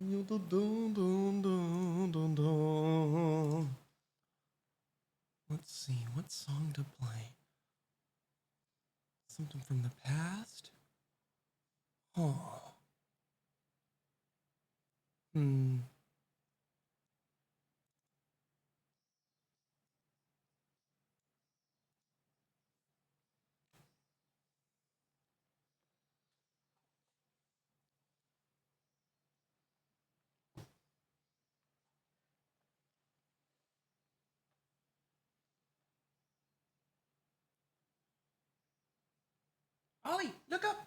Let's see, what song to play? Something from the past? Oh. Ollie, look up!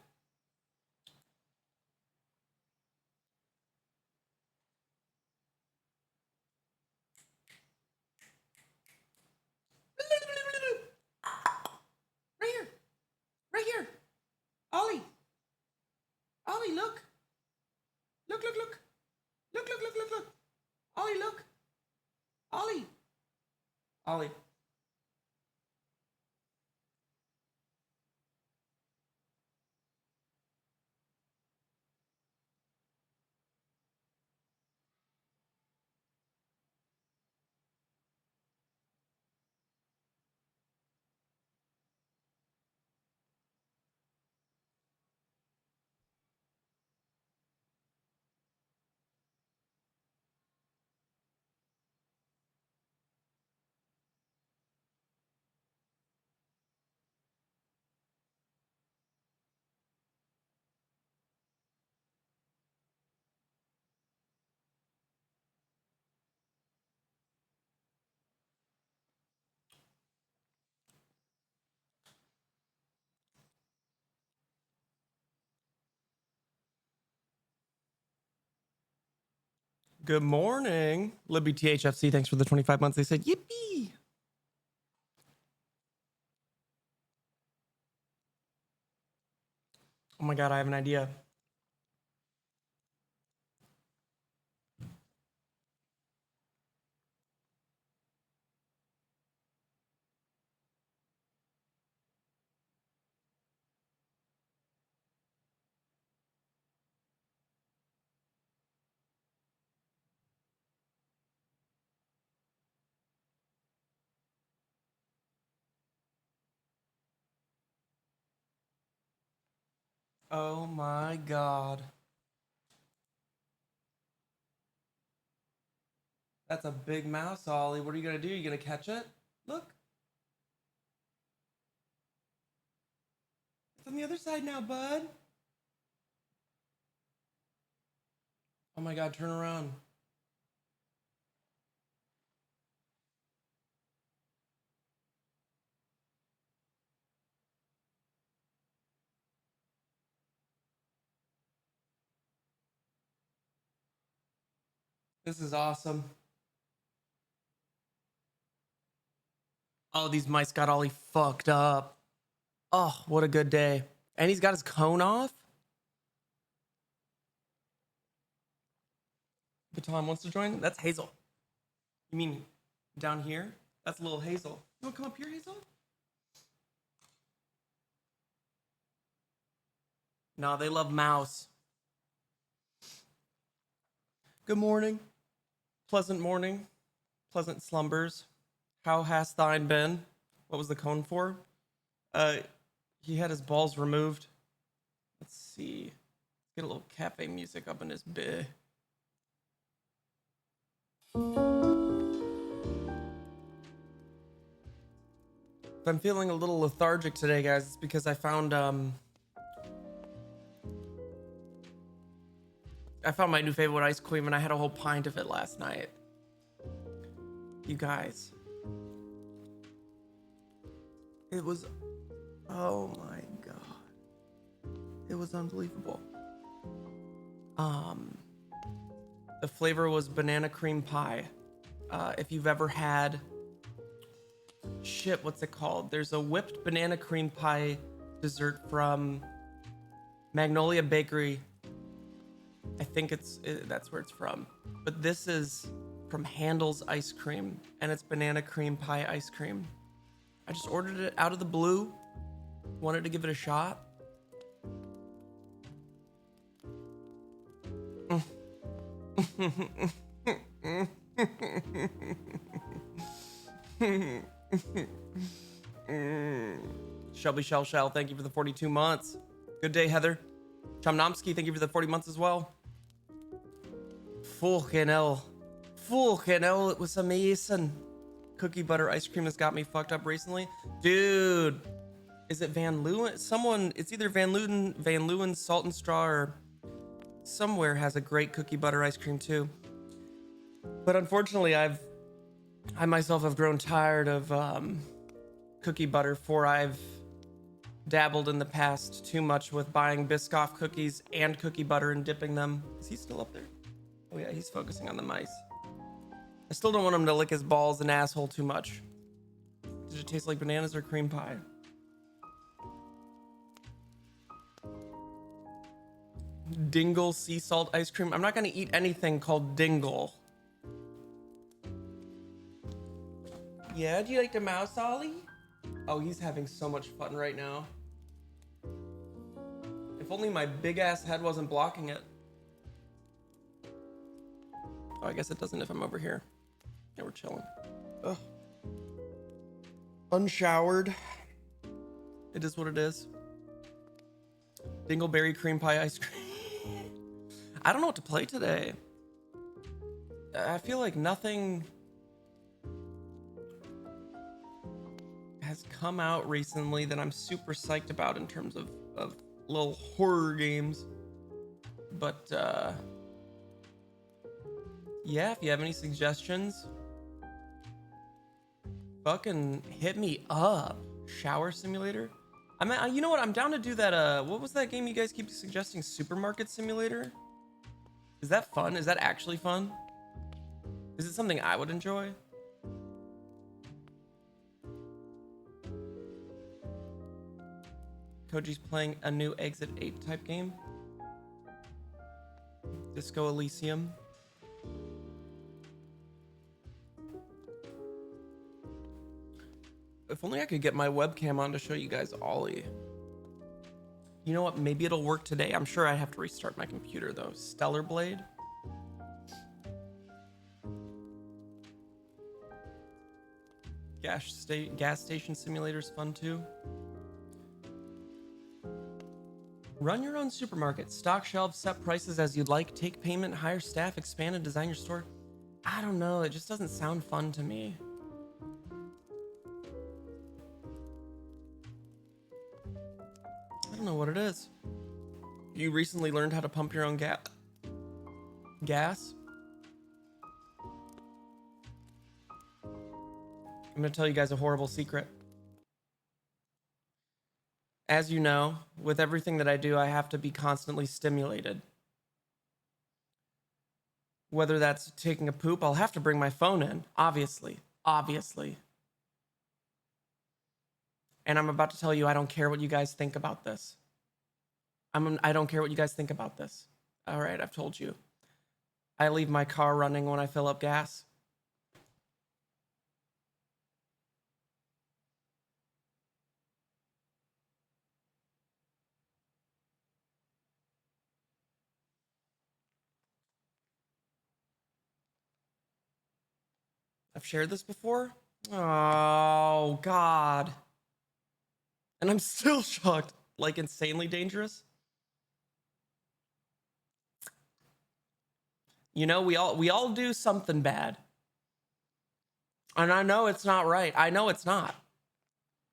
Right here! Right here! Ollie! Ollie, look! Look, look, look! Look, look, look, look, look! Ollie, look! Ollie! Ollie. Good morning, Libby THFC. Thanks for the 25 months. They said, yippee. Oh my God, I have an idea. Oh my God. That's a big mouse, Ollie. What are you gonna do? You gonna catch it? Look. It's on the other side now, bud. Oh my God, turn around. This is awesome. Oh, these mice got Ollie fucked up. Oh, what a good day. And he's got his cone off. Baton wants to join? That's Hazel. You mean down here? That's little Hazel. You wanna come up here, Hazel? No, they love mouse. Good morning. Pleasant morning. Pleasant slumbers. How hast thine been? What was the cone for? He had his balls removed. Let's see. Get a little cafe music up in his bit. If I'm feeling a little lethargic today, guys, it's because I found my new favorite ice cream and I had a whole pint of it last night. You guys. It was, oh my God. It was unbelievable. The flavor was banana cream pie. If you've ever had, shit, what's it called? There's a whipped banana cream pie dessert from Magnolia Bakery. I think that's where it's from. But this is from Handel's Ice Cream, and it's banana cream pie ice cream. I just ordered it out of the blue. Wanted to give it a shot. Shelby Shell, thank you for the 42 months. Good day, Heather. Chomnomsky, thank you for the 40 months as well. Fucking hell. Fucking hell, it was amazing. Cookie butter ice cream has got me fucked up recently. Dude, is it Van Leeuwen? Someone, it's either Van Leeuwen, Salt and Straw, or somewhere has a great cookie butter ice cream too. But unfortunately, I myself have grown tired of cookie butter, for I've dabbled in the past too much with buying Biscoff cookies and cookie butter and dipping them. Is he still up there? Oh yeah, he's focusing on the mice. I still don't want him to lick his balls and asshole too much. Does it taste like bananas or cream pie? Dingle sea salt ice cream. I'm not gonna eat anything called Dingle. Yeah, do you like the mouse, Ollie? Oh, he's having so much fun right now. If only my big ass head wasn't blocking it. Oh, I guess it doesn't if I'm over here. Yeah, we're chilling. Ugh. Unshowered. It is what it is. Dingleberry cream pie ice cream. I don't know what to play today. I feel like nothing has come out recently that I'm super psyched about in terms of little horror games. But yeah, if you have any suggestions, fucking hit me up. Shower Simulator. I mean, you know what? I'm down to do that. What was that game you guys keep suggesting? Supermarket Simulator? Is that fun? Is that actually fun? Is it something I would enjoy? Koji's playing a new Exit 8 type game. Disco Elysium. If only I could get my webcam on to show you guys Ollie. You know what? Maybe it'll work today. I'm sure I have to restart my computer though. Stellar Blade. Gas station simulator's fun too. Run your own supermarket. Stock shelves, set prices as you'd like, take payment, hire staff, expand and design your store. I don't know. It just doesn't sound fun to me. I don't know what it is. You recently learned how to pump your own gas? I'm gonna tell you guys a horrible secret. As you know, with everything that I do, I have to be constantly stimulated. Whether that's taking a poop, I'll have to bring my phone in, obviously. And I'm about to tell you, I don't care what you guys think about this. I don't care what you guys think about this. All right, I've told you. I leave my car running when I fill up gas. I've shared this before. Oh, God. And I'm still shocked. Like, insanely dangerous. You know, we all do something bad. And I know it's not right. I know it's not.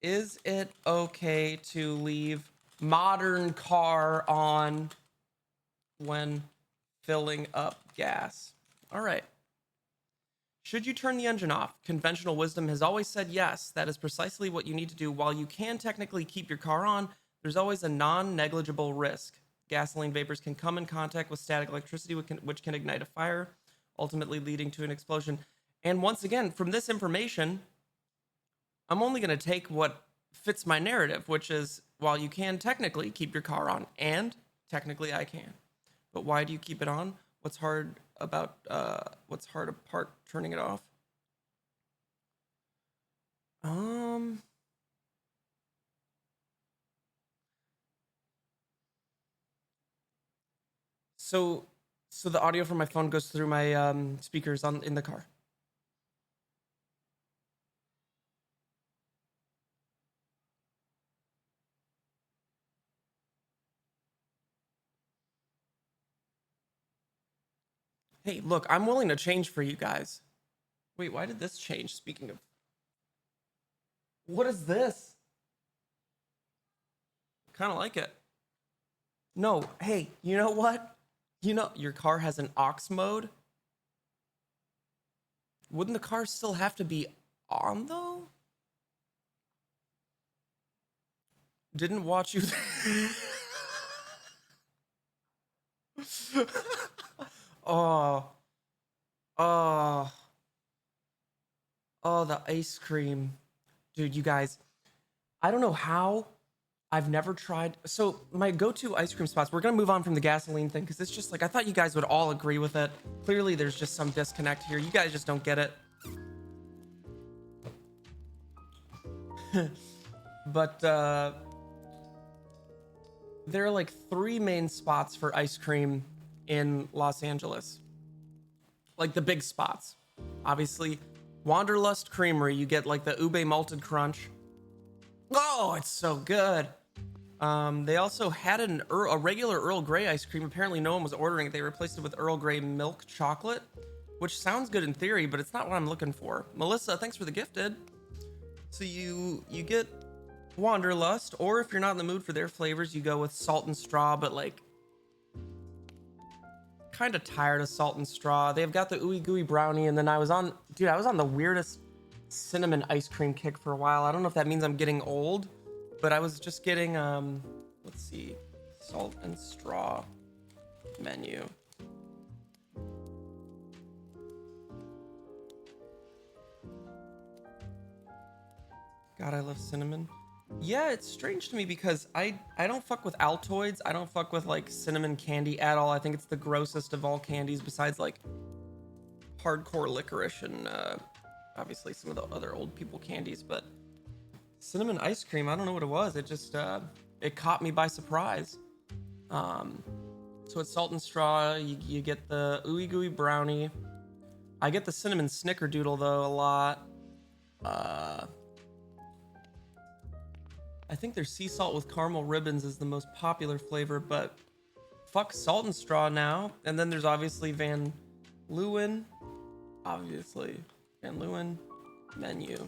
Is it okay to leave modern car on when filling up gas? All right. Should you turn the engine off? Conventional wisdom has always said yes. That is precisely what you need to do. While you can technically keep your car on, there's always a non-negligible risk. Gasoline vapors can come in contact with static electricity, which can ignite a fire, ultimately leading to an explosion. And once again, from this information, I'm only going to take what fits my narrative, which is, while you can technically keep your car on, and technically I can, but why do you keep it on? What's hard apart turning it off? So So the audio from my phone goes through my speakers in the car. Hey, look, I'm willing to change for you guys. Wait, why did this change? Speaking of, what is this? Kind of like it. No, hey, you know what? You know, your car has an aux mode. Wouldn't the car still have to be on though? Didn't watch you. Oh, oh, oh, the ice cream. Dude, you guys, I don't know how. I've never tried. So my go-to ice cream spots, we're gonna move on from the gasoline thing because it's just like I thought you guys would all agree with it. Clearly there's just some disconnect here. You guys just don't get it. But there are like 3 main spots for ice cream in Los Angeles. Like the big spots. Obviously, Wanderlust Creamery, you get like the ube malted crunch. Oh, it's so good. They also had a regular Earl Grey ice cream. Apparently no one was ordering it. They replaced it with Earl Grey milk chocolate, which sounds good in theory, but it's not what I'm looking for. Melissa, thanks for the gifted. So you get Wanderlust, or if you're not in the mood for their flavors, you go with Salt and Straw, but like kind of tired of Salt and Straw. They've got the ooey gooey brownie, and then I was on the weirdest cinnamon ice cream kick for a while. I don't know if that means I'm getting old, but I was just getting let's see, Salt and Straw menu. God, I love cinnamon. Yeah, it's strange to me because I don't fuck with Altoids. I don't fuck with like cinnamon candy at all. I think it's the grossest of all candies besides like hardcore licorice and obviously some of the other old people candies, but cinnamon ice cream, I don't know what it was. It just it caught me by surprise. So it's Salt and Straw. You get the ooey gooey brownie. I get the cinnamon snickerdoodle though a lot. I think their sea salt with caramel ribbons is the most popular flavor, but fuck Salt and Straw now. And then there's obviously Van Leeuwen. Obviously, Van Leeuwen menu.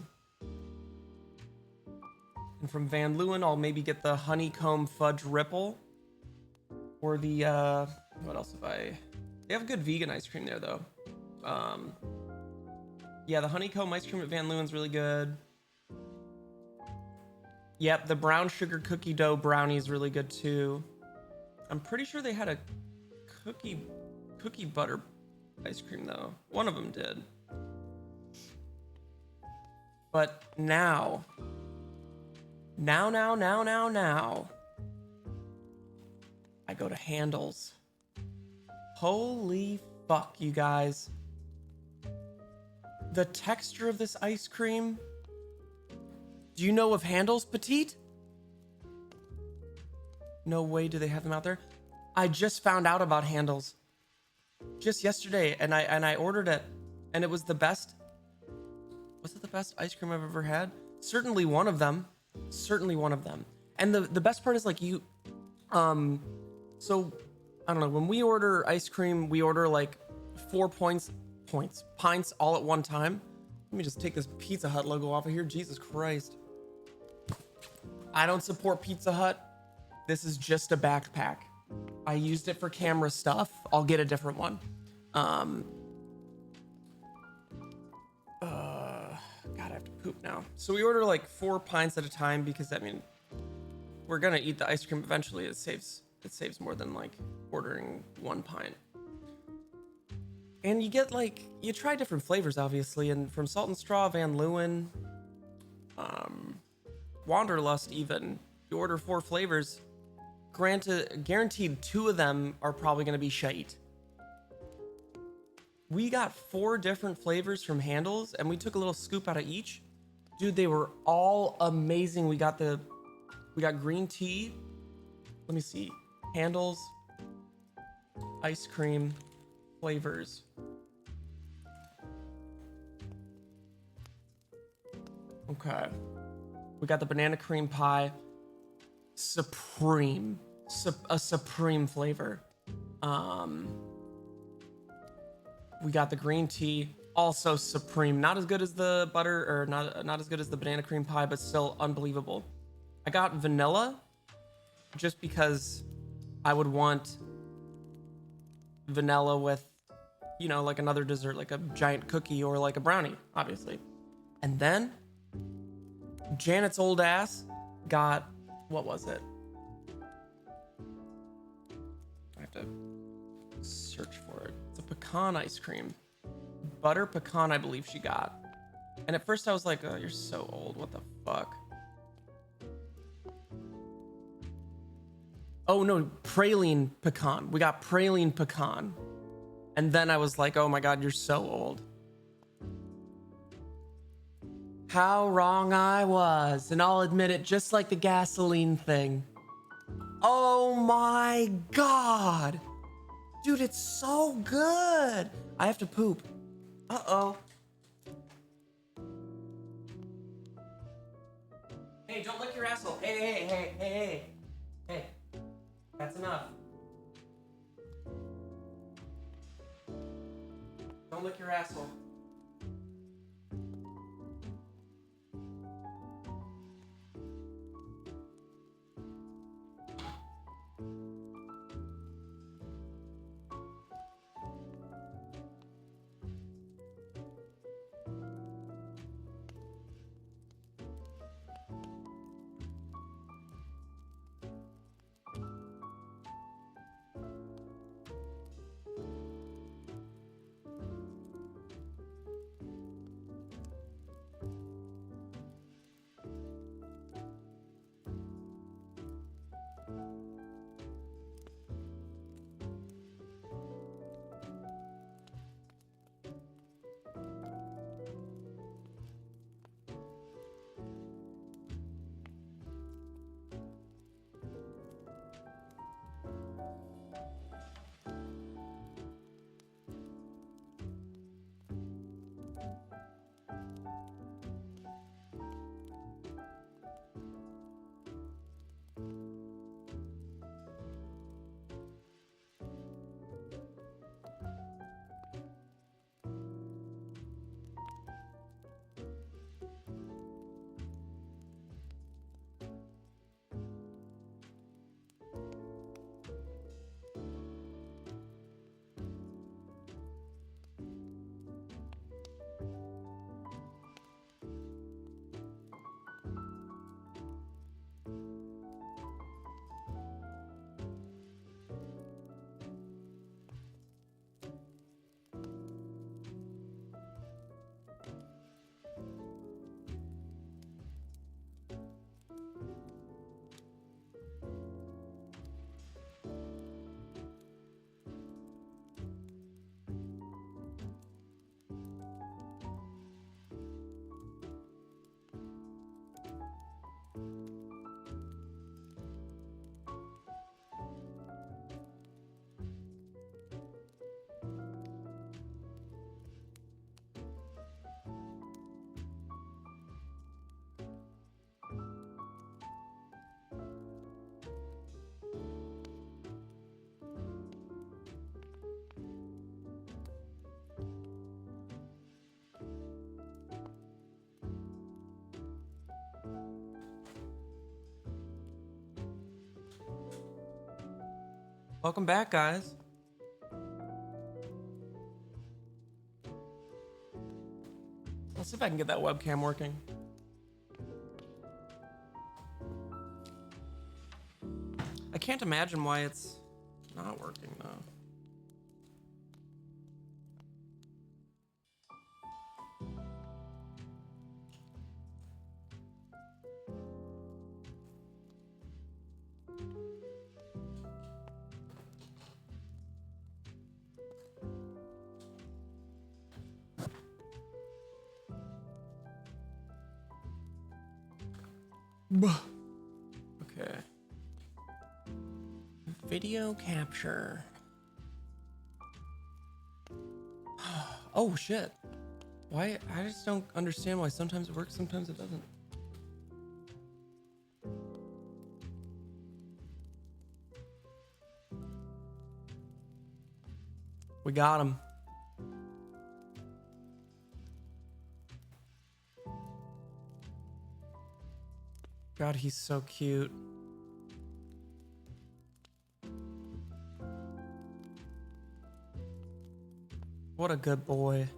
And from Van Leeuwen, I'll maybe get the honeycomb fudge ripple. Or the, what else have I... They have good vegan ice cream there, though. Yeah, the honeycomb ice cream at Van Leeuwen's really good. Yep, the brown sugar cookie dough brownie is really good, too. I'm pretty sure they had a cookie butter ice cream, though. One of them did. But now... Now, I go to Handles. Holy fuck, you guys. The texture of this ice cream. Do you know of Handles, Petite? No way do they have them out there. I just found out about Handles just yesterday, and I ordered it, and it was the best. Was it the best ice cream I've ever had? Certainly one of them. And the best part is like you, so I don't know, when we order ice cream, we order like 4 pints all at one time. Let me just take this Pizza Hut logo off of here. Jesus Christ. I don't support Pizza Hut. This is just a backpack. I used it for camera stuff. I'll get a different one. God, I have to poop now. So we order like 4 pints at a time because I mean, we're gonna eat the ice cream eventually. It saves more than like ordering 1 pint. And you get like, you try different flavors obviously, and from Salt and Straw, Van Leeuwen, Wanderlust even, you order 4 flavors. Granted, guaranteed 2 of them are probably gonna be shite. We got 4 different flavors from Handles, and we took a little scoop out of each. Dude, they were all amazing. We got green tea. Let me see. Handles, ice cream. flavors. Okay. We got the banana cream pie. Supreme. A supreme flavor. We got the green tea. Also supreme. Not as good as the butter, or not as good as the banana cream pie, but still unbelievable. I got vanilla just because I would want vanilla with, you know, like another dessert, like a giant cookie or like a brownie, obviously. And then Janet's old ass got, what was it? I have to search for it. It's a pecan ice cream. Butter pecan, I believe she got. And at first I was like, oh, you're so old. What the fuck? Oh no, praline pecan. We got praline pecan. And then I was like, oh my God, you're so old. How wrong I was. And I'll admit it, just like the gasoline thing. Oh my God. Dude, it's so good. I have to poop. Uh-oh. Hey, don't lick your asshole. Hey. That's enough. Don't lick your asshole. Welcome back, guys. Let's see if I can get that webcam working. I can't imagine why it's not working, though. Okay. Video capture. Oh shit. Why? I just don't understand why sometimes it works, sometimes it doesn't. We got him. God, he's so cute. What a good boy.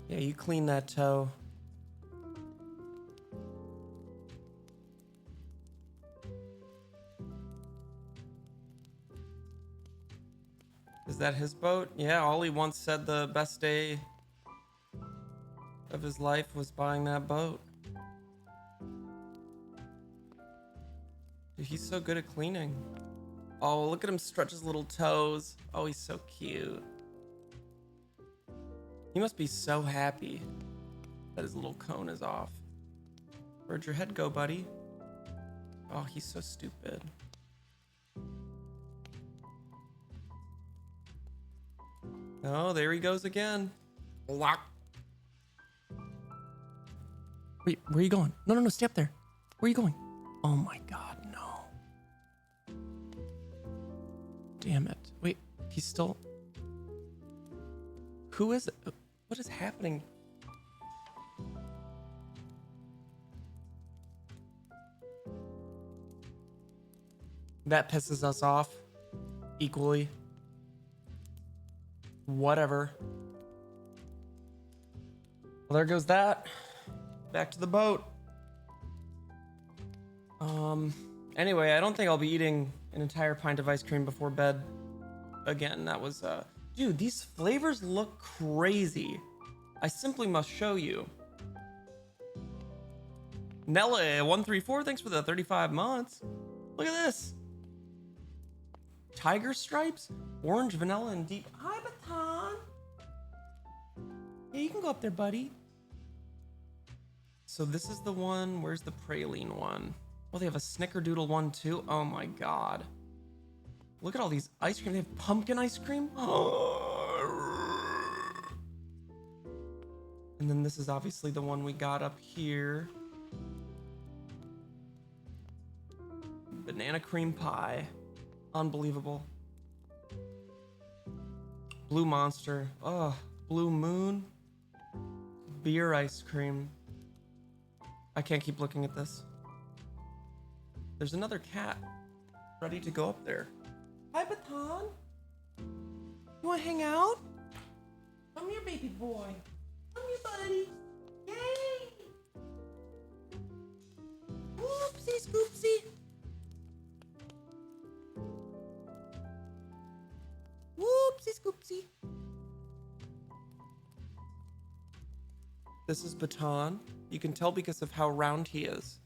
Yeah, you clean that toe. Is that his boat? Yeah, Ollie once said the best day of his life was buying that boat. Dude, he's so good at cleaning. Oh, look at him stretch his little toes. Oh, he's so cute. He must be so happy that his little cone is off. Where'd your head go, buddy? Oh, he's so stupid. Oh, there he goes again. Lock. Wait, where are you going? No, no, no, stay up there. Where are you going? Oh my God, no. Damn it. Wait, he's still... Who is it? What is happening? That pisses us off equally. Whatever. Well, there goes that. Back to the boat. Anyway, I don't think I'll be eating an entire pint of ice cream before bed again. That was, dude, these flavors look crazy. I simply must show you. Nelly134, thanks for the 35 months. Look at this. Tiger stripes, orange, vanilla, and deep. Hi, Baton. Yeah, you can go up there, buddy. So this is the one. Where's the praline one? Oh, they have a snickerdoodle one too. Oh my God. Look at all these ice cream. They have pumpkin ice cream. And then this is obviously the one we got up here. Banana cream pie. Unbelievable. Blue Monster. Oh, Blue Moon. Beer ice cream. I can't keep looking at this. There's another cat ready to go up there. Hi, Baton. You want to hang out? Come here, baby boy. Come here, buddy. Yay! Whoopsie scoopsie. Whoopsie scoopsie. This is Baton. You can tell because of how round he is.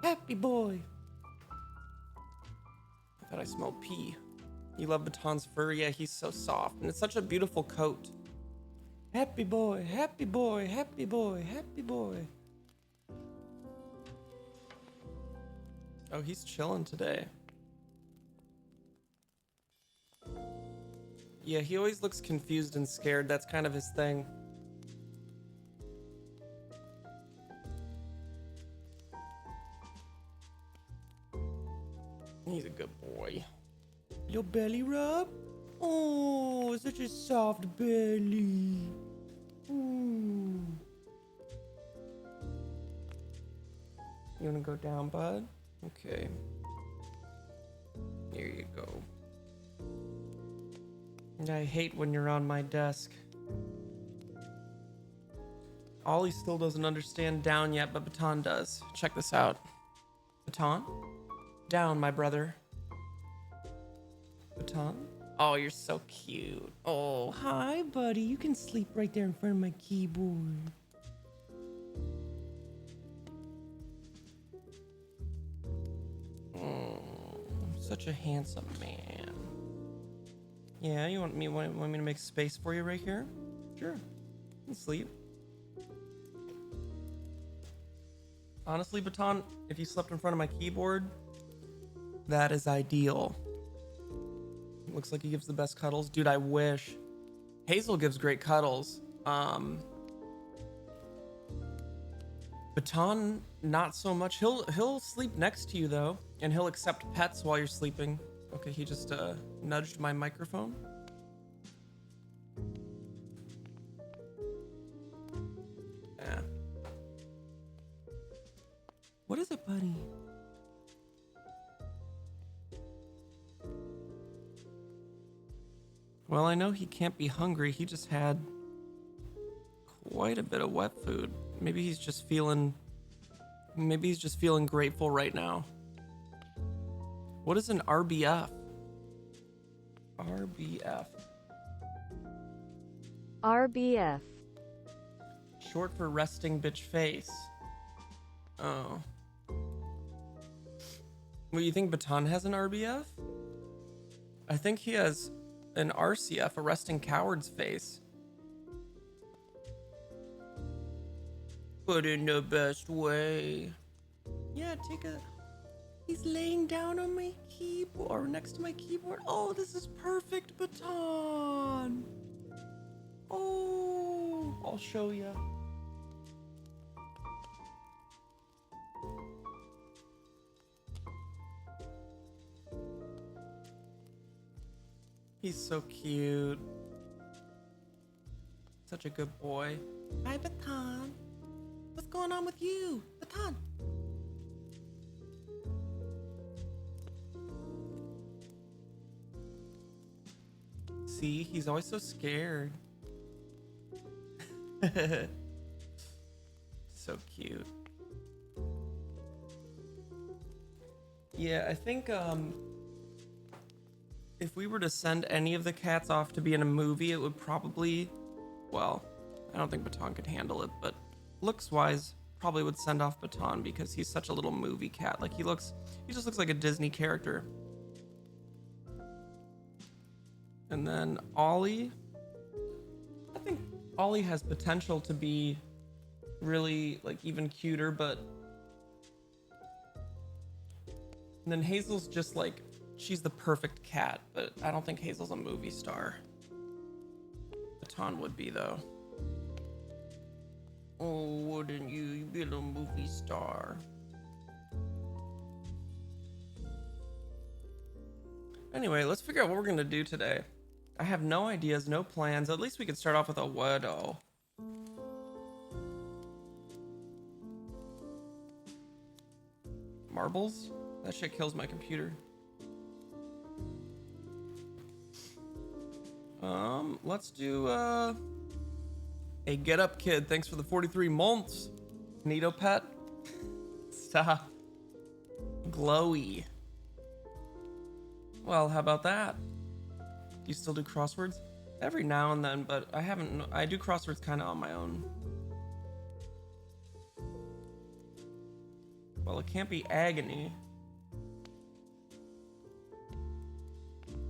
Happy boy. I thought I smelled pee. You love Baton's fur? Yeah, he's so soft. And it's such a beautiful coat. Happy boy, happy boy, happy boy, happy boy. Oh, he's chilling today. Yeah, he always looks confused and scared. That's kind of his thing. He's a good boy. Your belly rub? Oh, such a soft belly. Ooh. You wanna go down, bud? Okay. Here you go. I hate when you're on my desk. Ollie still doesn't understand down yet, but Baton does. Check this out. Baton? Down, my brother. Baton? Oh, you're so cute. Oh, hi, buddy. You can sleep right there in front of my keyboard. Such a handsome man. Yeah, you want me to make space for you right here? Sure. You can sleep. Honestly, Baton, if you slept in front of my keyboard, that is ideal. Looks like he gives the best cuddles. Dude, I wish. Hazel gives great cuddles. Baton, not so much. He'll sleep next to you though, and he'll accept pets while you're sleeping. Okay, he just nudged my microphone. Yeah. What is it, buddy? Well, I know he can't be hungry. He just had quite a bit of wet food. Maybe he's just feeling grateful right now. What is an RBF? RBF. RBF. Short for resting bitch face. Oh. Well, you think Baton has an RBF? I think he has an RCF, a resting coward's face. But in the best way. Yeah, take a... He's laying down on my keyboard, or next to my keyboard. Oh, this is perfect, Baton. Oh, I'll show you. He's so cute. Such a good boy. Hi, Baton. What's going on with you? Baton. See, he's always so scared. So cute. Yeah, I think if we were to send any of the cats off to be in a movie, it would probably, well, I don't think Baton could handle it, but looks wise, probably would send off Baton because he's such a little movie cat. Like he just looks like a Disney character. And then Ollie, I think Ollie has potential to be really like even cuter, but and then Hazel's just like, she's the perfect cat, but I don't think Hazel's a movie star. Baton would be though. Oh, wouldn't you? You'd be a little movie star. Anyway, let's figure out what we're gonna do today. I have no ideas, no plans. At least we could start off with a widow. Marbles? That shit kills my computer. Let's do a get up kid. Thanks for the 43 months. Neato pet. Stop. Glowy. Well, how about that? Do you still do crosswords? Every now and then, but I do crosswords kind of on my own. Well, it can't be agony.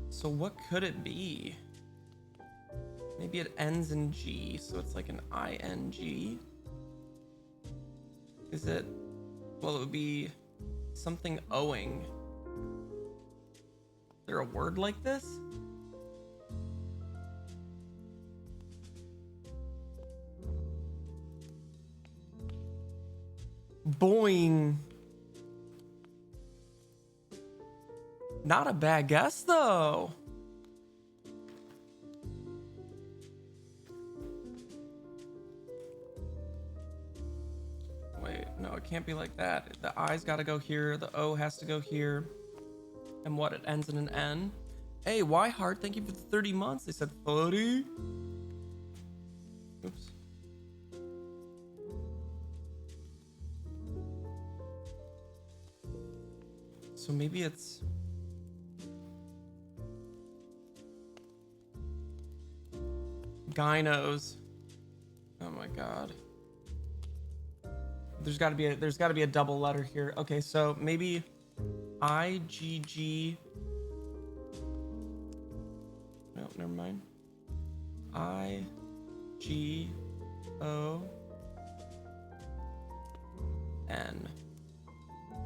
So what could it be? Maybe it ends in G, so it's like an ING. Is it? Well, it would be something owing. Is there a word like this? Boing. Not a bad guess, though. Wait, no, it can't be like that. The I's gotta go here, the O has to go here. And what, it ends in an N? Hey, why Heart? Thank you for the 30 months. They said 30. Oops. So maybe it's... Gynos. Oh my god. There's got to be a double letter here. Okay, so maybe IGG. No, never mind. IGON.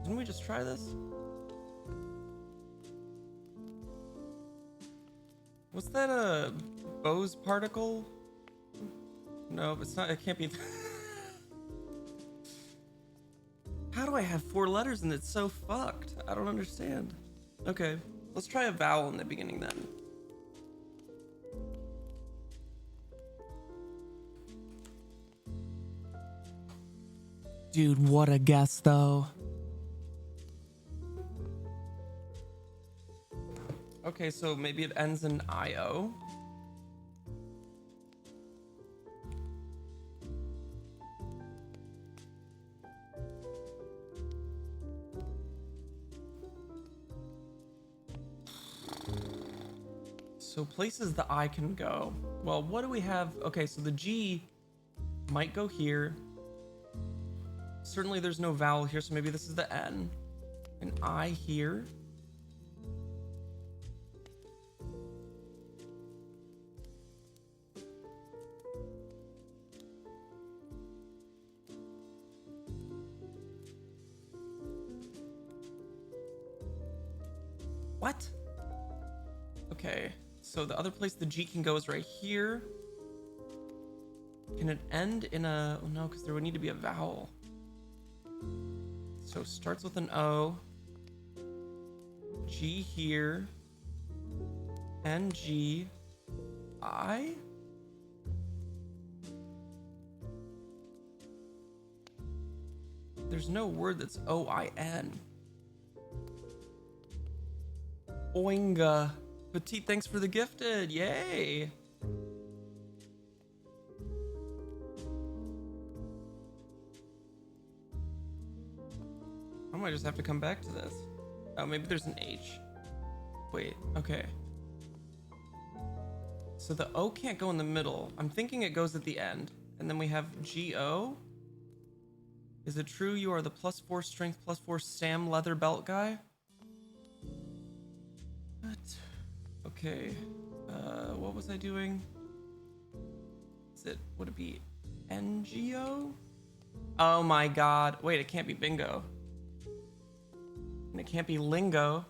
Didn't we just try this? What's that, Bose particle? No, it's not, it can't be. How do I have 4 letters and it's so fucked? I don't understand. Okay, let's try a vowel in the beginning then. Dude, what a guess though. Okay, so maybe it ends in IO. So places the I can go. Well, what do we have? Okay, so the G might go here. Certainly there's no vowel here, so maybe this is the N. An I here. What? Okay, so the other place the G can go is right here. Can it end in a... Oh no, because there would need to be a vowel. So starts with an O. G here. N, G. I? There's no word that's O-I-N. Oinga. Petite, thanks for the gifted. Yay. I might just have to come back to this. Oh, maybe there's an H. Wait, okay. So the O can't go in the middle. I'm thinking it goes at the end. And then we have G-O. Is it true you are the +4 strength, +4 Sam leather belt guy? What? Okay. What was I doing? Would it be NGO? Oh my god. Wait, it can't be bingo. And it can't be lingo.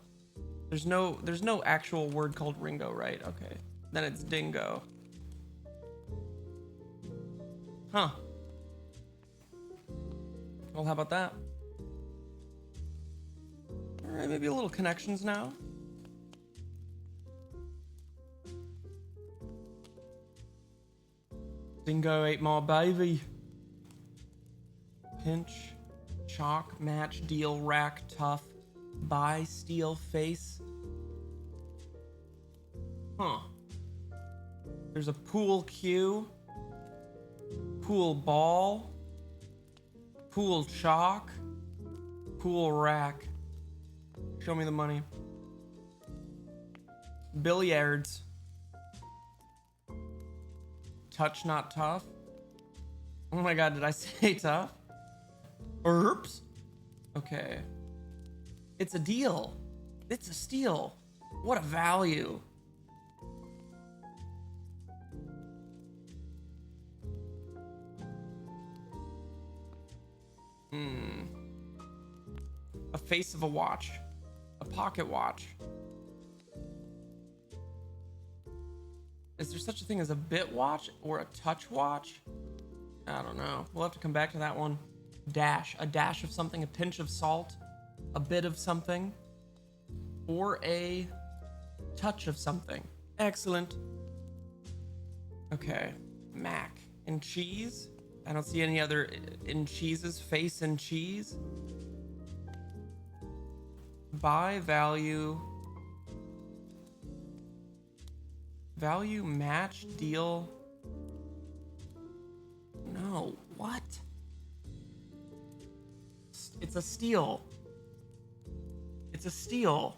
There's no actual word called Ringo, right? Okay. Then it's dingo. Huh. Well, how about that? Alright, maybe a little connections now. Dingo ate my baby. Pinch, chalk, match, deal, rack, tough, buy, steal, face. Huh. There's a pool cue. Pool ball. Pool chalk. Pool rack. Show me the money. Billiards. Touch not tough. Oh my god, did I say tough? Oops. Okay. It's a deal. It's a steal. What a value. A face of a watch. A pocket watch. Is there such a thing as a bit watch or a touch watch? I don't know. We'll have to come back to that one. Dash. A dash of something, a pinch of salt, a bit of something, or a touch of something. Excellent. Okay. Mac. And cheese. I don't see any other in cheeses. Face and cheese. Buy, value. Value, match, deal. No, what? It's a steal. It's a steal.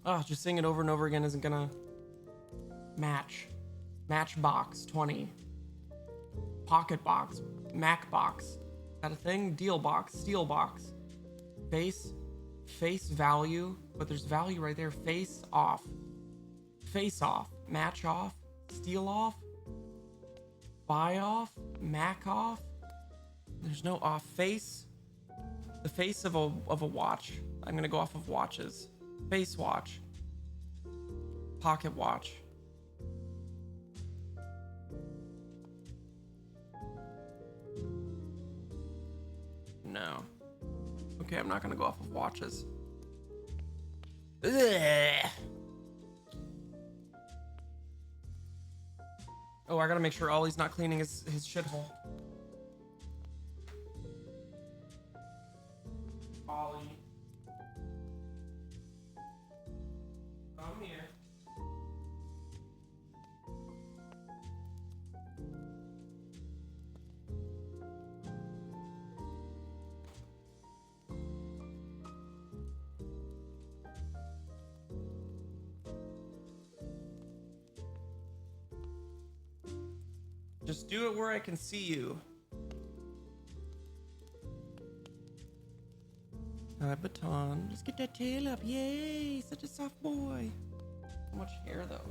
Oh, just saying it over and over again isn't gonna match. Matchbox 20. Pocket box. Mac box. Is that a thing? Deal box. Steel box. Face. Face value. But there's value right there. Face off. Face off. Match off. Steal off. Buy off. Mac off. There's no off. Face. The face of a watch. I'm gonna go off of watches. Face watch. pocket watch. No. Okay, I'm not gonna go off of watches. Ugh. Oh, I gotta make sure Ollie's not cleaning his shithole. Ollie. Come here. Just do it where I can see you. Hi, Baton. Let's get that tail up. Yay! Such a soft boy. So much hair, though.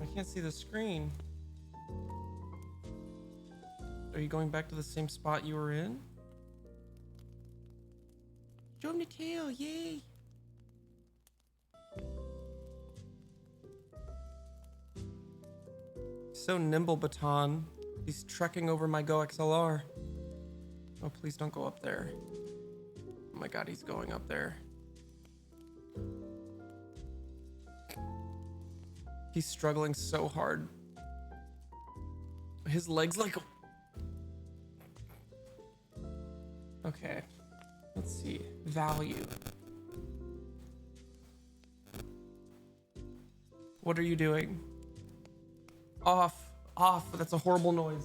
I can't see the screen. Are you going back to the same spot you were in? Show him the tail, yay! So nimble, Baton. He's trekking over my Go XLR. Oh, please don't go up there. Oh my god, he's going up there. He's struggling so hard. His legs like... Okay. Let's see. Value. What are you doing? Off. Off. That's a horrible noise.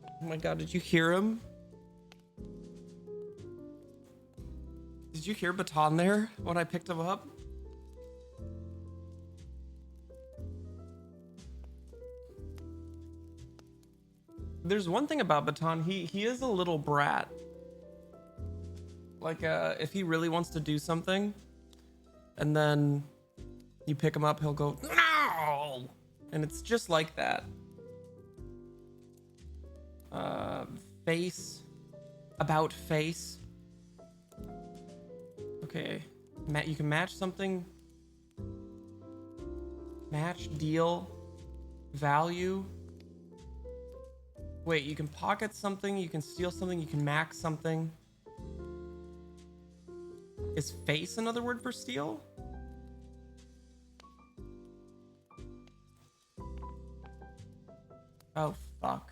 Oh my god, did you hear him? Did you hear Baton there when I picked him up? There's one thing about Baton, he is a little brat. Like, if he really wants to do something, and then you pick him up, he'll go, no! And it's just like that. Face. About face. Okay. You can match something. Match, deal, value. Wait, you can pocket something, you can steal something, you can max something. Is face another word for steal? Oh, fuck.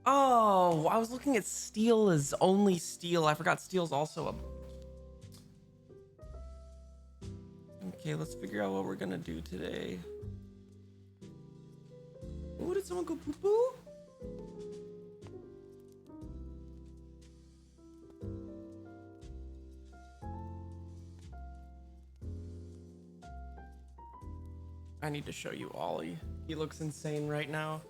Oh, I was looking at steal as only steal. I forgot steal's also a... Okay, let's figure out what we're gonna do today. Oh, did someone go poo-poo? I need to show you Ollie. He looks insane right now.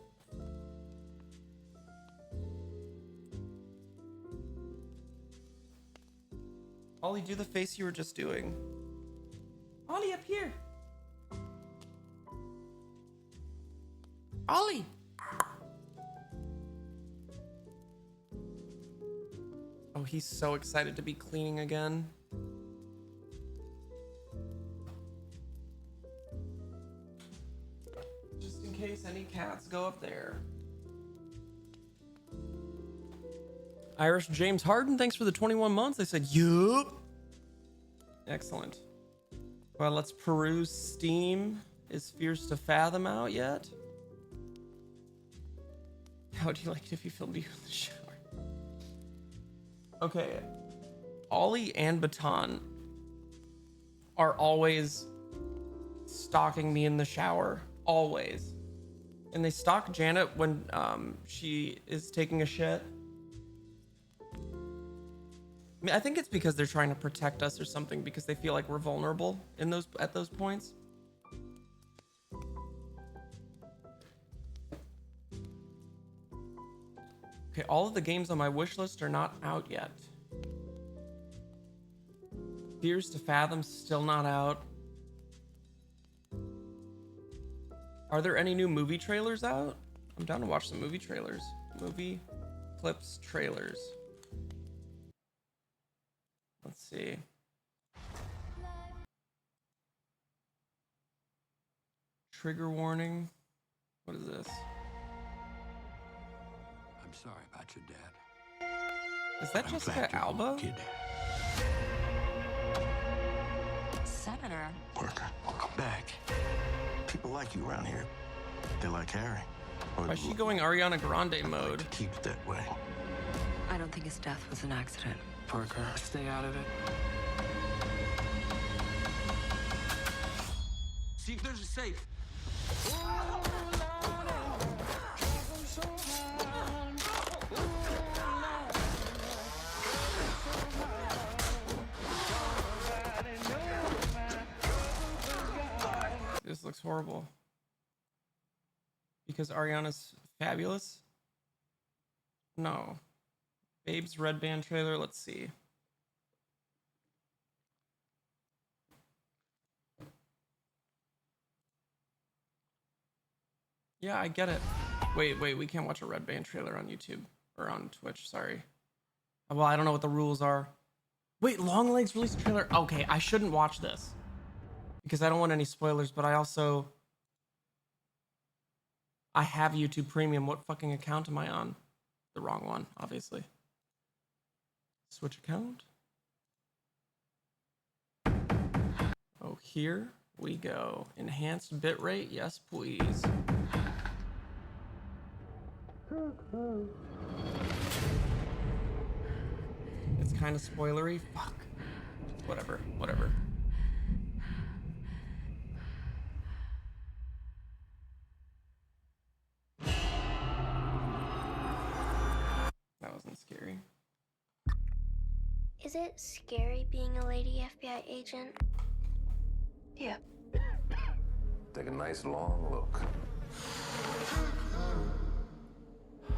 Ollie, do the face you were just doing. Ollie, up here. Ollie. Oh, he's so excited to be cleaning again. Just in case any cats go up there. Irish James Harden, thanks for the 21 months. They said, yup. Excellent. Well, let's peruse Steam. Is Fierce to Fathom out yet? How would you like it if you filmed you in the shower? Okay. Ollie and Baton are always stalking me in the shower. Always. And they stalk Janet when she is taking a shit. mean, I think it's because they're trying to protect us or something, because they feel like we're vulnerable in those at those points. Okay, all of the games on my wish list are not out yet. Fears to Fathom still not out. Are there any new movie trailers out? I'm down to watch some movie trailers. Movie clips, trailers. Let's see. Trigger warning. What is this? I'm sorry about your dad. Is that Jessica Alba? Kid. Senator. Parker, welcome back. People like you around here. They like Harry. Why is she going Ariana Grande mode? Keep it that way. I don't think his death was an accident. Parker, stay out of it. See if there's a safe. This looks horrible. Because Ariana's fabulous? No. Babe's Red Band trailer, let's see. Yeah, I get it. Wait, we can't watch a Red Band trailer on YouTube. Or on Twitch, sorry. Well, I don't know what the rules are. Wait, Longlegs released a trailer? Okay, I shouldn't watch this. Because I don't want any spoilers, but I have YouTube Premium. What fucking account am I on? The wrong one, obviously. Switch account. Oh, here we go. Enhanced bitrate, yes please. It's kind of spoilery. Fuck. Whatever. That wasn't scary. Is it scary being a lady FBI agent? Yeah. Take a nice long look.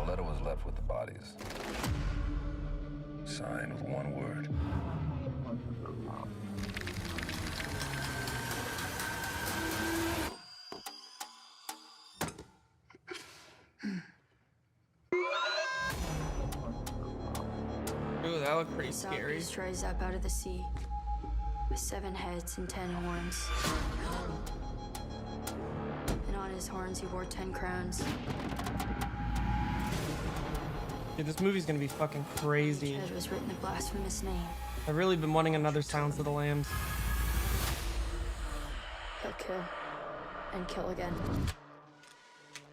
A letter was left with the bodies. Signed with one word. Ooh, that looked pretty Saw scary. beast rise up out of the sea with 7 heads and 10 horns. And on his horns he wore 10 crowns. Dude, this movie's gonna be fucking crazy. Each head was written a blasphemous name. I've really been wanting another Silence of the Lambs. He'll kill and kill again.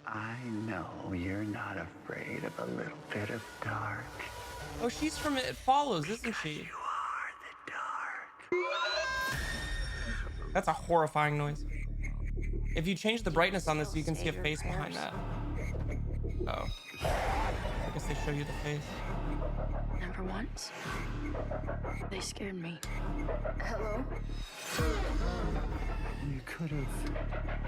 I know you're not afraid of a little bit of dark. Oh, she's from It Follows, isn't she? You are the dark. That's a horrifying noise. If you change the brightness on this, you can see a face behind that. Oh. I guess they show you the face. Never once. They scared me. Hello? You could have.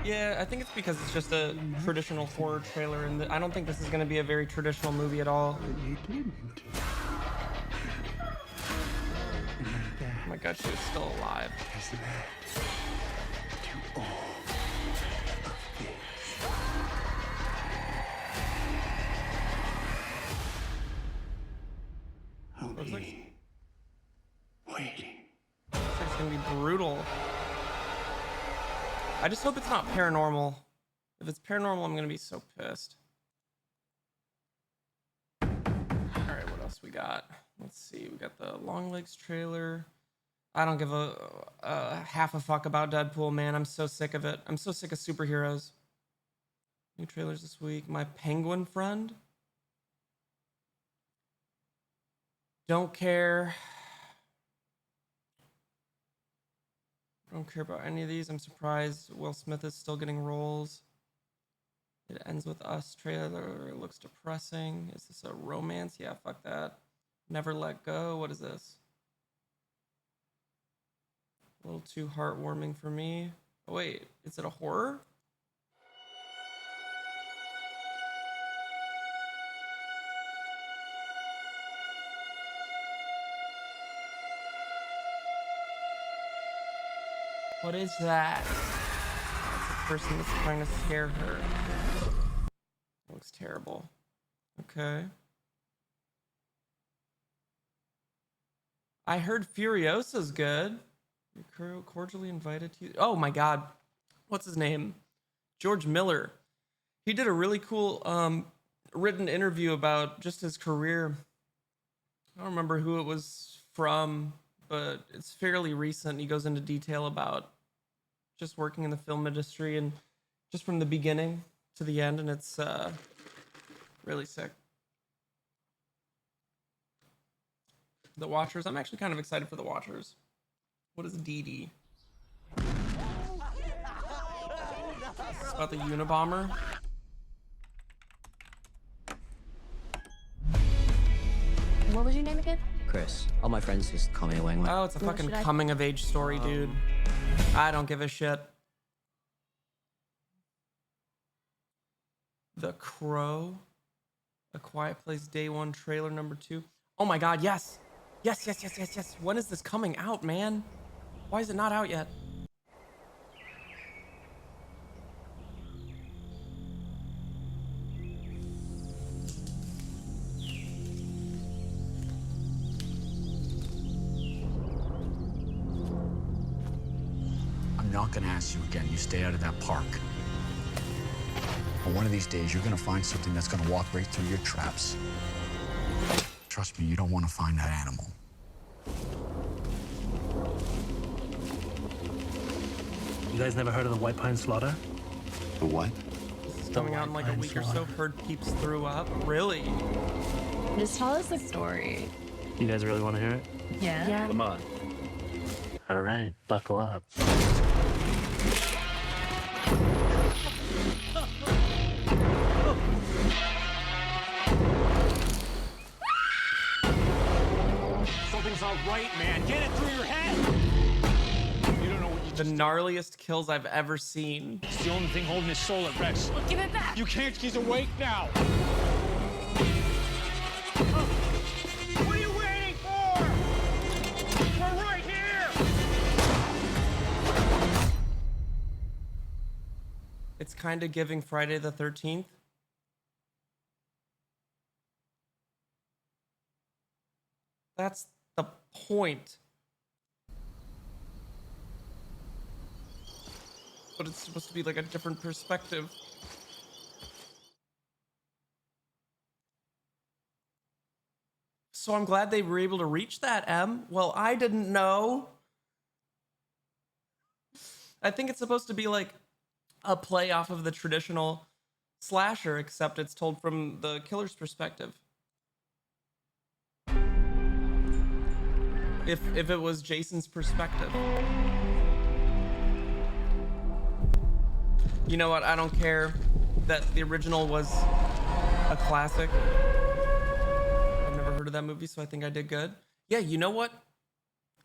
Yeah, I think it's because it's just a traditional horror trailer, and I don't think this is going to be a very traditional movie at all. But you didn't. Oh my god, she was still alive. Has led to all of this. I'll Looks like- be waiting. Looks like it's going to be brutal. I just hope it's not paranormal. If it's paranormal, I'm going to be so pissed. Alright, what else we got? Let's see, we got the Longlegs trailer. I don't give a half a fuck about Deadpool, man. I'm so sick of it. I'm so sick of superheroes. New trailers this week. My Penguin Friend. Don't care. Don't care about any of these. I'm surprised Will Smith is still getting roles. It Ends With Us trailer looks depressing. Is this a romance? Yeah, fuck that. Never Let Go. What is this? A little too heartwarming for me. Oh, wait, is it a horror? What is that? That's a person that's trying to scare her. Looks terrible. Okay. I heard Furiosa's good. You're cordially invited to. Oh my God, what's his name? George Miller. He did a really cool written interview about just his career. I don't remember who it was from, but it's fairly recent. He goes into detail about just working in the film industry and just from the beginning to the end, and it's really sick. The Watchers. I'm actually kind of excited for The Watchers. What is DD? It's about the Unabomber. What was your name again? Chris. All my friends just call me Wang Wang. Oh, it's a fucking coming of age story, dude. I don't give a shit. The Crow. A Quiet Place Day 1 trailer number 2. Oh my God, yes. Yes. When is this coming out, man? Why is it not out yet? I'm not gonna ask you again. You stay out of that park. But one of these days, you're gonna find something that's gonna walk right through your traps. Trust me, you don't want to find that animal. You guys never heard of the White Pine Slaughter? The what? This is coming out in like a week or so. Heard peeps threw up. Really? Just tell us the story. You guys really want to hear it? Yeah. Come on. All right, buckle up. Something's not right, man. Get it through your head. You don't know what you The gnarliest kills I've ever seen. It's the only thing holding his soul at rest. Well, give it back. You can't. He's awake now. What are you waiting for? We're right here. It's kind of giving Friday the 13th. That's the point. But it's supposed to be like a different perspective. So I'm glad they were able to reach that, Em. Well, I didn't know. I think it's supposed to be like a play off of the traditional slasher, except it's told from the killer's perspective. If it was Jason's perspective. You know what? I don't care that the original was a classic. I've never heard of that movie, so I think I did good. Yeah, you know what?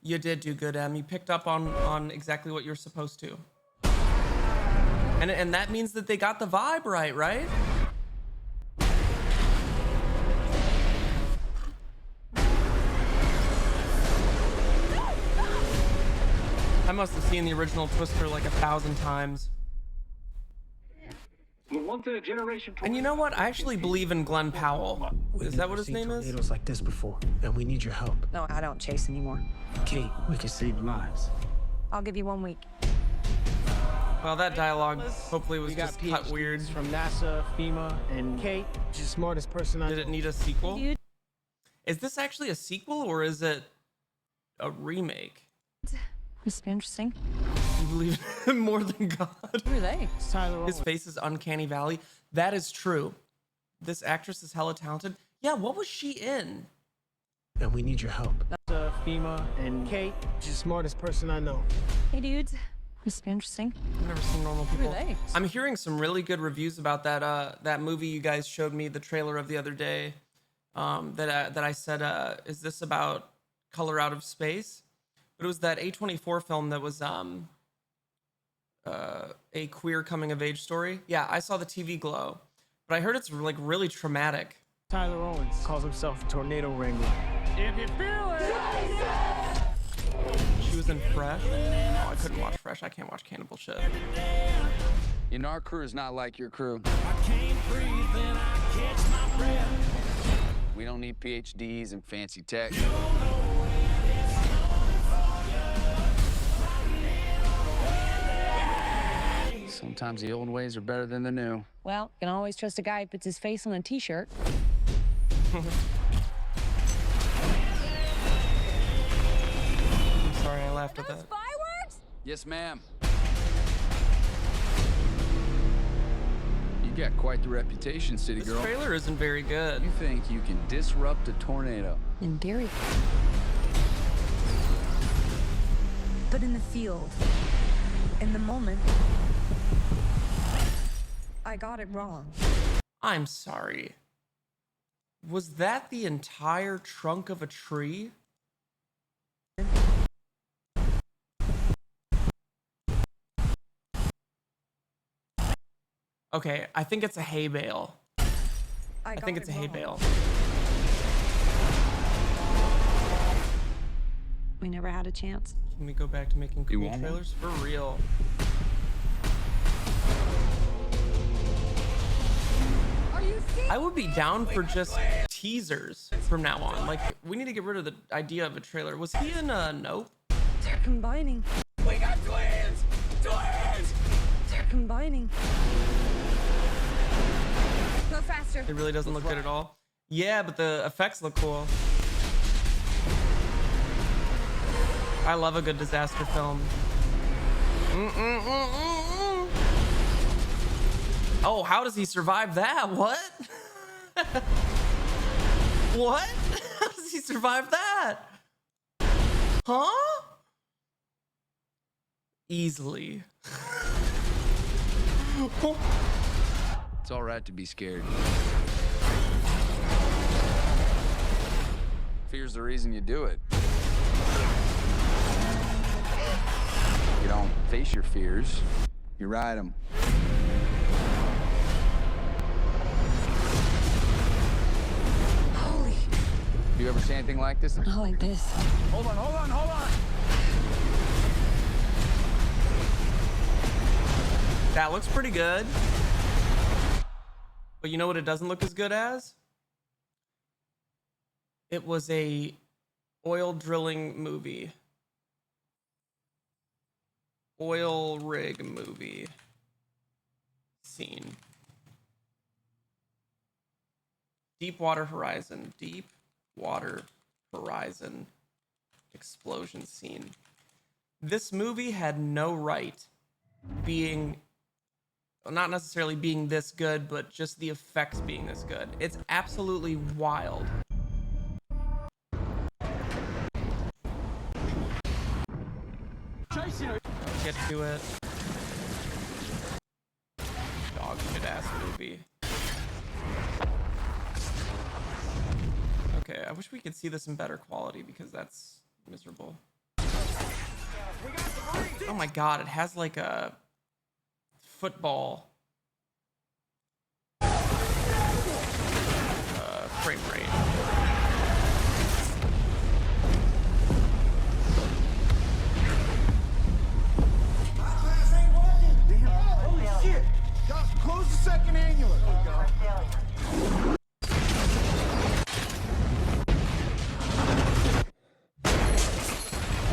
You did do good, Em. You picked up on exactly what you're supposed to. And that means that they got the vibe right? I must have seen the original Twister like 1,000 times. And you know what? I actually believe in Glenn Powell. Is that what his name is? Tornadoes like this before, and we need your help. No, I don't chase anymore. Kate, we can save lives. I'll give you 1 week. Well, that dialogue hopefully was just cut weird. From NASA, FEMA, and Kate, she's the smartest person I know. Did it need a sequel? Is this actually a sequel or is it a remake? This is interesting. You believe in more than God? Who are they? His face is uncanny valley. That is true. This actress is hella talented. Yeah, what was she in? And we need your help. NASA, FEMA, and Kate, she's the smartest person I know. Hey, dudes. This is interesting. I've never seen normal Who people. are they? I'm hearing some really good reviews about that movie you guys showed me the trailer of the other day. That I said, is this about Color Out of Space? But it was that A24 film that was a queer coming of age story. Yeah, I saw the TV Glow, but I heard it's like really traumatic. Tyler Owens calls himself a tornado wrangler. If you feel it. She was in Fresh. Oh, I couldn't watch Fresh. I can't watch cannibal shit. You know, our crew is not like your crew. I can't breathe and I catch my breath. We don't need PhDs and fancy tech. Sometimes the old ways are better than the new. Well, you can always trust a guy who puts his face on a t-shirt. I'm sorry, I laughed at that. Fireworks? Yes, ma'am. You got quite the reputation, city This girl. trailer isn't very good. You think you can disrupt a tornado? In theory. But in the field, in the moment, I got it wrong. I'm sorry. Was that the entire trunk of a tree? Okay, I think it's a hay bale. I think it's a hay bale. We never had a chance. Can we go back to making You cool want one? trailers? For real. I would be down for just teasers from now on. Like, we need to get rid of the idea of a trailer. Was he in Nope? They're combining. We got twins! Twins! They're combining. Go faster. It really doesn't look good at all. Yeah, but the effects look cool. I love a good disaster film. Oh, how does he survive that? What? What? How does he survive that? Huh? Easily. It's all right to be scared. Fear's the reason you do it. You don't face your fears, you ride them. Holy. You ever see anything like this? Not like this. Hold on, hold on, hold on! That looks pretty good. But you know what it doesn't look as good as? It was a oil drilling movie. Oil rig movie scene. Deepwater Horizon. Deepwater Horizon explosion scene. This movie had no right being, not necessarily being this good, but just the effects being this good. It's absolutely wild. Get to it. Dog shit ass movie. Okay, I wish we could see this in better quality because that's miserable. Oh my god, it has like a football frame rate. Holy shit! Close the second annular.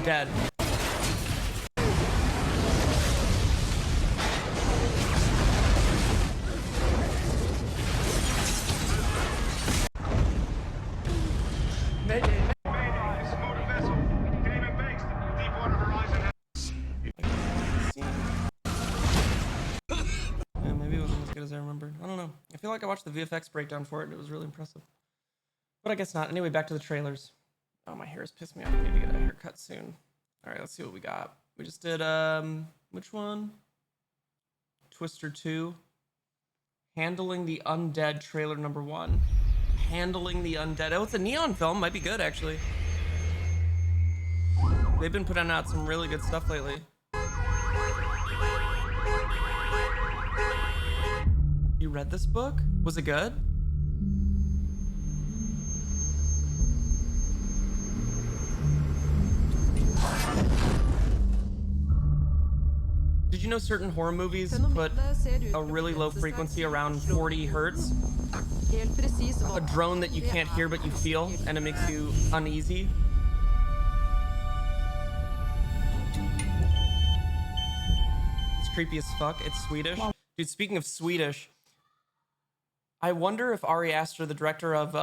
Dead. Yeah, maybe it wasn't as good as I remembered. I don't know. I feel like I watched the VFX breakdown for it and it was really impressive. But I guess not. Anyway, back to the trailers. Oh, my hair is pissing me off. I need to get a haircut soon. All right, let's see what we got. We just did, which one? Twister 2. Handling the Undead trailer number 1. Handling the Undead. Oh, it's a neon film. Might be good, actually. They've been putting out some really good stuff lately. You read this book? Was it good? Did you know certain horror movies put a really low frequency around 40 hertz? A drone that you can't hear but you feel, and it makes you uneasy. It's creepy as fuck. It's Swedish. Dude, speaking of Swedish, I wonder if Ari Aster, the director of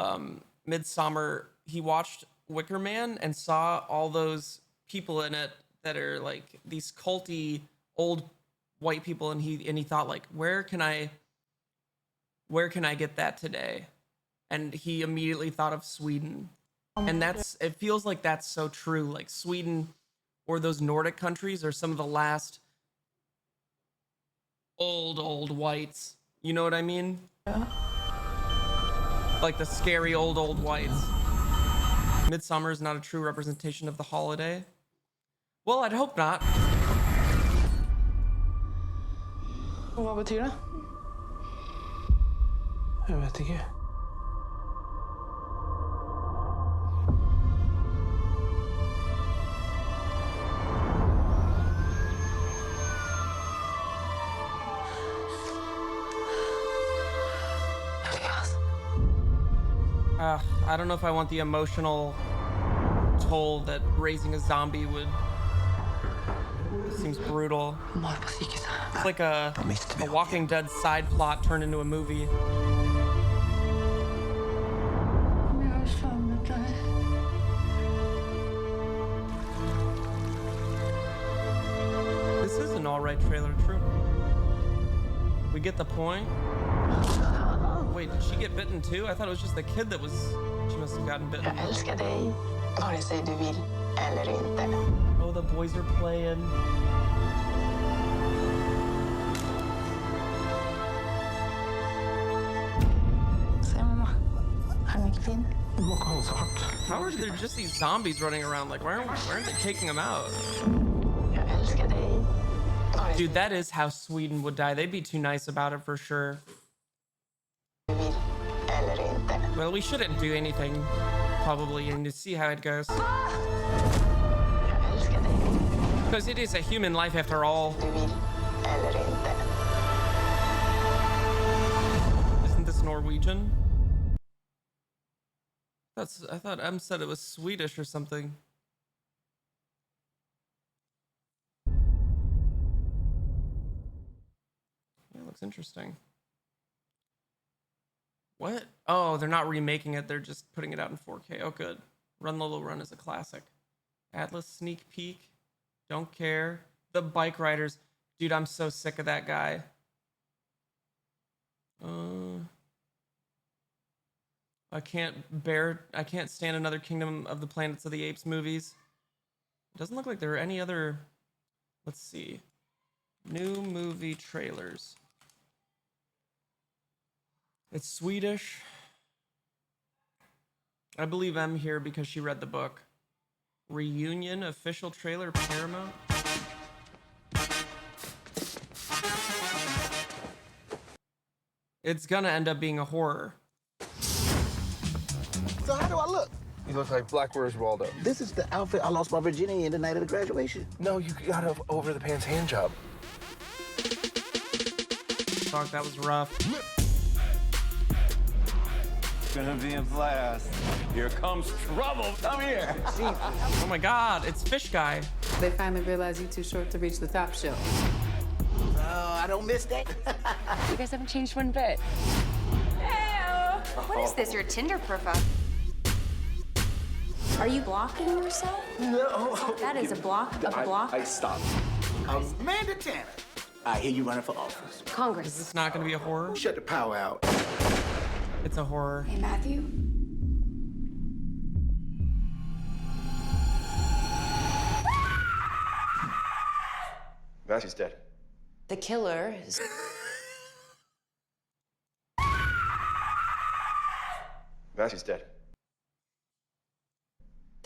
Midsummer, he watched Wicker Man and saw all those people in it that are like these culty old white people, and he thought like, where can I get that today? And he immediately thought of Sweden. And it feels like that's so true. Like Sweden or those Nordic countries are some of the last old whites. You know what I mean? Yeah. Like the scary old whites. Midsummer is not a true representation of the holiday. Well, I'd hope not. Vad betyder det? Jag vet inte. I don't know if I want the emotional toll that raising a zombie would. Seems brutal. It's like a Walking Dead side plot turned into a movie. This is an alright trailer, true. We get the point. Wait, did she get bitten too? I thought it was just the kid that was... She must have gotten bitten. Jag älskar dig, vare sig du vill eller inte. Oh, the boys are playing. How are there just these zombies running around? Like, why aren't they taking them out? Jag älskar dig. Dude, that is how Sweden would die. They'd be too nice about it for sure. Well, we shouldn't do anything, probably, and to see how it goes. Because it is a human life after all. Isn't this Norwegian? I thought Em said it was Swedish or something. Yeah, it looks interesting. What? Oh, they're not remaking it. They're just putting it out in 4K. Oh, good. Run Lolo Run is a classic. Atlas sneak peek. Don't care. The bike riders. Dude, I'm so sick of that guy. I can't stand another Kingdom of the Planets of the Apes movies. It doesn't look like there are any other... Let's see. New movie trailers. It's Swedish. I believe I'm here because she read the book. Reunion official trailer, Paramount. It's gonna end up being a horror. So how do I look? You look like Blackwater's Waldo. This is the outfit I lost my virginity in the night of the graduation. No, you got an over-the-pants hand job. Fuck, that was rough. It's gonna be a blast. Here comes trouble. Come here. Oh my god, it's Fish Guy. They finally realized you're too short to reach the top shelf. I don't miss that. You guys haven't changed one bit. What is this, your Tinder profile? Are you blocking yourself? No. That is a block of a block. Stop. Amanda Tanner. I hear you running for office. Congress. Is this not gonna be a horror? Shut the power out. It's a horror. Hey, Matthew. Matthew's dead. The killer is... Matthew's dead.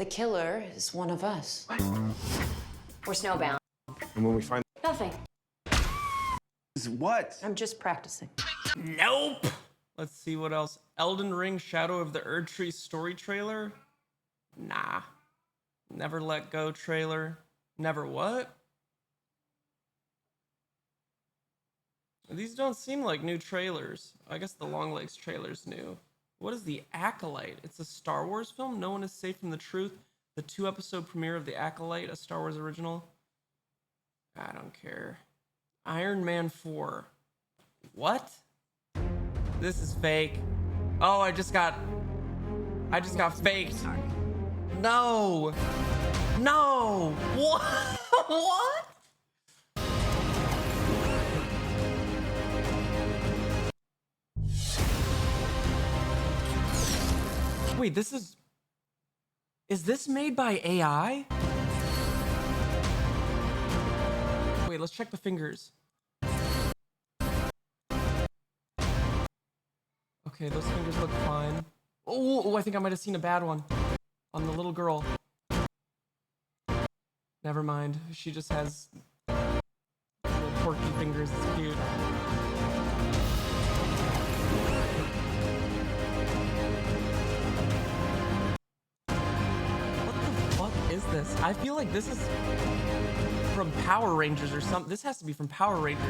The killer is one of us. We're snowbound. And when we find Nothing. What? I'm just practicing. Nope. Let's see what else. Elden Ring Shadow of the Erd Tree story trailer? Nah. Never Let Go trailer. Never what? These don't seem like new trailers. I guess the Longlegs trailer's new. What is The Acolyte? It's a Star Wars film? No one is safe from the truth. The 2-episode premiere of The Acolyte, a Star Wars original. I don't care. Iron Man 4. What? This is fake. Oh, I just got faked. No. No. What? What? Wait, this is this made by AI? Wait, let's check the fingers. Okay, those fingers look fine. Oh, I think I might have seen a bad one on the little girl. Never mind. She just has little porky fingers. It's cute. What is this? I feel like this is from Power Rangers or something. This has to be from Power Rangers.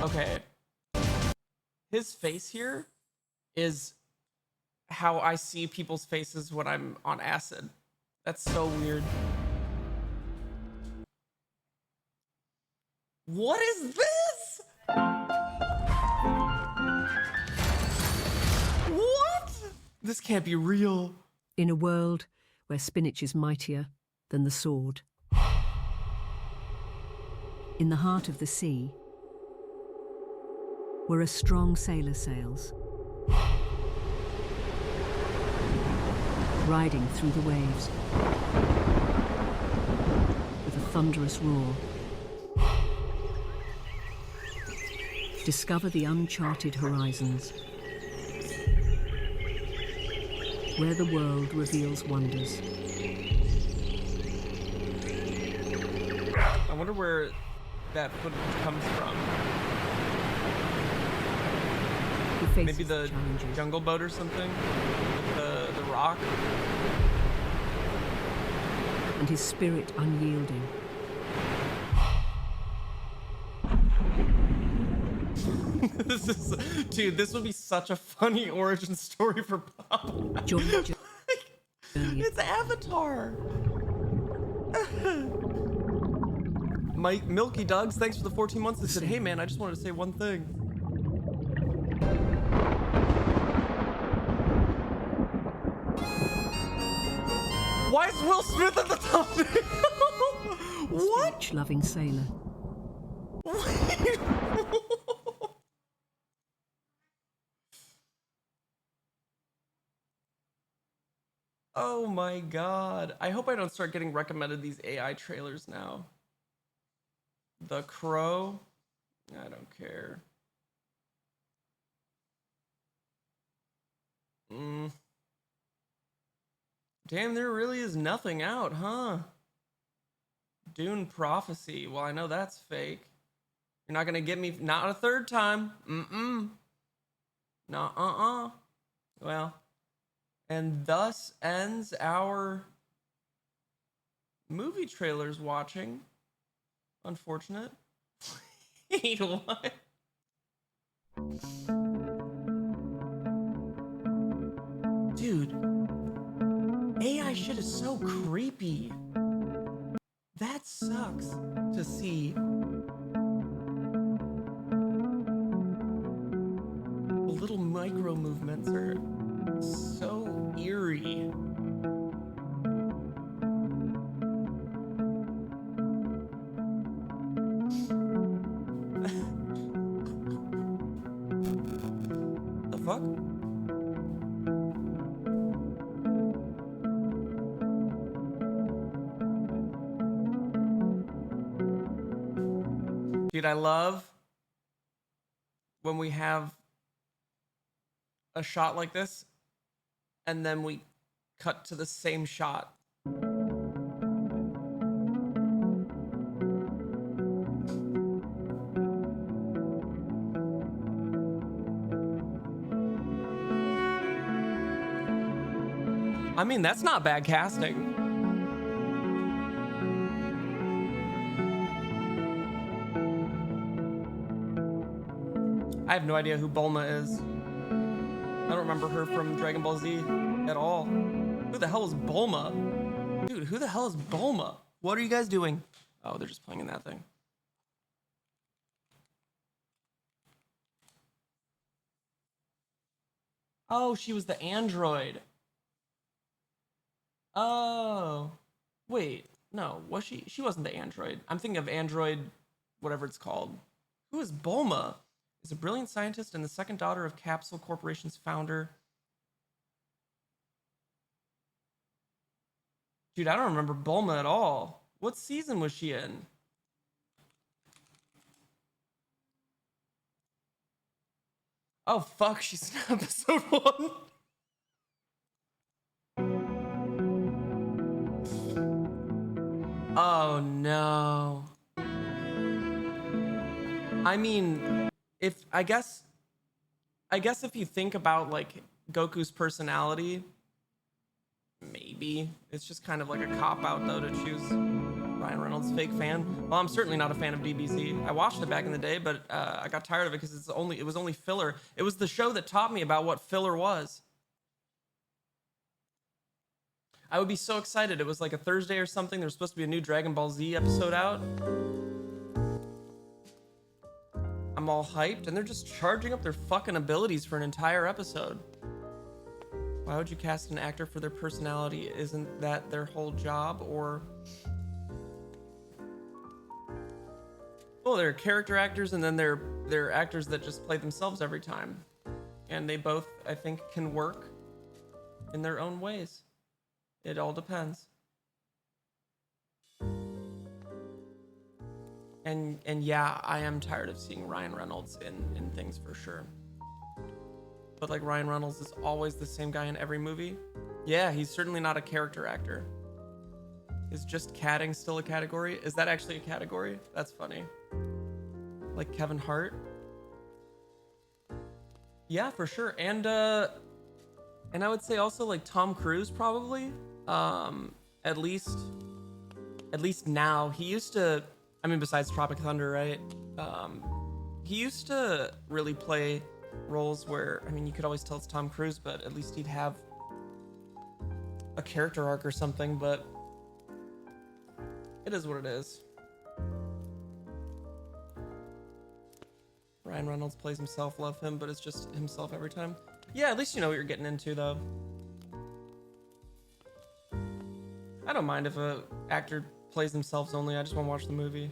Okay. His face here is how I see people's faces when I'm on acid. That's so weird. What is this? What? This can't be real. In a world where spinach is mightier than the sword, in the heart of the sea, where a strong sailor sails, riding through the waves with a thunderous roar. Discover the uncharted horizons, where the world reveals wonders. I wonder where that footage comes from. Maybe the Jungle Boat or something? With the rock? And his spirit unyielding. Dude, this would be such a funny origin story for Pop. It's Avatar. Mike Milky Dogs, thanks for the 14 months. They said, hey man, I just wanted to say one thing. Why is Will Smith at the top? What? Loving sailor. Oh my god. I hope I don't start getting recommended these AI trailers now. The Crow? I don't care. Damn, there really is nothing out, huh? Dune Prophecy. Well, I know that's fake. You're not gonna get me, not a third time. Nah, Well, and thus ends our movie trailers watching. Unfortunate. Wait, what? Dude, AI shit is so creepy. That sucks to see. The little micro movements are so eerie. The fuck? Dude, I love when we have a shot like this, and then we cut to the same shot. I mean, that's not bad casting. I have no idea who Bulma is. I don't remember her from Dragon Ball Z at all. Who the hell is Bulma? Dude, who the hell is Bulma? What are you guys doing? Oh, they're just playing in that thing. Oh, she was the android. Oh. Wait, no, was she? She wasn't the android. I'm thinking of android, whatever it's called. Who is Bulma? Is a brilliant scientist and the second daughter of Capsule Corporation's founder. Dude, I don't remember Bulma at all. What season was she in? Oh, fuck, she's in episode 1. Oh, no. I mean, I guess if you think about, like, Goku's personality, maybe. It's just kind of like a cop-out, though, to choose Ryan Reynolds, fake fan. Well, I'm certainly not a fan of DBZ. I watched it back in the day, but I got tired of it because it was only filler. It was the show that taught me about what filler was. I would be so excited. It was like a Thursday or something. There was supposed to be a new Dragon Ball Z episode out. I'm all hyped, and they're just charging up their fucking abilities for an entire episode. Why would you cast an actor for their personality? Isn't that their whole job? Or... well, they're character actors, and then they're actors that just play themselves every time. And they both, I think, can work in their own ways. It all depends. And yeah, I am tired of seeing Ryan Reynolds in things for sure. But like Ryan Reynolds is always the same guy in every movie. Yeah, he's certainly not a character actor. Is just catting still a category? Is that actually a category? That's funny. Like Kevin Hart? Yeah, for sure. And I would say also like Tom Cruise probably. At least now. He used to, I mean, besides Tropic Thunder, right? He used to really play roles where, I mean, you could always tell it's Tom Cruise, but at least he'd have a character arc or something, but it is what it is. Ryan Reynolds plays himself, love him, but it's just himself every time. Yeah, at least you know what you're getting into, though. I don't mind if a actor plays themselves only. I just want to watch the movie.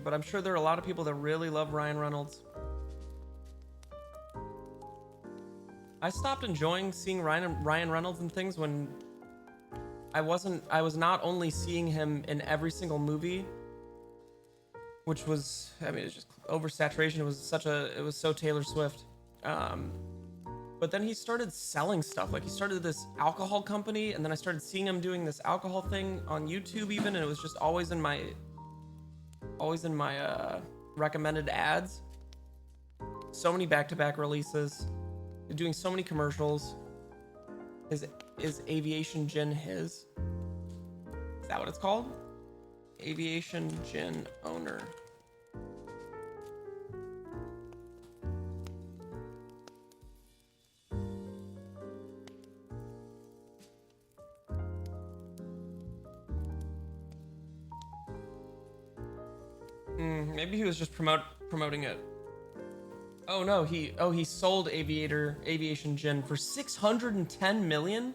But I'm sure there are a lot of people that really love Ryan Reynolds. I stopped enjoying seeing Ryan Reynolds in things when I was not only seeing him in every single movie, which was, I mean, it's just oversaturation. It was so Taylor Swift. But then he started selling stuff. Like he started this alcohol company, and then I started seeing him doing this alcohol thing on YouTube even, and it was just always in my recommended ads. So many back-to-back releases. Doing so many commercials. Is Aviation Gin his? Is that what it's called? Aviation Gin owner. Maybe he was just promoting it. Oh no, he sold Aviation Gin for $610 million,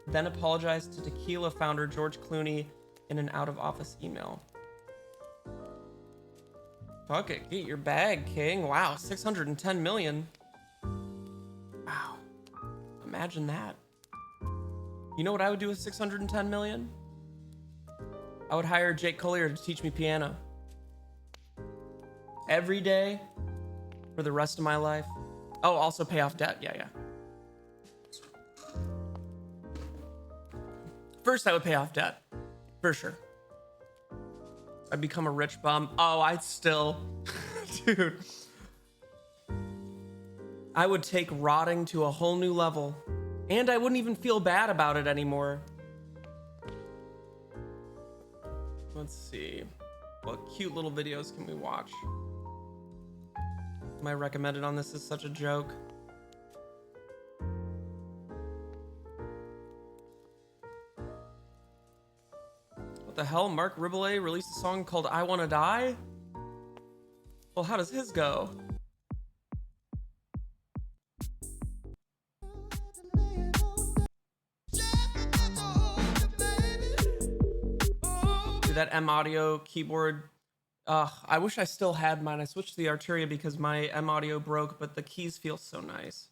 then apologized to tequila founder George Clooney in an out-of-office email. Fuck it, get your bag, King. Wow, $610 million. Wow, imagine that. You know what I would do with $610 million? I would hire Jake Collier to teach me piano. Every day for the rest of my life. Oh, also pay off debt. Yeah, yeah. First, I would pay off debt. For sure. I'd become a rich bum. Oh, I'd still... Dude. I would take rotting to a whole new level. And I wouldn't even feel bad about it anymore. Let's see. What cute little videos can we watch? My recommended on this is such a joke. What the hell? Mark Riboulet released a song called I Wanna Die? Well, how does his go? Dude, that M Audio keyboard. I wish I still had mine. I switched to the Arturia because my M Audio broke, but the keys feel so nice.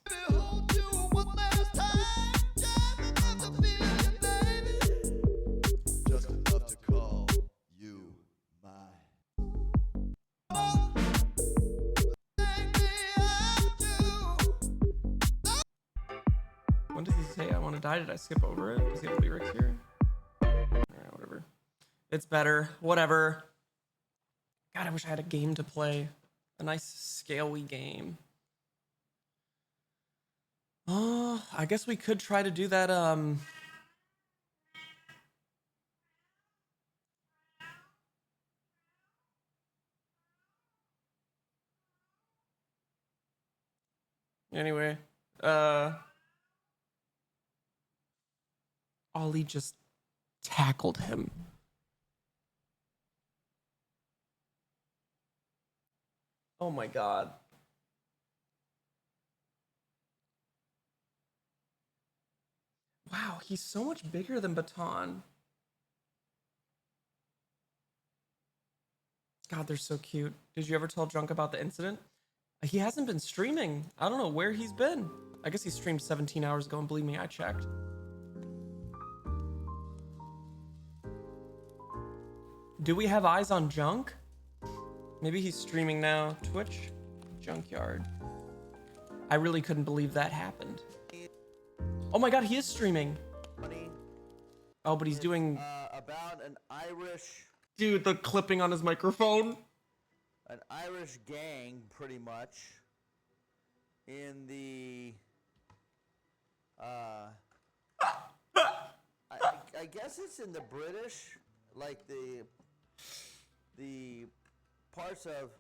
When does he say I want to die? Did I skip over it? Does he have lyrics here? Alright, whatever. It's better. Whatever. God, I wish I had a game to play. A nice scale-y game. Oh, I guess we could try to do that, Anyway, Ollie just tackled him. Oh my god. Wow, he's so much bigger than Baton. God, they're so cute. Did you ever tell Drunk about the incident? He hasn't been streaming. I don't know where he's been. I guess he streamed 17 hours ago, and believe me, I checked. Do we have eyes on Junk? Maybe he's streaming now. Twitch? Junkyard. I really couldn't believe that happened. Oh my god, he is streaming. Oh, but he's doing... about an Irish... Dude, the clipping on his microphone. An Irish gang, pretty much, in the... I guess it's in the British, like the parts of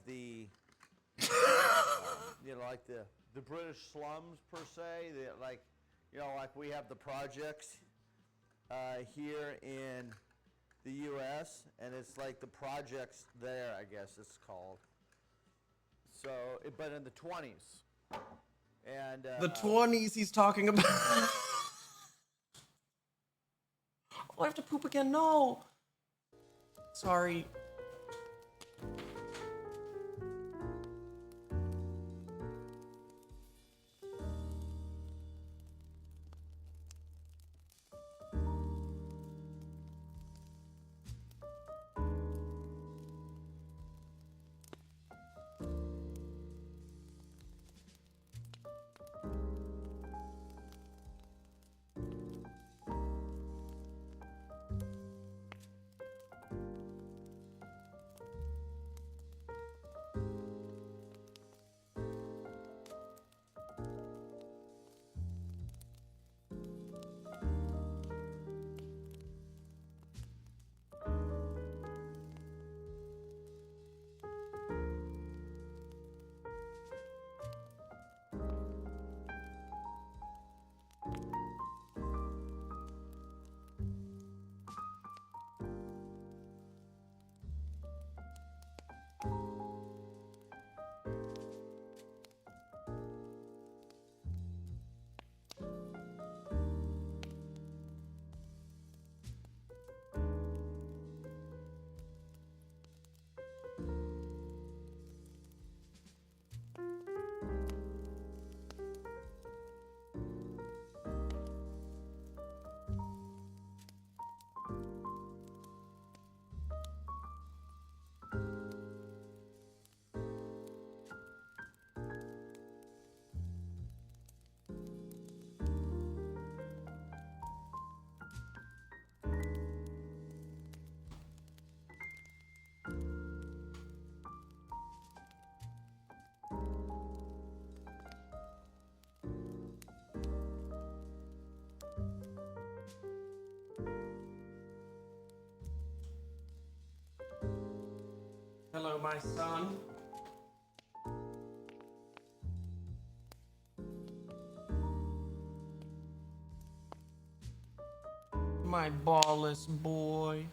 the you know, like the British slums per se. Like, you know, like we have the projects here in the U.S. and it's like the projects there, I guess it's called. So, but in the 20s. And the 20s he's talking about. Oh, I have to poop again. No. Sorry. Hello, my son. My ballless boy.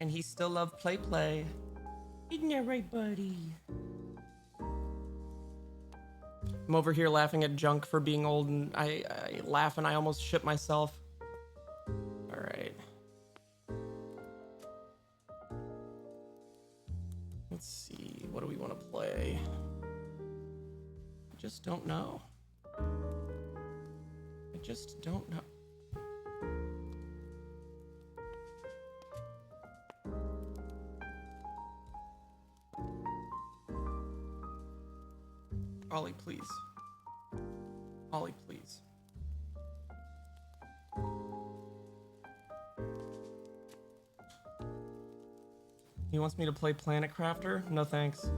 And he still love play. Isn't that right, buddy? I'm over here laughing at Junk for being old, and I laugh and I almost shit myself. All right. Let's see. What do we want to play? I just don't know. I just don't know. Ollie, please. Ollie, please. He wants me to play Planet Crafter? No thanks.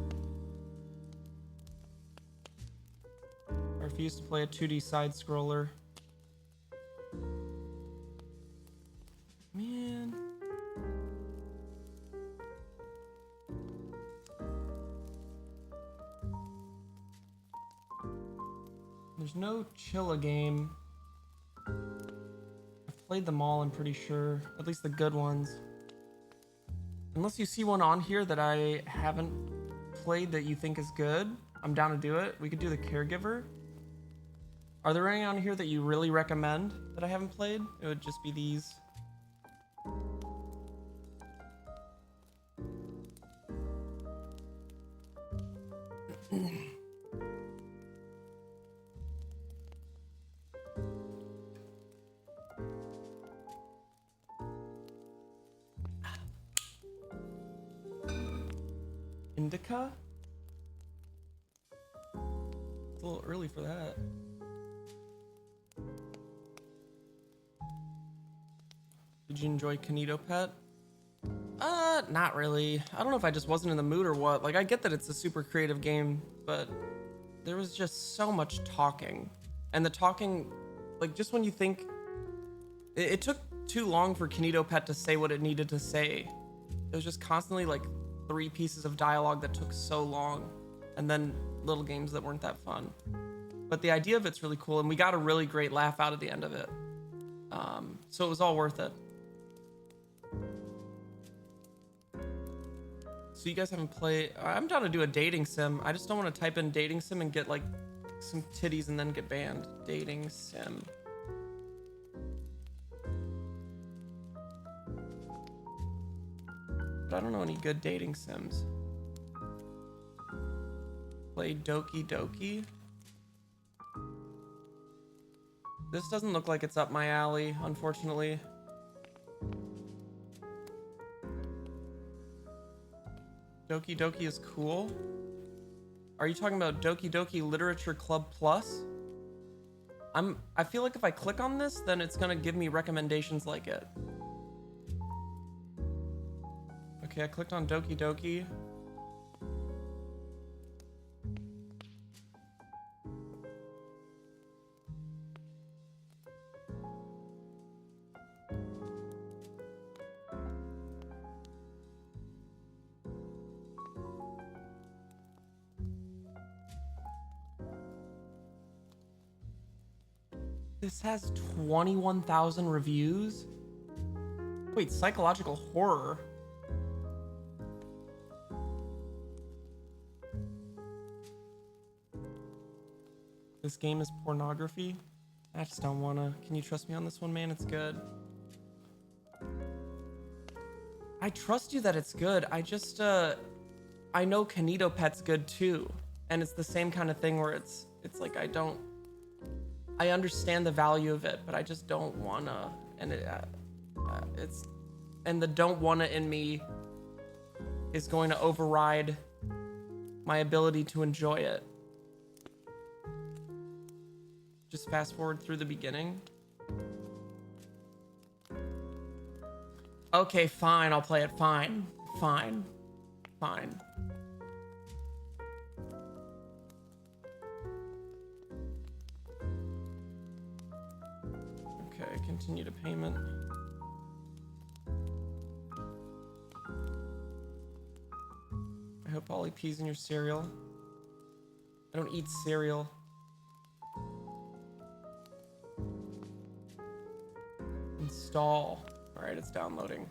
I refuse to play a 2D side scroller. Man. There's no Chilla game. I've played them all, I'm pretty sure. At least the good ones. Unless you see one on here that I haven't played that you think is good, I'm down to do it. We could do the Caregiver. Are there any on here that you really recommend that I haven't played? It would just be these. Indica? It's a little early for that. Did you enjoy Kanito Pet? Not really. I don't know if I just wasn't in the mood or what. Like, I get that it's a super creative game, but there was just so much talking. And the talking, like, just when you think... It took too long for Kanito Pet to say what it needed to say. It was just constantly, like, 3 pieces of dialogue that took so long, and then little games that weren't that fun. But the idea of it's really cool, and we got a really great laugh out of the end of it. So it was all worth it. So you guys haven't played... I'm down to do a dating sim. I just don't want to type in dating sim and get like some titties and then get banned. Dating sim. But I don't know any good dating sims. Play Doki Doki. This doesn't look like it's up my alley, unfortunately. Doki Doki is cool. Are you talking about Doki Doki Literature Club Plus? I feel like if I click on this, then it's gonna give me recommendations like it. Okay, I clicked on Doki Doki. This has 21,000 reviews? Wait, psychological horror? This game is pornography? I just don't wanna. Can you trust me on this one, man? It's good. I trust you that it's good. I just, I know Kanito Pet's good too. And it's the same kind of thing where it's like I understand the value of it, but I just don't wanna. And and the don't wanna in me is going to override my ability to enjoy it. Just fast forward through the beginning. Okay, fine, I'll play it. Fine. Fine. Fine. Okay, continue to payment. hope Ollie pees in your cereal. I don't eat cereal. Install. All right, it's downloading.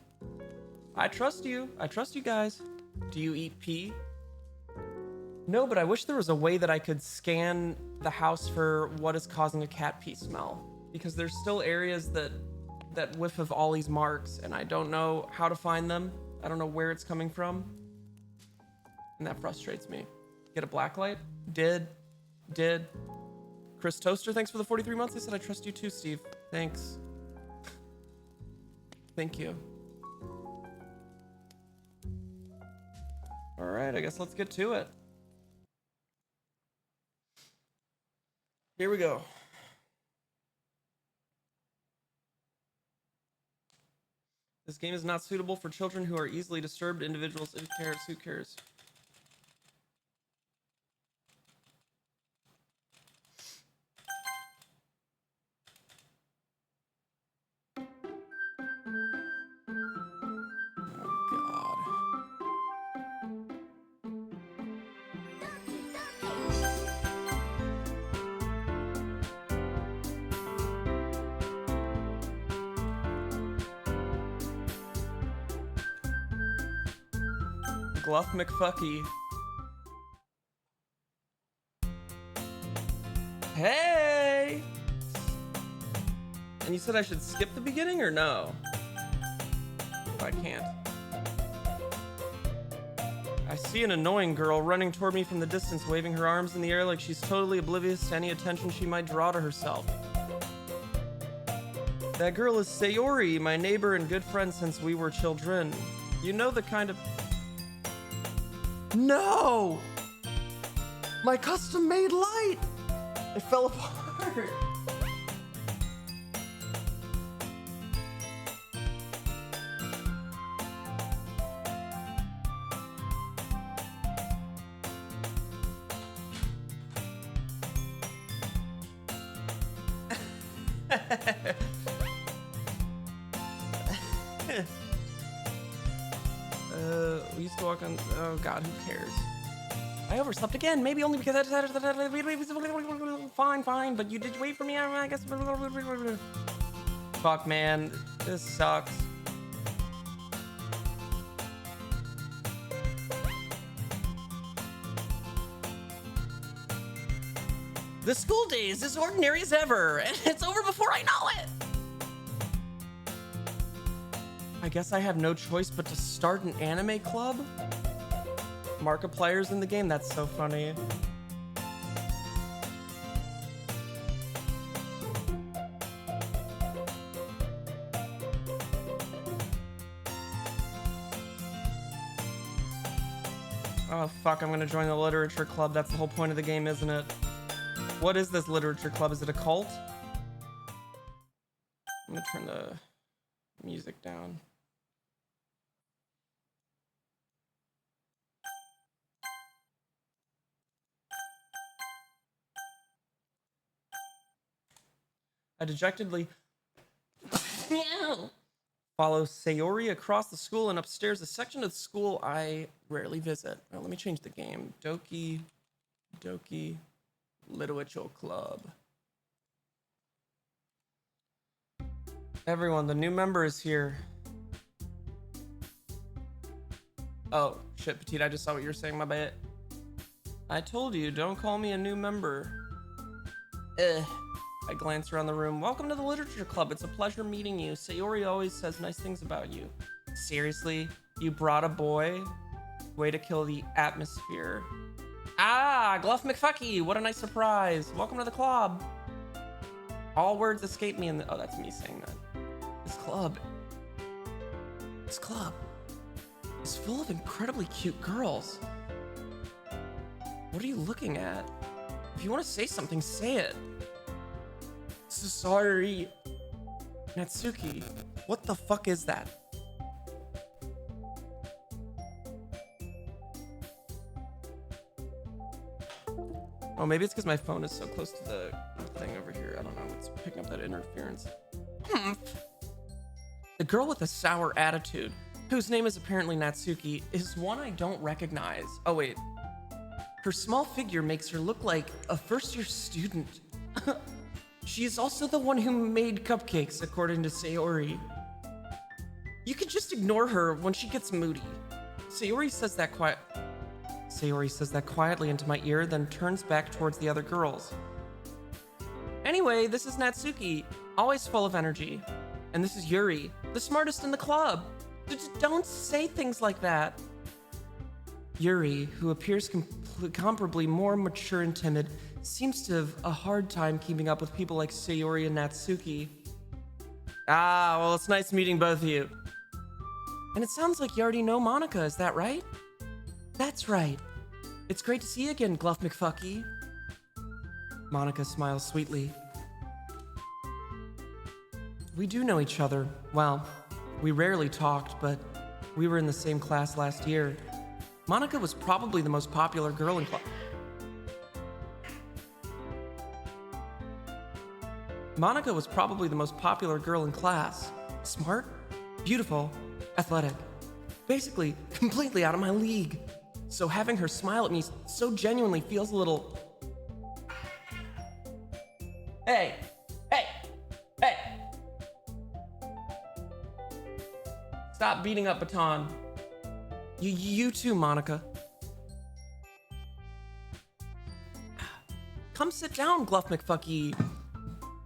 I trust you. I trust you guys. Do you eat pee? No, but I wish there was a way that I could scan the house for what is causing a cat pee smell. Because there's still areas that whiff of Ollie's marks, and I don't know how to find them. I don't know where it's coming from. And that frustrates me. Get a black light? Did. Chris Toaster, thanks for the 43 months. I said I trust you too, Steve. Thanks. Thank you. All right, I guess let's get to it. Here we go. This game is not suitable for children who are easily disturbed individuals. Who cares? Who cares? Gluff McFucky. Hey! And you said I should skip the beginning or no? I can't. I see an annoying girl running toward me from the distance, waving her arms in the air like she's totally oblivious to any attention she might draw to herself. That girl is Sayori, my neighbor and good friend since we were children. You know the kind of... No! My custom-made light! It fell apart! We used to walk on. Oh God, who cares? I overslept again. Maybe only because I fine. But you did wait for me. I guess. Fuck, man, this sucks. The school day is as ordinary as ever, and it's over before I know it. I guess I have no choice but to start an anime club? Markiplier's in the game? That's so funny. Oh fuck, I'm gonna join the literature club. That's the whole point of the game, isn't it? What is this literature club? Is it a cult? I'm gonna turn the music down. I dejectedly follow Sayori across the school and upstairs, a section of the school I rarely visit. Oh, let me change the game. Doki Literature Club. Everyone, the new member is here. Oh, shit, Petite, I just saw what you were saying, my bad. I told you, don't call me a new member. I glance around the room. Welcome to the Literature Club. It's a pleasure meeting you. Sayori always says nice things about you. Seriously? You brought a boy? Way to kill the atmosphere. Ah, Gluff McFucky. What a nice surprise. Welcome to the club. All words escape me in the... Oh, that's me saying that. This club is full of incredibly cute girls. What are you looking at? If you want to say something, say it. Sorry. Natsuki, what the fuck is that? Oh, maybe it's because my phone is so close to the thing over here. I don't know. It's picking up that interference. The girl with the sour attitude. whose name is apparently Natsuki, is one I don't recognize. Oh wait. Her small figure makes her look like a first-year student. She is also the one who made cupcakes, according to Sayori. You can just ignore her when she gets moody. Sayori says that quietly into my ear, then turns back towards the other girls. Anyway, this is Natsuki, always full of energy. And this is Yuri, the smartest in the club. Don't say things like that. Yuri, who appears comparably more mature and timid, seems to have a hard time keeping up with people like Sayori and Natsuki. Ah, well, it's nice meeting both of you. And it sounds like you already know Monica, is that right? That's right. It's great to see you again, Gluff McFucky. Monica smiles sweetly. We do know each other. Well, we rarely talked, but we were in the same class last year. Monica was probably the most popular girl in class. Monica was probably the most popular girl in class. Smart, beautiful, athletic. Basically, completely out of my league. So having her smile at me so genuinely feels a little... Hey! Hey! Hey! Stop beating up Baton. You too, Monica. Come sit down, Gluff McFucky.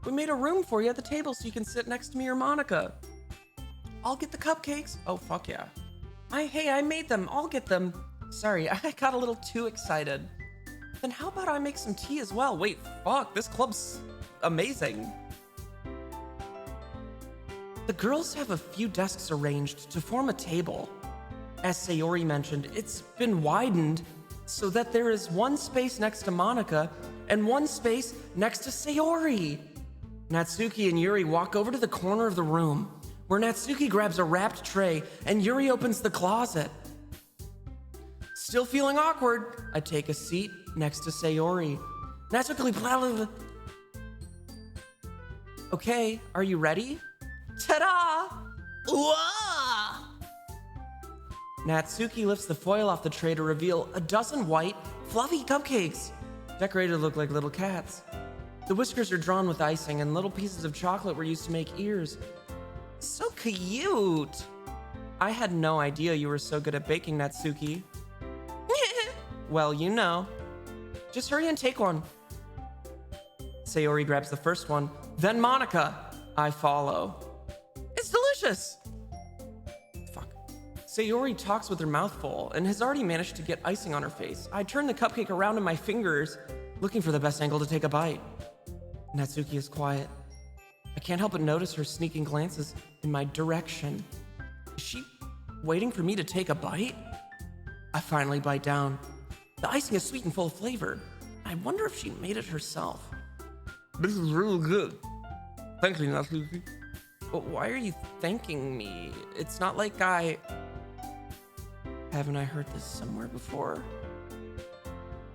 We made a room for you at the table so you can sit next to me or Monica. I'll get the cupcakes. Oh, fuck yeah. I made them. I'll get them. Sorry, I got a little too excited. Then how about I make some tea as well? Wait, fuck, this club's amazing. The girls have a few desks arranged to form a table. As Sayori mentioned, it's been widened so that there is one space next to Monica and one space next to Sayori. Natsuki and Yuri walk over to the corner of the room, where Natsuki grabs a wrapped tray and Yuri opens the closet. Still feeling awkward, I take a seat next to Sayori. Natsuki, blah, blah, blah. Okay, are you ready? Ta-da! Whoa! Natsuki lifts the foil off the tray to reveal a dozen white, fluffy cupcakes, decorated to look like little cats. The whiskers are drawn with icing, and little pieces of chocolate were used to make ears. So cute! I had no idea you were so good at baking, Natsuki. Well, you know. Just hurry and take one. Sayori grabs the first one, then Monica. I follow. It's delicious! Fuck. Sayori talks with her mouth full and has already managed to get icing on her face. I turn the cupcake around in my fingers, looking for the best angle to take a bite. Natsuki is quiet. I can't help but notice her sneaking glances in my direction. Is she waiting for me to take a bite? I finally bite down. The icing is sweet and full of flavor. I wonder if she made it herself. This is really good. Thank you, Natsuki. But why are you thanking me? It's not like Haven't I heard this somewhere before?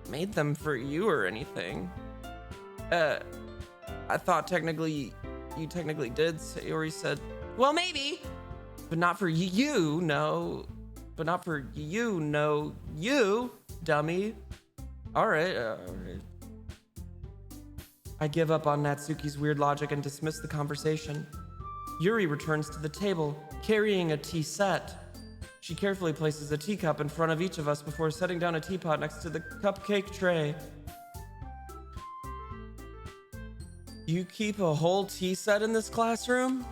Made them for you or anything. I thought you technically did, Sayori said. Well, maybe, but not for you, no. But not for you, no, you, dummy. All right. I give up on Natsuki's weird logic and dismiss the conversation. Yuri returns to the table, carrying a tea set. She carefully places a teacup in front of each of us before setting down a teapot next to the cupcake tray. You keep a whole tea set in this classroom?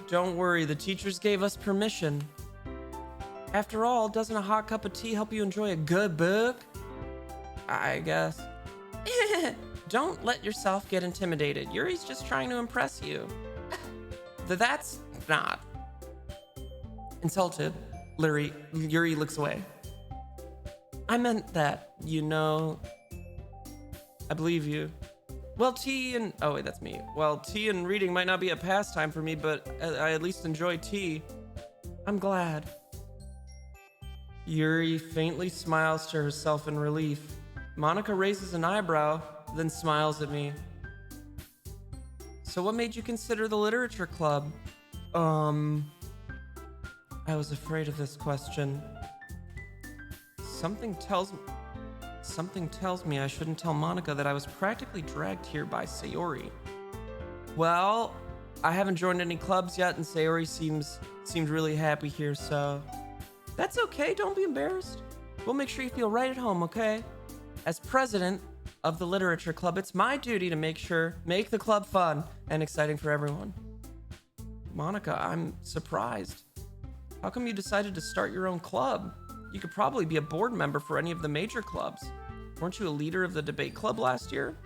Don't worry, the teachers gave us permission. After all, doesn't a hot cup of tea help you enjoy a good book? I guess. Don't let yourself get intimidated. Yuri's just trying to impress you. That's not. Insulted, Yuri looks away. I meant that, you know. I believe you. Well, tea and... Oh, wait, that's me. Well, tea and reading might not be a pastime for me, but I at least enjoy tea. I'm glad. Yuri faintly smiles to herself in relief. Monica raises an eyebrow, then smiles at me. So what made you consider the literature club? I was afraid of this question. Something tells me I shouldn't tell Monica that I was practically dragged here by Sayori. Well, I haven't joined any clubs yet, and Sayori seemed really happy here, so that's okay. Don't be embarrassed. We'll make sure you feel right at home, okay? As president of the literature club, it's my duty to make the club fun and exciting for everyone. Monica, I'm surprised. How come you decided to start your own club? You could probably be a board member for any of the major clubs. Weren't you a leader of the debate club last year?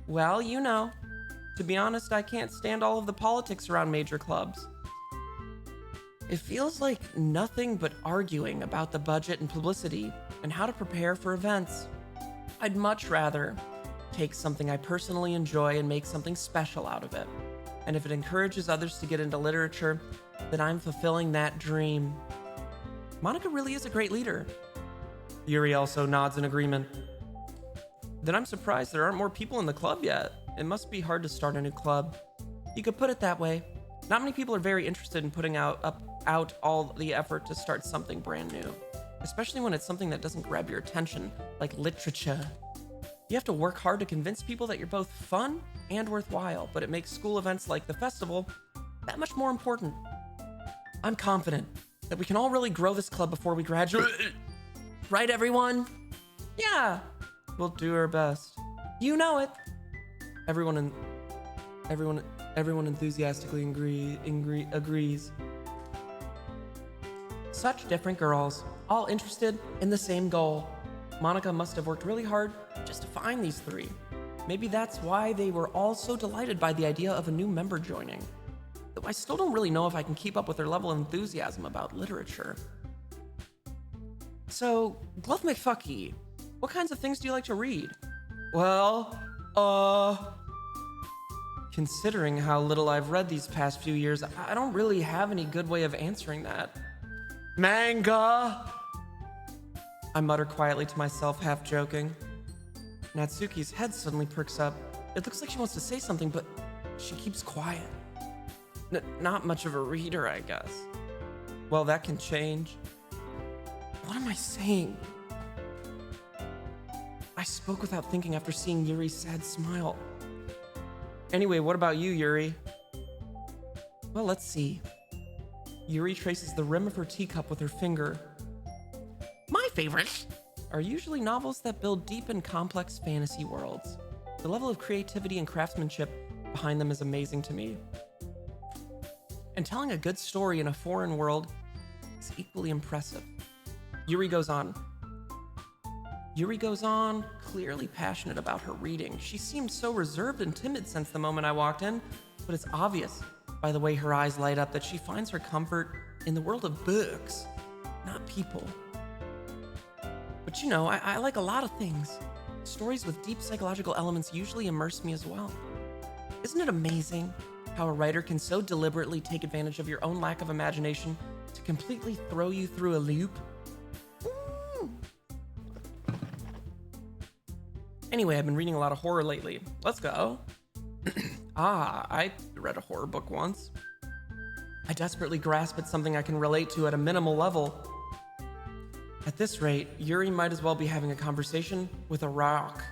Well, you know. To be honest, I can't stand all of the politics around major clubs. It feels like nothing but arguing about the budget and publicity and how to prepare for events. I'd much rather take something I personally enjoy and make something special out of it. And if it encourages others to get into literature, then I'm fulfilling that dream. Monica really is a great leader. Yuri also nods in agreement. Then I'm surprised there aren't more people in the club yet. It must be hard to start a new club. You could put it that way. Not many people are very interested in putting out all the effort to start something brand new, especially when it's something that doesn't grab your attention, like literature. You have to work hard to convince people that you're both fun and worthwhile, but it makes school events like the festival that much more important. I'm confident that we can all really grow this club before we graduate. Right, everyone? Yeah, we'll do our best. You know it. Everyone enthusiastically agrees. Such different girls, all interested in the same goal. Monica must have worked really hard just to find these three. Maybe that's why they were all so delighted by the idea of a new member joining. Though I still don't really know if I can keep up with their level of enthusiasm about literature. So, Glove McFucky, what kinds of things do you like to read? Well, considering how little I've read these past few years, I don't really have any good way of answering that. Manga! I mutter quietly to myself, half joking. Natsuki's head suddenly perks up. It looks like she wants to say something, but she keeps quiet. Not much of a reader, I guess. Well, that can change. What am I saying? I spoke without thinking after seeing Yuri's sad smile. Anyway, what about you, Yuri? Well, let's see. Yuri traces the rim of her teacup with her finger. My favorites are usually novels that build deep and complex fantasy worlds. The level of creativity and craftsmanship behind them is amazing to me. And telling a good story in a foreign world is equally impressive. Yuri goes on, clearly passionate about her reading. She seemed so reserved and timid since the moment I walked in, but it's obvious by the way her eyes light up that she finds her comfort in the world of books, not people. But you know, I like a lot of things. Stories with deep psychological elements usually immerse me as well. Isn't it amazing how a writer can so deliberately take advantage of your own lack of imagination to completely throw you through a loop? Anyway, I've been reading a lot of horror lately. Let's go. I read a horror book once. I desperately grasp at something I can relate to at a minimal level. At this rate, Yuri might as well be having a conversation with a rock.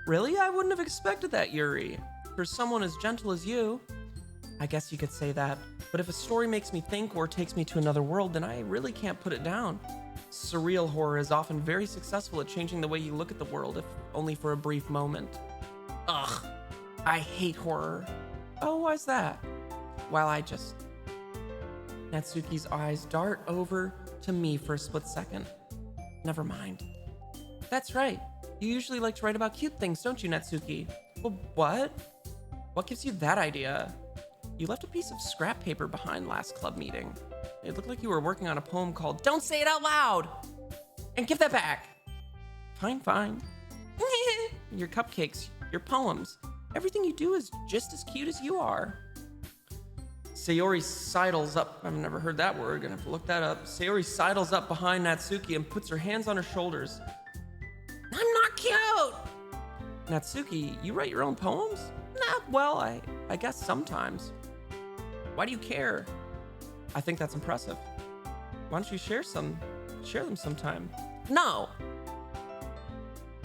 Really? I wouldn't have expected that, Yuri. For someone as gentle as you. I guess you could say that. But if a story makes me think or takes me to another world, then I really can't put it down. Surreal horror is often very successful at changing the way you look at the world, if only for a brief moment. Ugh, I hate horror. Oh, why's that? Well, Natsuki's eyes dart over to me for a split second. Never mind. That's right. You usually like to write about cute things, don't you, Natsuki? Well, what? What gives you that idea? You left a piece of scrap paper behind last club meeting. It looked like you were working on a poem called Don't Say It Out Loud! And give that back! Fine. Your cupcakes, your poems, everything you do is just as cute as you are. Sayori sidles up. I've never heard that word, gonna have to look that up. Sayori sidles up behind Natsuki and puts her hands on her shoulders. I'm not cute! Natsuki, you write your own poems? Nah, well, I guess sometimes. Why do you care? I think that's impressive. Why don't you share them sometime? No!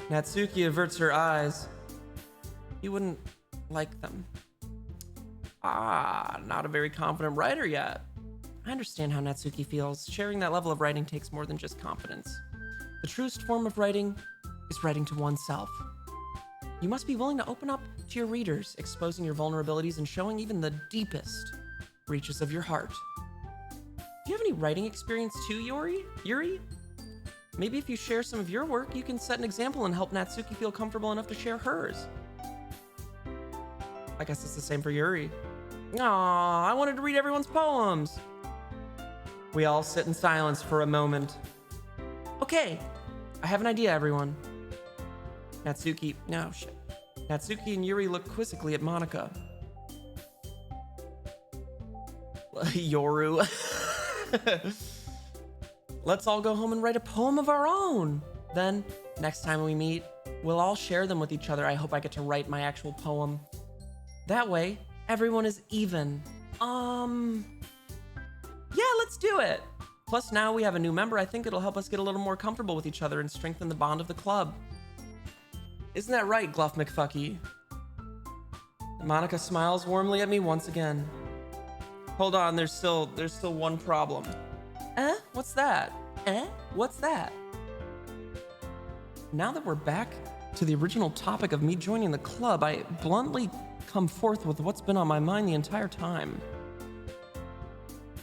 Natsuki averts her eyes. You wouldn't like them. Ah, not a very confident writer yet. I understand how Natsuki feels. Sharing that level of writing takes more than just confidence. The truest form of writing is writing to oneself. You must be willing to open up to your readers, exposing your vulnerabilities and showing even the deepest reaches of your heart. Do you have any writing experience too, Yuri? Maybe if you share some of your work, you can set an example and help Natsuki feel comfortable enough to share hers. I guess it's the same for Yuri. Aw, I wanted to read everyone's poems. We all sit in silence for a moment. Okay, I have an idea, everyone. Natsuki and Yuri look quizzically at Monica. Yoru. Let's all go home and write a poem of our own. Then, next time we meet, we'll all share them with each other. I hope I get to write my actual poem. That way, everyone is even. Yeah, let's do it. Plus, now we have a new member. I think it'll help us get a little more comfortable with each other and strengthen the bond of the club. Isn't that right, Gluff McFucky? Monica smiles warmly at me once again. Hold on, there's still one problem. What's that? What's that? Now that we're back to the original topic of me joining the club, I bluntly come forth with what's been on my mind the entire time.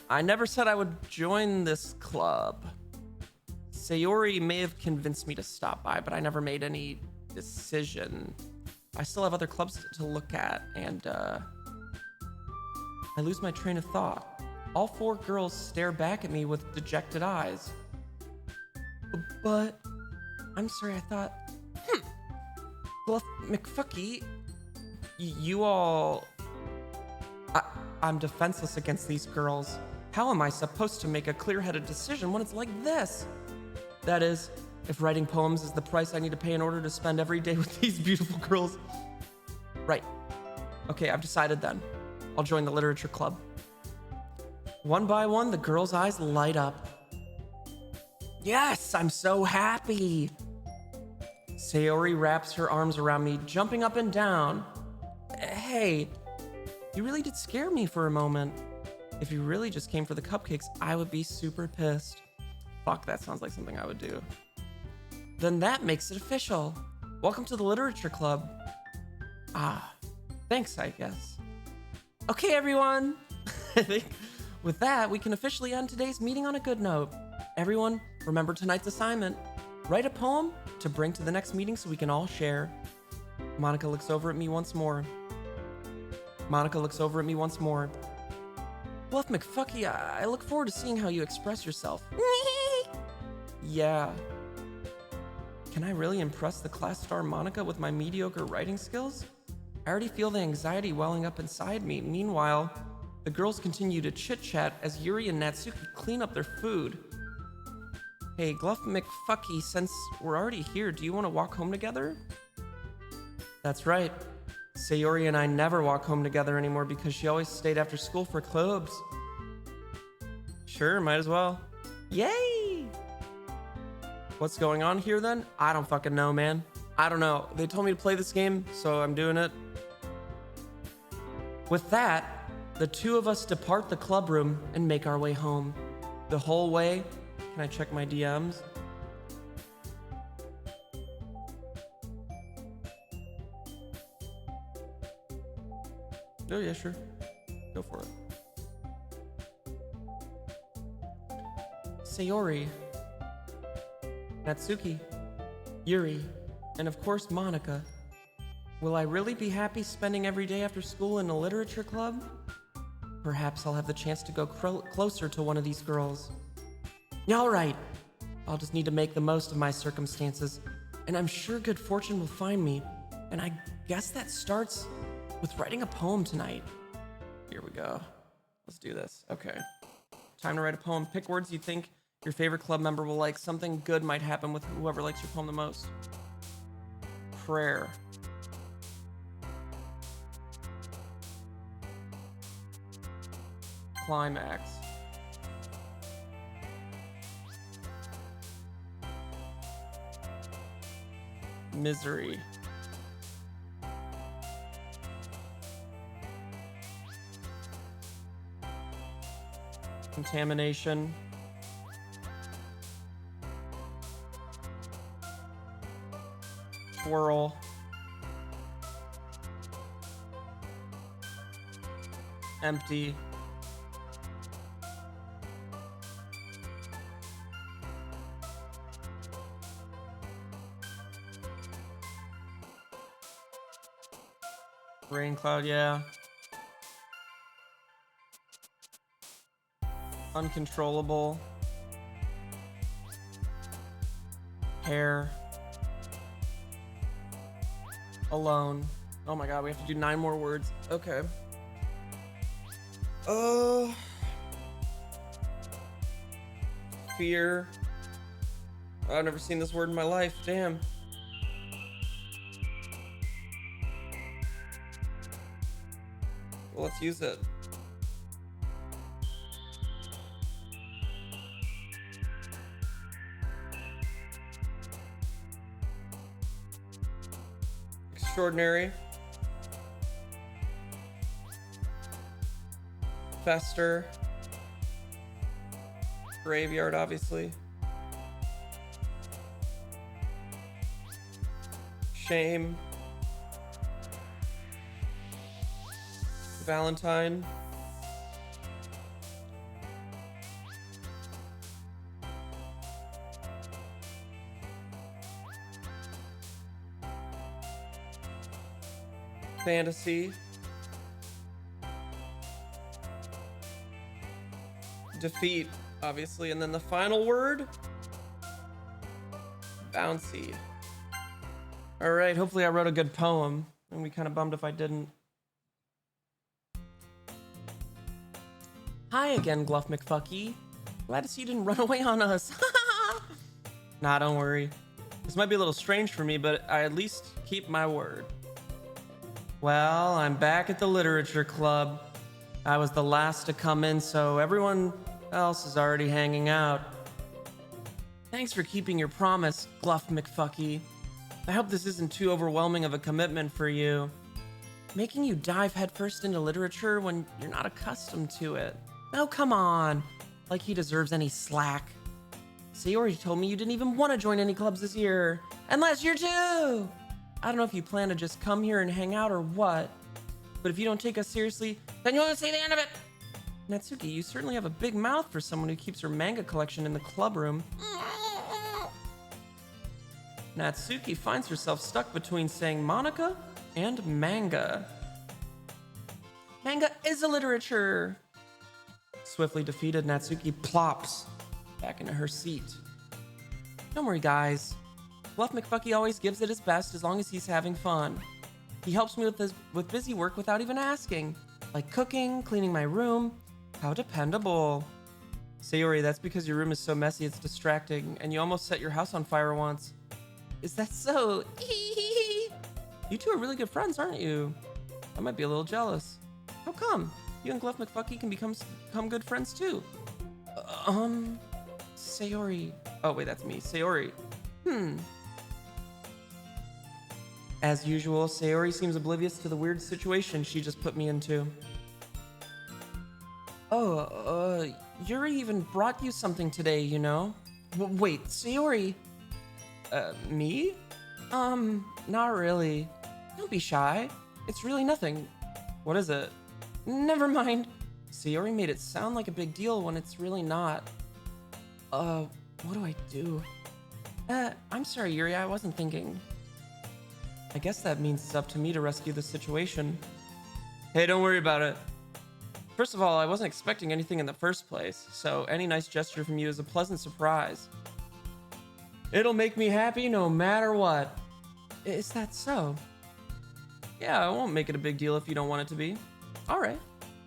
I never said I would join this club. Sayori may have convinced me to stop by, but I never made any decision. I still have other clubs to look at, and I lose my train of thought. All four girls stare back at me with dejected eyes. But I'm sorry, I thought, Bluff McFucky, you all... I'm defenseless against these girls. How am I supposed to make a clear-headed decision when it's like this? That is, if writing poems is the price I need to pay in order to spend every day with these beautiful girls. Right. Okay, I've decided then. I'll join the literature club. One by one, the girls' eyes light up. Yes, I'm so happy. Sayori wraps her arms around me, jumping up and down. Hey, you really did scare me for a moment. If you really just came for the cupcakes, I would be super pissed. Fuck, that sounds like something I would do. Then that makes it official. Welcome to the literature club. Thanks, I guess. Okay, everyone. I think with that, we can officially end today's meeting on a good note. Everyone, remember tonight's assignment. Write a poem to bring to the next meeting so we can all share. Monica looks over at me once more. Bluff McFucky, I look forward to seeing how you express yourself. Yeah. Can I really impress the class star Monica with my mediocre writing skills? I already feel the anxiety welling up inside me. Meanwhile, the girls continue to chit-chat as Yuri and Natsuki clean up their food. Hey, Gluff McFucky, since we're already here, do you want to walk home together? That's right. Sayori and I never walk home together anymore because she always stayed after school for clubs. Sure, might as well. Yay! What's going on here then? I don't fucking know, man. I don't know. They told me to play this game, so I'm doing it. With that, the two of us depart the club room and make our way home. The whole way, can I check my DMs? Oh yeah, sure. Go for it. Sayori, Natsuki, Yuri, and of course Monica. Will I really be happy spending every day after school in a literature club? Perhaps I'll have the chance to go closer to one of these girls. All right. I'll just need to make the most of my circumstances, and I'm sure good fortune will find me. And I guess that starts with writing a poem tonight. Here we go. Let's do this. Okay. Time to write a poem. Pick words you think your favorite club member will like. Something good might happen with whoever likes your poem the most. Prayer. Climax. Misery. Contamination. Swirl. Empty. Rain cloud, yeah. Uncontrollable. Hair. Alone. Oh my god, we have to do 9 more words. Okay. Fear. I've never seen this word in my life. Damn. Well, let's use it. Extraordinary. Fester. Graveyard, obviously. Shame. Valentine. Fantasy. Defeat, obviously. And then the final word, bouncy. All right, hopefully I wrote a good poem. And we kind of bummed if I didn't. Hi again, Gluff McFucky. Glad to see you didn't run away on us. Nah, don't worry. This might be a little strange for me, but I at least keep my word. Well, I'm back at the literature club. I was the last to come in, so everyone else is already hanging out. Thanks for keeping your promise, Gluff McFucky. I hope this isn't too overwhelming of a commitment for you. Making you dive headfirst into literature when you're not accustomed to it. Oh, come on. Like he deserves any slack. Sayori told me you didn't even want to join any clubs this year. And last year too! I don't know if you plan to just come here and hang out or what, but if you don't take us seriously, then you won't see the end of it! Natsuki, you certainly have a big mouth for someone who keeps her manga collection in the club room. Natsuki finds herself stuck between saying Monica and manga. Manga is a literature! Swiftly defeated, Natsuki plops back into her seat. Don't worry, guys. Bluff McFucky always gives it his best as long as he's having fun. He helps me with busy work without even asking, like cooking, cleaning my room. How dependable. Sayori, that's because your room is so messy it's distracting, and you almost set your house on fire once. Is that so? You two are really good friends, aren't you? I might be a little jealous. How come? You and Gluff McFucky can become good friends too. Sayori. Oh wait, that's me. Sayori. As usual, Sayori seems oblivious to the weird situation she just put me into. Oh, Yuri even brought you something today, you know? Wait, Sayori. Me? Not really. Don't be shy. It's really nothing. What is it? Never mind. Sayori made it sound like a big deal when it's really not. What do I do? I'm sorry, Yuri, I wasn't thinking. I guess that means it's up to me to rescue the situation. Hey, don't worry about it. First of all, I wasn't expecting anything in the first place, so any nice gesture from you is a pleasant surprise. It'll make me happy no matter what. Is that so? Yeah, I won't make it a big deal if you don't want it to be. All right.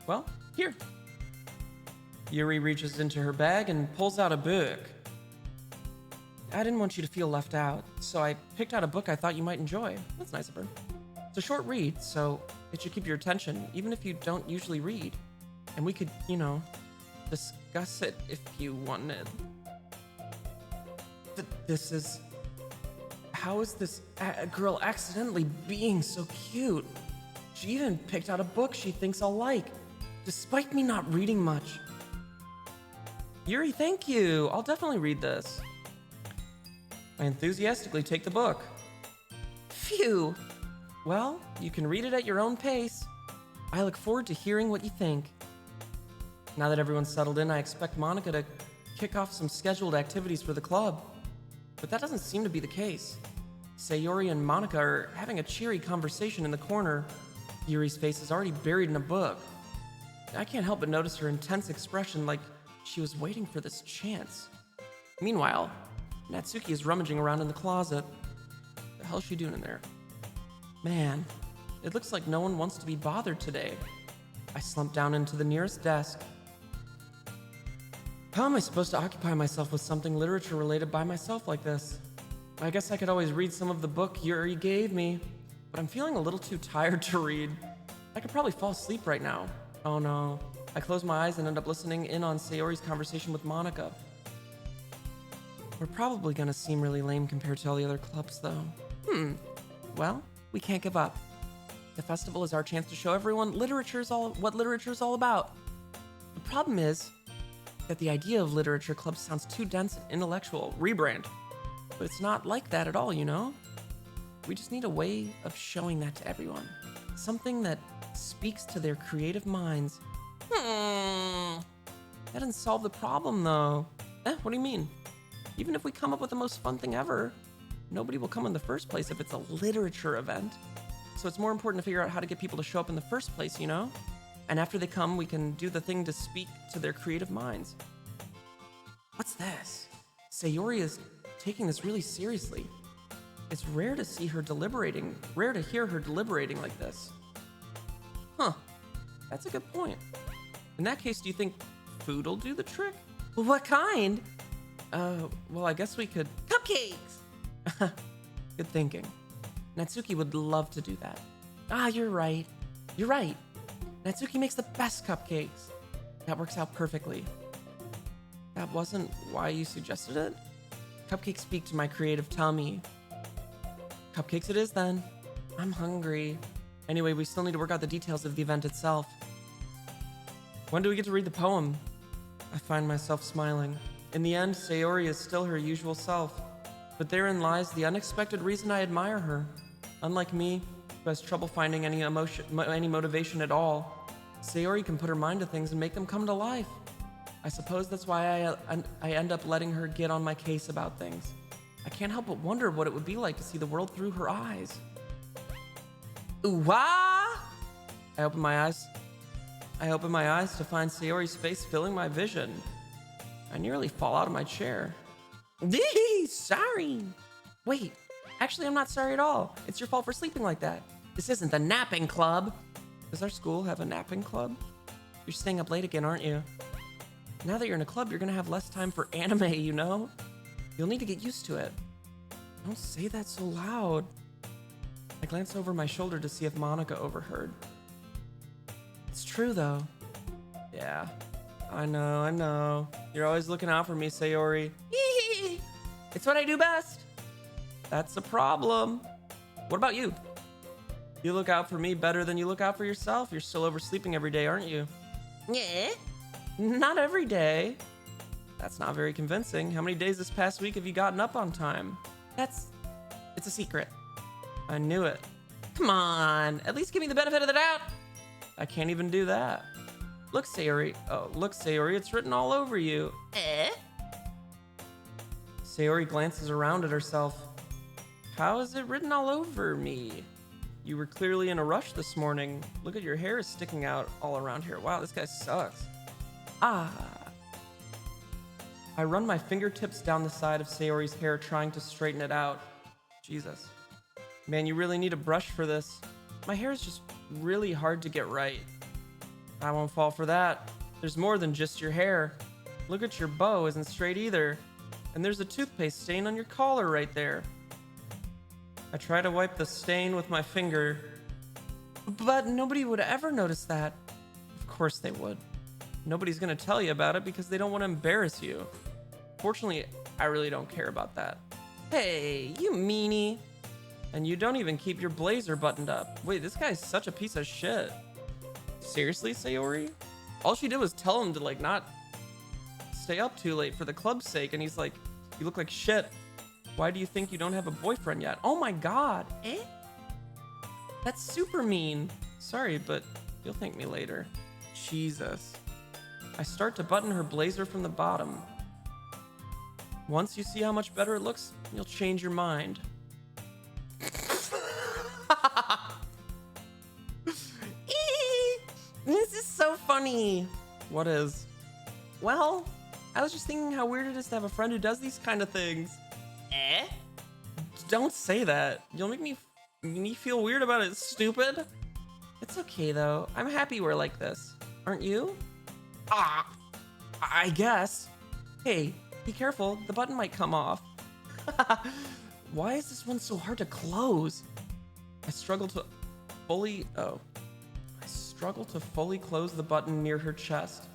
Well, here. Yuri reaches into her bag and pulls out a book. I didn't want you to feel left out, so I picked out a book I thought you might enjoy. That's nice of her. It's a short read, so it should keep your attention, even if you don't usually read. And we could, you know, discuss it if you wanted. This is... How is this girl accidentally being so cute? She even picked out a book she thinks I'll like, despite me not reading much. Yuri, thank you. I'll definitely read this. I enthusiastically take the book. Phew. Well, you can read it at your own pace. I look forward to hearing what you think. Now that everyone's settled in, I expect Monica to kick off some scheduled activities for the club. But that doesn't seem to be the case. Sayori and Monica are having a cheery conversation in the corner. Yuri's face is already buried in a book. I can't help but notice her intense expression, like she was waiting for this chance. Meanwhile, Natsuki is rummaging around in the closet. What the hell's she doing in there? Man, it looks like no one wants to be bothered today. I slump down into the nearest desk. How am I supposed to occupy myself with something literature related by myself like this? I guess I could always read some of the book Yuri gave me, but I'm feeling a little too tired to read. I could probably fall asleep right now. Oh no. I close my eyes and end up listening in on Sayori's conversation with Monica. We're probably gonna seem really lame compared to all the other clubs though. Well, we can't give up. The festival is our chance to show everyone what literature's all about. The problem is that the idea of literature clubs sounds too dense and intellectual. Rebrand. But it's not like that at all, you know? We just need a way of showing that to everyone. Something that speaks to their creative minds. That doesn't solve the problem though. What do you mean? Even if we come up with the most fun thing ever, nobody will come in the first place if it's a literature event. So it's more important to figure out how to get people to show up in the first place, you know? And after they come, we can do the thing to speak to their creative minds. What's this? Sayori is taking this really seriously. It's rare to hear her deliberating like this. Huh, that's a good point. In that case, do you think food will do the trick? What kind? Well, I guess we could... Cupcakes! Good thinking. Natsuki would love to do that. You're right. You're right. Natsuki makes the best cupcakes. That works out perfectly. That wasn't why you suggested it? Cupcakes speak to my creative tummy. Cupcakes it is then. I'm hungry. Anyway, we still need to work out the details of the event itself. When do we get to read the poem? I find myself smiling. In the end, Sayori is still her usual self. But therein lies the unexpected reason I admire her. Unlike me, who has trouble finding any motivation at all, Sayori can put her mind to things and make them come to life. I suppose that's why I end up letting her get on my case about things. I can't help but wonder what it would be like to see the world through her eyes. Ooh-wah! I open my eyes to find Sayori's face filling my vision. I nearly fall out of my chair. Sorry. Wait, actually I'm not sorry at all. It's your fault for sleeping like that. This isn't the napping club. Does our school have a napping club? You're staying up late again, aren't you? Now that you're in a club, you're gonna have less time for anime, you know? You'll need to get used to it. Don't say that so loud. I glance over my shoulder to see if Monica overheard. It's true, though. Yeah, I know. You're always looking out for me, Sayori. It's what I do best. That's a problem. What about you? You look out for me better than you look out for yourself. You're still oversleeping every day, aren't you? Yeah. Not every day. That's not very convincing. How many days this past week have you gotten up on time? It's a secret. I knew it. Come on, at least give me the benefit of the doubt. I can't even do that. Look, Sayori. Oh, look, Sayori, it's written all over you. Sayori glances around at herself. How is it written all over me? You were clearly in a rush this morning. Look at your hair is sticking out all around here. Wow, this guy sucks. I run my fingertips down the side of Sayori's hair, trying to straighten it out. Jesus. Man, you really need a brush for this. My hair is just really hard to get right. I won't fall for that. There's more than just your hair. Look at your bow, isn't straight either. And there's a toothpaste stain on your collar right there. I try to wipe the stain with my finger, but nobody would ever notice that. Of course they would. Nobody's gonna tell you about it because they don't want to embarrass you. Fortunately, I really don't care about that. Hey, you meanie. And you don't even keep your blazer buttoned up. Wait, this guy's such a piece of shit. Seriously, Sayori? All she did was tell him to like not stay up too late for the club's sake, and he's like, you look like shit. Why do you think you don't have a boyfriend yet? Oh my god. Eh? That's super mean. Sorry, but you'll thank me later. Jesus. I start to button her blazer from the bottom. Once you see how much better it looks, you'll change your mind. This is so funny. What is? Well, I was just thinking how weird it is to have a friend who does these kind of things. Eh? Don't say that. You'll make me feel weird about it, stupid. It's okay though. I'm happy we're like this. Aren't you? Ah, I guess. Hey, be careful. The button might come off. Why is this one so hard to close? I struggle to fully close the button near her chest.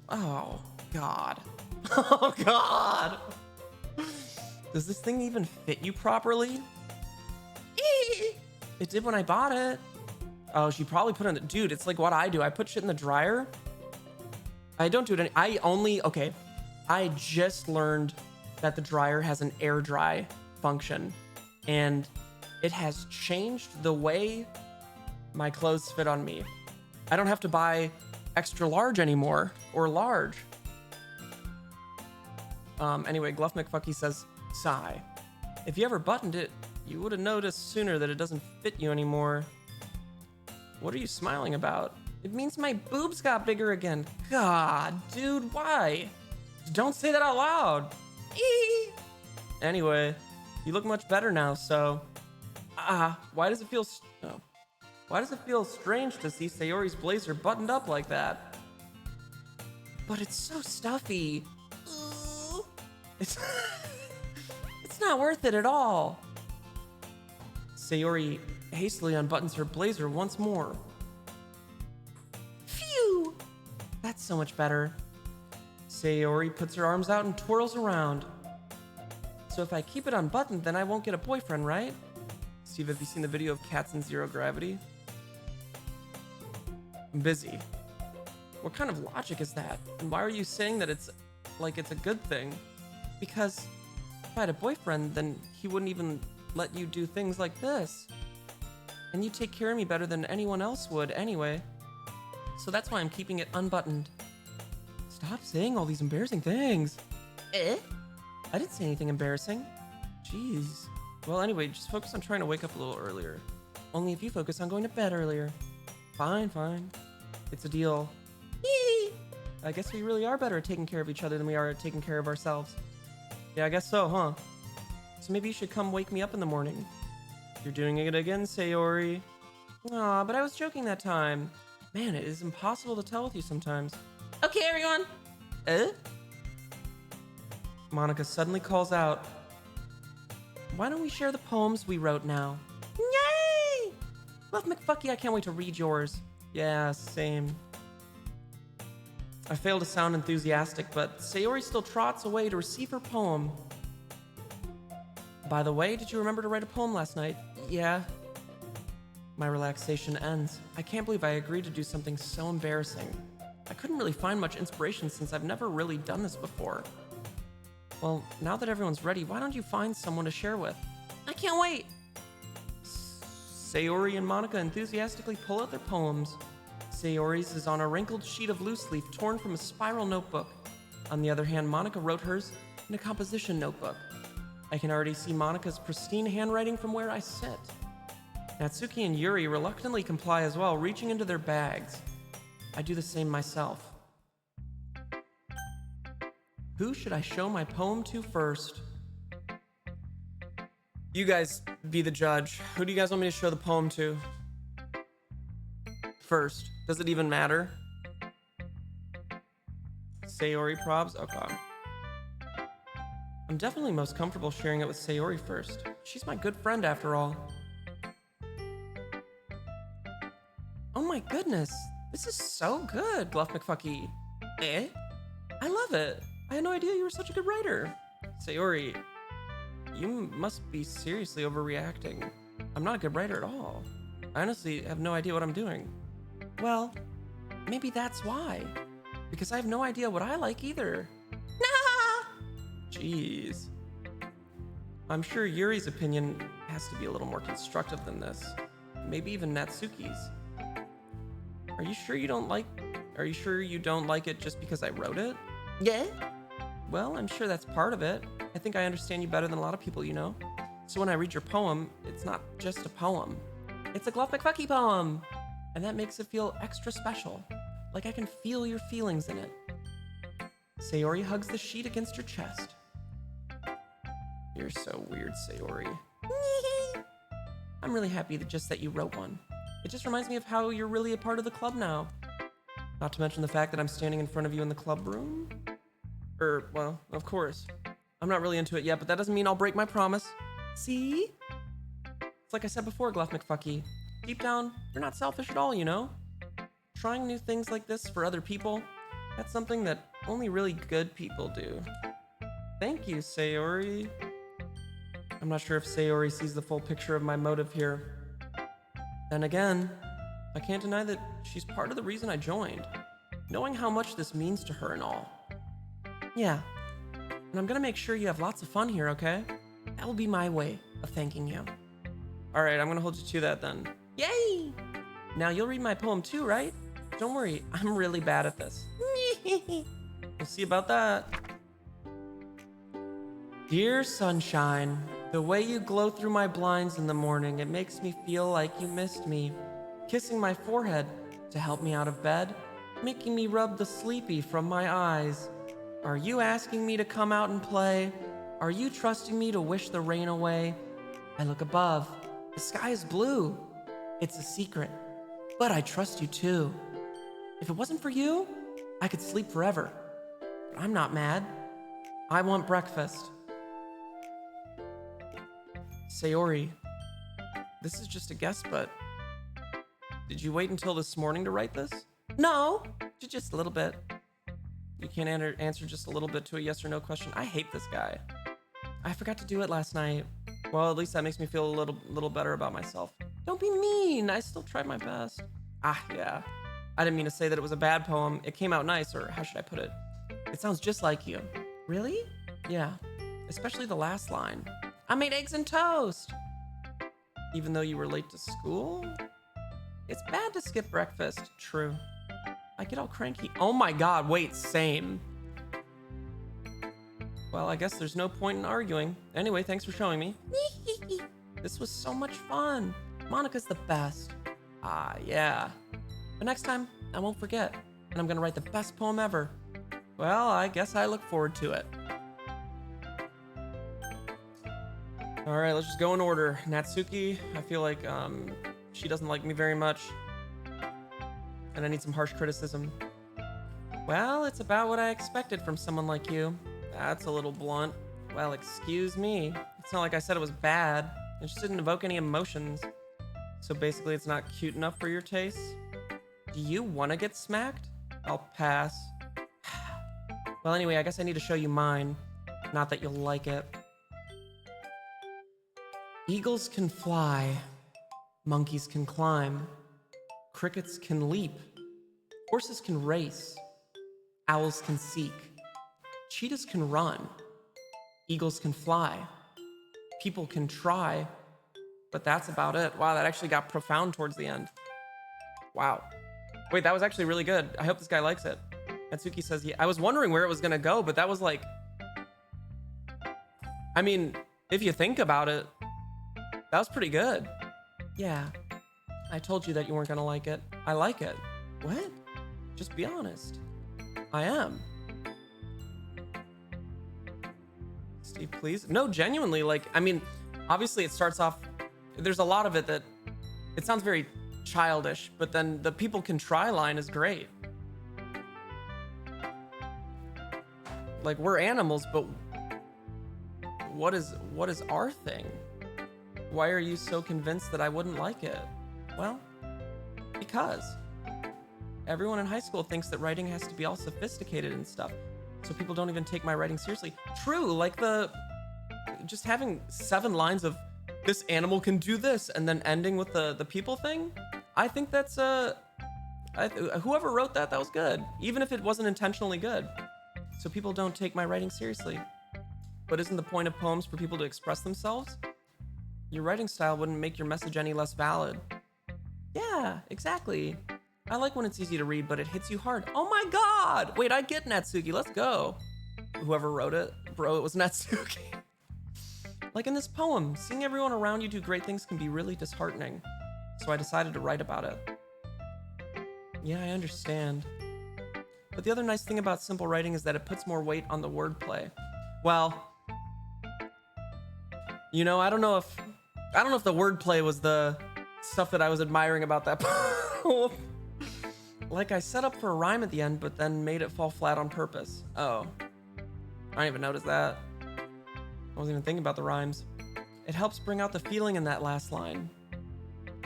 Oh, God. Oh, God. Does this thing even fit you properly? It did when I bought it. Oh, she probably put it in the... Dude, it's like what I do. I put shit in the dryer. I don't do it okay. I just learned that the dryer has an air dry function, and it has changed the way my clothes fit on me. I don't have to buy extra large anymore, or large. Anyway, Gluff McFucky says, sigh. If you ever buttoned it, you would have noticed sooner that it doesn't fit you anymore. What are you smiling about? It means my boobs got bigger again. God, dude, why? Don't say that out loud. Eee. Anyway, you look much better now, so... why does it feel strange to see Sayori's blazer buttoned up like that? But it's so stuffy. It's not worth it at all. Sayori hastily unbuttons her blazer once more. Phew! That's so much better. Sayori puts her arms out and twirls around. So if I keep it unbuttoned, then I won't get a boyfriend, right? Steve, have you seen the video of cats in zero gravity? I'm busy. What kind of logic is that? And why are you saying that it's a good thing? Because if I had a boyfriend, then he wouldn't even let you do things like this. And you take care of me better than anyone else would anyway. So that's why I'm keeping it unbuttoned. Stop saying all these embarrassing things. Eh? I didn't say anything embarrassing. Jeez. Well, anyway, just focus on trying to wake up a little earlier. Only if you focus on going to bed earlier. Fine, fine. It's a deal. Yee! I guess we really are better at taking care of each other than we are at taking care of ourselves. Yeah, I guess so, huh? So maybe you should come wake me up in the morning. You're doing it again, Sayori. Aw, but I was joking that time. Man, it is impossible to tell with you sometimes. Okay, everyone. Monica suddenly calls out, why don't we share the poems we wrote now? Yay! Love McFucky, I can't wait to read yours. Yeah, same. I fail to sound enthusiastic, but Sayori still trots away to receive her poem. By the way, did you remember to write a poem last night? Yeah. My relaxation ends. I can't believe I agreed to do something so embarrassing. I couldn't really find much inspiration since I've never really done this before. Well, now that everyone's ready, why don't you find someone to share with? I can't wait! Sayori and Monica enthusiastically pull out their poems. Sayori's is on a wrinkled sheet of loose leaf torn from a spiral notebook. On the other hand, Monica wrote hers in a composition notebook. I can already see Monica's pristine handwriting from where I sit. Natsuki and Yuri reluctantly comply as well, reaching into their bags. I do the same myself. Who should I show my poem to first? You guys be the judge. Who do you guys want me to show the poem to? First. Does it even matter? Sayori probs? Okay. I'm definitely most comfortable sharing it with Sayori first. She's my good friend after all. Oh my goodness. This is so good, Bluff McFucky. Eh? I love it. I had no idea you were such a good writer. Sayori, You must be seriously overreacting. I'm not a good writer at all. I honestly have no idea what I'm doing. Well, maybe that's why. Because I have no idea what I like either. Nah! Jeez. I'm sure Yuri's opinion has to be a little more constructive than this. Maybe even Natsuki's. Are you sure you don't like it just because I wrote it? Yeah. Well, I'm sure that's part of it. I think I understand you better than a lot of people, you know? So when I read your poem, it's not just a poem. It's a Gluff McFucky poem! And that makes it feel extra special. Like I can feel your feelings in it. Sayori hugs the sheet against her chest. You're so weird, Sayori. I'm really happy that you wrote one. It just reminds me of how you're really a part of the club now. Not to mention the fact that I'm standing in front of you in the club room. Well, of course. I'm not really into it yet, but that doesn't mean I'll break my promise. See? It's like I said before, Gluff McFucky. Deep down, you're not selfish at all, you know? Trying new things like this for other people, that's something that only really good people do. Thank you, Sayori. I'm not sure if Sayori sees the full picture of my motive here. Then again, I can't deny that she's part of the reason I joined. Knowing how much this means to her and all. Yeah, and I'm gonna make sure you have lots of fun here, okay? That will be my way of thanking you. Alright, I'm gonna hold you to that then. Yay! Now you'll read my poem too, right? Don't worry, I'm really bad at this. We'll see about that. Dear sunshine, the way you glow through my blinds in the morning, it makes me feel like you missed me. Kissing my forehead to help me out of bed, making me rub the sleepy from my eyes. Are you asking me to come out and play? Are you trusting me to wish the rain away? I look above. The sky is blue. It's a secret, but I trust you too. If it wasn't for you, I could sleep forever. But I'm not mad. I want breakfast. Sayori, this is just a guess, but did you wait until this morning to write this? No, just a little bit. You can't answer just a little bit to a yes or no question. I hate this guy. I forgot to do it last night. Well, at least that makes me feel a little better about myself. Don't be mean. I still tried my best. Yeah. I didn't mean to say that it was a bad poem. It came out nice, or how should I put it? It sounds just like you. Really? Yeah. Especially the last line. I made eggs and toast. Even though you were late to school? It's bad to skip breakfast. True. I get all cranky. Oh my god, wait, same. Well, I guess there's no point in arguing. Anyway, thanks for showing me. This was so much fun. Monica's the best. Yeah. But next time, I won't forget. And I'm gonna write the best poem ever. Well, I guess I look forward to it. Alright, let's just go in order. Natsuki, I feel like she doesn't like me very much. And I need some harsh criticism. Well, it's about what I expected from someone like you. That's a little blunt. Well, excuse me. It's not like I said it was bad. It just didn't evoke any emotions. So basically it's not cute enough for your taste? Do you want to get smacked? I'll pass. Well, anyway, I guess I need to show you mine. Not that you'll like it. Eagles can fly. Monkeys can climb. Crickets can leap. Horses can race. Owls can seek. Cheetahs can run. Eagles can fly. People can try. But that's about it. Wow, that actually got profound towards the end. Wow. Wait, that was actually really good. I hope this guy likes it. Natsuki says, yeah. I was wondering where it was gonna go, but that was like... I mean, if you think about it, that was pretty good. Yeah. I told you that you weren't gonna like it. I like it. What? Just be honest. I am. Steve, please? No, genuinely, like, I mean, obviously it starts off, there's a lot of it that, it sounds very childish, but then the people can try line is great. Like, we're animals, but what is our thing? Why are you so convinced that I wouldn't like it? Well, because everyone in high school thinks that writing has to be all sophisticated and stuff, so people don't even take my writing seriously. True, like the just having 7 lines of this animal can do this and then ending with the people thing, I think that's whoever wrote that was good, even if it wasn't intentionally good. So people don't take my writing seriously. But isn't the point of poems for people to express themselves? Your writing style wouldn't make your message any less valid. Yeah, exactly. I like when it's easy to read, but it hits you hard. Oh my god! Wait, I get Natsuki, let's go. Whoever wrote it, bro, it was Natsuki. Like in this poem, seeing everyone around you do great things can be really disheartening. So I decided to write about it. Yeah, I understand. But the other nice thing about simple writing is that it puts more weight on the wordplay. Well, you know, I don't know if the wordplay was the stuff that I was admiring about that poem. Like I set up for a rhyme at the end, but then made it fall flat on purpose. Oh, I didn't even notice that. I wasn't even thinking about the rhymes. It helps bring out the feeling in that last line.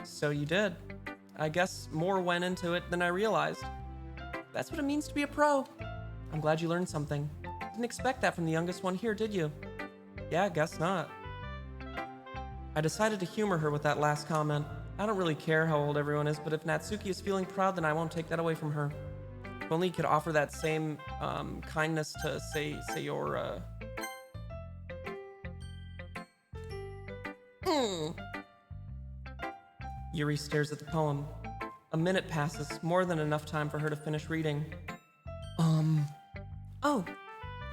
So you did. I guess more went into it than I realized. That's what it means to be a pro. I'm glad you learned something. Didn't expect that from the youngest one here, did you? Yeah, guess not. I decided to humor her with that last comment. I don't really care how old everyone is, but if Natsuki is feeling proud, then I won't take that away from her. If only you could offer that same kindness to Sayora. Yuri stares at the poem. A minute passes, more than enough time for her to finish reading. Oh,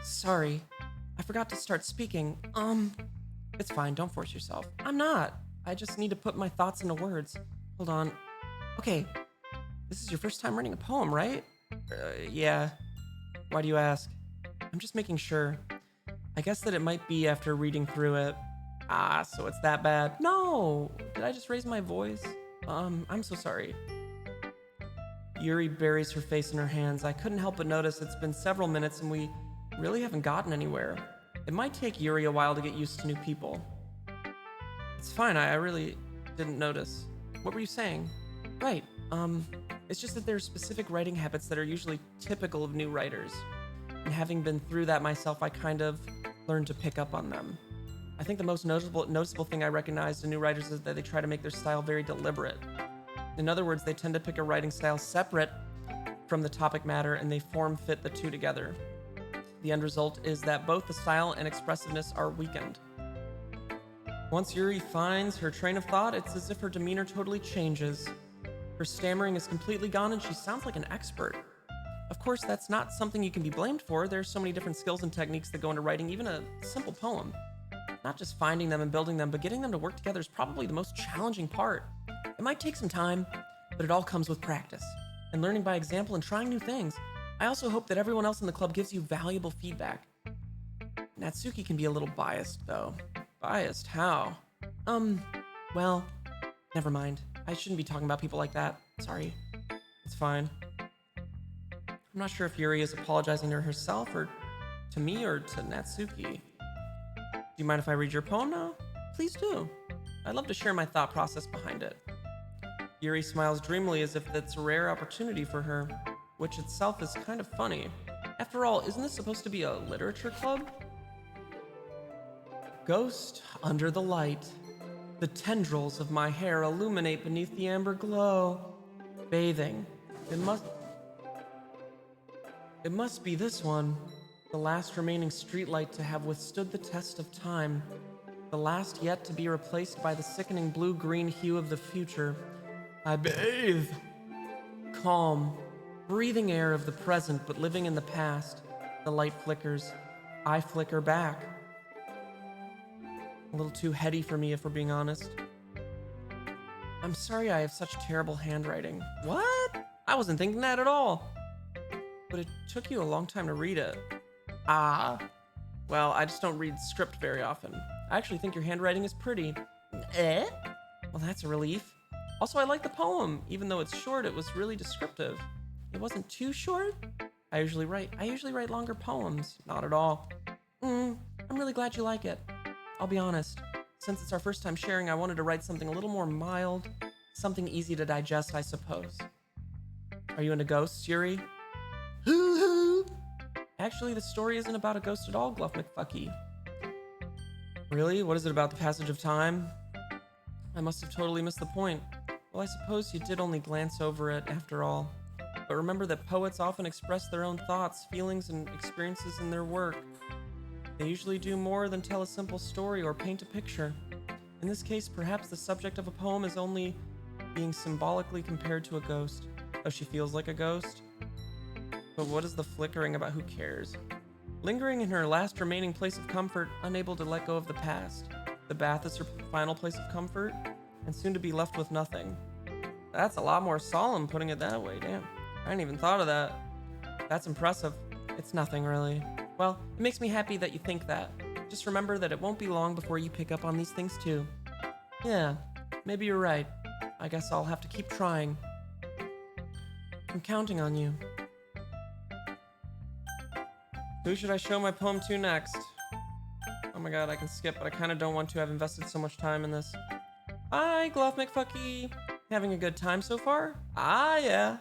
sorry. I forgot to start speaking. It's fine, don't force yourself. I'm not. I just need to put my thoughts into words. Hold on. Okay, this is your first time reading a poem, right? Yeah. Why do you ask? I'm just making sure. I guess that it might be after reading through it. Ah, so it's that bad. No! Did I just raise my voice? I'm so sorry. Yuri buries her face in her hands. I couldn't help but notice it's been several minutes and we really haven't gotten anywhere. It might take Yuri a while to get used to new people. It's fine, I really didn't notice. What were you saying? Right, it's just that there's specific writing habits that are usually typical of new writers. And having been through that myself, I kind of learned to pick up on them. I think the most noticeable thing I recognized in new writers is that they try to make their style very deliberate. In other words, they tend to pick a writing style separate from the topic matter and they form fit the two together. The end result is that both the style and expressiveness are weakened. Once Yuri finds her train of thought, it's as if her demeanor totally changes. Her stammering is completely gone and she sounds like an expert. Of course, that's not something you can be blamed for. There's so many different skills and techniques that go into writing even a simple poem. Not just finding them and building them, but getting them to work together is probably the most challenging part. It might take some time, but it all comes with practice and learning by example and trying new things. I also hope that everyone else in the club gives you valuable feedback. Natsuki can be a little biased, though. Biased? How? Well, never mind. I shouldn't be talking about people like that. Sorry. It's fine. I'm not sure if Yuri is apologizing to herself or to me or to Natsuki. Do you mind if I read your poem now? Please do. I'd love to share my thought process behind it. Yuri smiles dreamily as if that's a rare opportunity for her, which itself is kind of funny. After all, isn't this supposed to be a literature club? Ghost under the light. The tendrils of my hair illuminate beneath the amber glow. Bathing. It must be this one. The last remaining streetlight to have withstood the test of time. The last yet to be replaced by the sickening blue-green hue of the future. I bathe. Calm, breathing air of the present but living in the past. The light flickers. I flicker back. A little too heady for me, if we're being honest. I'm sorry I have such terrible handwriting. What? I wasn't thinking that at all. But it took you a long time to read it. Ah. Well, I just don't read script very often. I actually think your handwriting is pretty. Eh? Well, that's a relief. Also, I like the poem. Even though it's short, it was really descriptive. It wasn't too short. I usually write longer poems. Not at all. I'm really glad you like it. I'll be honest. Since it's our first time sharing, I wanted to write something a little more mild. Something easy to digest, I suppose. Are you into ghosts, Yuri? Hoo-hoo! Actually, the story isn't about a ghost at all, Gluff McFucky. Really? What is it about the passage of time? I must have totally missed the point. Well, I suppose you did only glance over it after all. But remember that poets often express their own thoughts, feelings, and experiences in their work. They usually do more than tell a simple story or paint a picture. In this case, perhaps the subject of a poem is only being symbolically compared to a ghost. Oh, she feels like a ghost? But what is the flickering about? Who cares? Lingering in her last remaining place of comfort, unable to let go of the past. The bath is her final place of comfort, and soon to be left with nothing. That's a lot more solemn putting it that way, damn. I hadn't even thought of that. That's impressive. It's nothing, really. Well, it makes me happy that you think that. Just remember that it won't be long before you pick up on these things too. Yeah, maybe you're right. I guess I'll have to keep trying. I'm counting on you. Who should I show my poem to next? Oh my god, I can skip, but I kind of don't want to. I've invested so much time in this. Hi, Glove McFucky. Having a good time so far? Ah, yeah.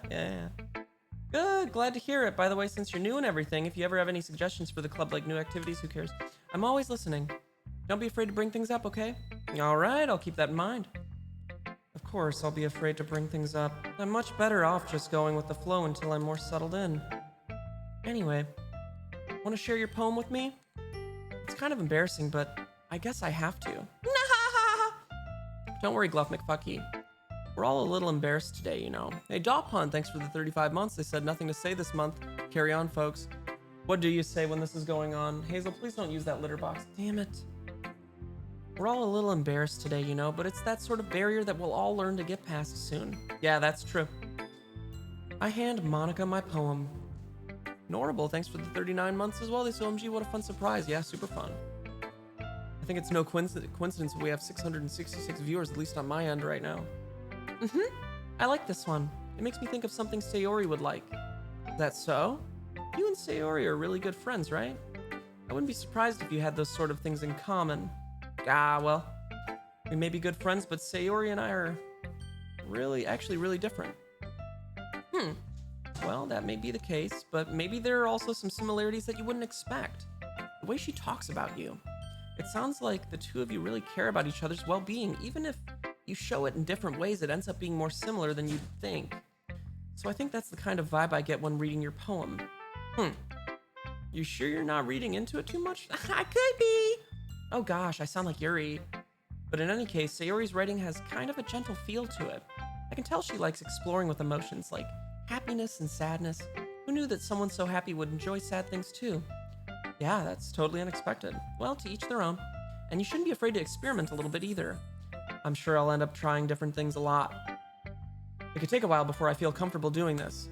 Good, glad to hear it. By the way, since you're new and everything, if you ever have any suggestions for the club, like new activities, who cares? I'm always listening. Don't be afraid to bring things up, okay? Alright, I'll keep that in mind. Of course, I'll be afraid to bring things up. I'm much better off just going with the flow until I'm more settled in. Anyway, want to share your poem with me? It's kind of embarrassing, but I guess I have to. Don't worry, Glove McFucky. We're all a little embarrassed today, you know. Hey, Dawpun, thanks for the 35 months. They said nothing to say this month. Carry on, folks. What do you say when this is going on? Hazel, please don't use that litter box. Damn it. We're all a little embarrassed today, you know, but it's that sort of barrier that we'll all learn to get past soon. Yeah, that's true. I hand Monica my poem. Norable, thanks for the 39 months as well. This OMG, what a fun surprise. Yeah, super fun. I think it's no coincidence we have 666 viewers, at least on my end right now. I like this one. It makes me think of something Sayori would like. Is that so? You and Sayori are really good friends, right? I wouldn't be surprised if you had those sort of things in common. Ah, well, we may be good friends, but Sayori and I are actually really different. Well, that may be the case, but maybe there are also some similarities that you wouldn't expect. The way she talks about you. It sounds like the two of you really care about each other's well-being. Even if you show it in different ways, it ends up being more similar than you'd think. So I think that's the kind of vibe I get when reading your poem. You sure you're not reading into it too much? I could be! Oh gosh, I sound like Yuri. But in any case, Sayori's writing has kind of a gentle feel to it. I can tell she likes exploring with emotions like happiness and sadness. Who knew that someone so happy would enjoy sad things too? Yeah, that's totally unexpected. Well, to each their own. And you shouldn't be afraid to experiment a little bit either. I'm sure I'll end up trying different things a lot. It could take a while before I feel comfortable doing this.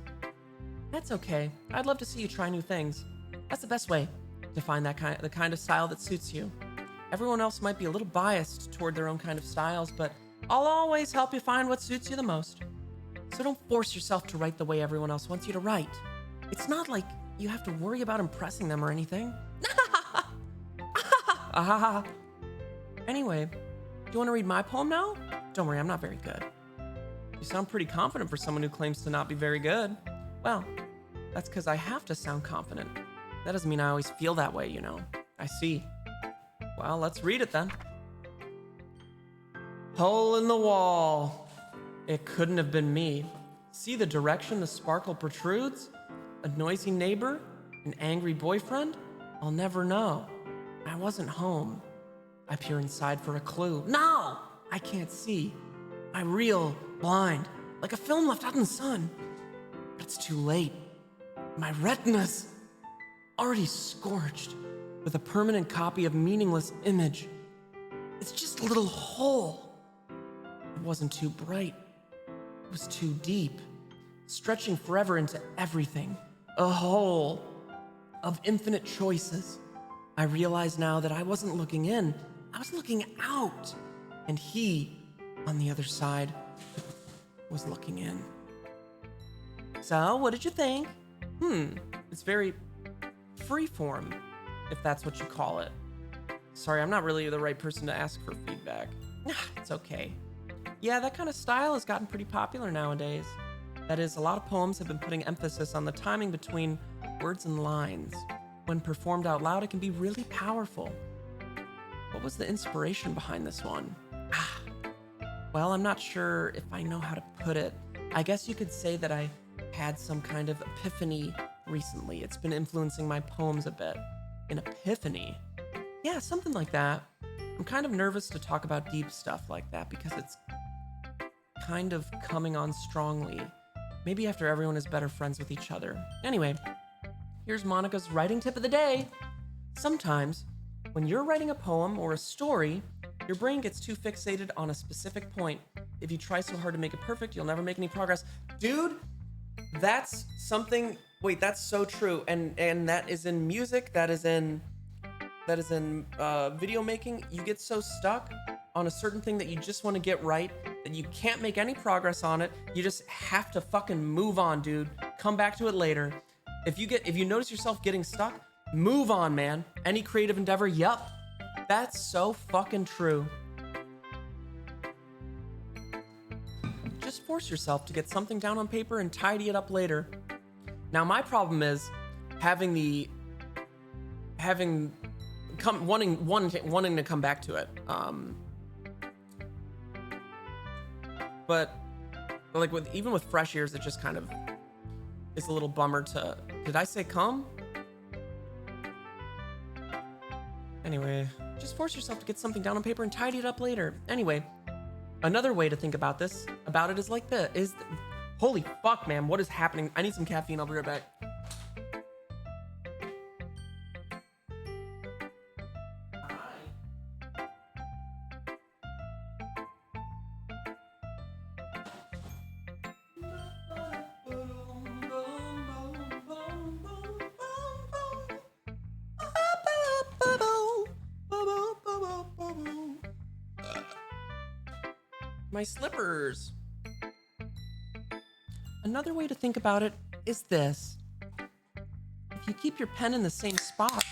That's okay. I'd love to see you try new things. That's the best way to find the kind of style that suits you. Everyone else might be a little biased toward their own kind of styles, but I'll always help you find what suits you the most. So don't force yourself to write the way everyone else wants you to write. It's not like you have to worry about impressing them or anything. Anyway, do you want to read my poem now? Don't worry, I'm not very good. You sound pretty confident for someone who claims to not be very good. Well, that's because I have to sound confident. That doesn't mean I always feel that way, you know. I see. Well, let's read it then. Hole in the wall. It couldn't have been me. See the direction the sparkle protrudes? A noisy neighbor? An angry boyfriend? I'll never know. I wasn't home. I peer inside for a clue. No! I can't see. I reel, blind, like a film left out in the sun. But it's too late. My retina's already scorched with a permanent copy of meaningless image. It's just a little hole. It wasn't too bright. It was too deep, stretching forever into everything. A hole of infinite choices. I realize now that I wasn't looking in, I was looking out. And he, on the other side, was looking in. So, what did you think? It's very freeform, if that's what you call it. Sorry, I'm not really the right person to ask for feedback. It's okay. Yeah, that kind of style has gotten pretty popular nowadays. That is, a lot of poems have been putting emphasis on the timing between words and lines. When performed out loud, it can be really powerful. What was the inspiration behind this one? Well, I'm not sure if I know how to put it. I guess you could say that I had some kind of epiphany recently. It's been influencing my poems a bit. An epiphany? Yeah, something like that. I'm kind of nervous to talk about deep stuff like that because it's kind of coming on strongly. Maybe after everyone is better friends with each other. Anyway, here's Monica's writing tip of the day. Sometimes, when you're writing a poem or a story, your brain gets too fixated on a specific point. If you try so hard to make it perfect, you'll never make any progress. Dude, that's something, wait, that's so true. And that is in music, that is in video making. You get so stuck on a certain thing that you just want to get right that you can't make any progress on it. You just have to fucking move on, dude. Come back to it later. If you notice yourself getting stuck, move on, man. Any creative endeavor, yup. That's so fucking true. Just force yourself to get something down on paper and tidy it up later. Now, my problem is wanting to come back to it. But like even with fresh ears, it just kind of is a little bummer to. Did I say come? Anyway, just force yourself to get something down on paper and tidy it up later. Anyway, another way to think about it is like this. Holy fuck, man, what is happening? I need some caffeine. I'll be right back. My slippers. Another way to think about it is this. If you keep your pen in the same spot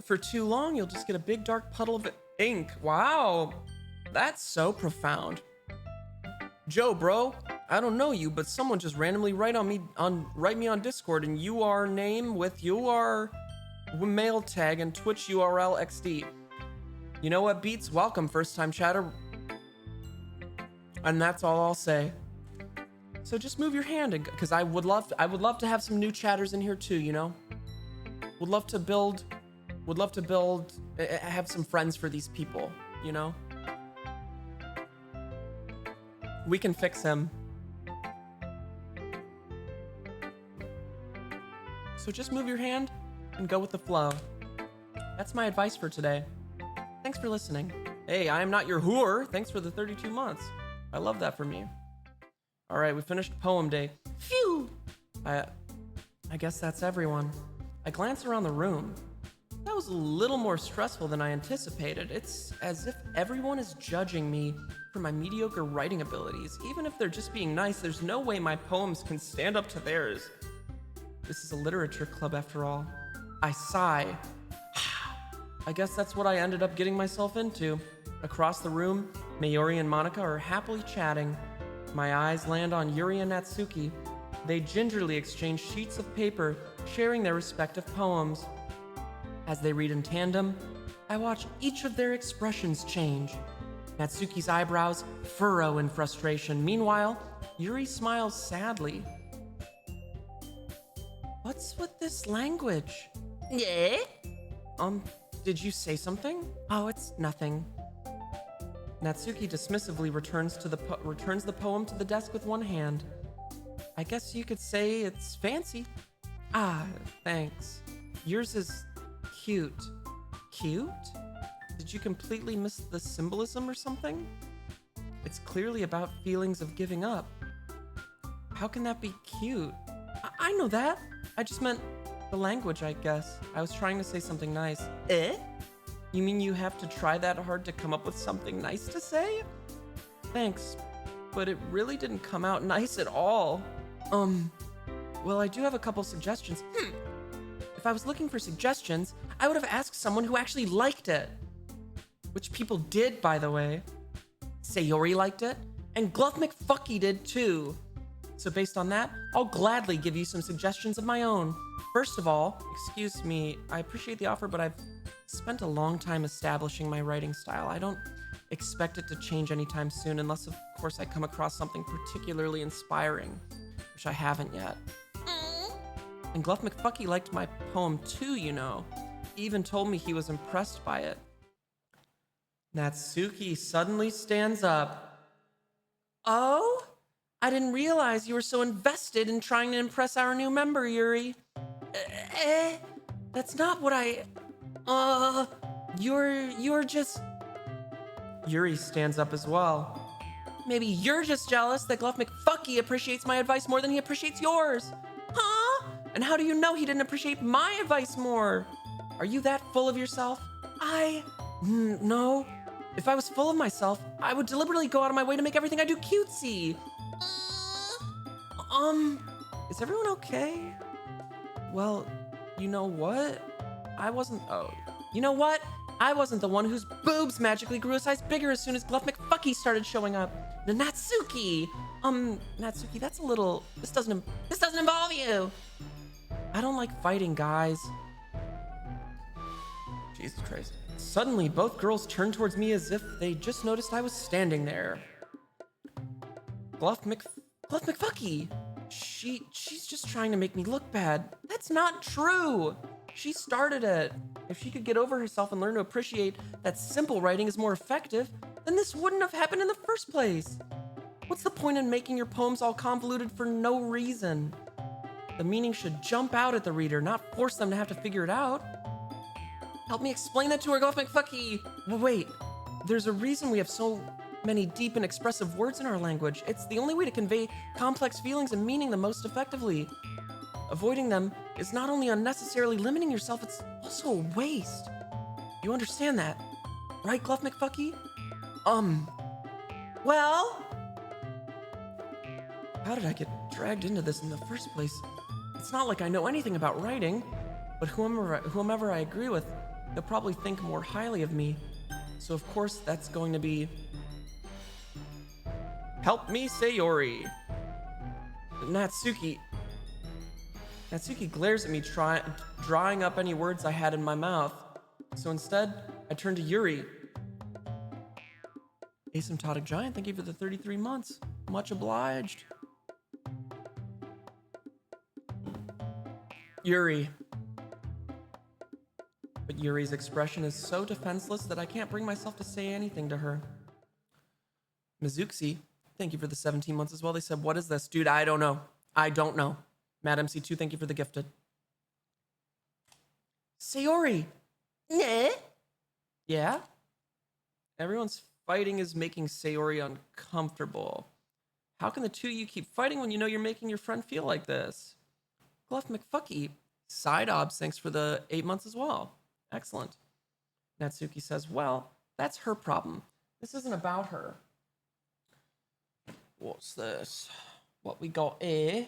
for too long, you'll just get a big dark puddle of ink. Wow, that's so profound. Joe, bro, I don't know you, but someone just randomly write me on Discord, and UR name with UR mail tag and Twitch URL XD. You know what beats? Welcome, first time chatter. And that's all I'll say. So just move your hand, because I would love to have some new chatters in here too, you know? Would love to build, have some friends for these people, you know? We can fix him. So just move your hand and go with the flow. That's my advice for today. Thanks for listening. Hey, I am not your whore. Thanks for the 32 months. I love that from you. All right, we finished poem day. Phew! I guess that's everyone. I glance around the room. That was a little more stressful than I anticipated. It's as if everyone is judging me for my mediocre writing abilities. Even if they're just being nice, there's no way my poems can stand up to theirs. This is a literature club after all. I sigh. I guess that's what I ended up getting myself into. Across the room, Mayuri and Monica are happily chatting. My eyes land on Yuri and Natsuki. They gingerly exchange sheets of paper, sharing their respective poems. As they read in tandem, I watch each of their expressions change. Natsuki's eyebrows furrow in frustration. Meanwhile, Yuri smiles sadly. What's with this language? Yeah? Did you say something? Oh, it's nothing. Natsuki dismissively returns the poem to the desk with one hand. I guess you could say it's fancy. Ah, thanks. Yours is cute. Cute? Did you completely miss the symbolism or something? It's clearly about feelings of giving up. How can that be cute? I know that. I just meant the language, I guess. I was trying to say something nice. Eh? You mean you have to try that hard to come up with something nice to say? Thanks, but it really didn't come out nice at all. Well, I do have a couple suggestions. If I was looking for suggestions, I would have asked someone who actually liked it. Which people did, by the way. Sayori liked it, and Gluff McFucky did too. So based on that, I'll gladly give you some suggestions of my own. First of all, excuse me, I appreciate the offer, but I've spent a long time establishing my writing style. I don't expect it to change anytime soon, unless, of course, I come across something particularly inspiring, which I haven't yet. And Gluff McFucky liked my poem too, you know. He even told me he was impressed by it. Natsuki suddenly stands up. Oh? I didn't realize you were so invested in trying to impress our new member, Yuri. That's not what you're just... Yuri stands up as well. Maybe you're just jealous that Gluff McFucky appreciates my advice more than he appreciates yours. Huh? And how do you know he didn't appreciate my advice more? Are you that full of yourself? No. If I was full of myself, I would deliberately go out of my way to make everything I do cutesy. Is everyone okay? Well, you know what? You know what? I wasn't the one whose boobs magically grew a size bigger as soon as Gluff McFucky started showing up. The Natsuki! Natsuki, that's a little... This doesn't involve you! I don't like fighting, guys. Jesus Christ. Suddenly, both girls turned towards me as if they just noticed I was standing there. Gluff McFucky! She's just trying to make me look bad. That's not true! She started it. If she could get over herself and learn to appreciate that simple writing is more effective, then this wouldn't have happened in the first place. What's the point in making your poems all convoluted for no reason? The meaning should jump out at the reader, not force them to have to figure it out. Help me explain that to her, Gluff McFucky. Wait, there's a reason we have so many deep and expressive words in our language. It's the only way to convey complex feelings and meaning the most effectively. Avoiding them is not only unnecessarily limiting yourself, it's also a waste. You understand that, right, Gluff McFucky? Well? How did I get dragged into this in the first place? It's not like I know anything about writing, but whomever I agree with, they'll probably think more highly of me. So of course that's going to be... Help me, Sayori. Natsuki glares at me, drawing up any words I had in my mouth. So instead, I turn to Yuri. Asymptotic Giant, thank you for the 33 months. Much obliged. Yuri. But Yuri's expression is so defenseless that I can't bring myself to say anything to her. Mizuki, thank you for the 17 months as well. They said, what is this? Dude, I don't know. Matt MC2, thank you for the gifted. Sayori. Yeah? Everyone's fighting is making Sayori uncomfortable. How can the two of you keep fighting when you know you're making your friend feel like this? Gluff McFucky. Side obs, thanks for the 8 months as well. Excellent. Natsuki says, well, that's her problem. This isn't about her. What's this? What we got here?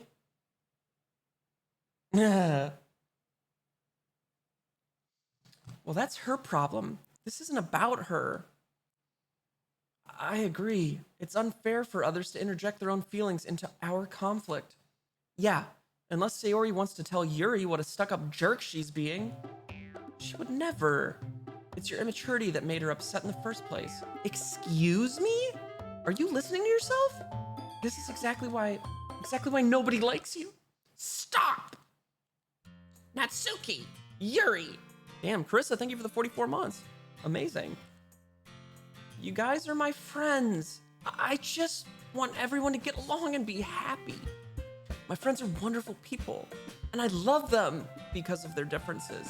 Well, that's her problem. This isn't about her. I agree. It's unfair for others to interject their own feelings into our conflict. Yeah, unless Sayori wants to tell Yuri what a stuck-up jerk she's being. She would never. It's your immaturity that made her upset in the first place. Excuse me? Are you listening to yourself? This is exactly why nobody likes you. Stop! Natsuki! Yuri! Damn, Carissa, thank you for the 44 months. Amazing. You guys are my friends. I just want everyone to get along and be happy. My friends are wonderful people, and I love them because of their differences.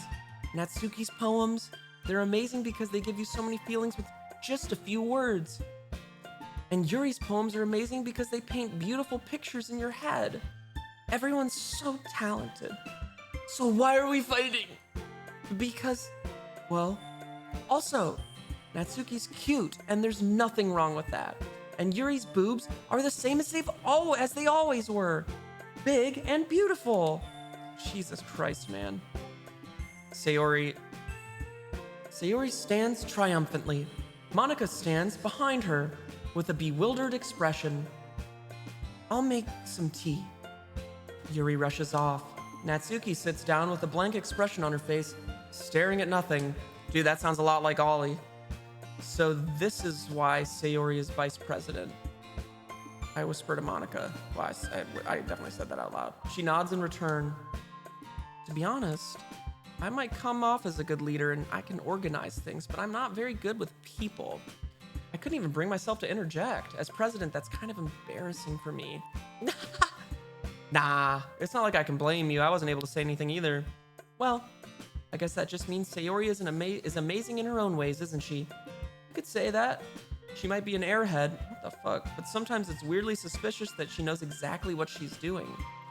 Natsuki's poems, they're amazing because they give you so many feelings with just a few words. And Yuri's poems are amazing because they paint beautiful pictures in your head. Everyone's so talented. So why are we fighting? Because, well, also, Natsuki's cute, and there's nothing wrong with that. And Yuri's boobs are the same as they always were. Big and beautiful. Jesus Christ, man. Sayori stands triumphantly. Monica stands behind her with a bewildered expression. I'll make some tea. Yuri rushes off. Natsuki sits down with a blank expression on her face, staring at nothing. Dude, that sounds a lot like Ollie. So this is why Sayori is vice president. I whisper to Monica. Well, I definitely said that out loud. She nods in return. To be honest, I might come off as a good leader and I can organize things, but I'm not very good with people. I couldn't even bring myself to interject. As president, that's kind of embarrassing for me. Nah, it's not like I can blame you. I wasn't able to say anything either. Well, I guess that just means Sayori is amazing in her own ways, isn't she? You could say that. She might be an airhead, what the fuck, but sometimes it's weirdly suspicious that she knows exactly what she's doing.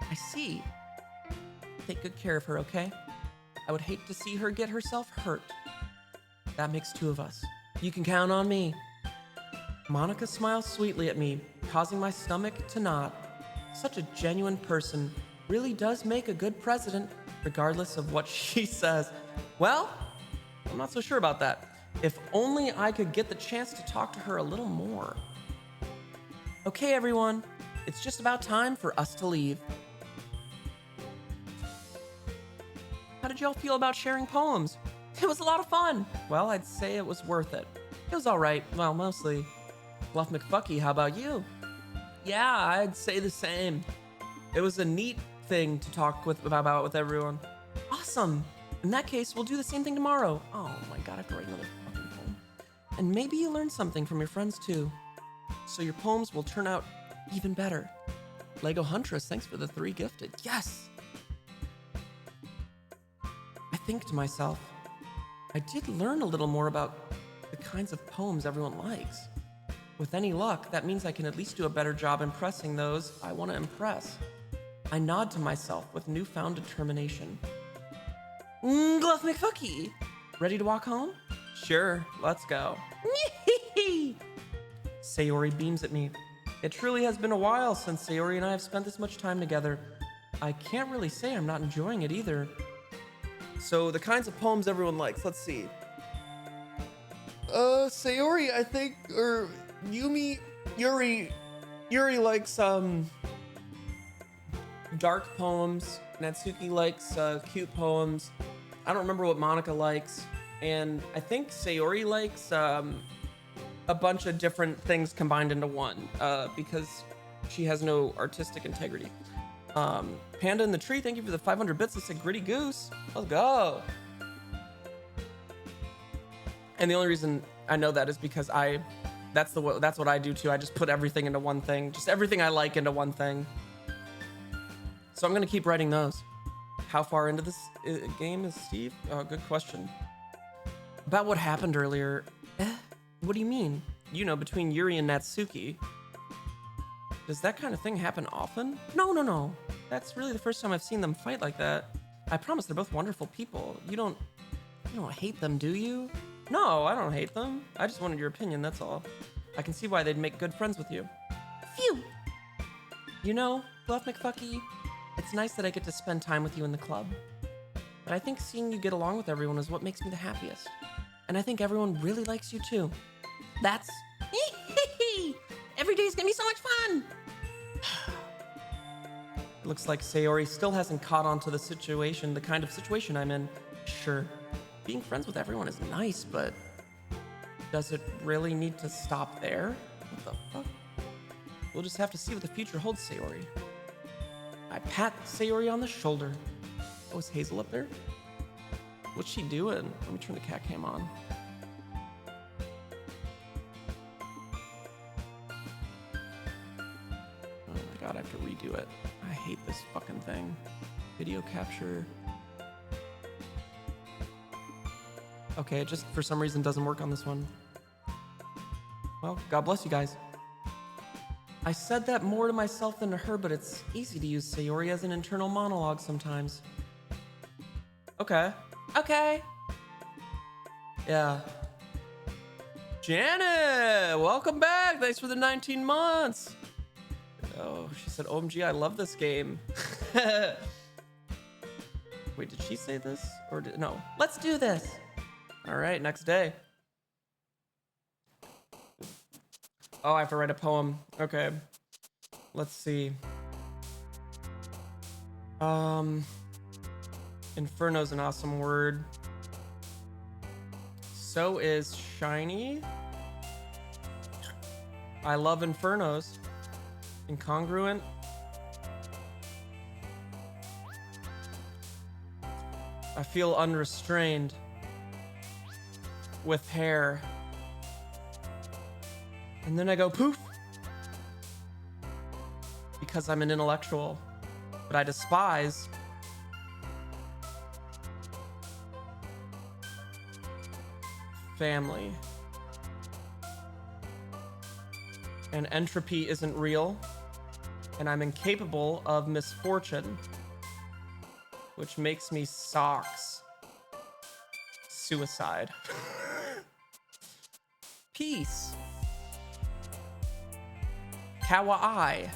I see. Take good care of her, okay? I would hate to see her get herself hurt. That makes two of us. You can count on me. Monica smiles sweetly at me, causing my stomach to knot. Such a genuine person. Really does make a good president, regardless of what she says. Well, I'm not so sure about that. If only I could get the chance to talk to her a little more. Okay, everyone. It's just about time for us to leave. How did y'all feel about sharing poems? It was a lot of fun. Well, I'd say it was worth it. It was all right. Well, mostly. Bluff McFucky, how about you? Yeah, I'd say the same. It was a neat thing to talk about with everyone. Awesome. In that case, we'll do the same thing tomorrow. Oh my god, I have to write another fucking poem. And maybe you learn something from your friends too. So your poems will turn out even better. Lego Huntress, thanks for the 3 gifted. Yes! I think to myself, I did learn a little more about the kinds of poems everyone likes. With any luck, that means I can at least do a better job impressing those I want to impress. I nod to myself with newfound determination. Bluff McFucky! Ready to walk home? Sure, let's go. Sayori beams at me. It truly has been a while since Sayori and I have spent this much time together. I can't really say I'm not enjoying it either. So the kinds of poems everyone likes, let's see. Sayori, I think, or Yuri likes, dark poems. Natsuki likes, cute poems. I don't remember what Monica likes. And I think Sayori likes, a bunch of different things combined into one, because she has no artistic integrity. Panda in the Tree, thank you for the 500 bits. They said Gritty Goose. Let's go. And the only reason I know that is because that's what I do too. I just put everything into one thing. Just everything I like into one thing. So I'm gonna keep writing those. How far into this game is Steve? Oh, good question. About what happened earlier. What do you mean? You know, between Yuri and Natsuki. Does that kind of thing happen often? No. That's really the first time I've seen them fight like that. I promise they're both wonderful people. You don't hate them, do you? No, I don't hate them. I just wanted your opinion, that's all. I can see why they'd make good friends with you. Phew! You know, Bluff McFucky, it's nice that I get to spend time with you in the club. But I think seeing you get along with everyone is what makes me the happiest. And I think everyone really likes you too. That's... Every day's gonna be so much fun! It looks like Sayori still hasn't caught on to the kind of situation I'm in. Sure, being friends with everyone is nice, but does it really need to stop there? What the fuck? We'll just have to see what the future holds, Sayori. I pat Sayori on the shoulder. Oh, is Hazel up there? What's she doing? Let me turn the cat cam on. Oh my god, I have to redo it. I hate this fucking thing. Video capture. Okay, it just for some reason doesn't work on this one. Well, God bless you guys. I said that more to myself than to her, but it's easy to use Sayori as an internal monologue sometimes. Okay. Yeah. Janet, welcome back. Thanks for the 19 months. Oh, she said, OMG, I love this game. Wait, did she say this? Or no? Let's do this. All right, next day. Oh, I have to write a poem. Okay. Let's see. Inferno's an awesome word. So is Shiny. I love Infernos. Incongruent. I feel unrestrained. With hair. And then I go poof. Because I'm an intellectual. But I despise. Family. And entropy isn't real. And I'm incapable of misfortune. Which makes me socks. Suicide. Peace. Kawaii.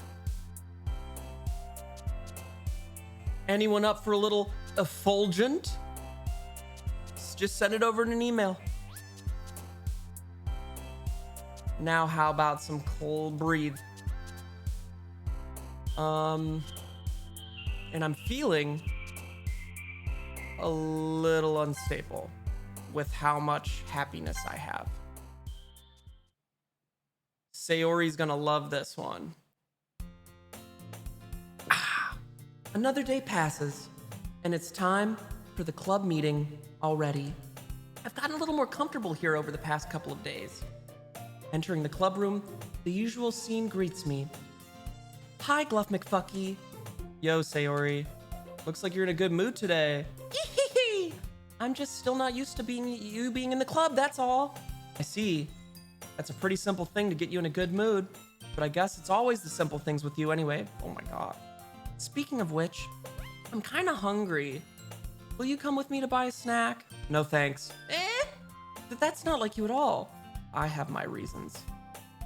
Anyone up for a little effulgent? Just send it over in an email. Now how about some cold breathe? And I'm feeling a little unstable with how much happiness I have. Sayori's gonna love this one. Another day passes, and it's time for the club meeting already. I've gotten a little more comfortable here over the past couple of days. Entering the club room, the usual scene greets me. Hi, Gluff McFucky. Yo, Sayori. Looks like you're in a good mood today. I'm just still not used to being in the club, that's all. I see. That's a pretty simple thing to get you in a good mood, but I guess it's always the simple things with you anyway. Oh my god. Speaking of which, I'm kinda hungry. Will you come with me to buy a snack? No thanks. That's not like you at all. I have my reasons.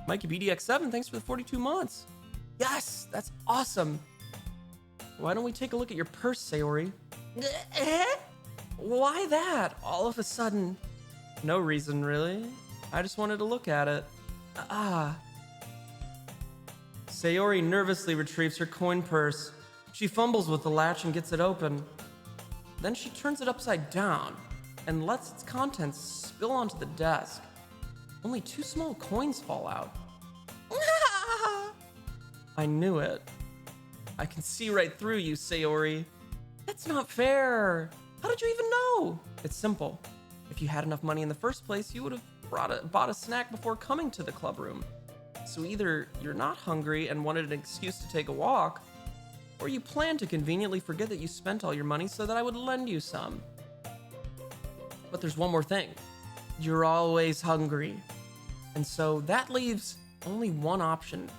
Mikey BDX7, thanks for the 42 months. Yes, that's awesome. Why don't we take a look at your purse, Sayori? Why that? All of a sudden. No reason, really. I just wanted to look at it. Sayori nervously retrieves her coin purse. She fumbles with the latch and gets it open. Then she turns it upside down and lets its contents spill onto the desk. Only 2 small coins fall out. I knew it. I can see right through you, Sayori. That's not fair. How did you even know? It's simple. If you had enough money in the first place, you would have bought a snack before coming to the club room. So either you're not hungry and wanted an excuse to take a walk, or you plan to conveniently forget that you spent all your money so that I would lend you some. But there's one more thing. You're always hungry. And so that leaves only one option.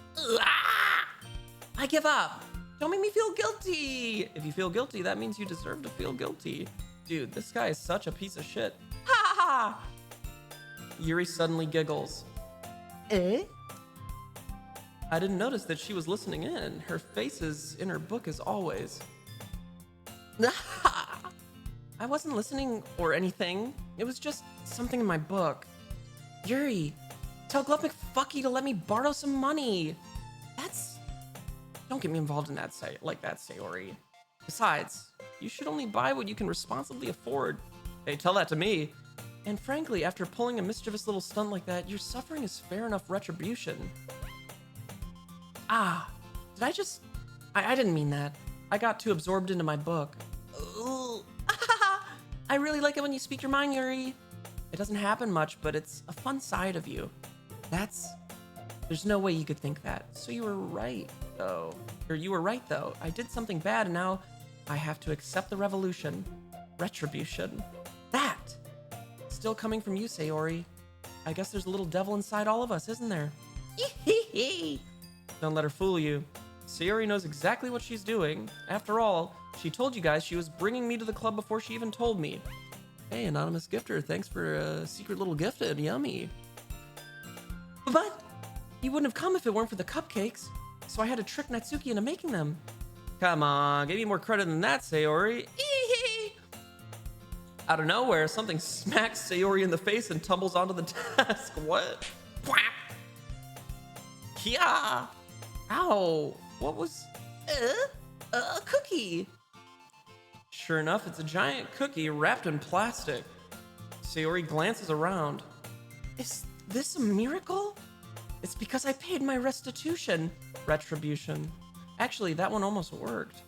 I give up. Don't make me feel guilty. If you feel guilty, that means you deserve to feel guilty. Dude, this guy is such a piece of shit. Ha ha ha! Yuri suddenly giggles. I didn't notice that she was listening in. Her face is in her book as always. I wasn't listening or anything. It was just something in my book. Yuri, tell Gluff McFucky to let me borrow some money. Don't get me involved in that, Sayori. Besides, you should only buy what you can responsibly afford. Hey, tell that to me. And frankly, after pulling a mischievous little stunt like that, your suffering is fair enough retribution. Did I just... I didn't mean that. I got too absorbed into my book. I really like it when you speak your mind, Yuri. It doesn't happen much, but it's a fun side of you. There's no way you could think that. So you were right, though. I did something bad, and now I have to accept the retribution. That! Still coming from you, Sayori. I guess there's a little devil inside all of us, isn't there? Don't let her fool you. Sayori knows exactly what she's doing. After all, she told you guys she was bringing me to the club before she even told me. Hey, anonymous gifter, thanks for a secret little gifted. Yummy. But you wouldn't have come if it weren't for the cupcakes, so I had to trick Natsuki into making them. Come on, give me more credit than that, Sayori. Out of nowhere, something smacks Sayori in the face and tumbles onto the desk. What? Yeah. Ow. What was... a cookie. Sure enough, it's a giant cookie wrapped in plastic. Sayori glances around. Is this a miracle? It's because I paid my restitution. Retribution. Actually, that one almost worked.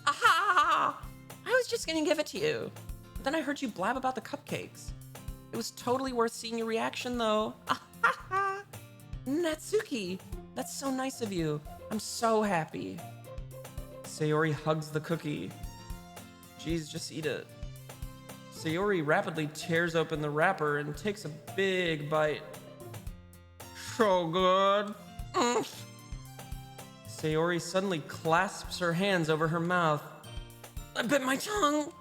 Aha! I was just gonna give it to you. But then I heard you blab about the cupcakes. It was totally worth seeing your reaction, though. Natsuki, that's so nice of you. I'm so happy. Sayori hugs the cookie. Jeez, just eat it. Sayori rapidly tears open the wrapper and takes a big bite. So good. Sayori suddenly clasps her hands over her mouth. I bit my tongue.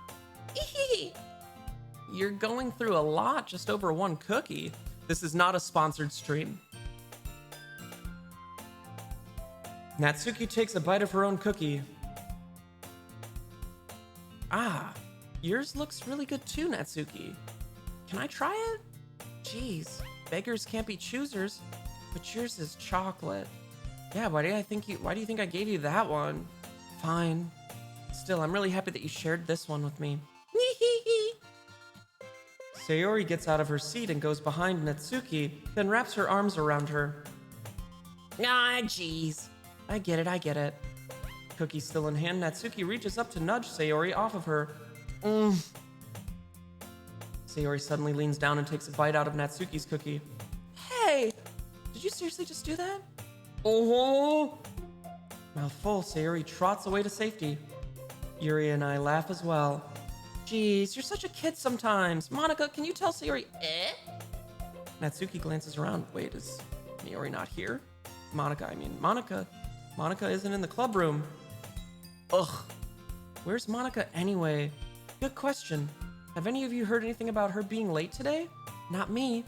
You're going through a lot just over one cookie. This is not a sponsored stream. Natsuki takes a bite of her own cookie. Ah, yours looks really good too, Natsuki. Can I try it? Jeez, beggars can't be choosers, but yours is chocolate. Yeah, why do you think I gave you that one? Fine. Still, I'm really happy that you shared this one with me. Sayori gets out of her seat and goes behind Natsuki, then wraps her arms around her. Ah, jeez. I get it. Cookie still in hand, Natsuki reaches up to nudge Sayori off of her. Sayori suddenly leans down and takes a bite out of Natsuki's cookie. Hey! Did you seriously just do that? Oh! Mouth full, Sayori trots away to safety. Yuri and I laugh as well. Jeez, you're such a kid sometimes. Monica, can you tell Sayori, Natsuki glances around. Wait, is Miori not here? Monica isn't in the club room. Ugh. Where's Monica anyway? Good question. Have any of you heard anything about her being late today? Not me.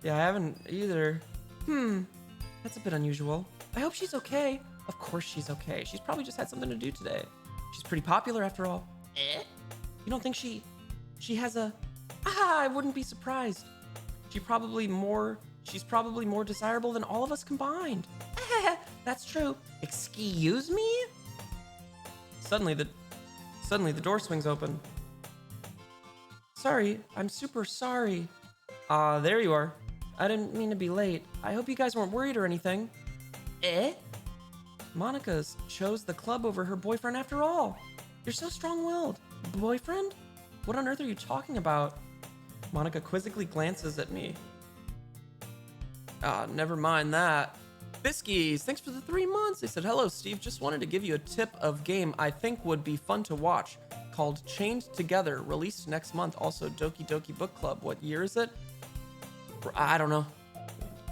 Yeah, I haven't either. That's a bit unusual. I hope she's okay. Of course she's okay. She's probably just had something to do today. She's pretty popular after all. You don't think she has a... I wouldn't be surprised. She's probably more desirable than all of us combined. That's true. Excuse me? Suddenly the door swings open. Sorry, I'm super sorry. There you are. I didn't mean to be late. I hope you guys weren't worried or anything. Monica chose the club over her boyfriend after all. You're so strong-willed. Boyfriend? What on earth are you talking about? Monica quizzically glances at me. Never mind that. Biskies, thanks for the 3 months. They said, hello, Steve. Just wanted to give you a tip of game I think would be fun to watch called Chained Together, released next month. Also, Doki Doki Book Club. What year is it? I don't know.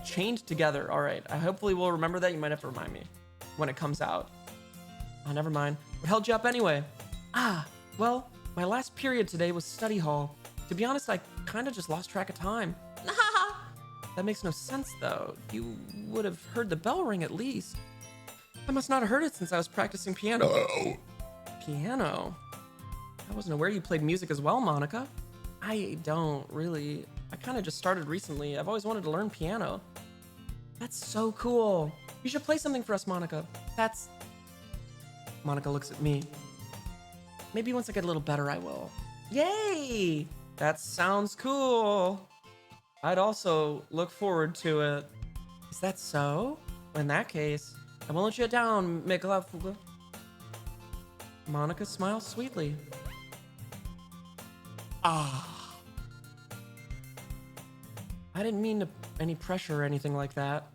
Chained Together. All right. I hopefully will remember that. You might have to remind me when it comes out. Never mind. What held you up anyway? Well, my last period today was study hall. To be honest, I kind of just lost track of time. That makes no sense, though. You would have heard the bell ring at least. I must not have heard it since I was practicing piano. Piano? I wasn't aware you played music as well, Monica. I don't really. I kind of just started recently. I've always wanted to learn piano. That's so cool. You should play something for us, Monica. Monica looks at me. Maybe once I get a little better, I will. Yay! That sounds cool. I'd also look forward to it. Is that so? In that case, I won't let you down, Mikla. Monica smiles sweetly. I didn't mean any pressure or anything like that.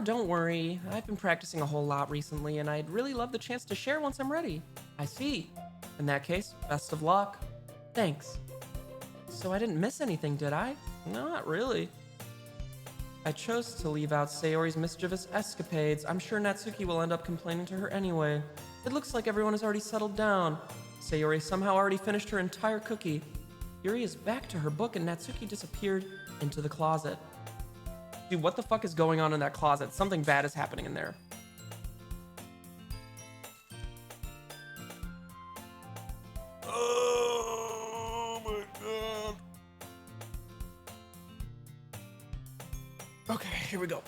Don't worry. I've been practicing a whole lot recently, and I'd really love the chance to share once I'm ready. I see. In that case, best of luck. Thanks. So I didn't miss anything, did I? No, not really. I chose to leave out Sayori's mischievous escapades. I'm sure Natsuki will end up complaining to her anyway. It looks like everyone has already settled down. Sayori somehow already finished her entire cookie. Yuri is back to her book and Natsuki disappeared into the closet. Dude, what the fuck is going on in that closet? Something bad is happening in there. Oh my god. Okay, here we go.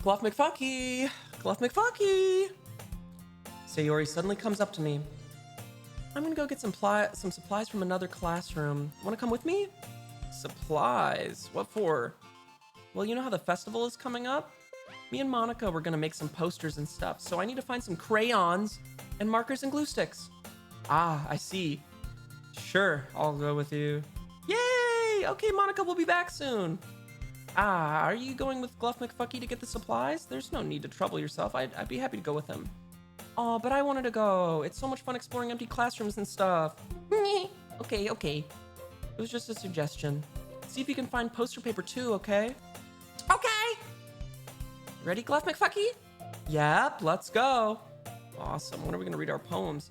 Cloth McFucky! Cloth McFucky! Sayori suddenly comes up to me. I'm gonna go get some supplies from another classroom. Wanna come with me? Supplies. What for? Well, you know how the festival is coming up? Me and Monica were gonna make some posters and stuff, so I need to find some crayons and markers and glue sticks. Ah, I see. Sure, I'll go with you. Yay! Okay, Monica, we'll be back soon. Ah, are you going with Gluff McFucky to get the supplies? There's no need to trouble yourself. I'd be happy to go with him. Oh, but I wanted to go. It's so much fun exploring empty classrooms and stuff. Okay. It was just a suggestion. See if you can find poster paper too, okay? Okay! Ready, Gluff McFucky? Yep, let's go. Awesome. When are we gonna read our poems?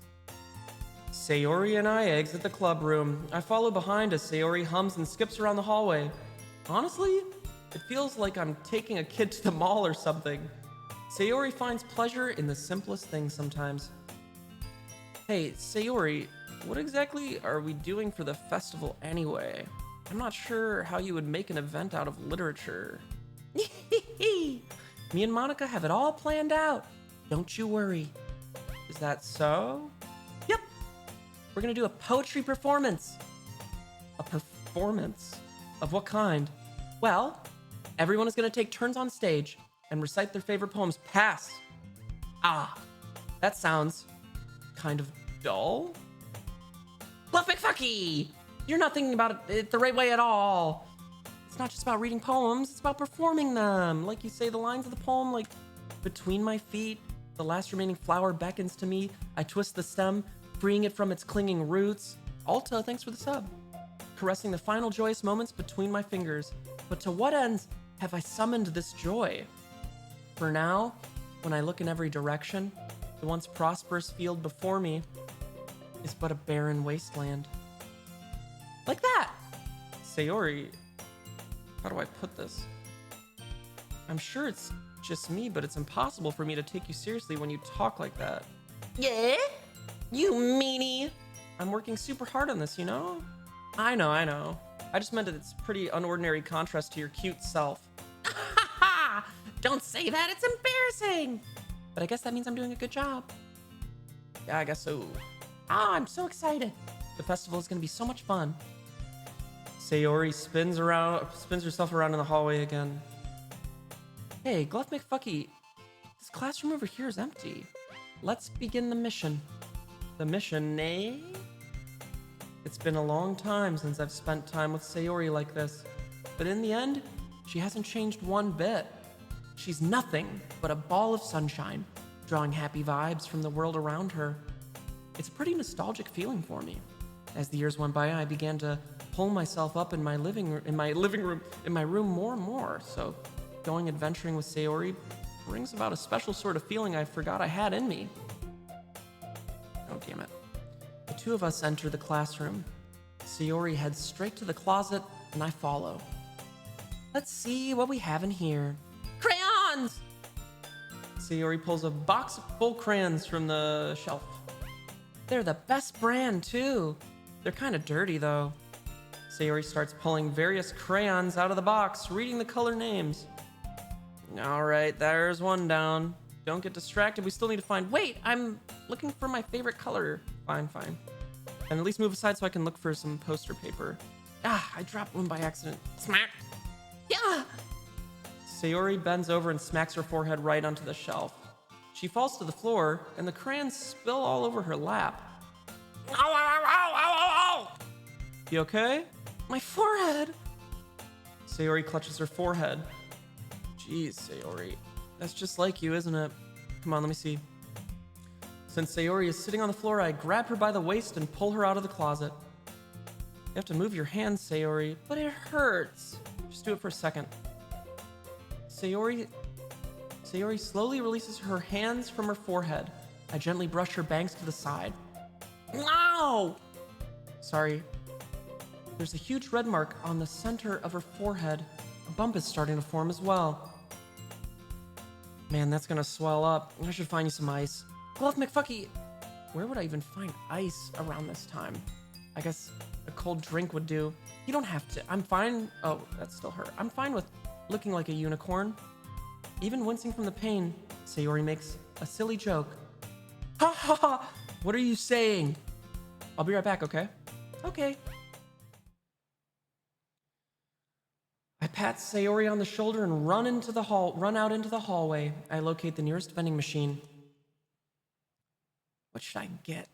Sayori and I exit the club room. I follow behind as Sayori hums and skips around the hallway. Honestly, it feels like I'm taking a kid to the mall or something. Sayori finds pleasure in the simplest things sometimes. Hey, Sayori, what exactly are we doing for the festival anyway? I'm not sure how you would make an event out of literature. Me and Monica have it all planned out. Don't you worry. Is that so? Yep. We're gonna do a poetry performance. A performance? Of what kind? Well, everyone is gonna take turns on stage and recite their favorite poems. Pass. Ah, that sounds kind of dull. Gluff McFucky! You're not thinking about it the right way at all. It's not just about reading poems, it's about performing them. Like you say the lines of the poem, like, between my feet, the last remaining flower beckons to me. I twist the stem, freeing it from its clinging roots. Alta, thanks for the sub. Caressing the final joyous moments between my fingers. But to what ends have I summoned this joy? For now, when I look in every direction, the once prosperous field before me is but a barren wasteland. Like that! Sayori, how do I put this? I'm sure it's just me, but it's impossible for me to take you seriously when you talk like that. Yeah? You meanie! I'm working super hard on this, you know? I know. I just meant that it's pretty unordinary contrast to your cute self. Don't say that, it's embarrassing! But I guess that means I'm doing a good job. Yeah, I guess so. Ah, I'm so excited. The festival is gonna be so much fun. Sayori spins herself around in the hallway again. Hey, Gluff McFucky, this classroom over here is empty. Let's begin the mission. The mission, eh? It's been a long time since I've spent time with Sayori like this, but in the end, she hasn't changed one bit. She's nothing but a ball of sunshine, drawing happy vibes from the world around her. It's a pretty nostalgic feeling for me. As the years went by, I began to pull myself up in my room more and more. So going adventuring with Sayori brings about a special sort of feeling I forgot I had in me. Oh, damn it. The two of us enter the classroom. Sayori heads straight to the closet, and I follow. Let's see what we have in here. Crayons! Sayori pulls a box of full crayons from the shelf. They're the best brand, too. They're kind of dirty, though. Sayori starts pulling various crayons out of the box, reading the color names. All right, there's one down. Don't get distracted. We still need to find... Wait, I'm looking for my favorite color. Fine. And at least move aside so I can look for some poster paper. Ah, I dropped one by accident. Smack! Yeah! Sayori bends over and smacks her forehead right onto the shelf. She falls to the floor, and the crayons spill all over her lap. Ow! You okay? My forehead! Sayori clutches her forehead. Jeez, Sayori. That's just like you, isn't it? Come on, let me see. Since Sayori is sitting on the floor, I grab her by the waist and pull her out of the closet. You have to move your hands, Sayori, but it hurts. Just do it for a second. Sayori slowly releases her hands from her forehead. I gently brush her bangs to the side. Ow! Sorry. There's a huge red mark on the center of her forehead. A bump is starting to form as well. Man, that's gonna swell up. I should find you some ice. Gluff McFucky, where would I even find ice around this time? I guess a cold drink would do. You don't have to. I'm fine. Oh, that still hurt. I'm fine with looking like a unicorn. Even wincing from the pain, Sayori makes a silly joke. Ha ha ha! What are you saying? I'll be right back, okay? Okay. pat Sayori on the shoulder and run out into the hallway. I locate the nearest vending machine. What should I get?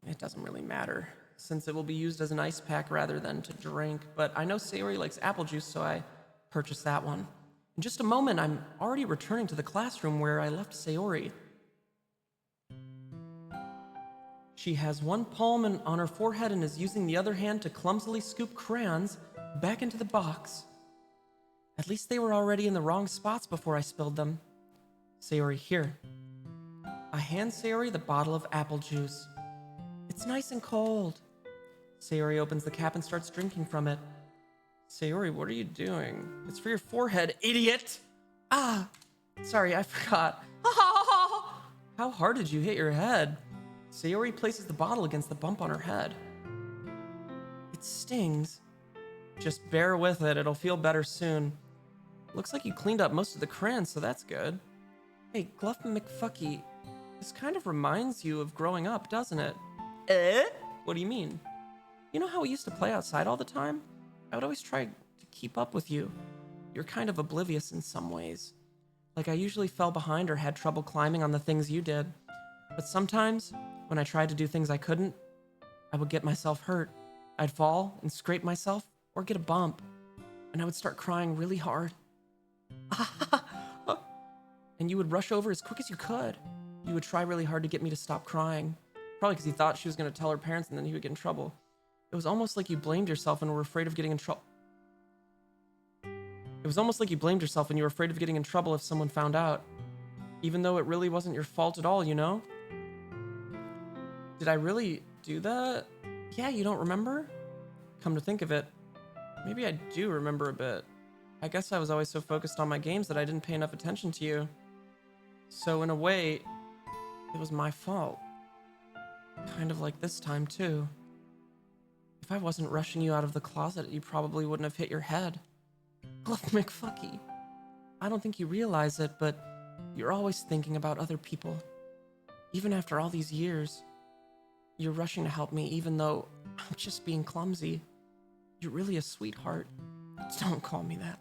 It doesn't really matter, since it will be used as an ice pack rather than to drink, but I know Sayori likes apple juice, so I purchase that one. In just a moment, I'm already returning to the classroom where I left Sayori. She has one palm on her forehead and is using the other hand to clumsily scoop crayons back into the box. At least they were already in the wrong spots before I spilled them. Sayori, here. I hand Sayori the bottle of apple juice. It's nice and cold. Sayori opens the cap and starts drinking from it. Sayori, what are you doing? It's for your forehead, idiot! Ah! Sorry, I forgot. How hard did you hit your head? Sayori places the bottle against the bump on her head. It stings. Just bear with it, it'll feel better soon. Looks like you cleaned up most of the crayons, so that's good. Hey, Gluff McFucky, this kind of reminds you of growing up, doesn't it? What do you mean? You know how we used to play outside all the time? I would always try to keep up with you. You're kind of oblivious in some ways. Like I usually fell behind or had trouble climbing on the things you did. But sometimes, when I tried to do things I couldn't, I would get myself hurt. I'd fall and scrape myself or get a bump, and I would start crying really hard. And you would rush over as quick as you could. You would try really hard to get me to stop crying. Probably because he thought she was going to tell her parents and then he would get in trouble. It was almost like you blamed yourself and were afraid of getting in trouble. It was almost like you blamed yourself and you were afraid of getting in trouble if someone found out. Even though it really wasn't your fault at all, you know? Did I really do that? Yeah, you don't remember? Come to think of it, maybe I do remember a bit. I guess I was always so focused on my games that I didn't pay enough attention to you. So in a way, it was my fault. Kind of like this time, too. If I wasn't rushing you out of the closet, you probably wouldn't have hit your head. Gluff McFucky. I don't think you realize it, but you're always thinking about other people. Even after all these years, you're rushing to help me even though I'm just being clumsy. You're really a sweetheart. Don't call me that.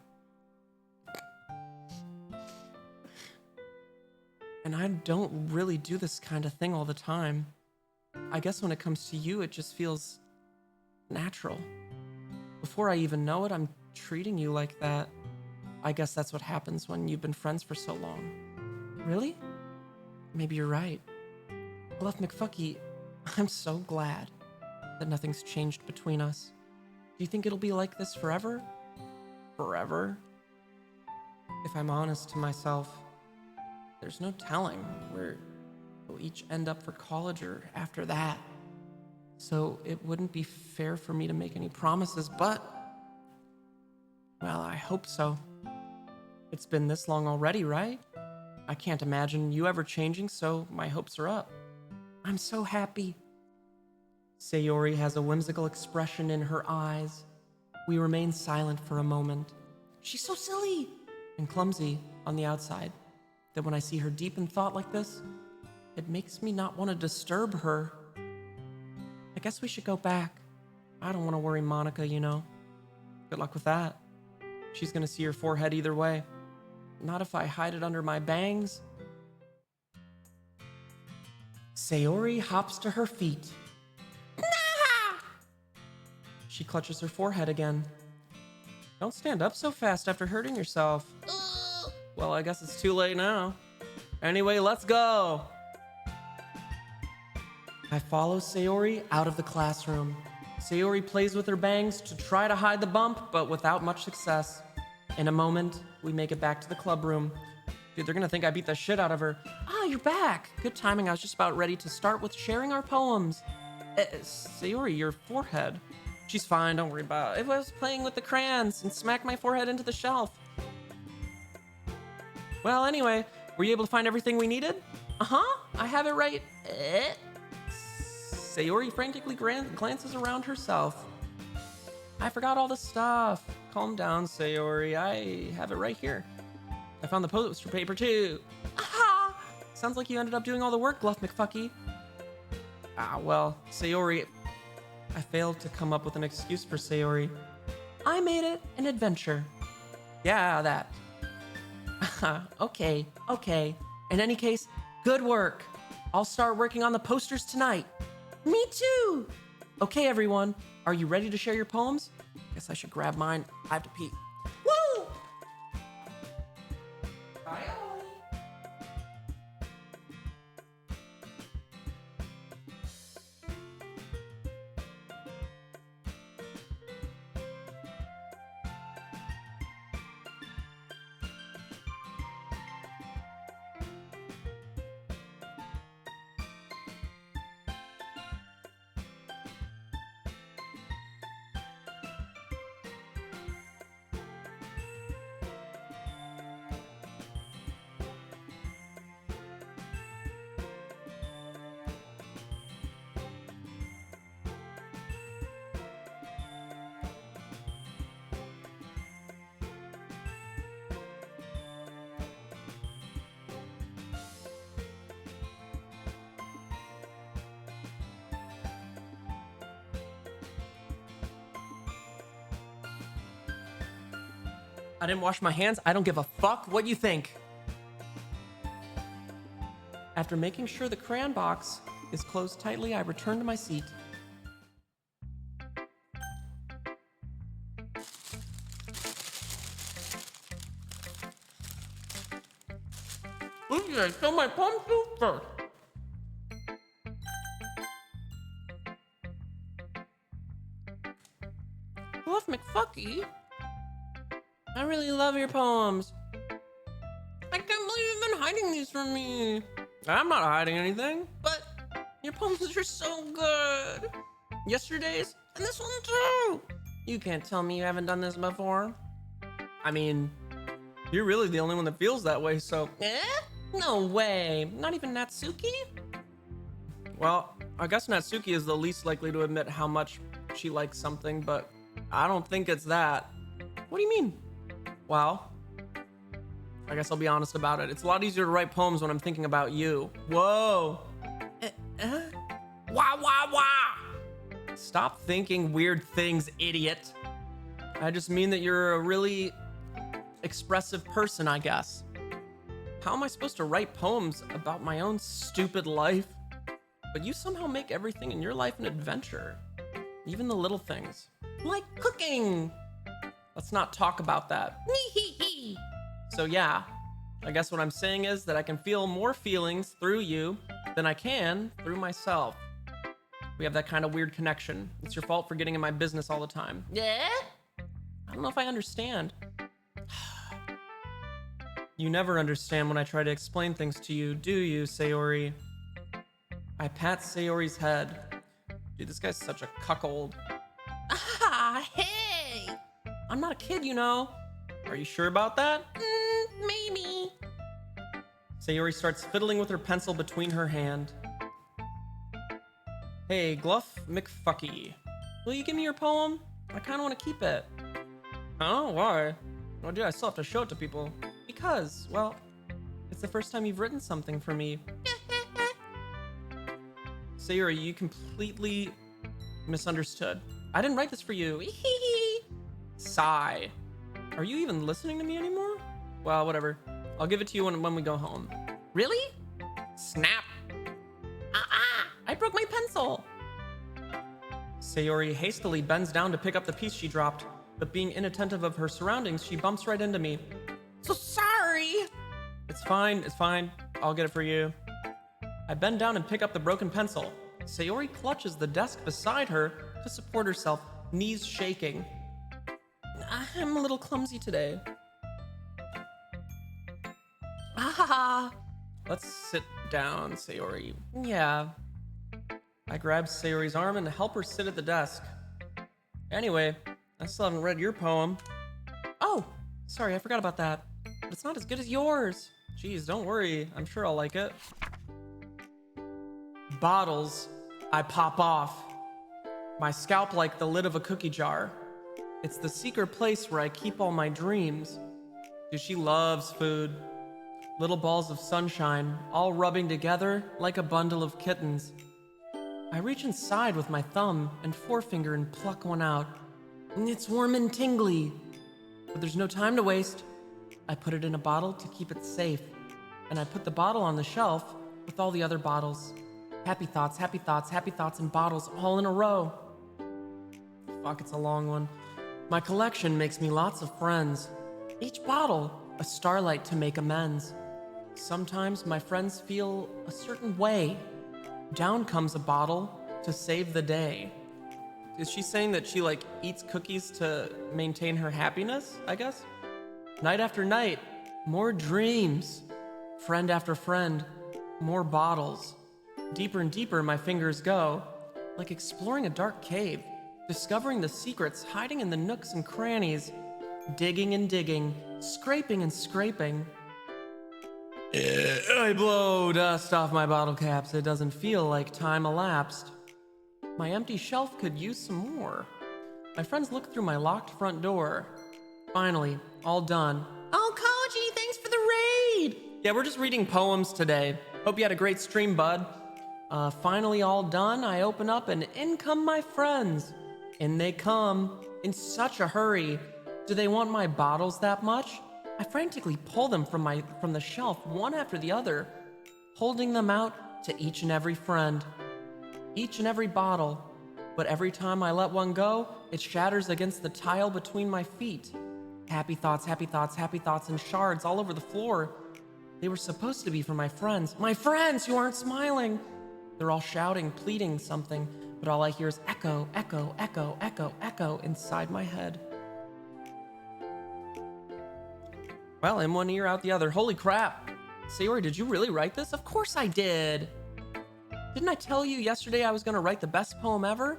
And I don't really do this kind of thing all the time. I guess when it comes to you, it just feels natural. Before I even know it, I'm treating you like that. I guess that's what happens when you've been friends for so long. Really? Maybe you're right. Gluff McFucky, I'm so glad that nothing's changed between us. Do you think it'll be like this forever? Forever? If I'm honest to myself, there's no telling where we'll each end up for college or after that. So it wouldn't be fair for me to make any promises, but, well, I hope so. It's been this long already, right? I can't imagine you ever changing, so my hopes are up. I'm so happy. Sayori has a whimsical expression in her eyes. We remain silent for a moment. She's so silly and clumsy on the outside that when I see her deep in thought like this, it makes me not want to disturb her. I guess we should go back. I don't want to worry Monica, you know. Good luck with that. She's going to see your forehead either way. Not if I hide it under my bangs. Sayori hops to her feet. She clutches her forehead again. Don't stand up so fast after hurting yourself. Well, I guess it's too late now. Anyway, let's go. I follow Sayori out of the classroom. Sayori plays with her bangs to try to hide the bump, but without much success. In a moment, we make it back to the club room. Dude, they're gonna think I beat the shit out of her. Ah, you're back. Good timing. I was just about ready to start with sharing our poems. Sayori, your forehead. She's fine, don't worry about it. I was playing with the crayons and smacked my forehead into the shelf. Well, anyway, were you able to find everything we needed? Uh-huh, I have it right. Sayori frantically glances around herself. I forgot all the stuff. Calm down, Sayori. I have it right here. I found the poster paper, too. Aha! Sounds like you ended up doing all the work, Gluff McFucky. Ah, well, Sayori... I failed to come up with an excuse for Sayori. I made it an adventure. Yeah, that. Okay. In any case, good work. I'll start working on the posters tonight. Me too. Okay, everyone. Are you ready to share your poems? Guess I should grab mine. I have to pee. Woo! Bye, Ollie. I didn't wash my hands. I don't give a fuck what you think. After making sure the crayon box is closed tightly, I return to my seat. Okay, so my palm soup first. Bluff McFucky. I really love your poems. I can't believe you've been hiding these from me. I'm not hiding anything, but your poems are so good. Yesterday's and this one too. You can't tell me you haven't done this before. I mean, you're really the only one that feels that way, so. No way. Not even Natsuki? Well, I guess Natsuki is the least likely to admit how much she likes something, but I don't think it's that. What do you mean? Well, I guess I'll be honest about it. It's a lot easier to write poems when I'm thinking about you. Whoa. Wah. Stop thinking weird things, idiot. I just mean that you're a really expressive person, I guess. How am I supposed to write poems about my own stupid life? But you somehow make everything in your life an adventure. Even the little things. Like cooking. Let's not talk about that. So yeah, I guess what I'm saying is that I can feel more feelings through you than I can through myself. We have that kind of weird connection. It's your fault for getting in my business all the time. Yeah? I don't know if I understand. You never understand when I try to explain things to you, do you, Sayori? I pat Sayori's head. Dude, this guy's such a cuckold. Hey! I'm not a kid, you know. Are you sure about that? Maybe. Sayori starts fiddling with her pencil between her hand. Hey, Gluff McFucky. Will you give me your poem? I kind of want to keep it. Oh, why? Oh, dude, I still have to show it to people. Because, well, it's the first time you've written something for me. Sayori, you completely misunderstood. I didn't write this for you. Sigh. Are you even listening to me anymore? Well, whatever. I'll give it to you when we go home. Really? Snap. I broke my pencil. Sayori hastily bends down to pick up the piece she dropped, but being inattentive of her surroundings, she bumps right into me. So sorry. It's fine. I'll get it for you. I bend down and pick up the broken pencil. Sayori clutches the desk beside her to support herself, knees shaking. I'm a little clumsy today. Let's sit down, Sayori. Yeah. I grab Sayori's arm and help her sit at the desk. Anyway, I still haven't read your poem. Oh, sorry, I forgot about that. But it's not as good as yours. Jeez, don't worry. I'm sure I'll like it. Bottles, I pop off. My scalp like the lid of a cookie jar. It's the secret place where I keep all my dreams. Dude, she loves food. Little balls of sunshine, all rubbing together like a bundle of kittens. I reach inside with my thumb and forefinger and pluck one out. It's warm and tingly. But there's no time to waste. I put it in a bottle to keep it safe. And I put the bottle on the shelf with all the other bottles. Happy thoughts, happy thoughts, happy thoughts, and bottles all in a row. Fuck, it's a long one. My collection makes me lots of friends. Each bottle, a starlight to make amends. Sometimes my friends feel a certain way. Down comes a bottle to save the day. Is she saying that she like eats cookies to maintain her happiness, I guess? Night after night, more dreams. Friend after friend, more bottles. Deeper and deeper my fingers go, like exploring a dark cave, discovering the secrets hiding in the nooks and crannies, digging and digging, scraping and scraping. I blow dust off my bottle caps. It doesn't feel like time elapsed. My empty shelf could use some more. My friends look through my locked front door. Finally, all done. Oh, Koji, thanks for the raid! Yeah, we're just reading poems today. Hope you had a great stream, bud. Finally all done, I open up and in come my friends. In they come, in such a hurry. Do they want my bottles that much? I frantically pull them from the shelf one after the other, holding them out to each and every friend. Each and every bottle. But every time I let one go, it shatters against the tile between my feet. Happy thoughts, happy thoughts, happy thoughts, and shards all over the floor. They were supposed to be for my friends who aren't smiling. They're all shouting, pleading something, but all I hear is echo, echo, echo, echo, echo inside my head. Well, in one ear, out the other. Holy crap. Sayori, did you really write this? Of course I did. Didn't I tell you yesterday I was going to write the best poem ever?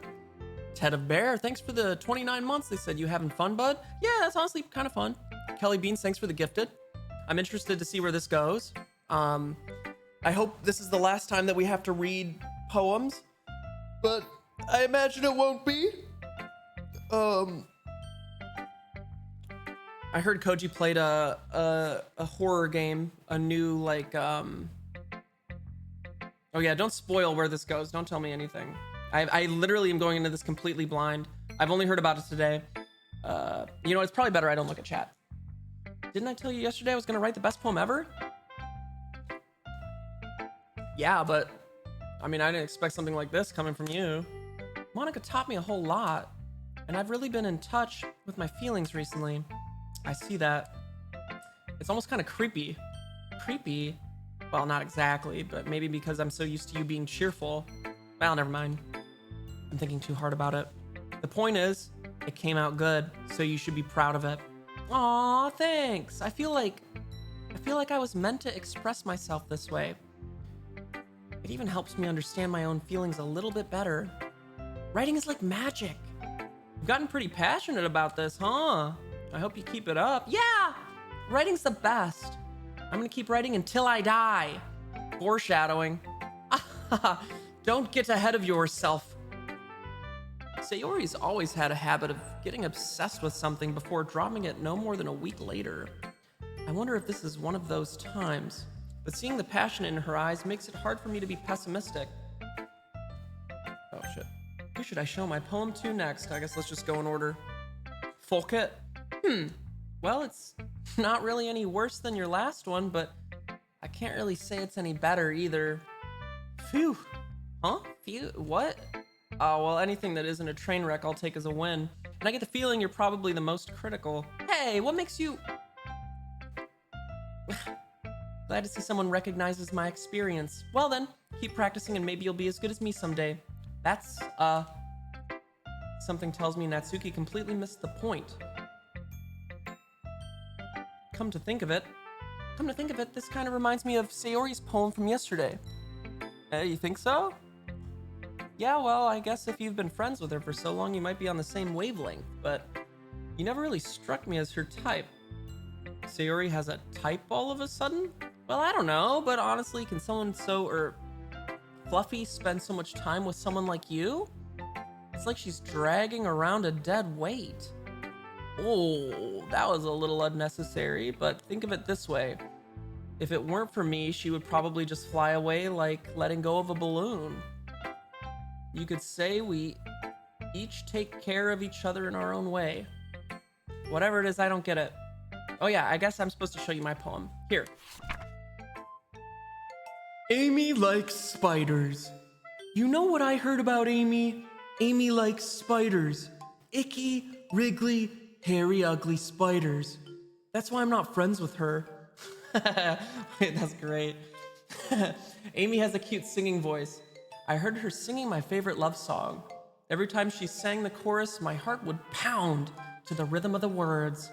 Ted of Bear, thanks for the 29 months. They said you having fun, bud? Yeah, that's honestly kind of fun. Kelly Beans, thanks for the gifted. I'm interested to see where this goes. I hope this is the last time that we have to read poems, but I imagine it won't be. I heard Koji played a horror game, a new like Oh yeah, don't spoil where this goes. Don't tell me anything. I literally am going into this completely blind. I've only heard about it today. You know, it's probably better I don't look at chat. Didn't I tell you yesterday I was gonna write the best poem ever? Yeah, but I mean, I didn't expect something like this coming from you. Monica taught me a whole lot, and I've really been in touch with my feelings recently. I see that. It's almost kind of creepy. Creepy? Well, not exactly, but maybe because I'm so used to you being cheerful. Well, never mind. I'm thinking too hard about it. The point is, it came out good, so you should be proud of it. Aw, thanks. I feel like I was meant to express myself this way. It even helps me understand my own feelings a little bit better. Writing is like magic. You've gotten pretty passionate about this, huh? I hope you keep it up. Yeah! Writing's the best. I'm gonna keep writing until I die. Foreshadowing. Don't get ahead of yourself. Sayori's always had a habit of getting obsessed with something before dropping it no more than a week later. I wonder if this is one of those times. But seeing the passion in her eyes makes it hard for me to be pessimistic. Oh shit. Who should I show my poem to next? I guess let's just go in order. Fuck it. Well, it's not really any worse than your last one, but I can't really say it's any better either. Phew. Huh? Phew? What? Oh, well, anything that isn't a train wreck I'll take as a win. And I get the feeling you're probably the most critical. Hey, what makes you... Glad to see someone recognizes my experience. Well then, keep practicing and maybe you'll be as good as me someday. That's, something tells me Natsuki completely missed the point. Come to think of it, this kind of reminds me of Sayori's poem from yesterday. Hey, you think so? Yeah, well, I guess if you've been friends with her for so long, you might be on the same wavelength, but you never really struck me as her type. Sayori has a type all of a sudden? Well, I don't know, but honestly, can someone fluffy spend so much time with someone like you? It's like she's dragging around a dead weight. Oh, that was a little unnecessary, but think of it this way. If it weren't for me, she would probably just fly away like letting go of a balloon. You could say we each take care of each other in our own way. Whatever it is, I don't get it. Oh yeah, I guess I'm supposed to show you my poem. Here. Amy likes spiders. You know what I heard about Amy? Amy likes spiders. Icky, wriggly, hairy, ugly spiders. That's why I'm not friends with her. Wait, that's great. Amy has a cute singing voice. I heard her singing my favorite love song. Every time she sang the chorus, my heart would pound to the rhythm of the words.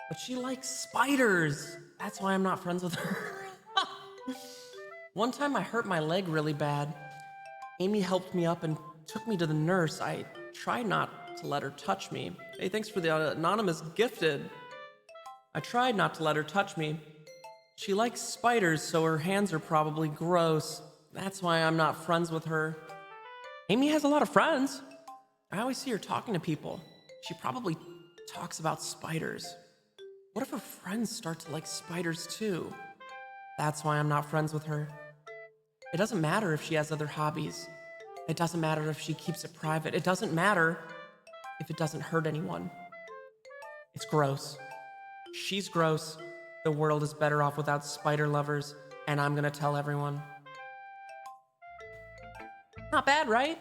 But she likes spiders. That's why I'm not friends with her. One time I hurt my leg really bad. Amy helped me up and took me to the nurse. I tried not to let her touch me. Hey, thanks for the anonymous gifted. I tried not to let her touch me. She likes spiders, so her hands are probably gross. That's why I'm not friends with her. Amy has a lot of friends. I always see her talking to people. She probably talks about spiders. What if her friends start to like spiders too? That's why I'm not friends with her. It doesn't matter if she has other hobbies. It doesn't matter if she keeps it private. It doesn't matter if it doesn't hurt anyone. It's gross. She's gross. The world is better off without spider lovers, and I'm gonna tell everyone. Not bad, right?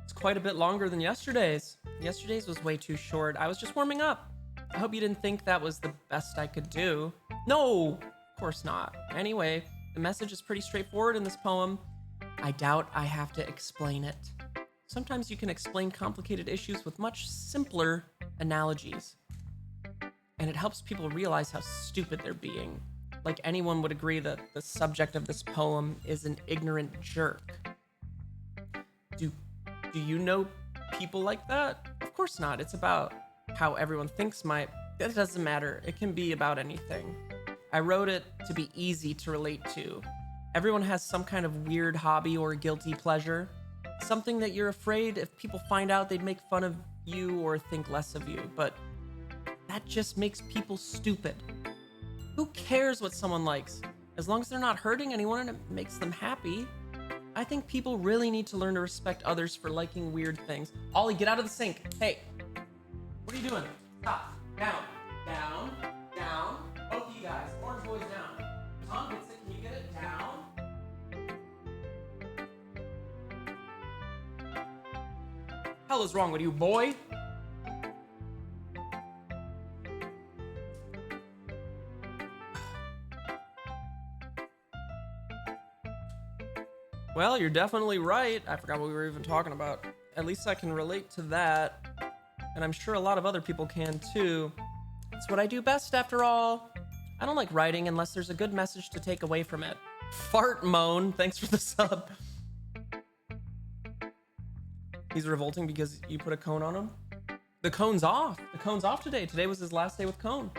It's quite a bit longer than yesterday's. Yesterday's was way too short. I was just warming up. I hope you didn't think that was the best I could do. No, of course not. Anyway, the message is pretty straightforward in this poem. I doubt I have to explain it. Sometimes you can explain complicated issues with much simpler analogies. And it helps people realize how stupid they're being. Like anyone would agree that the subject of this poem is an ignorant jerk. Do you know people like that? Of course not. It's about how everyone thinks it doesn't matter. It can be about anything. I wrote it to be easy to relate to. Everyone has some kind of weird hobby or guilty pleasure. Something that you're afraid if people find out they'd make fun of you or think less of you. But that just makes people stupid. Who cares what someone likes? As long as they're not hurting anyone and it makes them happy. I think people really need to learn to respect others for liking weird things. Ollie, get out of the sink. Hey, what are you doing? Stop. Down. Down. Down. Both of you guys. Orange boys down. Tom gets it. Can you get it? Down. Hell is wrong with you, boy? Well, you're definitely right. I forgot what we were even talking about. At least I can relate to that. And I'm sure a lot of other people can too. It's what I do best after all. I don't like writing unless there's a good message to take away from it. Fart moan, thanks for the sub. He's revolting because you put a cone on him? The cone's off. The cone's off today. Today was his last day with cone.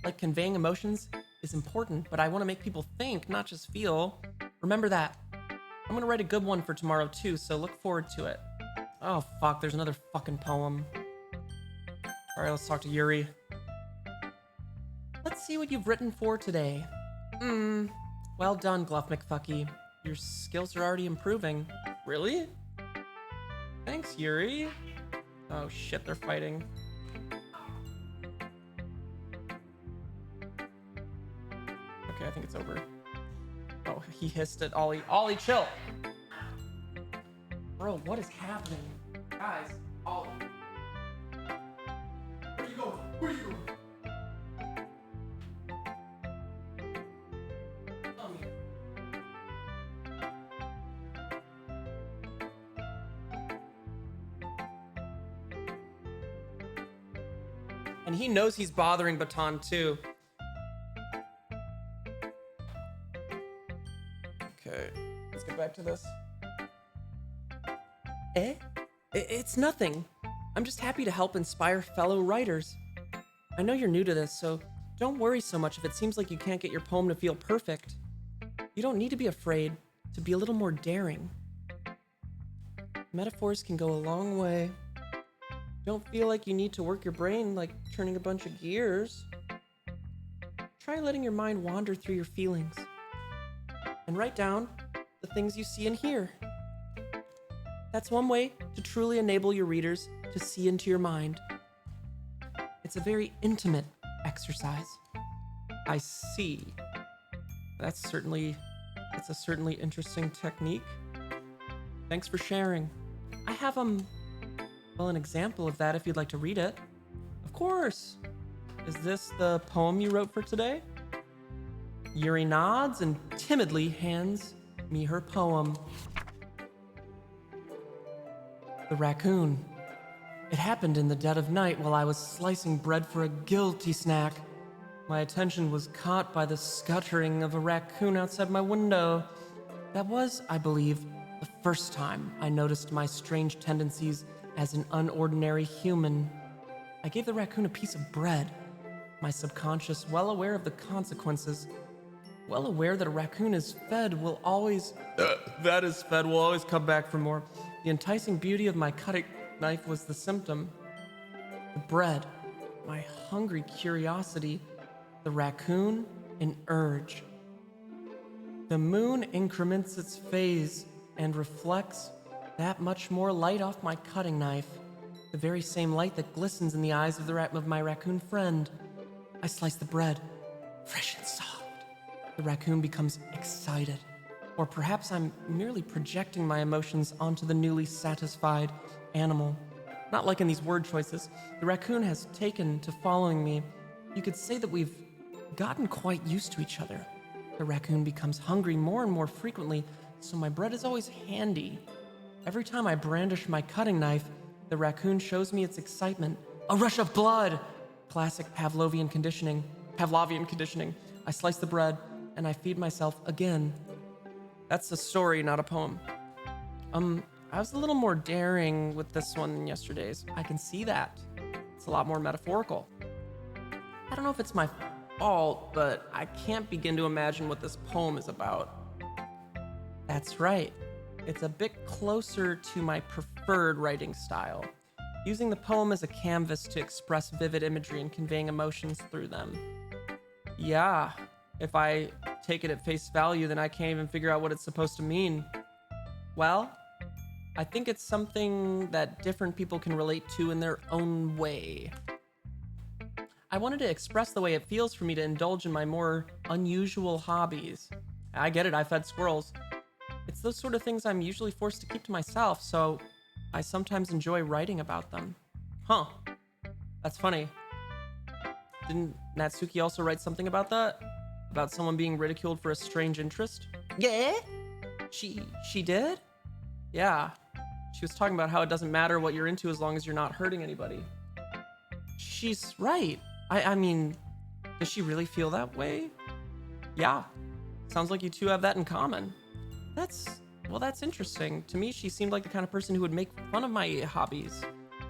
Like conveying emotions is important, but I want to make people think, not just feel. Remember that. I'm gonna write a good one for tomorrow too, so look forward to it. Oh fuck, there's another fucking poem. All right, let's talk to Yuri. Let's see what you've written for today. Well done, Gluff McFucky. Your skills are already improving. Really? Thanks, Yuri. Oh shit, they're fighting. Okay, I think it's over. Oh, he hissed at Ollie. Ollie, chill! Bro, what is happening? Guys, Ollie. Where you going? Where you going? Come here. And he knows he's bothering Baton too. Okay, let's get back to this. It's nothing. I'm just happy to help inspire fellow writers. I know you're new to this, so don't worry so much if it seems like you can't get your poem to feel perfect. You don't need to be afraid to be a little more daring. Metaphors can go a long way. Don't feel like you need to work your brain like turning a bunch of gears. Try letting your mind wander through your feelings. And write down the things you see and hear. That's one way to truly enable your readers to see into your mind. It's a very intimate exercise. I see. It's a certainly interesting technique. Thanks for sharing. I have, an example of that if you'd like to read it. Of course. Is this the poem you wrote for today? Yuri nods and timidly hands me her poem. The raccoon. It happened in the dead of night while I was slicing bread for a guilty snack. My attention was caught by the scuttering of a raccoon outside my window. That was, I believe, the first time I noticed my strange tendencies as an unordinary human. I gave the raccoon a piece of bread, my subconscious well aware of the consequences, well aware that a raccoon is fed will always come back for more. The enticing beauty of my cutting knife was the symptom. The bread, my hungry curiosity, the raccoon, an urge. The moon increments its phase and reflects that much more light off my cutting knife, the very same light that glistens in the eyes of my raccoon friend. I slice the bread, fresh and soft. The raccoon becomes excited. Or perhaps I'm merely projecting my emotions onto the newly satisfied animal. Not like in these word choices. The raccoon has taken to following me. You could say that we've gotten quite used to each other. The raccoon becomes hungry more and more frequently, so my bread is always handy. Every time I brandish my cutting knife, the raccoon shows me its excitement. A rush of blood! Classic Pavlovian conditioning. I slice the bread, and I feed myself again. That's a story, not a poem. I was a little more daring with this one than yesterday's. I can see that. It's a lot more metaphorical. I don't know if it's my fault, but I can't begin to imagine what this poem is about. That's right. It's a bit closer to my preferred writing style, using the poem as a canvas to express vivid imagery and conveying emotions through them. Yeah, if I take it at face value, then I can't even figure out what it's supposed to mean. Well, I think it's something that different people can relate to in their own way. I wanted to express the way it feels for me to indulge in my more unusual hobbies. I get it, I fed squirrels. It's those sort of things I'm usually forced to keep to myself, so I sometimes enjoy writing about them. Huh. That's funny. Didn't Natsuki also write something about that? About someone being ridiculed for a strange interest? Yeah? She did? Yeah. She was talking about how it doesn't matter what you're into as long as you're not hurting anybody. She's right. I mean, does she really feel that way? Yeah. Sounds like you two have that in common. That's interesting. To me, she seemed like the kind of person who would make fun of my hobbies.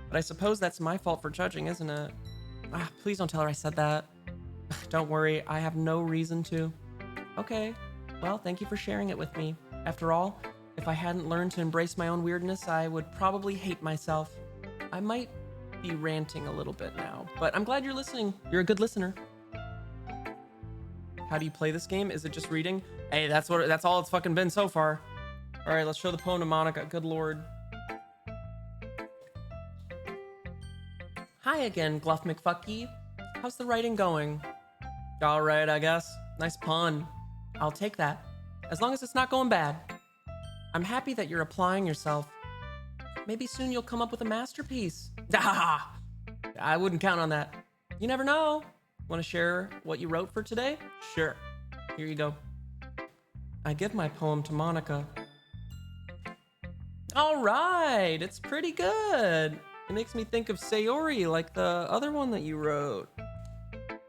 But I suppose that's my fault for judging, isn't it? Please don't tell her I said that. Don't worry, I have no reason to. Okay, well, thank you for sharing it with me. After all, if I hadn't learned to embrace my own weirdness, I would probably hate myself. I might be ranting a little bit now, but I'm glad you're listening. You're a good listener. How do you play this game? Is it just reading? Hey, that's all it's fucking been so far. All right, let's show the poem to Monica. Good lord. Hi again, Gluff McFucky. How's the writing going? All right, I guess. Nice pun. I'll take that. As long as it's not going bad. I'm happy that you're applying yourself. Maybe soon you'll come up with a masterpiece. I wouldn't count on that. You never know. Want to share what you wrote for today? Sure. Here you go. I give my poem to Monica. All right, it's pretty good. It makes me think of Sayori, like the other one that you wrote.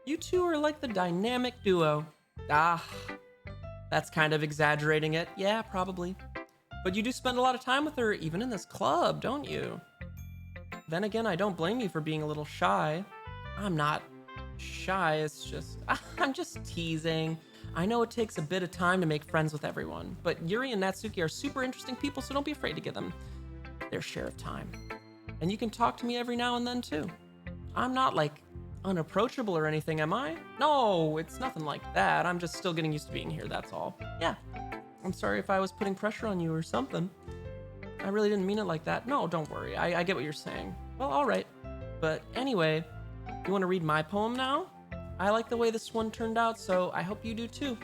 You two are like the dynamic duo. That's kind of exaggerating it. Yeah, probably. But you do spend a lot of time with her, even in this club, don't you? Then again, I don't blame you for being a little shy. I'm not shy, it's just... I'm just teasing. I know it takes a bit of time to make friends with everyone, but Yuri and Natsuki are super interesting people, so don't be afraid to give them their share of time. And you can talk to me every now and then, too. I'm not, like, unapproachable or anything, am I? No, it's nothing like that. I'm just still getting used to being here, that's all. Yeah. I'm sorry if I was putting pressure on you or something. I really didn't mean it like that. No, don't worry. I get what you're saying. Well, all right. But anyway, You want to read my poem now? I like the way this one turned out, so I hope you do too.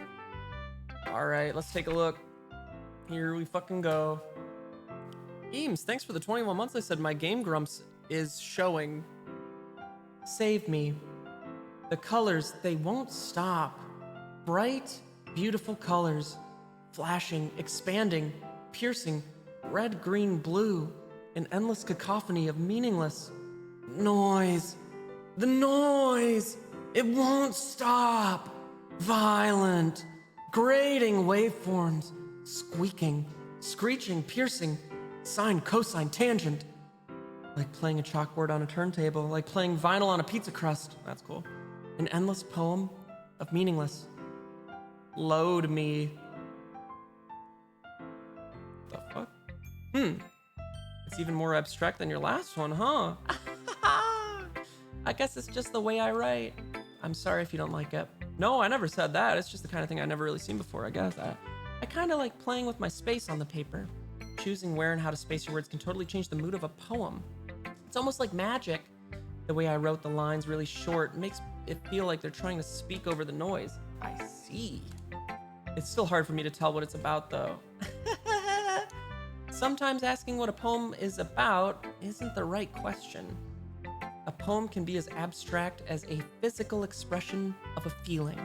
All right, let's take a look. Here we fucking go. Eames, thanks for the 21 months. I said my Game Grumps is showing. Save me. The colors, they won't stop. Bright, beautiful colors. Flashing, expanding, piercing, red, green, blue. An endless cacophony of meaningless noise. The noise! It won't stop! Violent, grating waveforms. Squeaking, screeching, piercing, sine, cosine, tangent. Like playing a chalkboard on a turntable, like playing vinyl on a pizza crust. That's cool. An endless poem of meaningless. Load me. The fuck? It's even more abstract than your last one, huh? I guess it's just the way I write. I'm sorry if you don't like it. No, I never said that. It's just the kind of thing I've never really seen before, I guess. I kind of like playing with my space on the paper. Choosing where and how to space your words can totally change the mood of a poem. It's almost like magic. The way I wrote the lines really short makes it feel like they're trying to speak over the noise. I see. It's still hard for me to tell what it's about, though. Sometimes asking what a poem is about isn't the right question. A poem can be as abstract as a physical expression of a feeling.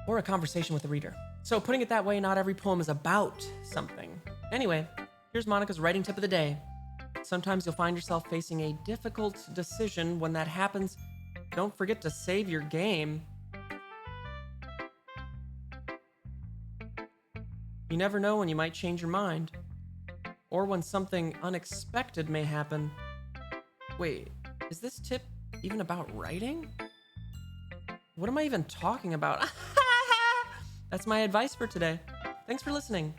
Or a conversation with the reader. So putting it that way, not every poem is about something. Anyway, here's Monica's writing tip of the day. Sometimes you'll find yourself facing a difficult decision. When that happens, don't forget to save your game. You never know when you might change your mind. Or when something unexpected may happen. Wait, is this tip even about writing? What am I even talking about? That's my advice for today. Thanks for listening.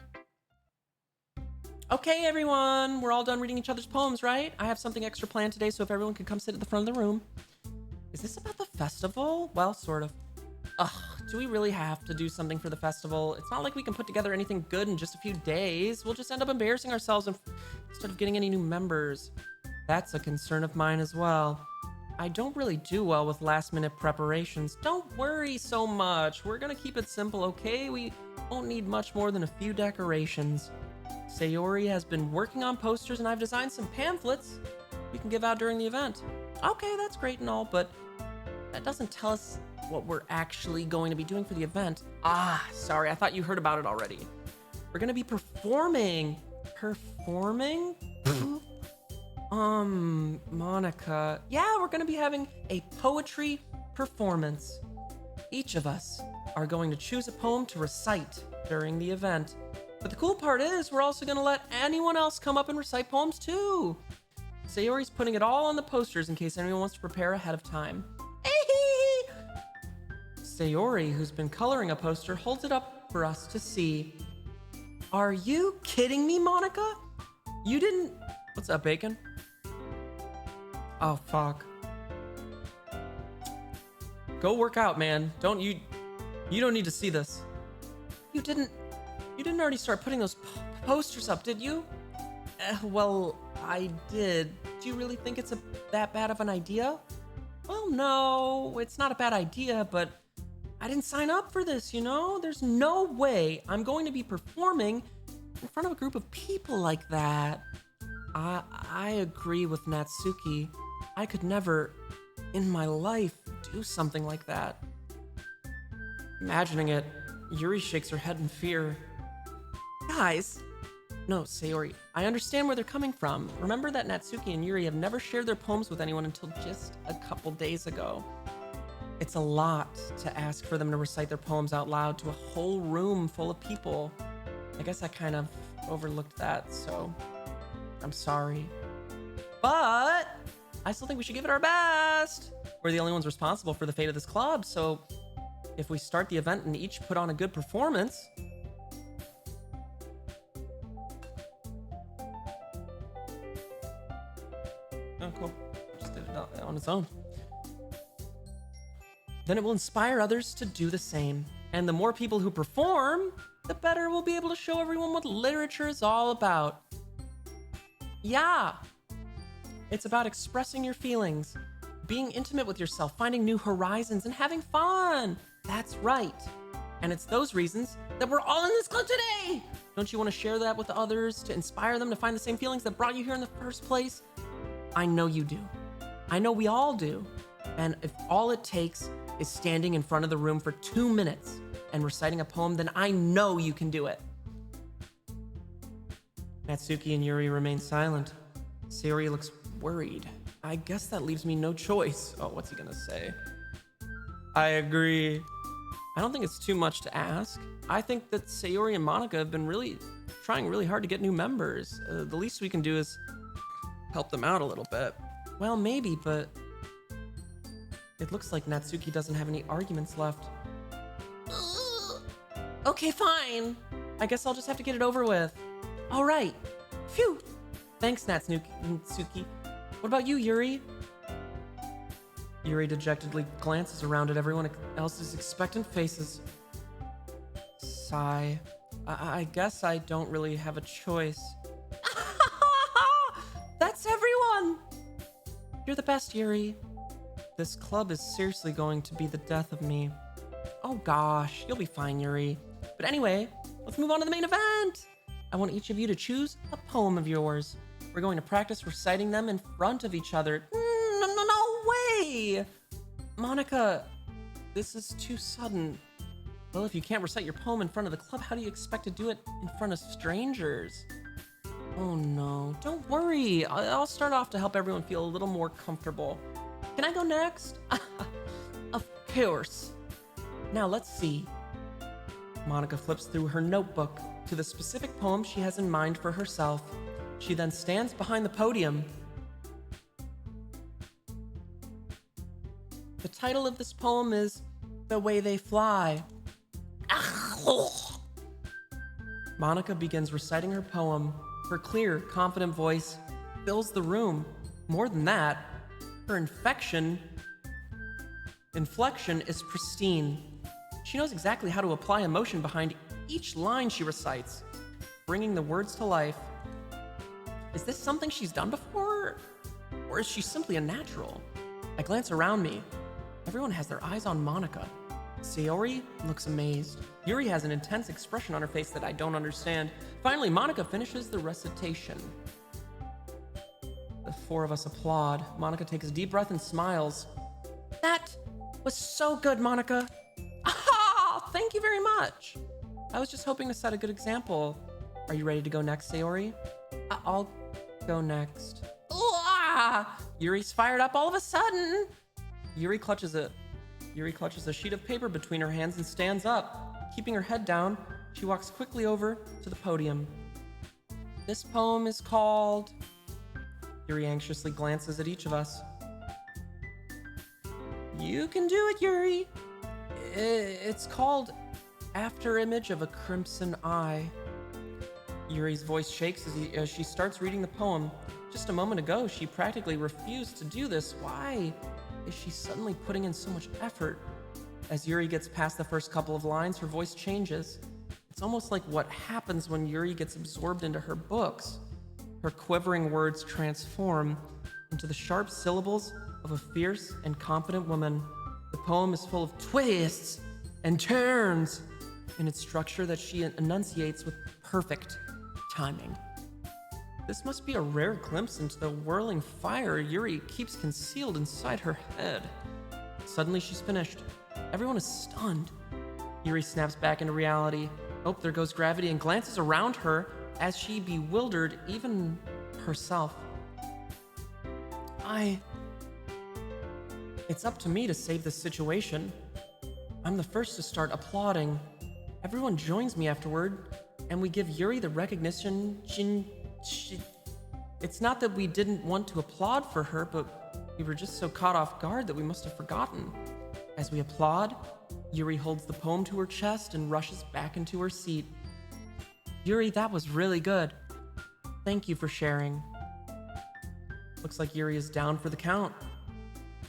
Okay, everyone, we're all done reading each other's poems, right? I have something extra planned today, so if everyone could come sit at the front of the room. Is this about the festival? Well, sort of. Ugh, do we really have to do something for the festival? It's not like we can put together anything good in just a few days. We'll just end up embarrassing ourselves instead of getting any new members. That's a concern of mine as well. I don't really do well with last-minute preparations. Don't worry so much. We're gonna keep it simple, okay? We won't need much more than a few decorations. Sayori has been working on posters, and I've designed some pamphlets we can give out during the event. Okay, that's great and all, but that doesn't tell us what we're actually going to be doing for the event. Ah, sorry, I thought you heard about it already. We're gonna be performing. Performing? Monica. Yeah, we're gonna be having a poetry performance. Each of us are going to choose a poem to recite during the event. But the cool part is we're also gonna let anyone else come up and recite poems too. Sayori's putting it all on the posters in case anyone wants to prepare ahead of time. Sayori, who's been coloring a poster, holds it up for us to see. Are you kidding me, Monica? You didn't... What's up, Bacon? Oh, fuck. Go work out, man. You don't need to see this. You didn't already start putting those posters up, did you? Well, I did. Do you really think it's that bad of an idea? Well, no, it's not a bad idea, but I didn't sign up for this, you know? There's no way I'm going to be performing in front of a group of people like that. I agree with Natsuki. I could never, in my life, do something like that. Imagining it, Yuri shakes her head in fear. Guys. No, Sayori, I understand where they're coming from. Remember that Natsuki and Yuri have never shared their poems with anyone until just a couple days ago. It's a lot to ask for them to recite their poems out loud to a whole room full of people. I guess I kind of overlooked that, so I'm sorry. But I still think we should give it our best. We're the only ones responsible for the fate of this club, so if we start the event and each put on a good performance... Oh, cool. Just did it on its own. Then it will inspire others to do the same. And the more people who perform, the better we'll be able to show everyone what literature is all about. Yeah. It's about expressing your feelings, being intimate with yourself, finding new horizons, and having fun. That's right. And it's those reasons that we're all in this club today. Don't you want to share that with others to inspire them to find the same feelings that brought you here in the first place? I know you do. I know we all do. And if all it takes is standing in front of the room for 2 minutes and reciting a poem, then I know you can do it. Natsuki and Yuri remain silent. Sayori looks worried. I guess that leaves me no choice. Oh, what's he gonna say? I agree. I don't think it's too much to ask. I think that Sayori and Monica have been trying really hard to get new members. The least we can do is help them out a little bit. Well, maybe, but it looks like Natsuki doesn't have any arguments left. Okay, fine. I guess I'll just have to get it over with. All right. Phew. Thanks, Natsuki. What about you, Yuri? Yuri dejectedly glances around at everyone else's expectant faces. Sigh. I guess I don't really have a choice. That's everyone! You're the best, Yuri. This club is seriously going to be the death of me. Oh gosh, you'll be fine, Yuri. But anyway, let's move on to the main event. I want each of you to choose a poem of yours. We're going to practice reciting them in front of each other. No way! Monica, this is too sudden. Well, if you can't recite your poem in front of the club, how do you expect to do it in front of strangers? Oh no, don't worry. I'll start off to help everyone feel a little more comfortable. Can I go next? Of course. Now let's see. Monica flips through her notebook to the specific poem she has in mind for herself. She then stands behind the podium. The title of this poem is The Way They Fly. Monica begins reciting her poem. Her clear, confident voice fills the room. More than that, her inflection is pristine. She knows exactly how to apply emotion behind each line she recites, bringing the words to life. Is this something she's done before? Or is she simply a natural? I glance around me. Everyone has their eyes on Monica. Sayori looks amazed. Yuri has an intense expression on her face that I don't understand. Finally, Monica finishes the recitation. The four of us applaud. Monica takes a deep breath and smiles. That was so good, Monica. Ah, thank you very much. I was just hoping to set a good example. Are you ready to go next, Sayori? I'll go next. Yuri's fired up all of a sudden. Yuri clutches a sheet of paper between her hands and stands up. Keeping her head down, she walks quickly over to the podium. This poem is called... Yuri anxiously glances at each of us. You can do it, Yuri. It's called After Image of a Crimson Eye. Yuri's voice shakes as she starts reading the poem. Just a moment ago, she practically refused to do this. Why is she suddenly putting in so much effort? As Yuri gets past the first couple of lines, her voice changes. It's almost like what happens when Yuri gets absorbed into her books. Her quivering words transform into the sharp syllables of a fierce and confident woman. The poem is full of twists and turns in its structure that she enunciates with perfect timing. This must be a rare glimpse into the whirling fire Yuri keeps concealed inside her head. Suddenly she's finished. Everyone is stunned. Yuri snaps back into reality. Oh, there goes gravity, and glances around her as she bewildered even herself. It's up to me to save this situation. I'm the first to start applauding. Everyone joins me afterward, and we give Yuri the recognition it's not that we didn't want to applaud for her, but we were just so caught off guard that we must have forgotten. As we applaud, Yuri holds the poem to her chest and rushes back into her seat. Yuri, that was really good. Thank you for sharing. Looks like Yuri is down for the count.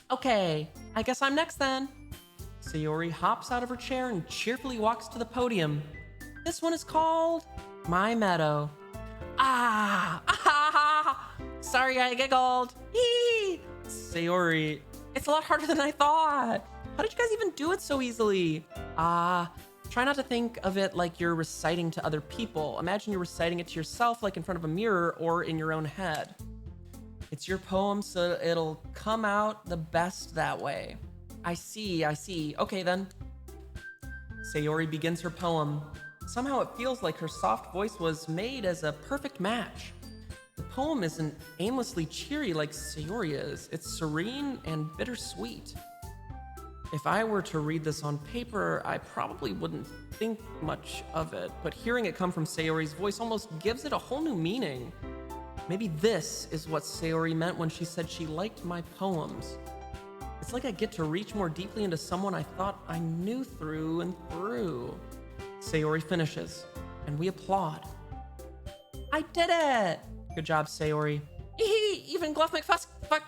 Okay, I guess I'm next then. Sayori hops out of her chair and cheerfully walks to the podium. This one is called My Meadow. Sorry, I giggled. Eee! Sayori, it's a lot harder than I thought. How did you guys even do it so easily? Try not to think of it like you're reciting to other people. Imagine you're reciting it to yourself, like in front of a mirror or in your own head. It's your poem, so it'll come out the best that way. I see. Okay then. Sayori begins her poem. Somehow it feels like her soft voice was made as a perfect match. The poem isn't aimlessly cheery like Sayori is. It's serene and bittersweet. If I were to read this on paper, I probably wouldn't think much of it, but hearing it come from Sayori's voice almost gives it a whole new meaning. Maybe this is what Sayori meant when she said she liked my poems. It's like I get to reach more deeply into someone I thought I knew through and through. Sayori finishes, and we applaud. I did it! Good job, Sayori. Even Gluff McFuck.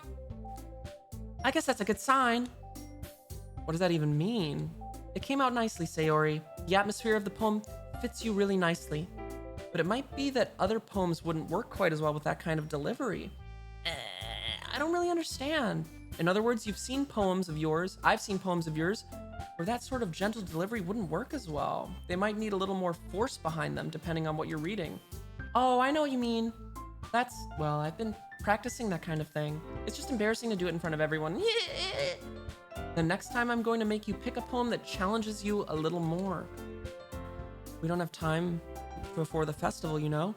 I guess that's a good sign. What does that even mean? It came out nicely, Sayori. The atmosphere of the poem fits you really nicely. But it might be that other poems wouldn't work quite as well with that kind of delivery. I don't really understand. In other words, you've seen poems of yours, I've seen poems of yours, where that sort of gentle delivery wouldn't work as well. They might need a little more force behind them, depending on what you're reading. Oh, I know what you mean. Well, I've been practicing that kind of thing. It's just embarrassing to do it in front of everyone. The next time I'm going to make you pick a poem that challenges you a little more. We don't have time before the festival, you know?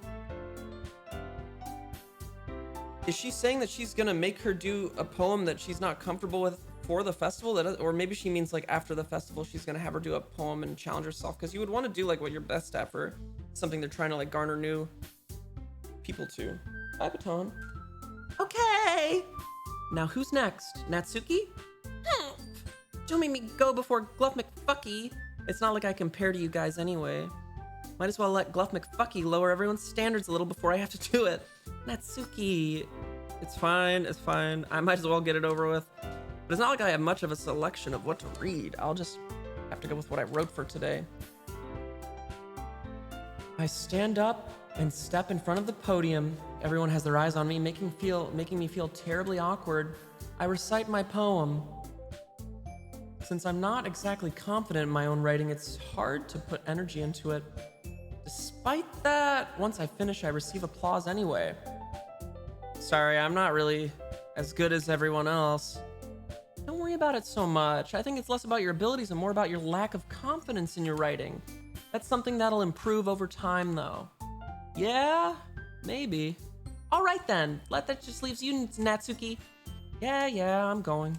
Is she saying that she's gonna make her do a poem that she's not comfortable with for the festival? Or maybe she means like after the festival, she's gonna have her do a poem and challenge herself, because you would want to do like what you're best at for something they're trying to like garner new people to. Bye, Baton. Okay. Now who's next? Natsuki? Don't make me go before Gluff McFucky. It's not like I compare to you guys anyway. Might as well let Gluff McFucky lower everyone's standards a little before I have to do it. Natsuki. It's fine. I might as well get it over with. But it's not like I have much of a selection of what to read. I'll just have to go with what I wrote for today. I stand up and step in front of the podium. Everyone has their eyes on me, making me feel terribly awkward. I recite my poem. Since I'm not exactly confident in my own writing, it's hard to put energy into it. Despite that, once I finish, I receive applause anyway. Sorry, I'm not really as good as everyone else. Don't worry about it so much. I think it's less about your abilities and more about your lack of confidence in your writing. That's something that'll improve over time, though. Yeah? Maybe. All right, then. That just leaves you, Natsuki. Yeah, I'm going.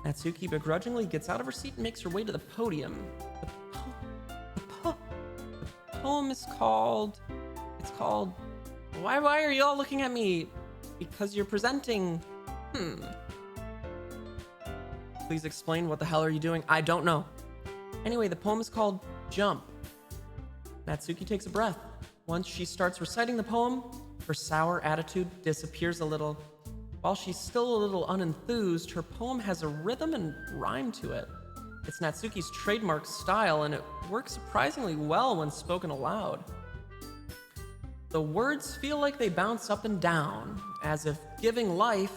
Natsuki begrudgingly gets out of her seat and makes her way to the podium. The poem is called... It's called... Why are you all looking at me? Because you're presenting... Please explain, what the hell are you doing? I don't know. Anyway, the poem is called Jump. Natsuki takes a breath. Once she starts reciting the poem, her sour attitude disappears a little. While she's still a little unenthused, her poem has a rhythm and rhyme to it. It's Natsuki's trademark style, and it works surprisingly well when spoken aloud. The words feel like they bounce up and down, as if giving life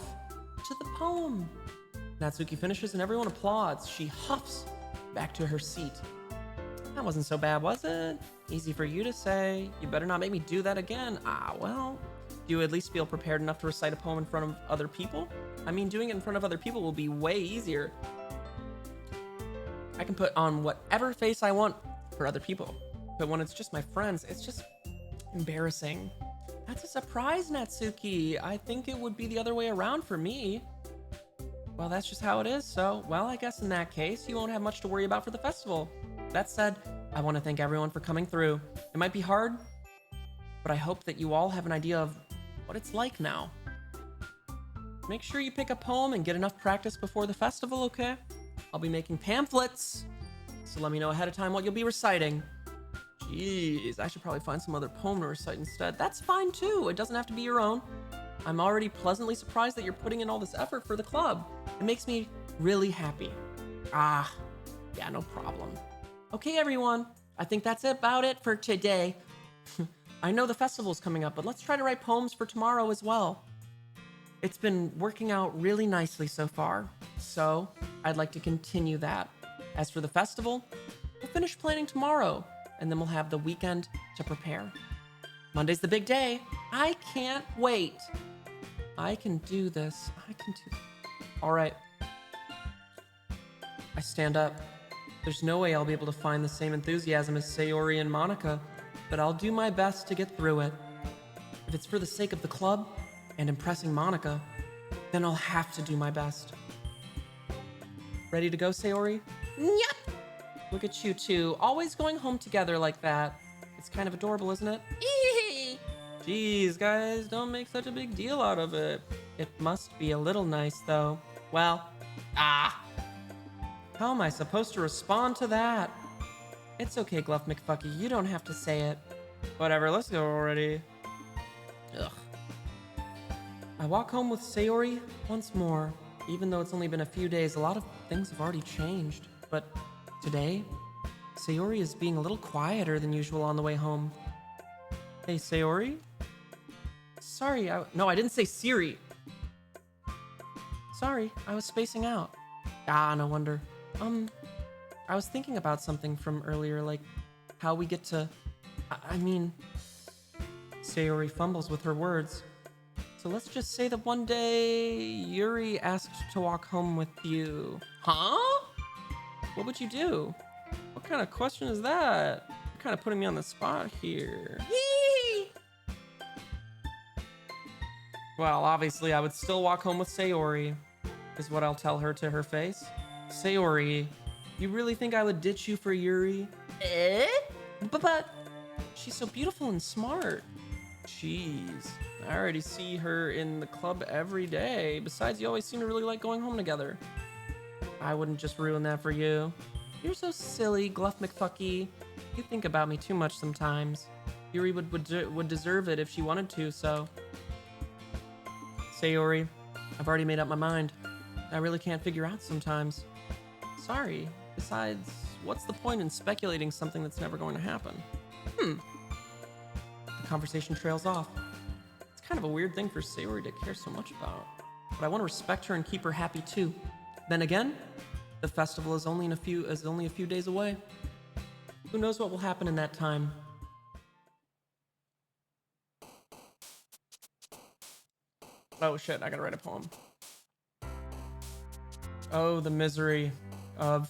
to the poem. Natsuki finishes and everyone applauds. She huffs back to her seat. That wasn't so bad, was it? Easy for you to say. You better not make me do that again. Well, do you at least feel prepared enough to recite a poem in front of other people? I mean, doing it in front of other people will be way easier. I can put on whatever face I want for other people, but when it's just my friends, it's just embarrassing. That's a surprise, Natsuki. I think it would be the other way around for me. Well, that's just how it is, so, well, I guess in that case, you won't have much to worry about for the festival. That said, I want to thank everyone for coming through. It might be hard, but I hope that you all have an idea of what it's like now. Make sure you pick a poem and get enough practice before the festival, okay? I'll be making pamphlets, so let me know ahead of time what you'll be reciting. Jeez, I should probably find some other poem to recite instead. That's fine too, it doesn't have to be your own. I'm already pleasantly surprised that you're putting in all this effort for the club. It makes me really happy. Yeah, no problem. Okay, everyone, I think that's about it for today. I know the festival's coming up, but let's try to write poems for tomorrow as well. It's been working out really nicely so far, so I'd like to continue that. As for the festival, we'll finish planning tomorrow, and then we'll have the weekend to prepare. Monday's the big day. I can't wait. I can do this. All right. I stand up. There's no way I'll be able to find the same enthusiasm as Sayori and Monica, but I'll do my best to get through it. If it's for the sake of the club and impressing Monica, then I'll have to do my best. Ready to go, Sayori? Yep! Look at you two, always going home together like that. It's kind of adorable, isn't it? Jeez, guys, don't make such a big deal out of it. It must be a little nice, though. Well, how am I supposed to respond to that? It's okay, Gluff McFucky, you don't have to say it. Whatever, let's go already. Ugh. I walk home with Sayori once more. Even though it's only been a few days, a lot of things have already changed. But today, Sayori is being a little quieter than usual on the way home. Hey, Sayori? Sorry, no, I didn't say Siri. Sorry, I was spacing out. No wonder. I was thinking about something from earlier, like how we get to... I mean... Sayori fumbles with her words. So let's just say that one day, Yuri asked to walk home with you. Huh? What would you do? What kind of question is that? You're kind of putting me on the spot here. Yee! Well, obviously, I would still walk home with Sayori, is what I'll tell her to her face. Sayori, you really think I would ditch you for Yuri? But she's so beautiful and smart. Jeez, I already see her in the club every day. Besides, you always seem to really like going home together. I wouldn't just ruin that for you. You're so silly, Gluff McFucky. You think about me too much sometimes. Yuri would deserve it if she wanted to, so... Sayori, I've already made up my mind. I really can't figure out sometimes. Sorry. Besides, what's the point in speculating something that's never going to happen? The conversation trails off. It's kind of a weird thing for Sayori to care so much about, but I want to respect her and keep her happy too. Then again, the festival is only a few days away. Who knows what will happen in that time? Oh shit, I gotta write a poem. Oh, the misery of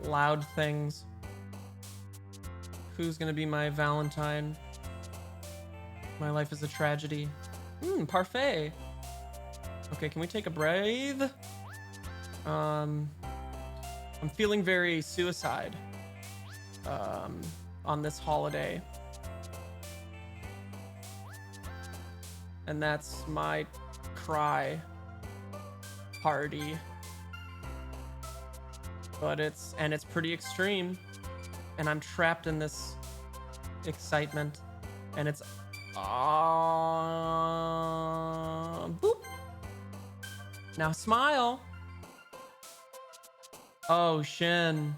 loud things. Who's gonna be my Valentine? My life is a tragedy. Parfait. Okay, can we take a breathe? I'm feeling very suicide on this holiday. And that's my cry party. But it's pretty extreme. And I'm trapped in this excitement. And it's boop. Now smile. Oh, Shin.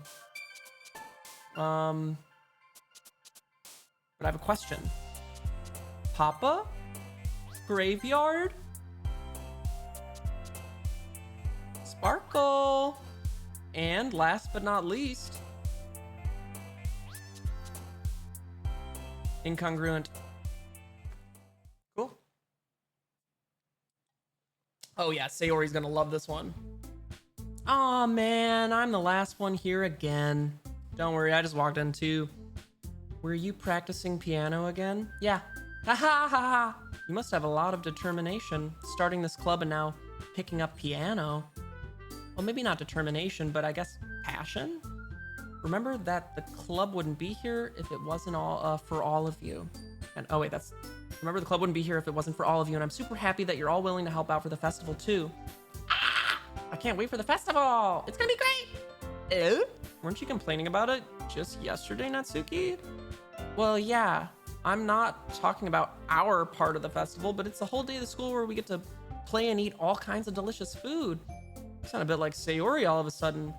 But I have a question. Papa? Graveyard? Sparkle. And last but not least, incongruent. Cool. Oh yeah, Sayori's gonna love this one. Aw man, I'm the last one here again. Don't worry, I just walked in too. Were you practicing piano again? Yeah. Ha ha ha ha. You must have a lot of determination, starting this club and now picking up piano. Well, maybe not determination, but I guess passion? Remember that the club wouldn't be here if it wasn't all for all of you. And oh wait, remember the club wouldn't be here if it wasn't for all of you, and I'm super happy that you're all willing to help out for the festival too. I can't wait for the festival! It's gonna be great! Weren't you complaining about it just yesterday, Natsuki? Well, yeah. I'm not talking about our part of the festival, but it's the whole day of the school where we get to play and eat all kinds of delicious food. You sound a bit like Sayori all of a sudden.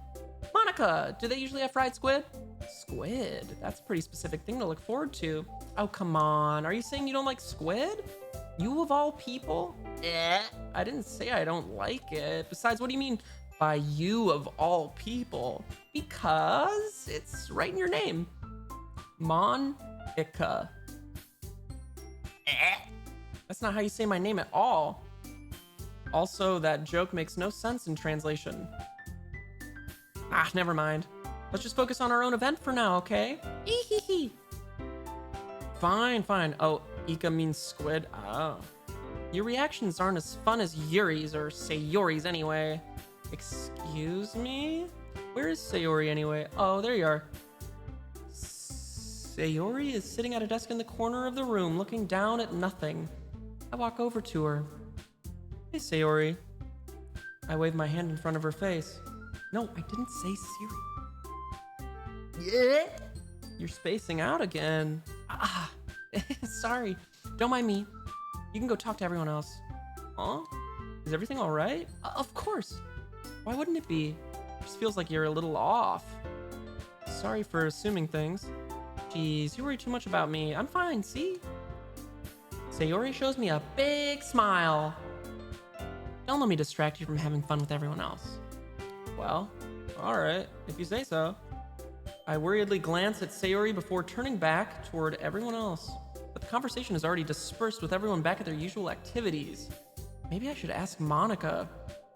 Monica, do they usually have fried squid? Squid. That's a pretty specific thing to look forward to. Oh, come on. Are you saying you don't like squid? You of all people? I didn't say I don't like it. Besides, what do you mean by you of all people? Because it's right in your name. Monica. That's not how you say my name at all. Also, that joke makes no sense in translation. Ah, never mind. Let's just focus on our own event for now, okay? Fine, fine. Oh, Ika means squid. Oh. Your reactions aren't as fun as Yuri's, or Sayori's anyway. Excuse me? Where is Sayori anyway? Oh, there you are. Sayori is sitting at a desk in the corner of the room, looking down at nothing. I walk over to her. Hey, Sayori. I wave my hand in front of her face. No, I didn't say Siri. Yeah. You're spacing out again. Ah, sorry. Don't mind me. You can go talk to everyone else. Huh? Is everything all right? Of course. Why wouldn't it be? It just feels like you're a little off. Sorry for assuming things. Jeez, you worry too much about me. I'm fine, see? Sayori shows me a big smile. Don't let me distract you from having fun with everyone else. Well, alright, if you say so. I worriedly glance at Sayori before turning back toward everyone else. But the conversation is already dispersed with everyone back at their usual activities. Maybe I should ask Monica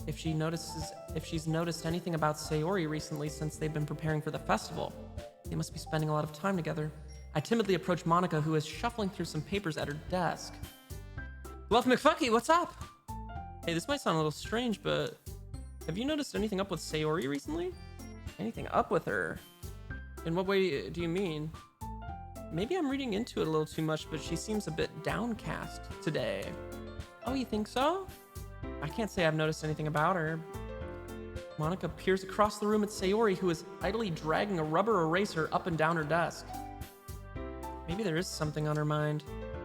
if she's noticed anything about Sayori recently since they've been preparing for the festival. They must be spending a lot of time together. I timidly approach Monica, who is shuffling through some papers at her desk. Bluff McFucky, what's up? Hey, this might sound a little strange, but have you noticed anything up with Sayori recently? Anything up with her? In what way do you mean? Maybe I'm reading into it a little too much, but she seems a bit downcast today. Oh, you think so? I can't say I've noticed anything about her. Monica peers across the room at Sayori, who is idly dragging a rubber eraser up and down her desk. Maybe there is something on her mind,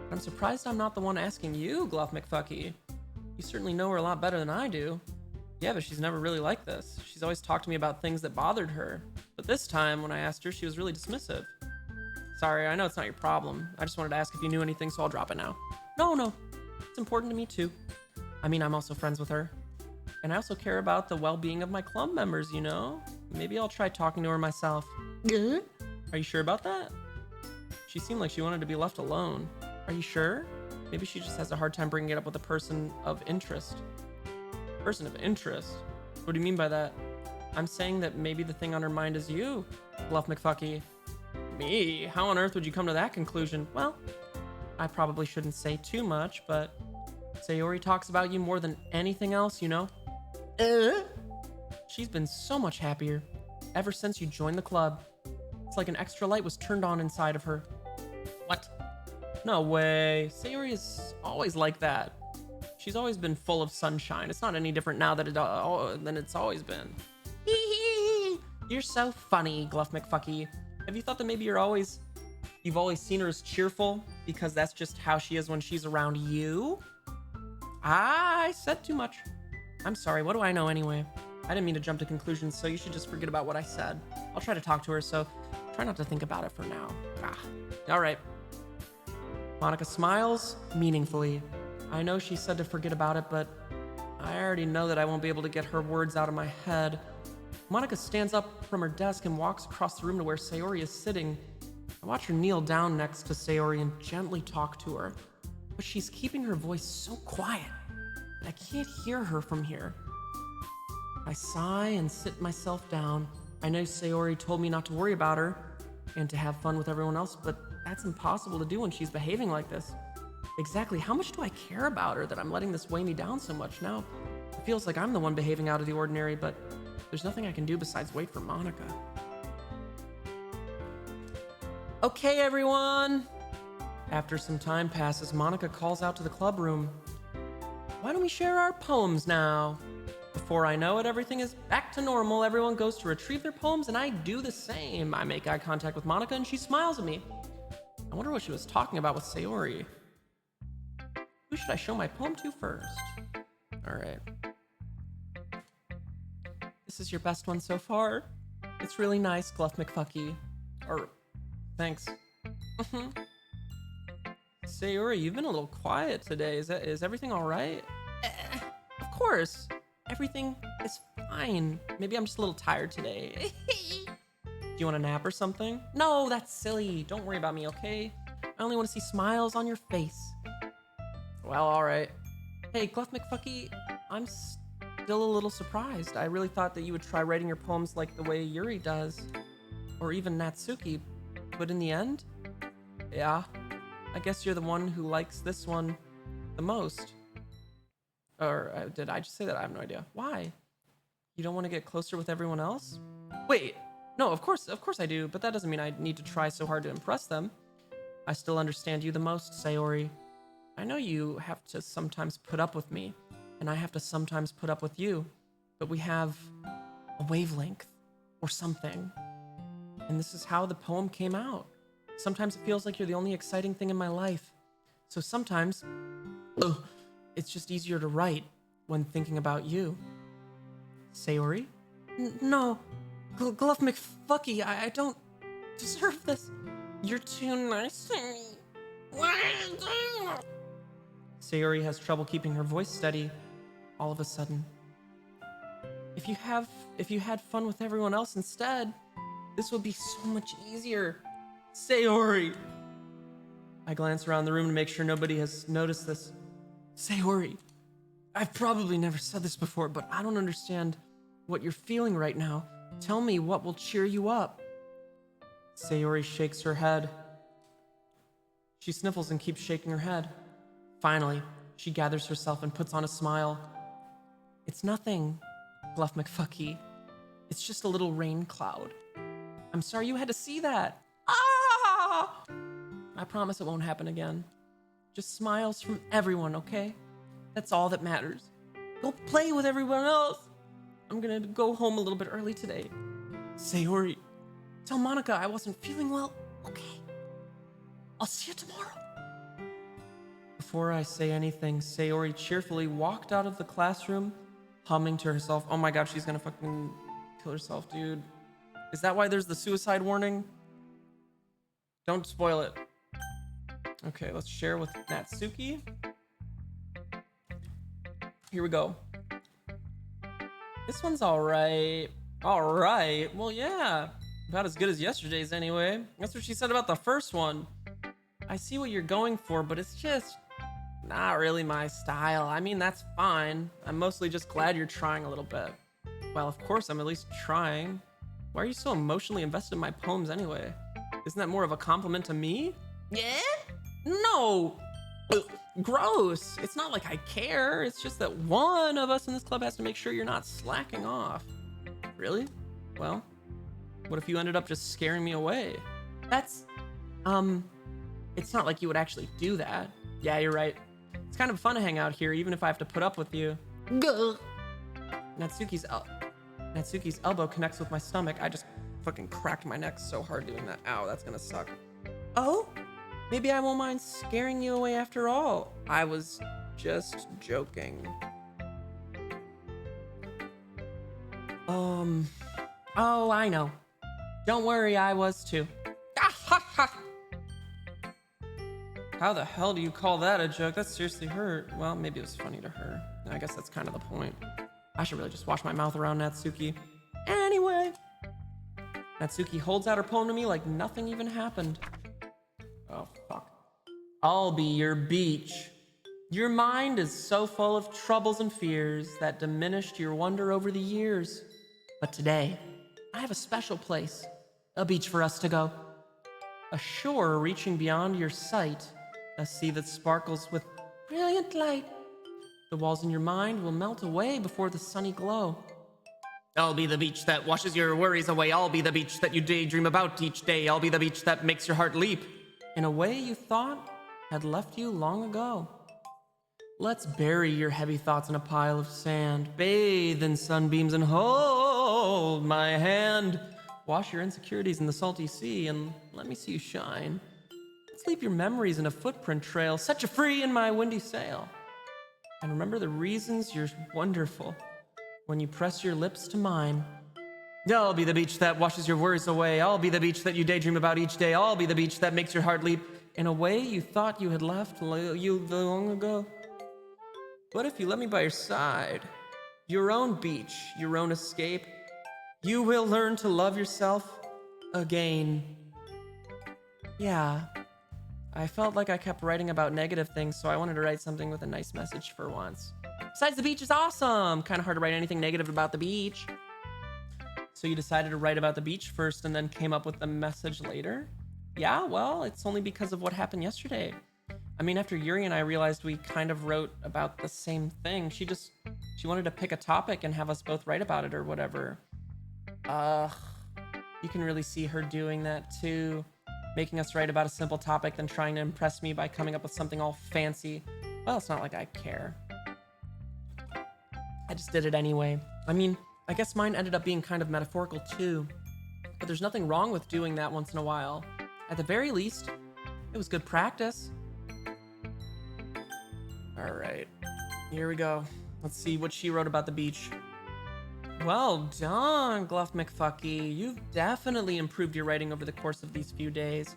but I'm surprised I'm not the one asking you, Gluff McFucky. You certainly know her a lot better than I do. Yeah, but she's never really like this. She's always talked to me about things that bothered her. But this time, when I asked her, she was really dismissive. Sorry, I know it's not your problem. I just wanted to ask if you knew anything, so I'll drop it now. No. It's important to me too. I mean, I'm also friends with her. And I also care about the well-being of my club members, you know? Maybe I'll try talking to her myself. Are you sure about that? She seemed like she wanted to be left alone. Are you sure? Maybe she just has a hard time bringing it up with a person of interest. Person of interest? What do you mean by that? I'm saying that maybe the thing on her mind is you, Bluff McFucky. Me? How on earth would you come to that conclusion? Well, I probably shouldn't say too much, but Sayori talks about you more than anything else, you know? She's been so much happier ever since you joined the club. It's like an extra light was turned on inside of her. What? No way. Sayori is always like that. She's always been full of sunshine. It's not any different now than it's always been. You're so funny, Gluff McFucky. Have you thought that maybe you've always seen her as cheerful because that's just how she is when she's around you? I said too much. I'm sorry, what do I know anyway? I didn't mean to jump to conclusions, so you should just forget about what I said. I'll try to talk to her, so try not to think about it for now. All right. Monica smiles meaningfully. I know she said to forget about it, but I already know that I won't be able to get her words out of my head. Monica stands up from her desk and walks across the room to where Sayori is sitting. I watch her kneel down next to Sayori and gently talk to her. But she's keeping her voice so quiet that I can't hear her from here. I sigh and sit myself down. I know Sayori told me not to worry about her and to have fun with everyone else, but that's impossible to do when she's behaving like this. Exactly how much do I care about her that I'm letting this weigh me down so much now? It feels like I'm the one behaving out of the ordinary, but there's nothing I can do besides wait for Monica. Okay, everyone. After some time passes, Monica calls out to the club room. Why don't we share our poems now? Before I know it, everything is back to normal. Everyone goes to retrieve their poems, and I do the same. I make eye contact with Monica, and she smiles at me. I wonder what she was talking about with Sayori. Who should I show my poem to first? All right. This is your best one so far. It's really nice, Gluff McFucky. Or, thanks. Sayori, you've been a little quiet today. Is everything all right? Of course. Everything is fine. Maybe I'm just a little tired today. Do you want a nap or something? No, that's silly. Don't worry about me, okay? I only want to see smiles on your face. Well, all right. Hey, Gluff McFucky, I'm still a little surprised. I really thought that you would try writing your poems like the way Yuri does, or even Natsuki, but in the end, yeah, I guess you're the one who likes this one the most. Or did I just say that? I have no idea. Why? You don't want to get closer with everyone else? Wait, no, of course I do, but that doesn't mean I need to try so hard to impress them. I still understand you the most, Sayori. I know you have to sometimes put up with me, and I have to sometimes put up with you, but we have a wavelength or something. And this is how the poem came out. Sometimes it feels like you're the only exciting thing in my life. So sometimes, it's just easier to write when thinking about you. Sayori? No, Gluff McFucky, I don't deserve this. You're too nice to me. Why are you doing that? Sayori has trouble keeping her voice steady all of a sudden. If you had fun with everyone else instead, this would be so much easier. Sayori! I glance around the room to make sure nobody has noticed this. Sayori, I've probably never said this before, but I don't understand what you're feeling right now. Tell me what will cheer you up. Sayori shakes her head. She sniffles and keeps shaking her head. Finally, she gathers herself and puts on a smile. It's nothing, Gluff McFucky. It's just a little rain cloud. I'm sorry you had to see that. Ah! I promise it won't happen again. Just smiles from everyone, okay? That's all that matters. Go play with everyone else. I'm gonna go home a little bit early today. Sayori, tell Monica I wasn't feeling well, okay? I'll see you tomorrow. Before I say anything, Sayori cheerfully walked out of the classroom, humming to herself. Oh my god, she's gonna fucking kill herself, dude. Is that why there's the suicide warning? Don't spoil it. Okay, let's share with Natsuki. Here we go. This one's alright. Alright, well yeah. About as good as yesterday's anyway. That's what she said about the first one. I see what you're going for, but it's just not really my style. I mean, that's fine. I'm mostly just glad you're trying a little bit. Well, of course, I'm at least trying. Why are you so emotionally invested in my poems anyway? Isn't that more of a compliment to me? Yeah? No! Gross. It's not like I care. It's just that one of us in this club has to make sure you're not slacking off. Really? Well, what if you ended up just scaring me away? That's, it's not like you would actually do that. Yeah, you're right. It's kind of fun to hang out here, even if I have to put up with you. Gah. Natsuki's elbow connects with my stomach. I just fucking cracked my neck so hard doing that. Ow, that's gonna suck. Oh? Maybe I won't mind scaring you away after all. I was just joking. Oh, I know. Don't worry, I was too. How the hell do you call that a joke? That seriously hurt. Well, maybe it was funny to her. I guess that's kind of the point. I should really just wash my mouth around Natsuki. Anyway. Natsuki holds out her poem to me like nothing even happened. Oh, fuck. I'll be your beach. Your mind is so full of troubles and fears that diminished your wonder over the years. But today, I have a special place. A beach for us to go. A shore reaching beyond your sight. A sea that sparkles with brilliant light. The walls in your mind will melt away before the sunny glow. I'll be the beach that washes your worries away. I'll be the beach that you daydream about each day. I'll be the beach that makes your heart leap in a way you thought had left you long ago. Let's bury your heavy thoughts in a pile of sand. Bathe in sunbeams and hold my hand. Wash your insecurities in the salty sea and let me see you shine. Let's leave your memories in a footprint trail. Set you free in my windy sail. And remember the reasons you're wonderful. When you press your lips to mine, I'll be the beach that washes your worries away. I'll be the beach that you daydream about each day. I'll be the beach that makes your heart leap in a way you thought you had left you long ago. What if you let me by your side? Your own beach, your own escape. You will learn to love yourself again. Yeah. I felt like I kept writing about negative things, so I wanted to write something with a nice message for once. Besides, the beach is awesome. Kind of hard to write anything negative about the beach. So you decided to write about the beach first and then came up with the message later? Yeah, well, it's only because of what happened yesterday. I mean, after Yuri and I realized we kind of wrote about the same thing, she wanted to pick a topic and have us both write about it or whatever. You can really see her doing that too. Making us write about a simple topic, then trying to impress me by coming up with something all fancy. Well, it's not like I care. I just did it anyway. I mean, I guess mine ended up being kind of metaphorical too. But there's nothing wrong with doing that once in a while. At the very least, it was good practice. All right, here we go. Let's see what she wrote about the beach. Well done, Gluff McFucky. You've definitely improved your writing over the course of these few days.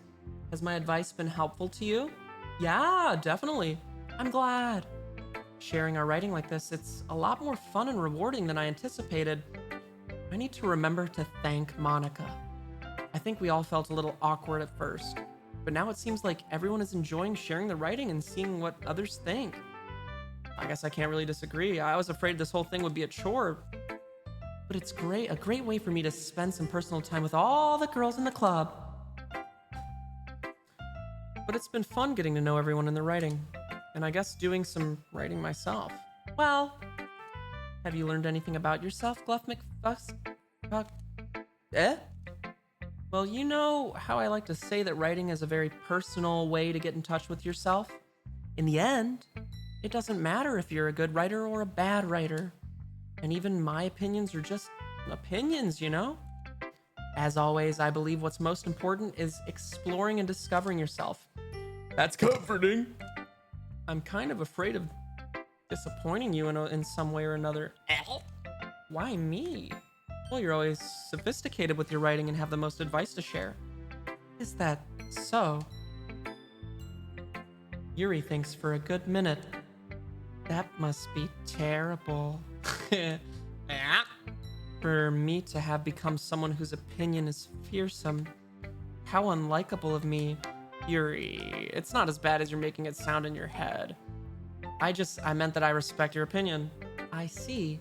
Has my advice been helpful to you? Yeah, definitely. I'm glad. Sharing our writing like this, it's a lot more fun and rewarding than I anticipated. I need to remember to thank Monica. I think we all felt a little awkward at first, but now it seems like everyone is enjoying sharing the writing and seeing what others think. I guess I can't really disagree. I was afraid this whole thing would be a chore, but it's a great way for me to spend some personal time with all the girls in the club. But it's been fun getting to know everyone in the writing, and I guess doing some writing myself. Well, have you learned anything about yourself, Gluff McFuck? Well, you know how I like to say that writing is a very personal way to get in touch with yourself? In the end, it doesn't matter if you're a good writer or a bad writer. And even my opinions are just opinions, you know? As always, I believe what's most important is exploring and discovering yourself. That's comforting. I'm kind of afraid of disappointing you in some way or another. Why me? Well, you're always sophisticated with your writing and have the most advice to share. Is that so? Yuri thinks for a good minute. That must be terrible. For me to have become someone whose opinion is fearsome. How unlikable of me. Yuri, it's not as bad as you're making it sound in your head. I meant that I respect your opinion. I see.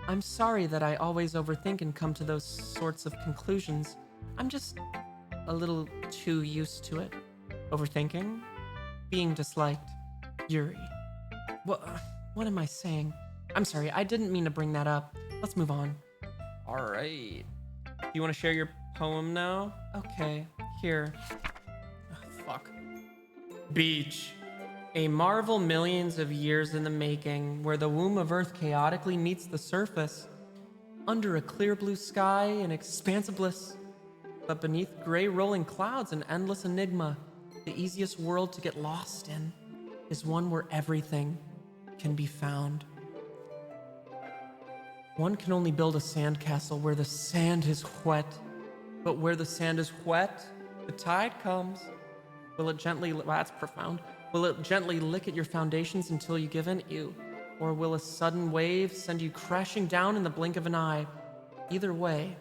I'm sorry that I always overthink and come to those sorts of conclusions. I'm just a little too used to it. Overthinking? Being disliked. Yuri. What am I saying? I'm sorry, I didn't mean to bring that up. Let's move on. All right. Do you want to share your poem now? Okay, here. Fuck. Beach. A marvel millions of years in the making, where the womb of Earth chaotically meets the surface. Under a clear blue sky, an expanse of bliss. But beneath gray rolling clouds, an endless enigma. The easiest world to get lost in is one where everything can be found. One can only build a sandcastle where the sand is wet. But where the sand is wet, the tide comes. Will it gently, well, that's profound. Will it gently lick at your foundations until you give in? Ew. Or will a sudden wave send you crashing down in the blink of an eye? Either way,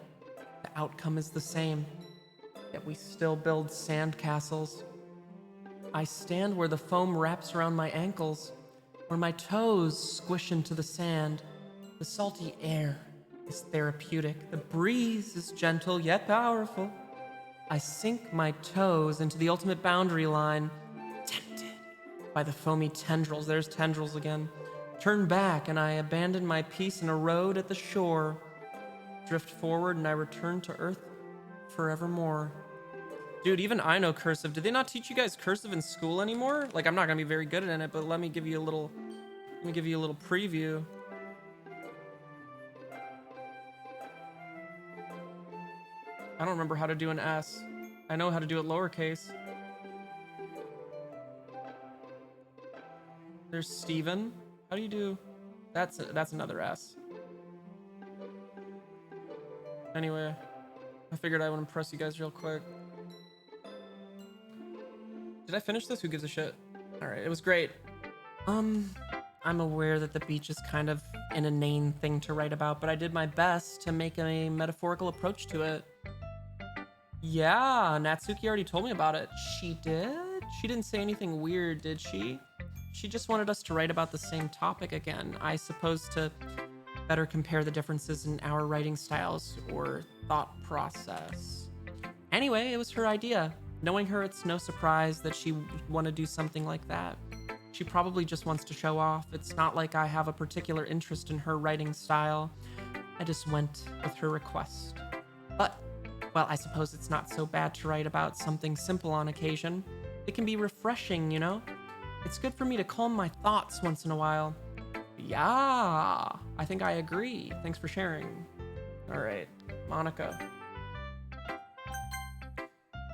the outcome is the same. Yet we still build sandcastles. I stand where the foam wraps around my ankles, where my toes squish into the sand. The salty air is therapeutic. The breeze is gentle yet powerful. I sink my toes into the ultimate boundary line, tempted by the foamy tendrils. There's tendrils again. Turn back and I abandon my peace in a road at the shore. Drift forward and I return to earth forevermore. Dude, even I know cursive. Did they not teach you guys cursive in school anymore? Like, I'm not gonna be very good at it, but let me give you a little preview. I don't remember how to do an S. I know how to do it lowercase. There's Steven. How do you do? That's another S. Anyway, I figured I would impress you guys real quick. Did I finish this? Who gives a shit? All right, it was great. I'm aware that the beach is kind of an inane thing to write about, but I did my best to make a metaphorical approach to it. Yeah, Natsuki already told me about it. She did? She didn't say anything weird, did she? She just wanted us to write about the same topic again, I suppose, to better compare the differences in our writing styles or thought process. Anyway, it was her idea. Knowing her, it's no surprise that she would want to do something like that. She probably just wants to show off. It's not like I have a particular interest in her writing style. I just went with her request. But, well, I suppose it's not so bad to write about something simple on occasion. It can be refreshing, you know? It's good for me to calm my thoughts once in a while. Yeah, I think I agree. Thanks for sharing. All right, Monica.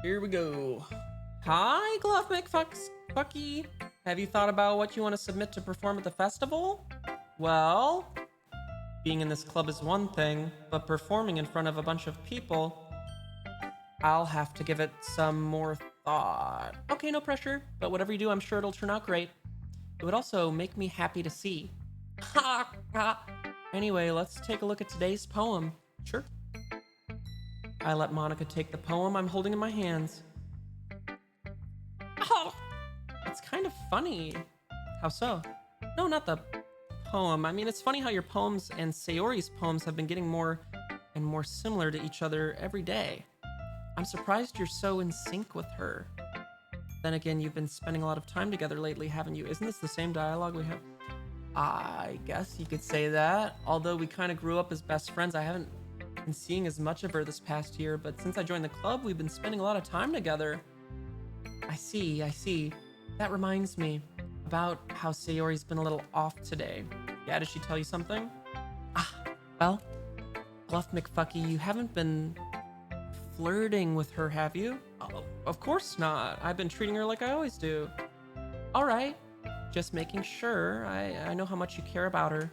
Here we go. Hi, Glove McFucky. Have you thought about what you want to submit to perform at the festival? Well, being in this club is one thing, but performing in front of a bunch of people, I'll have to give it some more thought. Okay, no pressure, but whatever you do, I'm sure it'll turn out great. It would also make me happy to see. Ha ha. Anyway, let's take a look at today's poem. Sure. I let Monica take the poem I'm holding in my hands. Oh, it's kind of funny. How so? No, not the poem. I mean, it's funny how your poems and Sayori's poems have been getting more and more similar to each other every day. I'm surprised you're so in sync with her. Then again, you've been spending a lot of time together lately, haven't you? Isn't this the same dialogue we have? I guess you could say that. Although we kind of grew up as best friends, I haven't been seeing as much of her this past year, but since I joined the club, we've been spending a lot of time together. I see. That reminds me about how Sayori's been a little off today. Yeah, did she tell you something? Well, Bluff McFucky, you haven't been flirting with her, have you? Oh, of course not. I've been treating her like I always do. All right, just making sure. I know how much you care about her.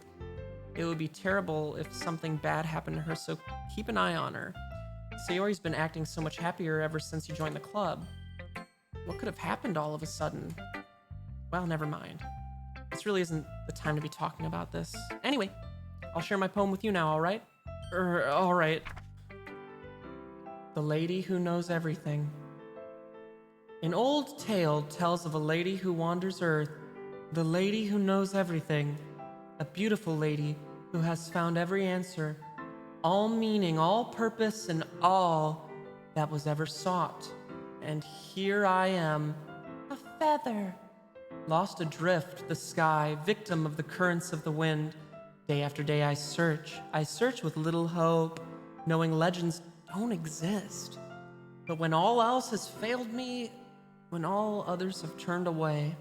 It would be terrible if something bad happened to her, so keep an eye on her. Sayori's been acting so much happier ever since you joined the club. What could have happened all of a sudden? Well, never mind. This really isn't the time to be talking about this. Anyway, I'll share my poem with you now, all right? All right. The Lady Who Knows Everything. An old tale tells of a lady who wanders Earth, the lady who knows everything, a beautiful lady who has found every answer, all meaning, all purpose, and all that was ever sought. And here I am, a feather, lost adrift the sky, victim of the currents of the wind. Day after day I search with little hope, knowing legends don't exist. But when all else has failed me, when all others have turned away,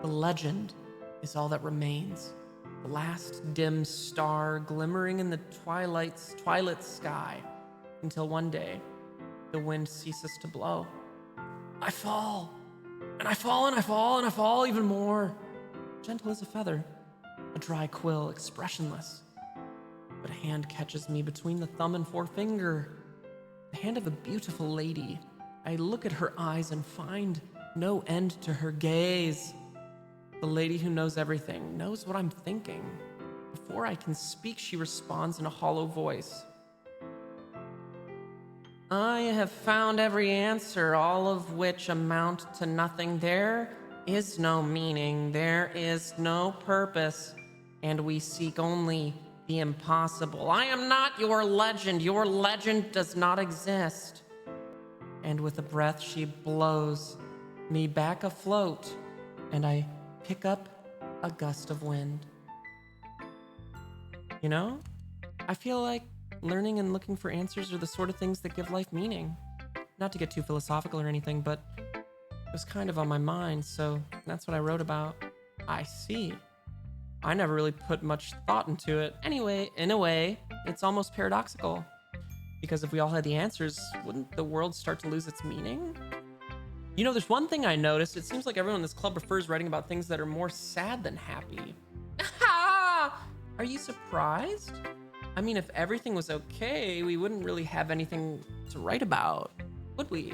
the legend is all that remains. The last dim star glimmering in the twilight sky, until one day the wind ceases to blow. I fall, and I fall, and I fall, and I fall even more. Gentle as a feather, a dry quill, expressionless. But a hand catches me between the thumb and forefinger. The hand of a beautiful lady. I look at her eyes and find no end to her gaze. The lady who knows everything, knows what I'm thinking. Before I can speak, she responds in a hollow voice. I have found every answer, all of which amount to nothing. There is no meaning, there is no purpose, and we seek only the impossible. I am not your legend does not exist. And with a breath, she blows me back afloat, and I pick up a gust of wind. You know, I feel like learning and looking for answers are the sort of things that give life meaning. Not to get too philosophical or anything, but it was kind of on my mind, so that's what I wrote about. I see. I never really put much thought into it. Anyway, in a way, it's almost paradoxical. Because if we all had the answers, wouldn't the world start to lose its meaning? You know, there's one thing I noticed. It seems like everyone in this club prefers writing about things that are more sad than happy. Are you surprised? I mean, if everything was okay, we wouldn't really have anything to write about, would we?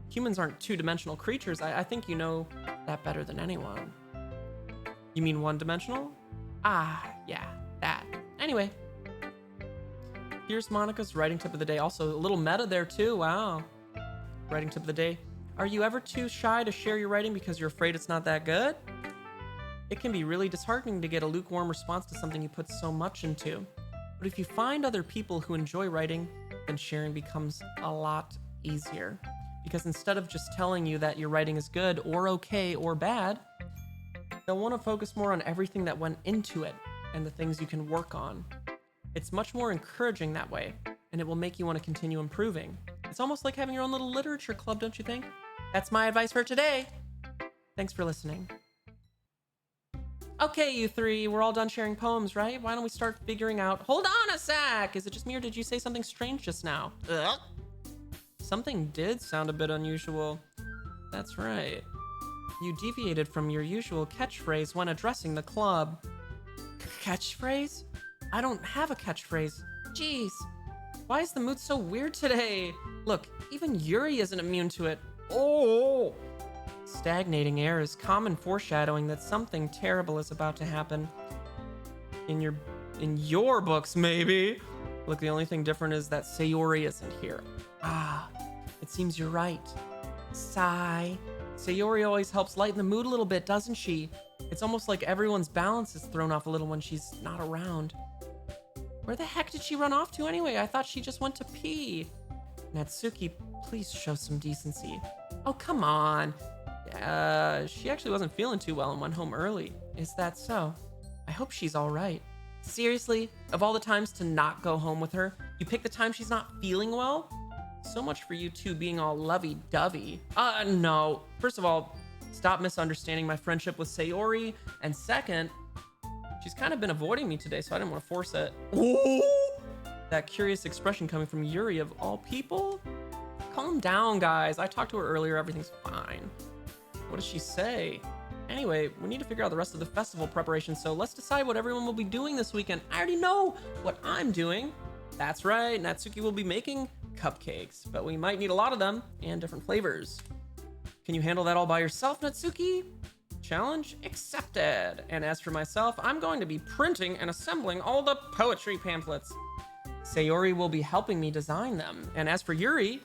Humans aren't two-dimensional creatures. I think you know that better than anyone. You mean one-dimensional? Ah, yeah, that. Anyway. Here's Monica's writing tip of the day. Also, a little meta there too, wow. Writing tip of the day. Are you ever too shy to share your writing because you're afraid it's not that good? It can be really disheartening to get a lukewarm response to something you put so much into. But if you find other people who enjoy writing, then sharing becomes a lot easier. Because instead of just telling you that your writing is good or okay or bad, they'll want to focus more on everything that went into it and the things you can work on. It's much more encouraging that way, and it will make you want to continue improving. It's almost like having your own little literature club, don't you think? That's my advice for today. Thanks for listening. Okay, you three, we're all done sharing poems, right? Why don't we start figuring out... Hold on a sec! Is it just me or did you say something strange just now? Ugh. Something did sound a bit unusual. That's right. You deviated from your usual catchphrase when addressing the club. Catchphrase? I don't have a catchphrase. Jeez. Why is the mood so weird today? Look, even Yuri isn't immune to it. Oh! Stagnating air is common foreshadowing that something terrible is about to happen. In your books, maybe. Look, the only thing different is that Sayori isn't here. Ah, it seems you're right. Sigh. Sayori always helps lighten the mood a little bit, doesn't she? It's almost like everyone's balance is thrown off a little when she's not around. Where the heck did she run off to anyway? I thought she just went to pee. Natsuki, please show some decency. Oh, come on. She actually wasn't feeling too well and went home early. Is that so? I hope she's all right. Seriously, of all the times to not go home with her, you pick the time she's not feeling well? So much for you two being all lovey-dovey. No. First of all, stop misunderstanding my friendship with Sayori. And second, she's kind of been avoiding me today, so I didn't want to force it. Ooh! That curious expression coming from Yuri of all people? Calm down, guys. I talked to her earlier. Everything's fine. What does she say? Anyway, we need to figure out the rest of the festival preparation, so let's decide what everyone will be doing this weekend. I already know what I'm doing. That's right, Natsuki will be making cupcakes, but we might need a lot of them and different flavors. Can you handle that all by yourself, Natsuki? Challenge accepted. And as for myself, I'm going to be printing and assembling all the poetry pamphlets. Sayori will be helping me design them. And as for Yuri,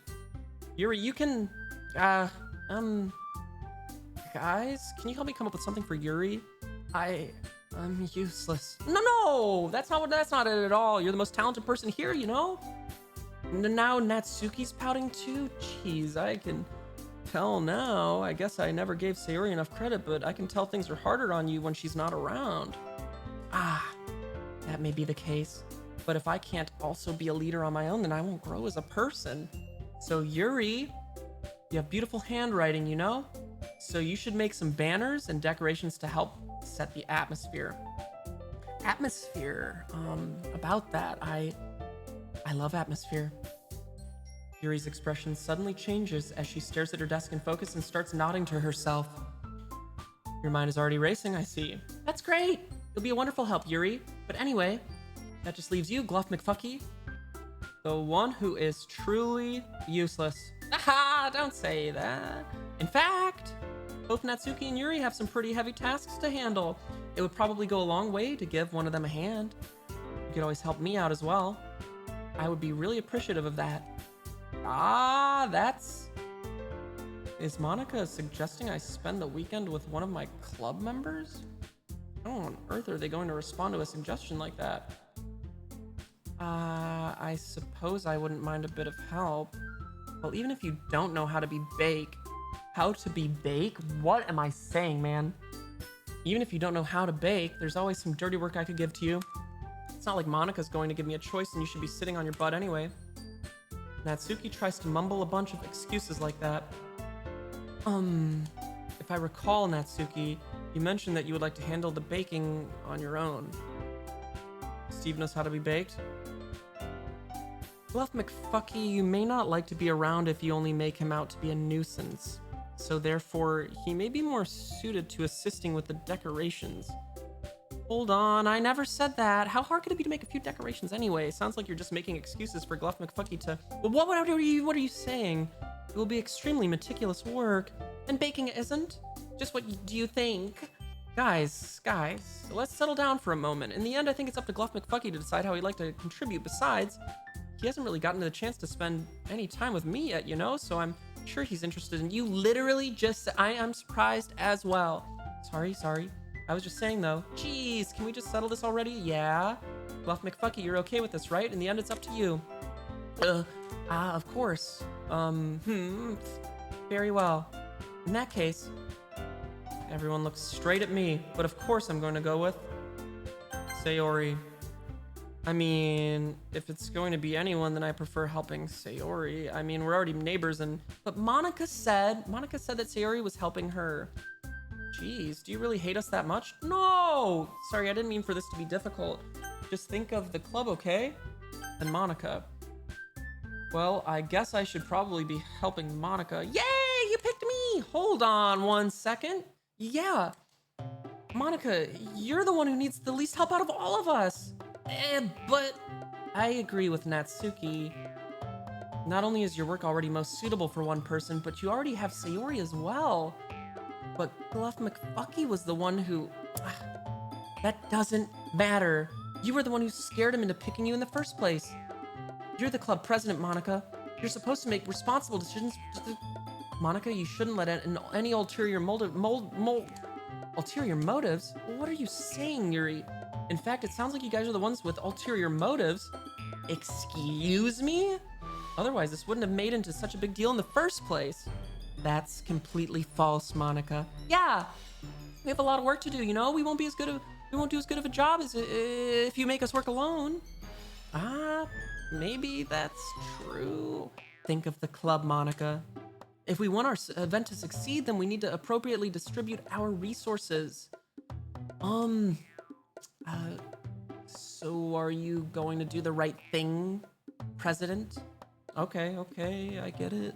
you can, guys, can you help me come up with something for Yuri? I'm useless. No, that's not it at all. You're the most talented person here, you know? Now Natsuki's pouting too? Jeez, I can tell now. I guess I never gave Sayori enough credit, but I can tell things are harder on you when she's not around. That may be the case. But if I can't also be a leader on my own, then I won't grow as a person. So Yuri, you have beautiful handwriting, you know? So you should make some banners and decorations to help set the atmosphere. About that, I love atmosphere. Yuri's expression suddenly changes as she stares at her desk in focus and starts nodding to herself. Your mind is already racing, I see. That's great. You'll be a wonderful help, Yuri. But anyway, that just leaves you, Gluff McFucky. The one who is truly useless. Aha, don't say that. In fact, both Natsuki and Yuri have some pretty heavy tasks to handle. It would probably go a long way to give one of them a hand. You could always help me out as well. I would be really appreciative of that. Is Monica suggesting I spend the weekend with one of my club members? How on earth are they going to respond to a suggestion like that? I suppose I wouldn't mind a bit of help. Well, even if you don't know how to be bake, what am I saying, man? Even if you don't know how to bake, there's always some dirty work I could give to you. It's not like Monica's going to give me a choice and you should be sitting on your butt anyway. Natsuki tries to mumble a bunch of excuses like that. If I recall, Natsuki, you mentioned that you would like to handle the baking on your own. Steve knows how to be baked? Bluff McFucky, you may not like to be around if you only make him out to be a nuisance. So therefore, he may be more suited to assisting with the decorations. Hold on, I never said that. How hard could it be to make a few decorations anyway? Sounds like you're just making excuses for Gluff McFucky to... Well, what are you saying? It will be extremely meticulous work, and baking isn't? Just what do you think? Guys, let's settle down for a moment. In the end, I think it's up to Gluff McFucky to decide how he'd like to contribute. Besides, he hasn't really gotten the chance to spend any time with me yet, you know? So I'm sure he's interested in you. Literally just... I am surprised as well. Sorry. I was just saying though. Jeez, can we just settle this already? Yeah. Bluff McFucky, you're okay with this, right? In the end, it's up to you. Of course. Very well. In that case, everyone looks straight at me, but of course I'm going to go with Sayori. I mean, if it's going to be anyone, then I prefer helping Sayori. I mean, we're already neighbors but Monica said that Sayori was helping her. Jeez, do you really hate us that much? No! Sorry, I didn't mean for this to be difficult. Just think of the club, okay? And Monica. Well, I guess I should probably be helping Monica. Yay! You picked me! Hold on 1 second. Yeah. Monica, you're the one who needs the least help out of all of us. But I agree with Natsuki. Not only is your work already most suitable for one person, but you already have Sayori as well. But Gluff McFucky was the one who... That doesn't matter. You were the one who scared him into picking you in the first place. You're the club president, Monica. You're supposed to make responsible decisions. Monica, you shouldn't let any ulterior ulterior motives? What are you saying, Yuri? In fact, it sounds like you guys are the ones with ulterior motives. Excuse me? Otherwise, this wouldn't have made into such a big deal in the first place. That's completely false, Monica. Yeah, we have a lot of work to do, you know? We won't do as good of a job as if you make us work alone. Maybe that's true. Think of the club, Monica. If we want our event to succeed, then we need to appropriately distribute our resources. So are you going to do the right thing, President? Okay, I get it.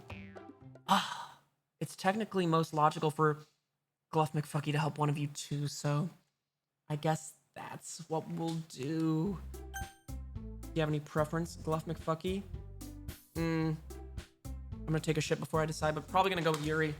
It's technically most logical for Gluff McFucky to help one of you too, so I guess that's what we'll do. Do you have any preference, Gluff McFucky? I'm gonna take a shit before I decide, but probably gonna go with Yuri.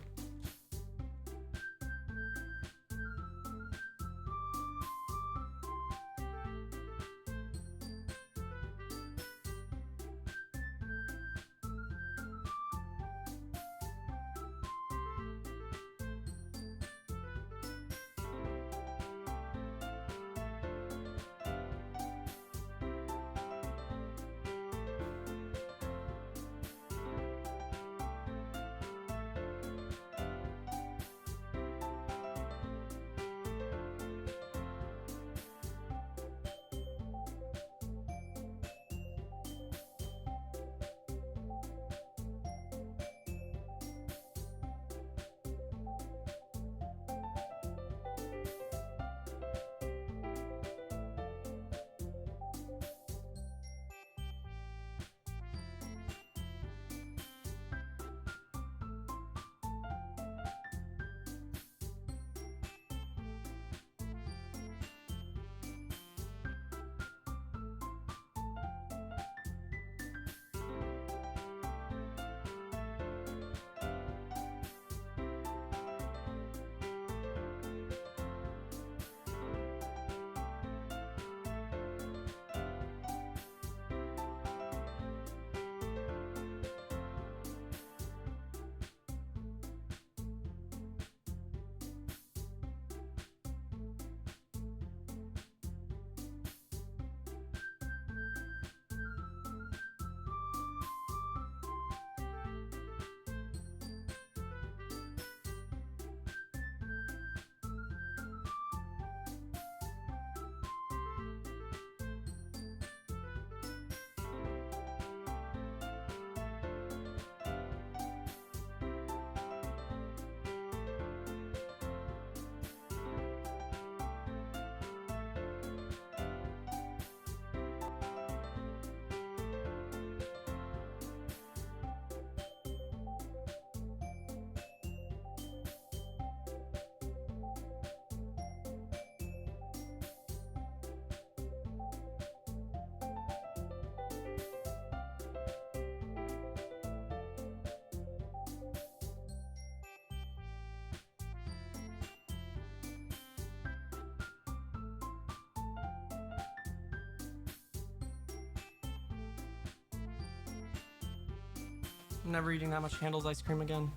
I'm never eating that much Handel's ice cream again.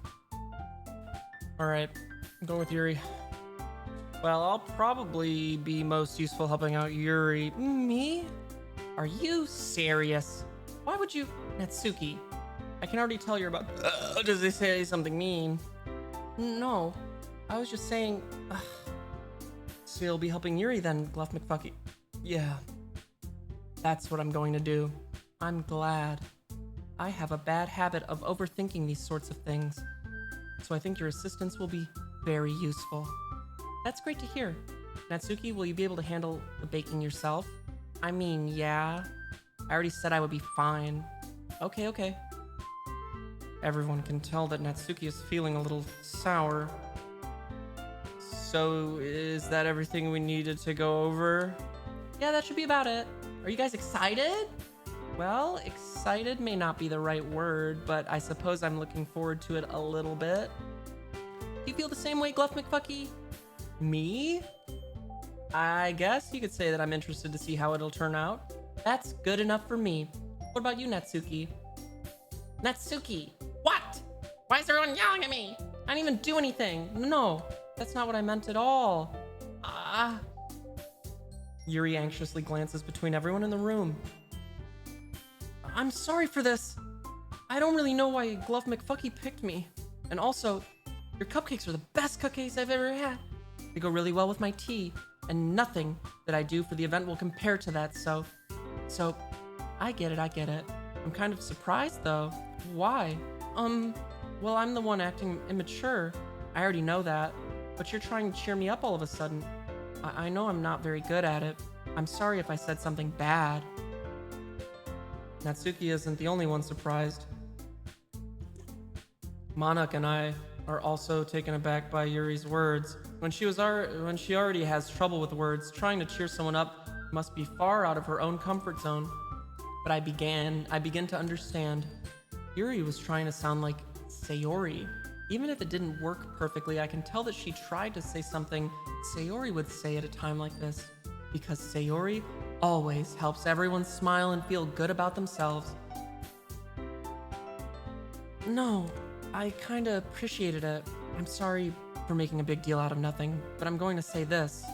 Alright, I'm going with Yuri. Well, I'll probably be most useful helping out Yuri. Me? Are you serious? Why would you... Natsuki, I can already tell you're about... does they say something mean? No, I was just saying... So you'll be helping Yuri then, Gluff McFucky. Yeah, that's what I'm going to do. I'm glad. I have a bad habit of overthinking these sorts of things. So I think your assistance will be very useful. That's great to hear. Natsuki, will you be able to handle the baking yourself? I mean, yeah. I already said I would be fine. Okay. Everyone can tell that Natsuki is feeling a little sour. So, is that everything we needed to go over? Yeah, that should be about it. Are you guys excited? Well, excited may not be the right word, but I suppose I'm looking forward to it a little bit. Do you feel the same way, Gluff McFucky? Me? I guess you could say that I'm interested to see how it'll turn out. That's good enough for me. What about you, Natsuki? Natsuki! What? Why is everyone yelling at me? I didn't even do anything. No, that's not what I meant at all. Yuri anxiously glances between everyone in the room. I'm sorry for this. I don't really know why Gluff McFucky picked me. And also, your cupcakes are the best cupcakes I've ever had. They go really well with my tea, and nothing that I do for the event will compare to that, so I get it. I'm kind of surprised though. Why? Well, I'm the one acting immature. I already know that, but you're trying to cheer me up all of a sudden. I know I'm not very good at it. I'm sorry if I said something bad. Natsuki isn't the only one surprised. Monarch and I are also taken aback by Yuri's words. When she already has trouble with words, trying to cheer someone up must be far out of her own comfort zone. But I begin to understand. Yuri was trying to sound like Sayori. Even if it didn't work perfectly, I can tell that she tried to say something Sayori would say at a time like this. Because Sayori always helps everyone smile and feel good about themselves. No, I kinda appreciated it. I'm sorry for making a big deal out of nothing, but I'm going to say this.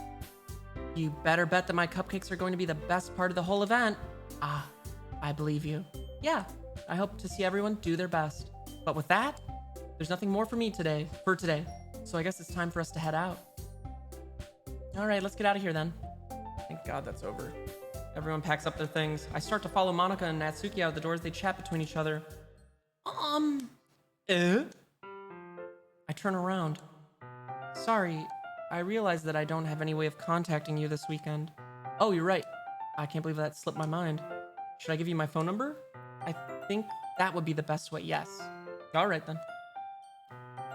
You better bet that my cupcakes are going to be the best part of the whole event. I believe you. Yeah, I hope to see everyone do their best. But with that, there's nothing more for today. So I guess it's time for us to head out. All right, let's get out of here then. Thank God that's over. Everyone packs up their things. I start to follow Monica and Natsuki out the door as they chat between each other. I turn around. Sorry, I realize that I don't have any way of contacting you this weekend. Oh, you're right. I can't believe that slipped my mind. Should I give you my phone number? I think that would be the best way, yes. All right then.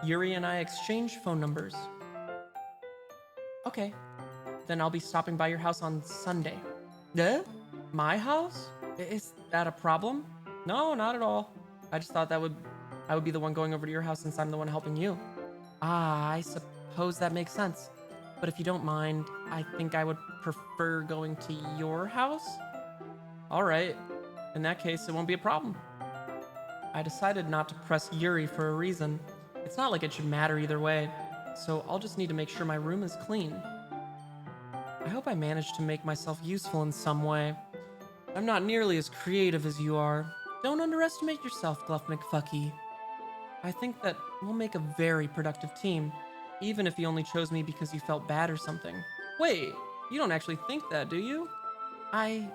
Yuri and I exchange phone numbers. Okay, then I'll be stopping by your house on Sunday. My house? Is that a problem? No, not at all. I just thought I would be the one going over to your house since I'm the one helping you. I suppose that makes sense. But if you don't mind, I think I would prefer going to your house? All right, in that case, it won't be a problem. I decided not to press Yuri for a reason. It's not like it should matter either way, so I'll just need to make sure my room is clean. I hope I managed to make myself useful in some way. I'm not nearly as creative as you are. Don't underestimate yourself, Gluff McFucky. I think that we'll make a very productive team, even if you only chose me because you felt bad or something. Wait, you don't actually think that, do you? I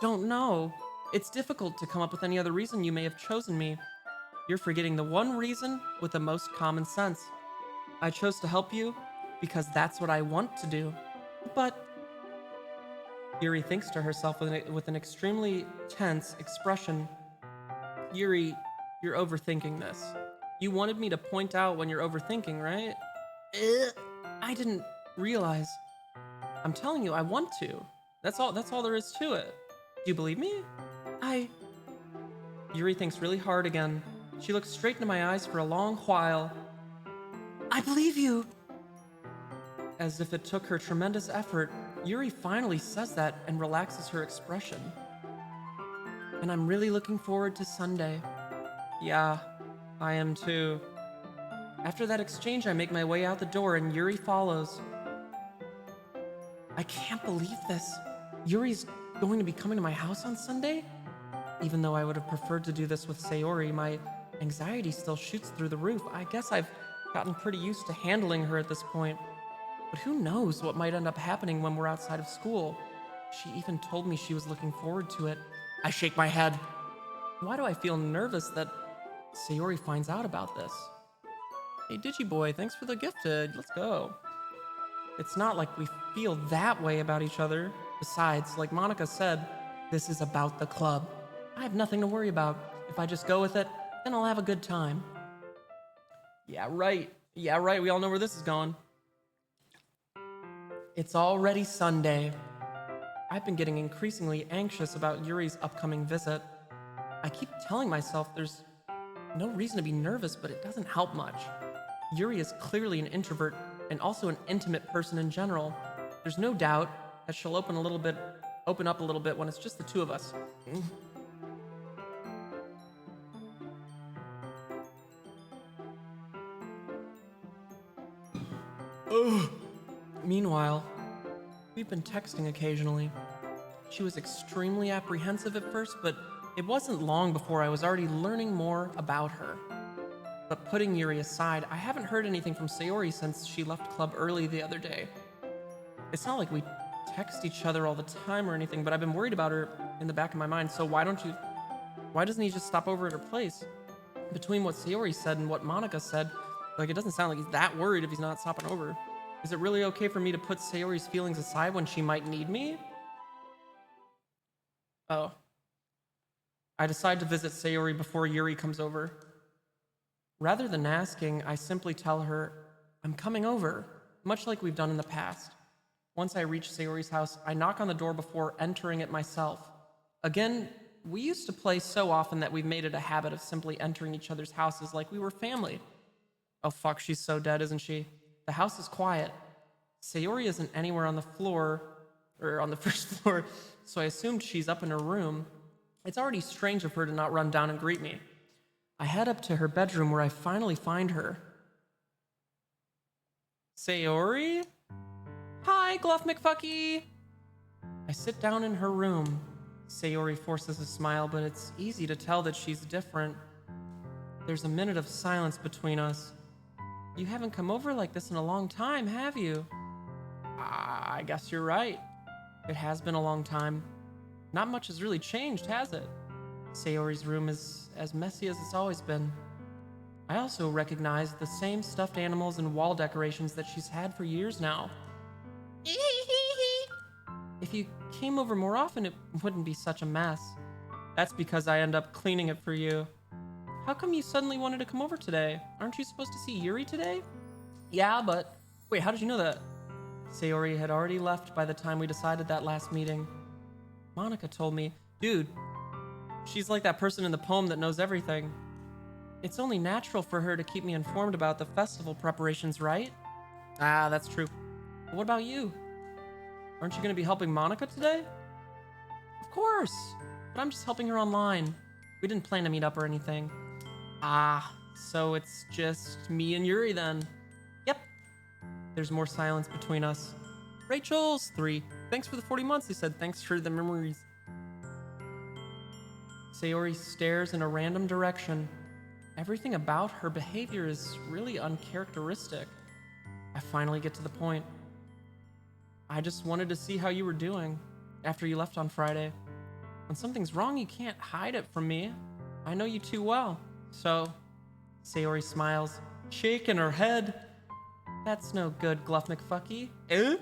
don't know. It's difficult to come up with any other reason you may have chosen me. You're forgetting the one reason with the most common sense. I chose to help you because that's what I want to do. But... Yuri thinks to herself with an extremely tense expression. Yuri, you're overthinking this. You wanted me to point out when you're overthinking, right? I didn't realize. I'm telling you, I want to. That's all there is to it. Do you believe me? Yuri thinks really hard again. She looks straight into my eyes for a long while. I believe you. As if it took her tremendous effort, Yuri finally says that and relaxes her expression. And I'm really looking forward to Sunday. Yeah, I am too. After that exchange, I make my way out the door and Yuri follows. I can't believe this. Yuri's going to be coming to my house on Sunday? Even though I would have preferred to do this with Sayori, my anxiety still shoots through the roof. I guess I've gotten pretty used to handling her at this point. But who knows what might end up happening when we're outside of school? She even told me she was looking forward to it. I shake my head. Why do I feel nervous that Sayori finds out about this? Hey, Digiboy, thanks for the gifted. Let's go. It's not like we feel that way about each other. Besides, like Monica said, this is about the club. I have nothing to worry about. If I just go with it, then I'll have a good time. Yeah, right. Yeah, right. We all know where this is going. It's already Sunday. I've been getting increasingly anxious about Yuri's upcoming visit. I keep telling myself there's no reason to be nervous, but it doesn't help much. Yuri is clearly an introvert and also an intimate person in general. There's no doubt that she'll open up a little bit when it's just the two of us. Ugh. Meanwhile, we've been texting occasionally. She was extremely apprehensive at first, but it wasn't long before I was already learning more about her. But putting Yuri aside, I haven't heard anything from Sayori since she left club early the other day. It's not like we text each other all the time or anything, but I've been worried about her in the back of my mind, so why doesn't he just stop over at her place? Between what Sayori said and what Monica said, like, it doesn't sound like he's that worried if he's not stopping over. Is it really okay for me to put Sayori's feelings aside when she might need me? Oh. I decide to visit Sayori before Yuri comes over. Rather than asking, I simply tell her, I'm coming over, much like we've done in the past. Once I reach Sayori's house, I knock on the door before entering it myself. Again, we used to play so often that we've made it a habit of simply entering each other's houses like we were family. Oh fuck, she's so dead, isn't she? The house is quiet. Sayori isn't anywhere on the first floor, so I assumed she's up in her room. It's already strange of her to not run down and greet me. I head up to her bedroom where I finally find her. Sayori? Hi, Gluff McFucky! I sit down in her room. Sayori forces a smile, but it's easy to tell that she's different. There's a minute of silence between us. You haven't come over like this in a long time, have you? I guess you're right. It has been a long time. Not much has really changed, has it? Sayori's room is as messy as it's always been. I also recognize the same stuffed animals and wall decorations that she's had for years now. If you came over more often, it wouldn't be such a mess. That's because I end up cleaning it for you. How come you suddenly wanted to come over today? Aren't you supposed to see Yuri today? Yeah, but... Wait, how did you know that? Sayori had already left by the time we decided that last meeting. Monica told me, dude, she's like that person in the poem that knows everything. It's only natural for her to keep me informed about the festival preparations, right? Ah, that's true. But what about you? Aren't you going to be helping Monica today? Of course, but I'm just helping her online. We didn't plan to meet up or anything. Ah, so it's just me and Yuri then. Yep. There's more silence between us. Rachel's 3. Thanks for the 40 months, he said. Thanks for the memories. Sayori stares in a random direction. Everything about her behavior is really uncharacteristic. I finally get to the point. I just wanted to see how you were doing after you left on Friday. When something's wrong, you can't hide it from me. I know you too well. So, Sayori smiles, shaking her head. That's no good, Gluff McFucky. Eh?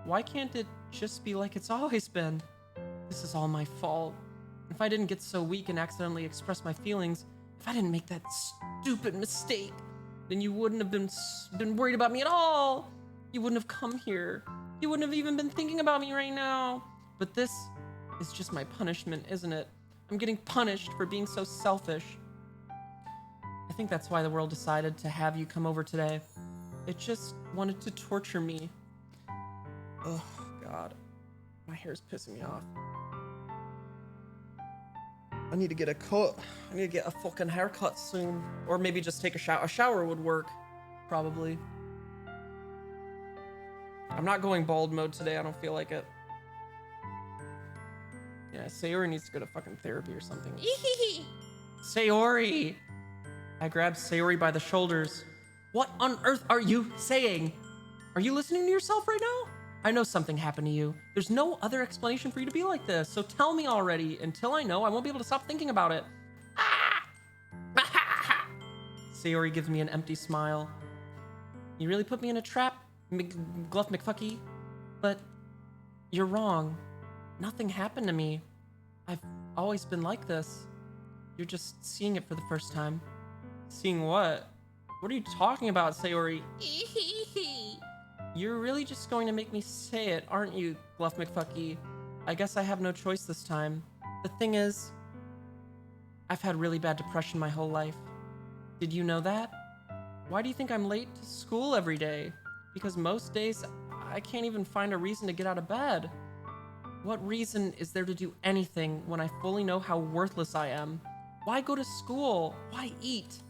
Why can't it just be like it's always been? This is all my fault. If I didn't get so weak and accidentally express my feelings, if I didn't make that stupid mistake, then you wouldn't have been worried about me at all. You wouldn't have come here. You wouldn't have even been thinking about me right now. But this is just my punishment, isn't it? I'm getting punished for being so selfish. I think that's why the world decided to have you come over today. It just wanted to torture me. Oh, God. My hair's pissing me off. I need to get a coat. I need to get a fucking haircut soon. Or maybe just take a shower. A shower would work, probably. I'm not going bald mode today. I don't feel like it. Yeah, Sayori needs to go to fucking therapy or something. Sayori! I grabbed Sayori by the shoulders. What on earth are you saying? Are you listening to yourself right now? I know something happened to you. There's no other explanation for you to be like this, so tell me already. Until I know, I won't be able to stop thinking about it. Sayori gives me an empty smile. You really put me in a trap, Gluff McFucky? But you're wrong. Nothing happened to me. I've always been like this. You're just seeing it for the first time. Seeing what? What are you talking about, Sayori? You're really just going to make me say it, aren't you, Gluff McFucky? I guess I have no choice this time. The thing is, I've had really bad depression my whole life. Did you know that? Why do you think I'm late to school every day? Because most days, I can't even find a reason to get out of bed. What reason is there to do anything when I fully know how worthless I am? Why go to school? Why eat?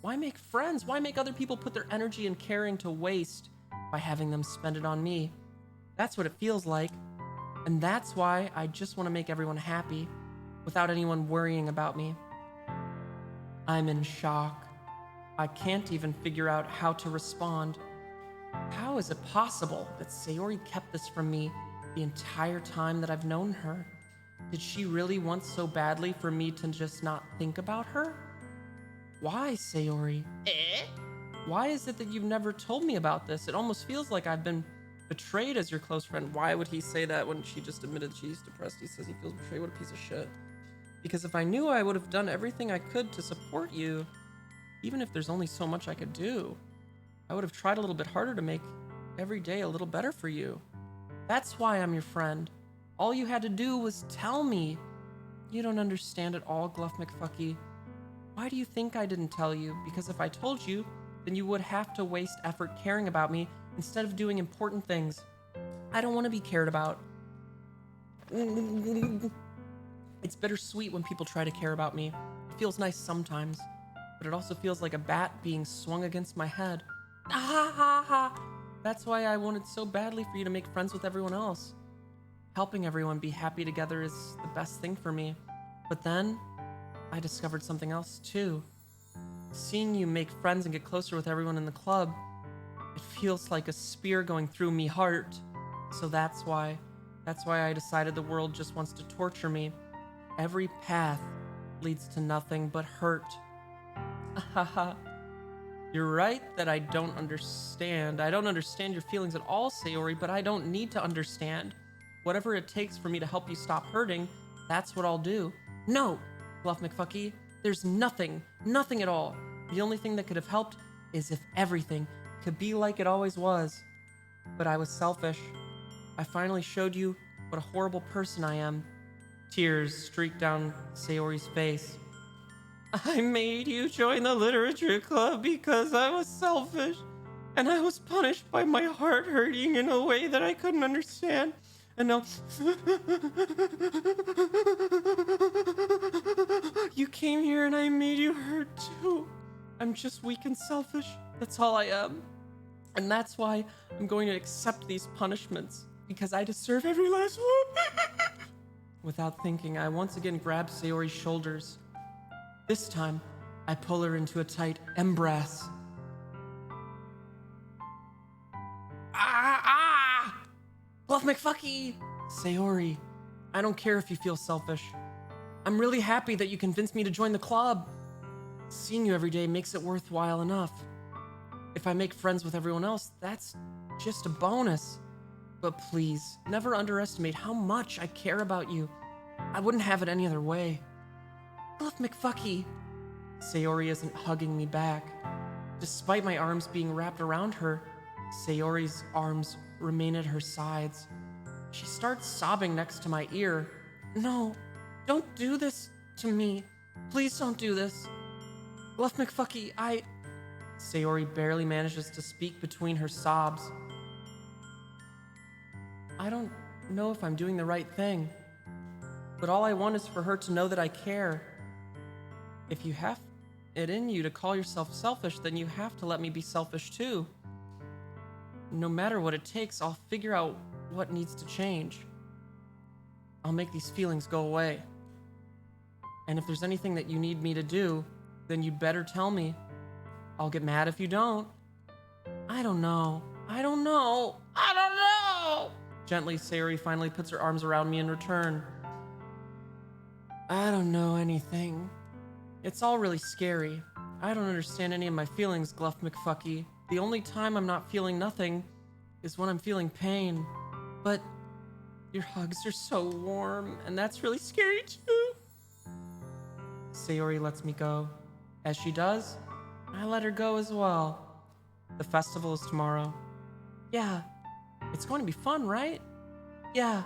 Why make friends? Why make other people put their energy and caring to waste by having them spend it on me? That's what it feels like. And that's why I just want to make everyone happy without anyone worrying about me. I'm in shock. I can't even figure out how to respond. How is it possible that Sayori kept this from me the entire time that I've known her? Did she really want so badly for me to just not think about her? Why, Sayori? Why is it that you've never told me about this? It almost feels like I've been betrayed as your close friend. Why would he say that when she just admitted she's depressed? He says he feels betrayed. What a piece of shit. Because if I knew, I would have done everything I could to support you, even if there's only so much I could do. I would have tried a little bit harder to make every day a little better for you. That's why I'm your friend. All you had to do was tell me. You don't understand at all, Gluff McFucky. Why do you think I didn't tell you? Because if I told you, then you would have to waste effort caring about me instead of doing important things. I don't want to be cared about. It's bittersweet when people try to care about me. It feels nice sometimes, but it also feels like a bat being swung against my head. Ha ha ha! That's why I wanted so badly for you to make friends with everyone else. Helping everyone be happy together is the best thing for me. But then, I discovered something else too. Seeing you make friends and get closer with everyone in the club, it feels like a spear going through me heart. So that's why I decided the world just wants to torture me. Every path leads to nothing but hurt. Haha. You're right that I don't understand. I don't understand your feelings at all, Sayori, but I don't need to understand. Whatever it takes for me to help you stop hurting, that's what I'll do. No, Gluff McFucky, there's nothing at all. The only thing that could have helped is if everything could be like it always was. But I was selfish. I finally showed you what a horrible person I am. Tears streaked down Sayori's face. I made you join the literature club because I was selfish, and I was punished by my heart hurting in a way that I couldn't understand. And now you came here and I made you hurt too. I'm just weak and selfish. That's all I am. And that's why I'm going to accept these punishments, because I deserve every last one. Without thinking, I once again grab Sayori's shoulders. This time, I pull her into a tight embrace. Gluff McFucky! Sayori, I don't care if you feel selfish. I'm really happy that you convinced me to join the club. Seeing you every day makes it worthwhile enough. If I make friends with everyone else, that's just a bonus. But please, never underestimate how much I care about you. I wouldn't have it any other way. Gluff McFucky. Sayori isn't hugging me back. Despite my arms being wrapped around her, Sayori's arms remain at her sides. She starts sobbing next to my ear. No, don't do this to me. Please don't do this. Gluff McFucky, Sayori barely manages to speak between her sobs. I don't know if I'm doing the right thing, but all I want is for her to know that I care. If you have it in you to call yourself selfish, then you have to let me be selfish too. No matter what it takes, I'll figure out what needs to change. I'll make these feelings go away. And if there's anything that you need me to do, then you better tell me. I'll get mad if you don't. I don't know. Gently, Sayori finally puts her arms around me in return. I don't know anything. It's all really scary. I don't understand any of my feelings, Gluff McFucky. The only time I'm not feeling nothing is when I'm feeling pain. But your hugs are so warm, and that's really scary too. Sayori lets me go. As she does, I let her go as well. The festival is tomorrow. Yeah, it's going to be fun, right? Yeah.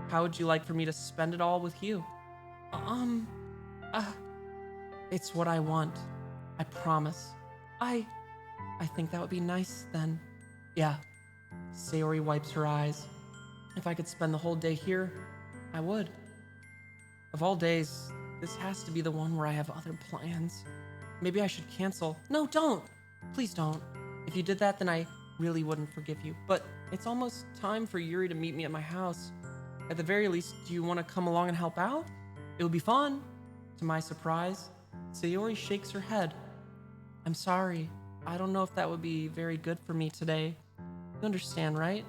How would you like for me to spend it all with you? It's what I want. I promise. I think that would be nice then. Yeah. Sayori wipes her eyes. If I could spend the whole day here, I would. Of all days, this has to be the one where I have other plans. Maybe I should cancel. No, don't! Please don't. If you did that, then I really wouldn't forgive you. But it's almost time for Yuri to meet me at my house. At the very least, do you want to come along and help out? It would be fun. To my surprise, Sayori shakes her head. I'm sorry. I don't know if that would be very good for me today. You understand, right?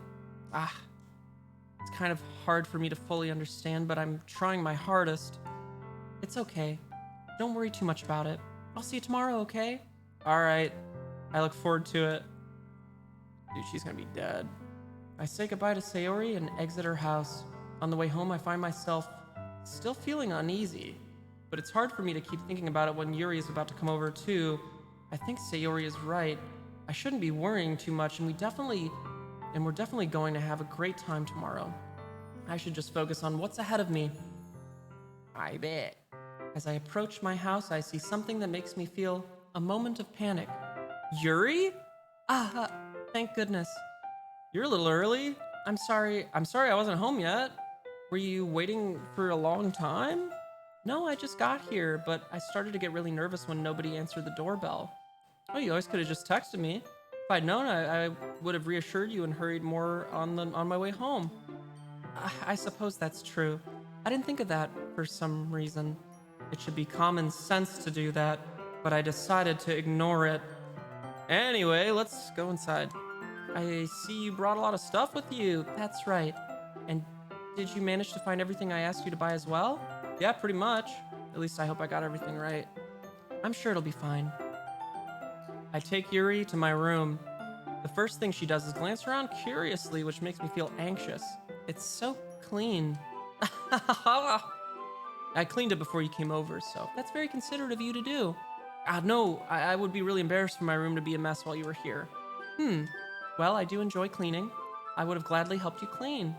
It's kind of hard for me to fully understand, but I'm trying my hardest. It's okay. Don't worry too much about it. I'll see you tomorrow, okay? All right. I look forward to it. Dude, she's gonna be dead. I say goodbye to Sayori and exit her house. On the way home, I find myself still feeling uneasy, but it's hard for me to keep thinking about it when Yuri is about to come over too. I think Sayori is right. I shouldn't be worrying too much, and we're definitely going to have a great time tomorrow. I should just focus on what's ahead of me. I bet. As I approach my house, I see something that makes me feel a moment of panic. Yuri? Thank goodness. You're a little early. I'm sorry I wasn't home yet. Were you waiting for a long time? No, I just got here, but I started to get really nervous when nobody answered the doorbell. Oh, you always could have just texted me. If I'd known, I would have reassured you and hurried more on my way home. I suppose that's true. I didn't think of that for some reason. It should be common sense to do that, but I decided to ignore it. Anyway, let's go inside. I see you brought a lot of stuff with you. That's right. And did you manage to find everything I asked you to buy as well? Yeah, pretty much. At least I hope I got everything right. I'm sure it'll be fine. I take Yuri to my room. The first thing she does is glance around curiously, which makes me feel anxious. It's so clean. I cleaned it before you came over, so that's very considerate of you to do. No, I would be really embarrassed for my room to be a mess while you were here. Well, I do enjoy cleaning. I would have gladly helped you clean.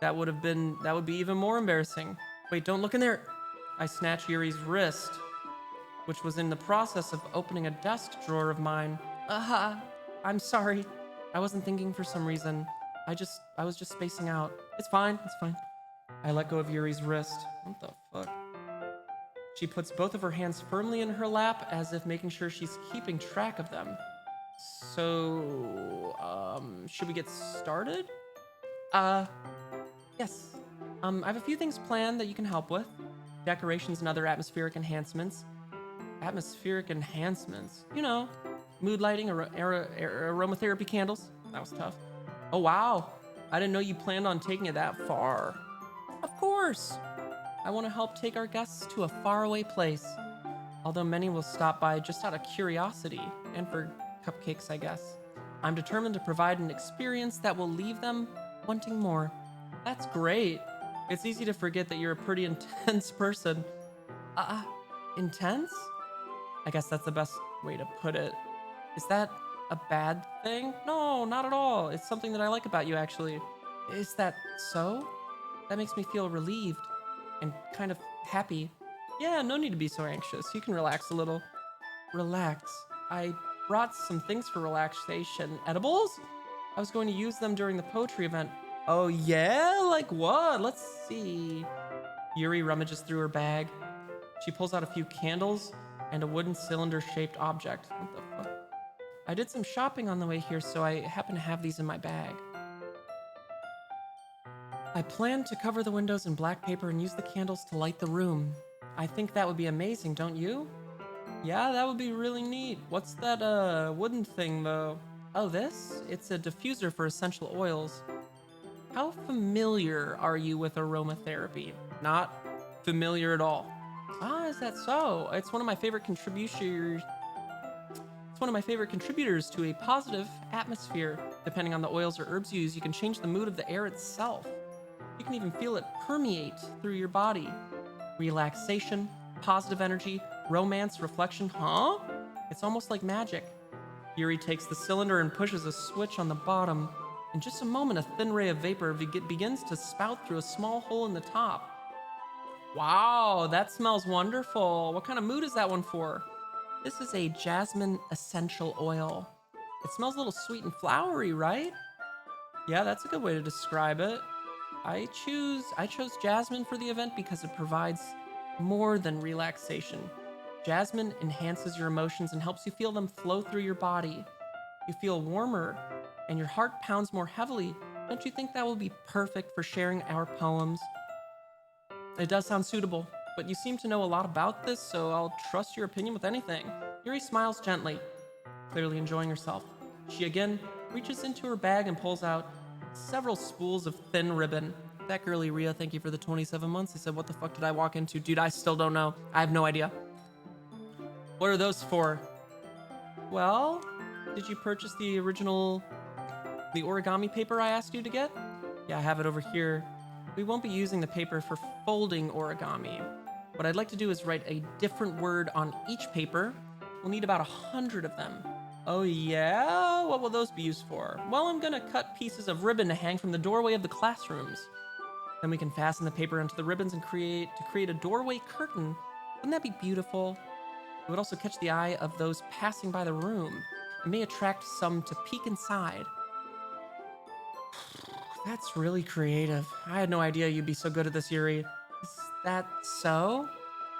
That would be even more embarrassing. Wait, don't look in there. I snatch Yuri's wrist, which was in the process of opening a desk drawer of mine. I'm sorry. I wasn't thinking for some reason. I was just spacing out. It's fine. I let go of Yuri's wrist. What the fuck? She puts both of her hands firmly in her lap as if making sure she's keeping track of them. So, should we get started? Yes. I have a few things planned that you can help with. Decorations and other atmospheric enhancements. Atmospheric enhancements? You know, mood lighting, aromatherapy candles. That was tough. Oh, wow. I didn't know you planned on taking it that far. Of course. I want to help take our guests to a faraway place. Although many will stop by just out of curiosity and for cupcakes, I guess. I'm determined to provide an experience that will leave them wanting more. That's great. It's easy to forget that you're a pretty intense person. Intense? I guess that's the best way to put it. Is that a bad thing? No, not at all. It's something that I like about you, actually. Is that so? That makes me feel relieved and kind of happy. Yeah, no need to be so anxious. You can relax a little. Relax. I brought some things for relaxation. Edibles? I was going to use them during the poetry event. Oh yeah? Like what? Let's see. Yuri rummages through her bag. She pulls out a few candles and a wooden cylinder-shaped object. What the fuck? I did some shopping on the way here, so I happen to have these in my bag. I plan to cover the windows in black paper and use the candles to light the room. I think that would be amazing, don't you? Yeah, that would be really neat. What's that wooden thing though? Oh, this? It's a diffuser for essential oils. How familiar are you with aromatherapy? Not familiar at all. Ah, is that so? It's one of my favorite contributors. It's one of my favorite contributors to a positive atmosphere. Depending on the oils or herbs you use, you can change the mood of the air itself. You can even feel it permeate through your body. Relaxation, positive energy, romance, reflection, huh? It's almost like magic. Yuri takes the cylinder and pushes a switch on the bottom. In just a moment, a thin ray of vapor begins to spout through a small hole in the top. Wow, that smells wonderful. What kind of mood is that one for? This is a jasmine essential oil. It smells a little sweet and flowery, right? Yeah, that's a good way to describe it. I chose jasmine for the event because it provides more than relaxation. Jasmine enhances your emotions and helps you feel them flow through your body. You feel warmer and your heart pounds more heavily. Don't you think that will be perfect for sharing our poems? It does sound suitable, but you seem to know a lot about this, so I'll trust your opinion with anything. Yuri smiles gently, clearly enjoying herself. She again reaches into her bag and pulls out several spools of thin ribbon. That girly Rhea, thank you for the 27 months. He said, what the fuck did I walk into? Dude, I still don't know. I have no idea. What are those for? Well, did you purchase the origami paper I asked you to get? Yeah, I have it over here. We won't be using the paper for folding origami. What I'd like to do is write a different word on each paper. We'll need about 100 of them. Oh yeah? What will those be used for? Well, I'm gonna cut pieces of ribbon to hang from the doorway of the classrooms. Then we can fasten the paper onto the ribbons and create a doorway curtain. Wouldn't that be beautiful? It would also catch the eye of those passing by the room. It may attract some to peek inside. That's really creative. I had no idea you'd be so good at this, Yuri. Is that so?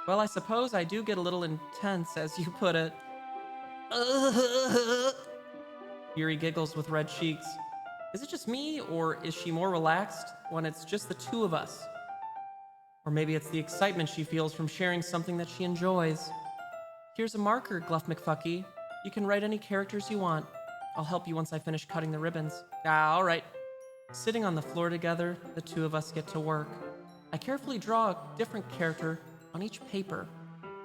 Well, I suppose I do get a little intense, as you put it. Yuri giggles with red cheeks. Is it just me, or is she more relaxed when it's just the two of us? Or maybe it's the excitement she feels from sharing something that she enjoys. Here's a marker, Gluff McFucky. You can write any characters you want. I'll help you once I finish cutting the ribbons. All right. Sitting on the floor together, the two of us get to work. I carefully draw a different character on each paper,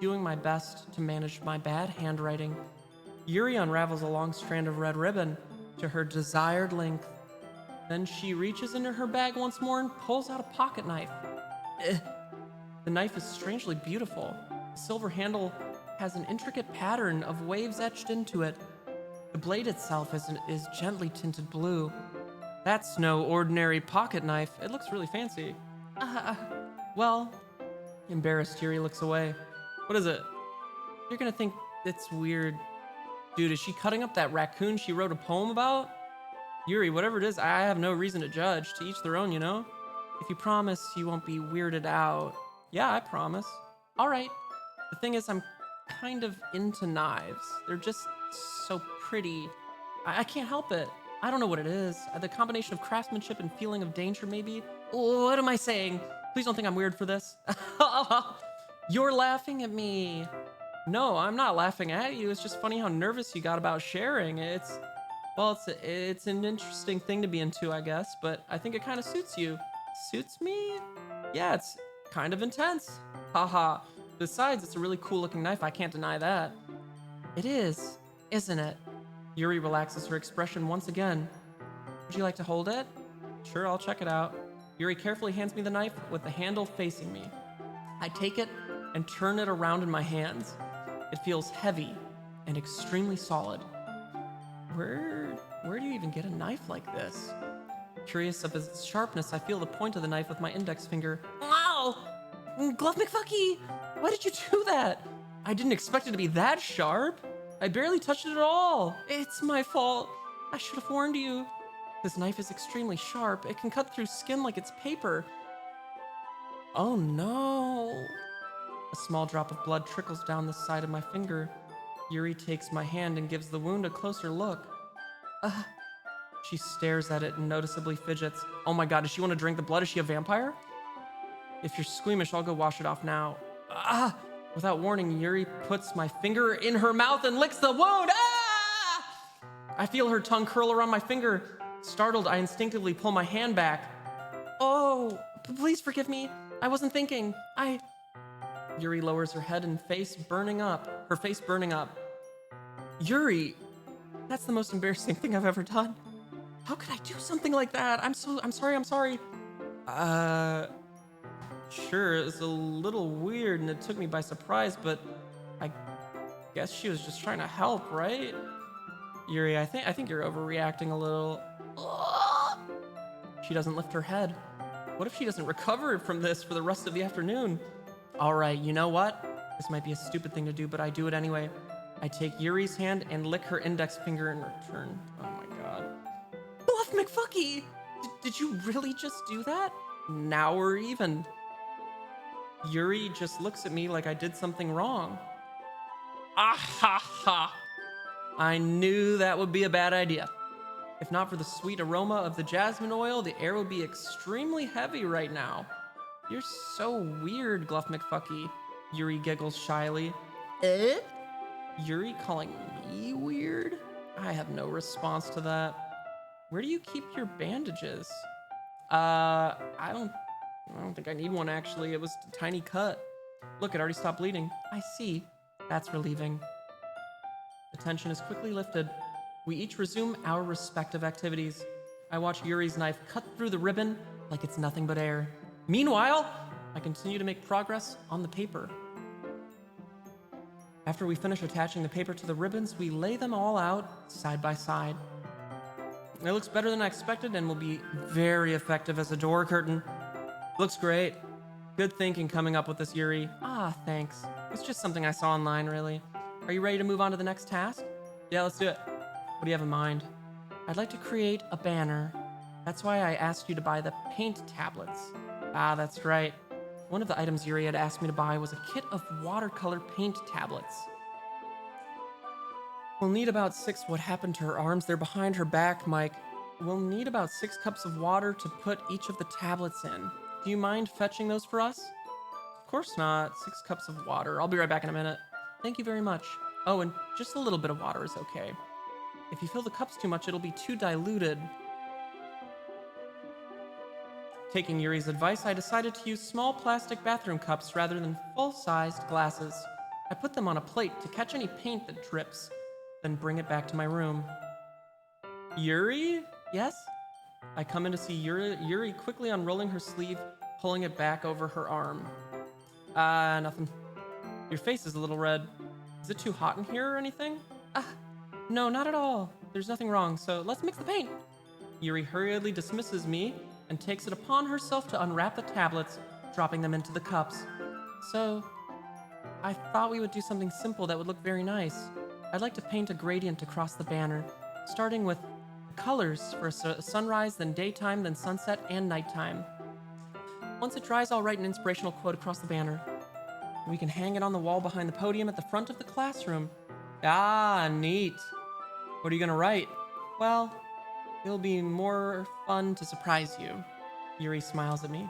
doing my best to manage my bad handwriting. Yuri unravels a long strand of red ribbon to her desired length. Then she reaches into her bag once more and pulls out a pocket knife. The knife is strangely beautiful. The silver handle has an intricate pattern of waves etched into it. The blade itself is gently tinted blue. That's no ordinary pocket knife. It looks really fancy. Well, embarrassed, Yuri looks away. What is it? You're gonna think it's weird. Dude, is she cutting up that raccoon she wrote a poem about? Yuri, whatever it is, I have no reason to judge. To each their own, you know? If you promise you won't be weirded out. Yeah, I promise. All right. The thing is, I'm kind of into knives. They're just so pretty. I can't help it. I don't know what it is. The combination of craftsmanship and feeling of danger, maybe? What am I saying? Please don't think I'm weird for this. You're laughing at me. No, I'm not laughing at you. It's just funny how nervous you got about sharing. It's an interesting thing to be into, I guess, but I think it kind of suits you. Suits me? Yeah, it's kind of intense. Haha. Besides, it's a really cool looking knife. I can't deny that. It is, isn't it? Yuri relaxes her expression once again. Would you like to hold it? Sure, I'll check it out. Yuri carefully hands me the knife with the handle facing me. I take it and turn it around in my hands. It feels heavy and extremely solid. Where do you even get a knife like this? Curious of its sharpness, I feel the point of the knife with my index finger. Wow! Gluff McFucky! Why did you do that? I didn't expect it to be that sharp. I barely touched it at all. It's my fault. I should have warned you. This knife is extremely sharp. It can cut through skin like it's paper. Oh no. A small drop of blood trickles down the side of my finger. Yuri takes my hand and gives the wound a closer look. She stares at it and noticeably fidgets. Oh my god, does she want to drink the blood? Is she a vampire? If you're squeamish, I'll go wash it off now. Without warning, Yuri puts my finger in her mouth and licks the wound. I feel her tongue curl around my finger. Startled, I instinctively pull my hand back. Oh, please forgive me. I wasn't thinking. Yuri lowers her head and her face burning up. Yuri, that's the most embarrassing thing I've ever done. How could I do something like that? I'm sorry. Sure, it was a little weird and it took me by surprise, but I guess she was just trying to help, right? Yuri, I think you're overreacting a little. She doesn't lift her head. What if she doesn't recover from this for the rest of the afternoon? All right, you know what? This might be a stupid thing to do, but I do it anyway. I take Yuri's hand and lick her index finger in return. Oh my god. Bluff McFucky! Did you really just do that? Now we're even. Yuri just looks at me like I did something wrong. Ha! I knew that would be a bad idea. If not for the sweet aroma of the jasmine oil, the air would be extremely heavy right now. You're so weird, Gluff McFucky. Yuri giggles shyly. Yuri calling me weird? I have no response to that. Where do you keep your bandages? I don't think I need one, actually. It was a tiny cut. Look, it already stopped bleeding. I see. That's relieving. The tension is quickly lifted. We each resume our respective activities. I watch Yuri's knife cut through the ribbon like it's nothing but air. Meanwhile, I continue to make progress on the paper. After we finish attaching the paper to the ribbons, we lay them all out side by side. It looks better than I expected and will be very effective as a door curtain. Looks great. Good thinking coming up with this, Yuri. Thanks. It's just something I saw online, really. Are you ready to move on to the next task? Yeah, let's do it. What do you have in mind? I'd like to create a banner. That's why I asked you to buy the paint tablets. That's right. One of the items Yuri had asked me to buy was a kit of watercolor paint tablets. We'll need about 6. What happened to her arms? They're behind her back, Mike. We'll need about 6 cups of water to put each of the tablets in. Do you mind fetching those for us? Of course not. 6 cups of water. I'll be right back in a minute. Thank you very much. Oh, and just a little bit of water is okay. If you fill the cups too much, it'll be too diluted. Taking Yuri's advice, I decided to use small plastic bathroom cups rather than full-sized glasses. I put them on a plate to catch any paint that drips, then bring it back to my room. Yuri? Yes? I come in to see Yuri quickly unrolling her sleeve, pulling it back over her arm. Nothing. Your face is a little red. Is it too hot in here or anything? No, not at all. There's nothing wrong, so let's mix the paint. Yuri hurriedly dismisses me and takes it upon herself to unwrap the tablets, dropping them into the cups. So, I thought we would do something simple that would look very nice. I'd like to paint a gradient across the banner, starting with colors for a sunrise, then daytime, then sunset, and nighttime. Once it dries, I'll write an inspirational quote across the banner. We can hang it on the wall behind the podium at the front of the classroom. Neat. What are you gonna write? Well, it'll be more fun to surprise you. Yuri smiles at me.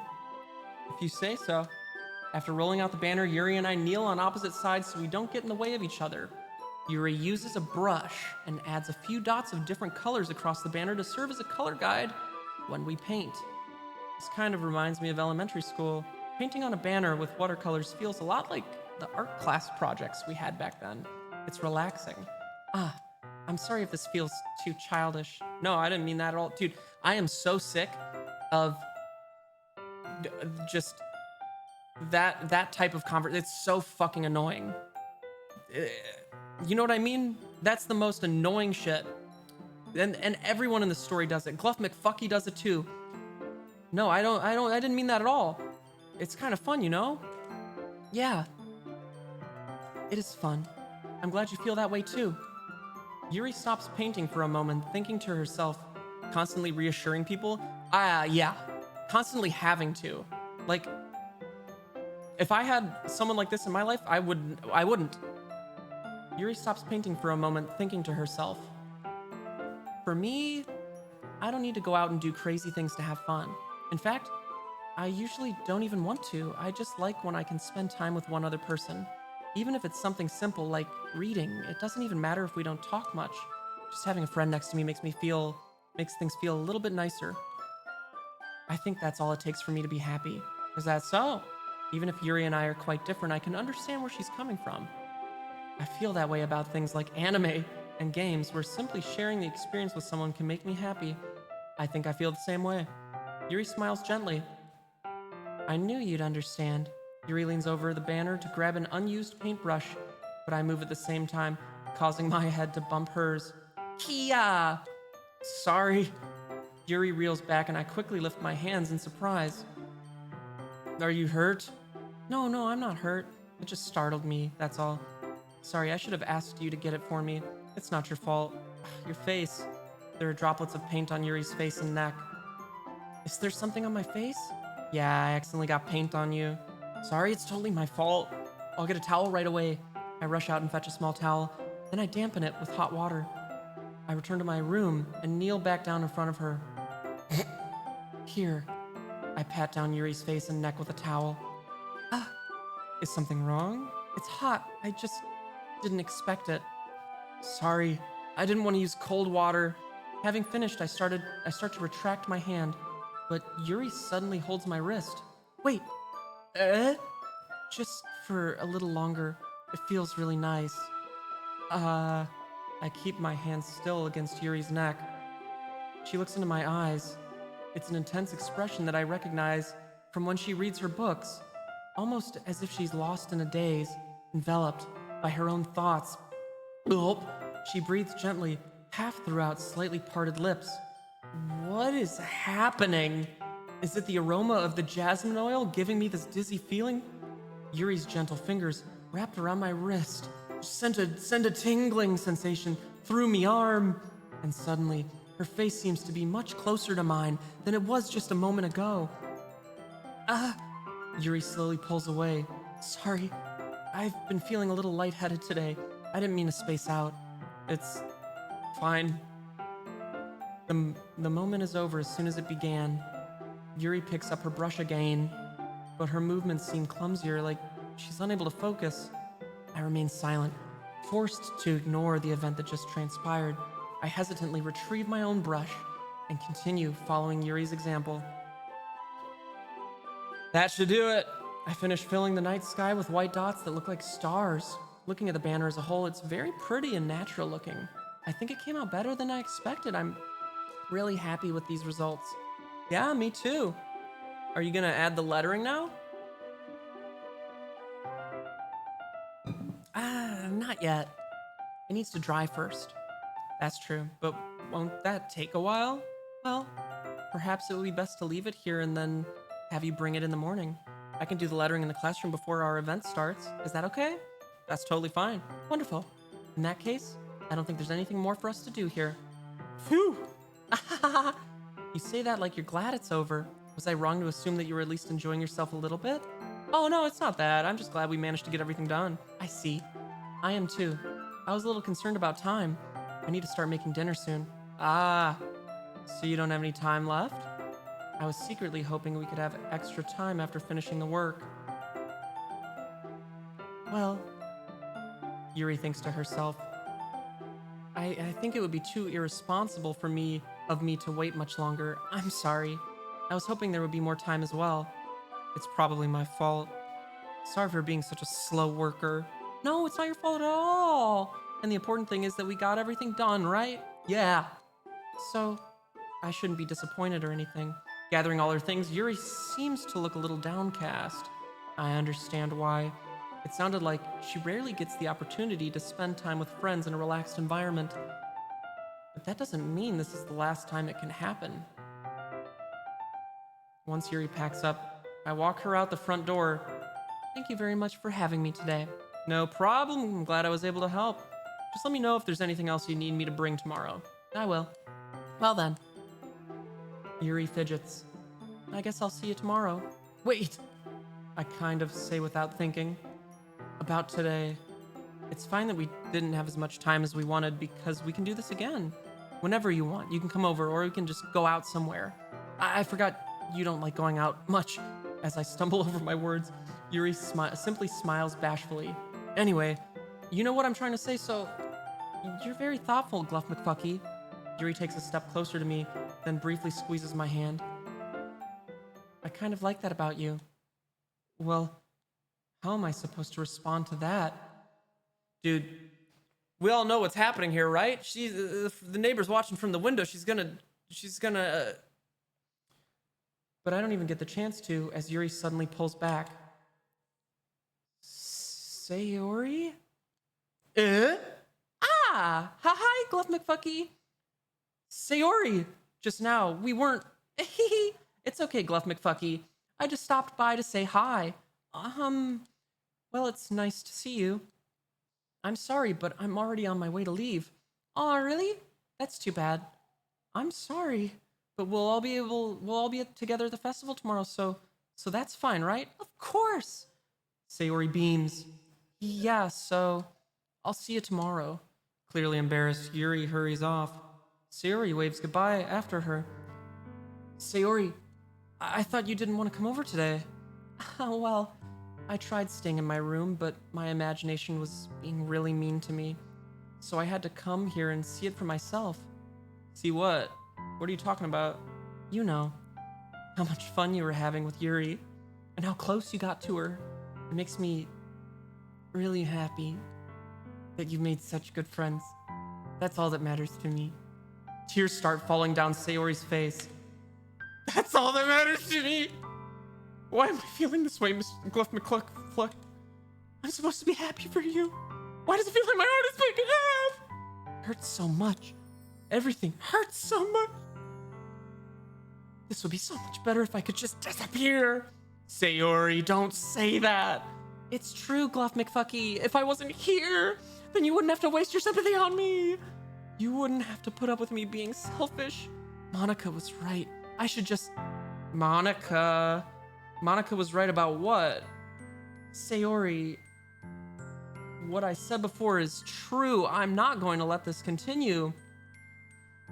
If you say so. After rolling out the banner, Yuri and I kneel on opposite sides so we don't get in the way of each other. Yuri uses a brush and adds a few dots of different colors across the banner to serve as a color guide when we paint. This kind of reminds me of elementary school. Painting on a banner with watercolors feels a lot like the art class projects we had back then. It's relaxing. I'm sorry if this feels too childish. No, I didn't mean that at all. Dude, I am so sick of just that type of conversation. It's so fucking annoying. You know what I mean? That's the most annoying shit. And everyone in the story does it. Gluff McFucky does it too. No, I didn't mean that at all. It's kind of fun, you know? Yeah. It is fun. I'm glad you feel that way too. Yuri stops painting for a moment, thinking to herself, constantly reassuring people. Yeah. Constantly having to. Like, If I had someone like this in my life, I wouldn't. Yuri stops painting for a moment, thinking to herself. For me, I don't need to go out and do crazy things to have fun. In fact, I usually don't even want to. I just like when I can spend time with one other person. Even if it's something simple like reading, it doesn't even matter if we don't talk much. Just having a friend next to me makes things feel a little bit nicer. I think that's all it takes for me to be happy. Is that so? Even if Yuri and I are quite different, I can understand where she's coming from. I feel that way about things like anime and games, where simply sharing the experience with someone can make me happy. I think I feel the same way. Yuri smiles gently. I knew you'd understand. Yuri leans over the banner to grab an unused paintbrush, but I move at the same time, causing my head to bump hers. Kia! Sorry. Yuri reels back and I quickly lift my hands in surprise. Are you hurt? No, I'm not hurt. It just startled me, that's all. Sorry, I should have asked you to get it for me. It's not your fault. Your face. There are droplets of paint on Yuri's face and neck. Is there something on my face? Yeah, I accidentally got paint on you. Sorry, it's totally my fault. I'll get a towel right away. I rush out and fetch a small towel, then I dampen it with hot water. I return to my room and kneel back down in front of her. Here. I pat down Yuri's face and neck with a towel. Is something wrong? It's hot. I just didn't expect it. Sorry, I didn't want to use cold water. Having finished, I start to retract my hand, but Yuri suddenly holds my wrist. Wait, just for a little longer. It feels really nice. I keep my hand still against Yuri's neck. She looks into my eyes. It's an intense expression that I recognize from when she reads her books, almost as if she's lost in a daze, enveloped by her own thoughts. Gulp. She breathes gently, half throughout slightly parted lips. What is happening? Is it the aroma of the jasmine oil giving me this dizzy feeling? Yuri's gentle fingers wrapped around my wrist sent a tingling sensation through my arm, and suddenly her face seems to be much closer to mine than it was just a moment ago. Yuri slowly pulls away. Sorry, I've been feeling a little lightheaded today. I didn't mean to space out. It's fine. The moment is over as soon as it began. Yuri picks up her brush again, but her movements seem clumsier, like she's unable to focus. I remain silent, forced to ignore the event that just transpired. I hesitantly retrieve my own brush and continue following Yuri's example. That should do it. I finished filling the night sky with white dots that look like stars. Looking at the banner as a whole, it's very pretty and natural looking. I think it came out better than I expected. I'm really happy with these results. Yeah, me too. Are you gonna add the lettering now? Not yet. It needs to dry first. That's true, but won't that take a while? Well, perhaps it would be best to leave it here and then have you bring it in the morning. I can do the lettering in the classroom before our event starts. Is that okay? That's totally fine. Wonderful. In that case, I don't think there's anything more for us to do here. Phew! You say that like you're glad it's over. Was I wrong to assume that you were at least enjoying yourself a little bit? Oh no, it's not that. I'm just glad we managed to get everything done. I see. I am too. I was a little concerned about time. I need to start making dinner soon. So you don't have any time left? I was secretly hoping we could have extra time after finishing the work. Well, Yuri thinks to herself, I think it would be too irresponsible of me to wait much longer. I'm sorry. I was hoping there would be more time as well. It's probably my fault. Sorry for being such a slow worker. No, it's not your fault at all. And the important thing is that we got everything done, right? Yeah. So, I shouldn't be disappointed or anything. Gathering all her things, Yuri seems to look a little downcast. I understand why. It sounded like she rarely gets the opportunity to spend time with friends in a relaxed environment. But that doesn't mean this is the last time it can happen. Once Yuri packs up, I walk her out the front door. Thank you very much for having me today. No problem. I'm glad I was able to help. Just let me know if there's anything else you need me to bring tomorrow. I will. Well then. Yuri fidgets. I guess I'll see you tomorrow. Wait. I kind of say without thinking. About today. It's fine that we didn't have as much time as we wanted because we can do this again. Whenever you want. You can come over or we can just go out somewhere. I forgot you don't like going out much. As I stumble over my words, Yuri simply smiles bashfully. Anyway, you know what I'm trying to say, so you're very thoughtful, Gluff McFucky. Yuri takes a step closer to me, then briefly squeezes my hand. I kind of like that about you. Well, how am I supposed to respond to that? Dude, we all know what's happening here, right? She's the neighbor's watching from the window. She's gonna. But I don't even get the chance to, as Yuri suddenly pulls back. Sayori? Hi, Gluff McFucky. Sayori, just now, we weren't. It's okay, Gluff McFucky. I just stopped by to say hi. Well, it's nice to see you. I'm sorry, but I'm already on my way to leave. Aw, really? That's too bad. I'm sorry, but we'll all be together at the festival tomorrow, so that's fine, right? Of course. Sayori beams. Yeah, so I'll see you tomorrow. Clearly embarrassed, Yuri hurries off. Sayori waves goodbye after her. Sayori, I thought you didn't want to come over today. Well, I tried staying in my room, but my imagination was being really mean to me. So I had to come here and see it for myself. See what? What are you talking about? You know, how much fun you were having with Yuri, and how close you got to her. It makes me really happy that you've made such good friends. That's all that matters to me. Tears start falling down Sayori's face. That's all that matters to me! Why am I feeling this way, Mr. Gluff McCluck? I'm supposed to be happy for you. Why does it feel like my heart is breaking half? It hurts so much. Everything hurts so much. This would be so much better if I could just disappear. Sayori, don't say that. It's true, Gluff McFucky. If I wasn't here, then you wouldn't have to waste your sympathy on me. You wouldn't have to put up with me being selfish. Monica was right. I should just... Monica was right about what? Sayori, what I said before is true. I'm not going to let this continue.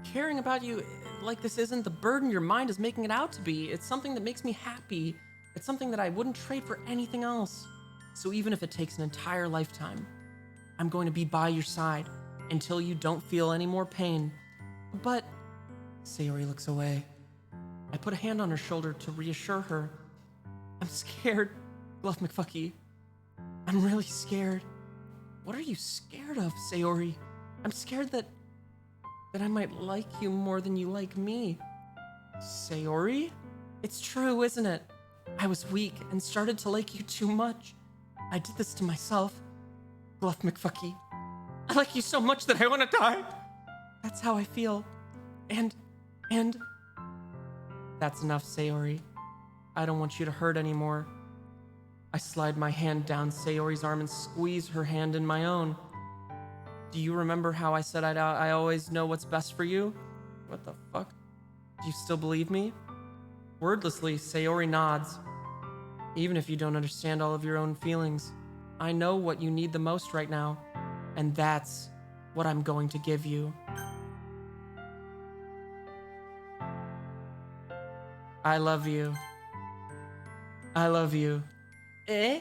Caring about you like this isn't the burden your mind is making it out to be. It's something that makes me happy. It's something that I wouldn't trade for anything else. So even if it takes an entire lifetime, I'm going to be by your side until you don't feel any more pain. But Sayori looks away. I put a hand on her shoulder to reassure her. I'm scared, Gluff McFucky. I'm really scared. What are you scared of, Sayori? I'm scared that I might like you more than you like me. Sayori? It's true, isn't it? I was weak and started to like you too much. I did this to myself. Gluff McFucky. I like you so much that I want to die. That's how I feel. And... That's enough, Sayori. I don't want you to hurt anymore. I slide my hand down Sayori's arm and squeeze her hand in my own. Do you remember how I said I always know what's best for you? What the fuck? Do you still believe me? Wordlessly, Sayori nods. Even if you don't understand all of your own feelings, I know what you need the most right now, and that's what I'm going to give you. I love you. I love you. Eh?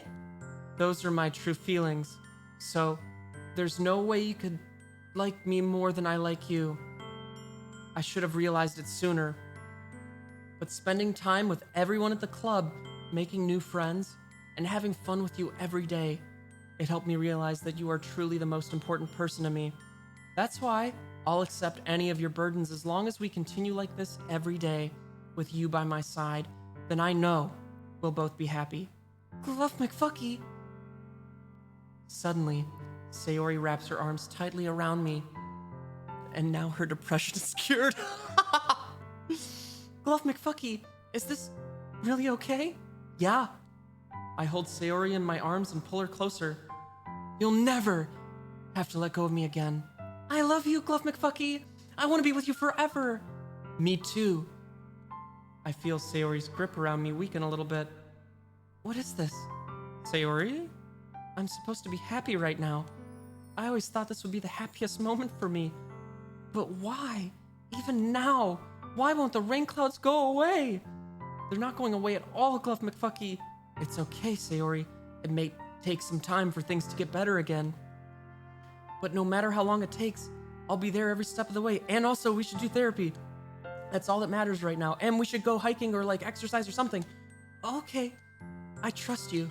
Those are my true feelings. So, there's no way you could like me more than I like you. I should have realized it sooner. But spending time with everyone at the club, making new friends, and having fun with you every day, it helped me realize that you are truly the most important person to me. That's why I'll accept any of your burdens as long as we continue like this every day, with you by my side. Then I know we'll both be happy. Gluff McFucky. Suddenly, Sayori wraps her arms tightly around me, and now her depression is cured. Gluff McFucky, is this really okay? Yeah. I hold Sayori in my arms and pull her closer. You'll never have to let go of me again. I love you, Gluff McFucky. I want to be with you forever. Me too. I feel Sayori's grip around me weaken a little bit. What is this? Sayori? I'm supposed to be happy right now. I always thought this would be the happiest moment for me. But why? Even now? Why won't the rain clouds go away? They're not going away at all, Gluff McFucky. It's okay, Sayori. It may take some time for things to get better again. But no matter how long it takes, I'll be there every step of the way. And also, we should do therapy. That's all that matters right now. And we should go hiking or like exercise or something. Okay, I trust you.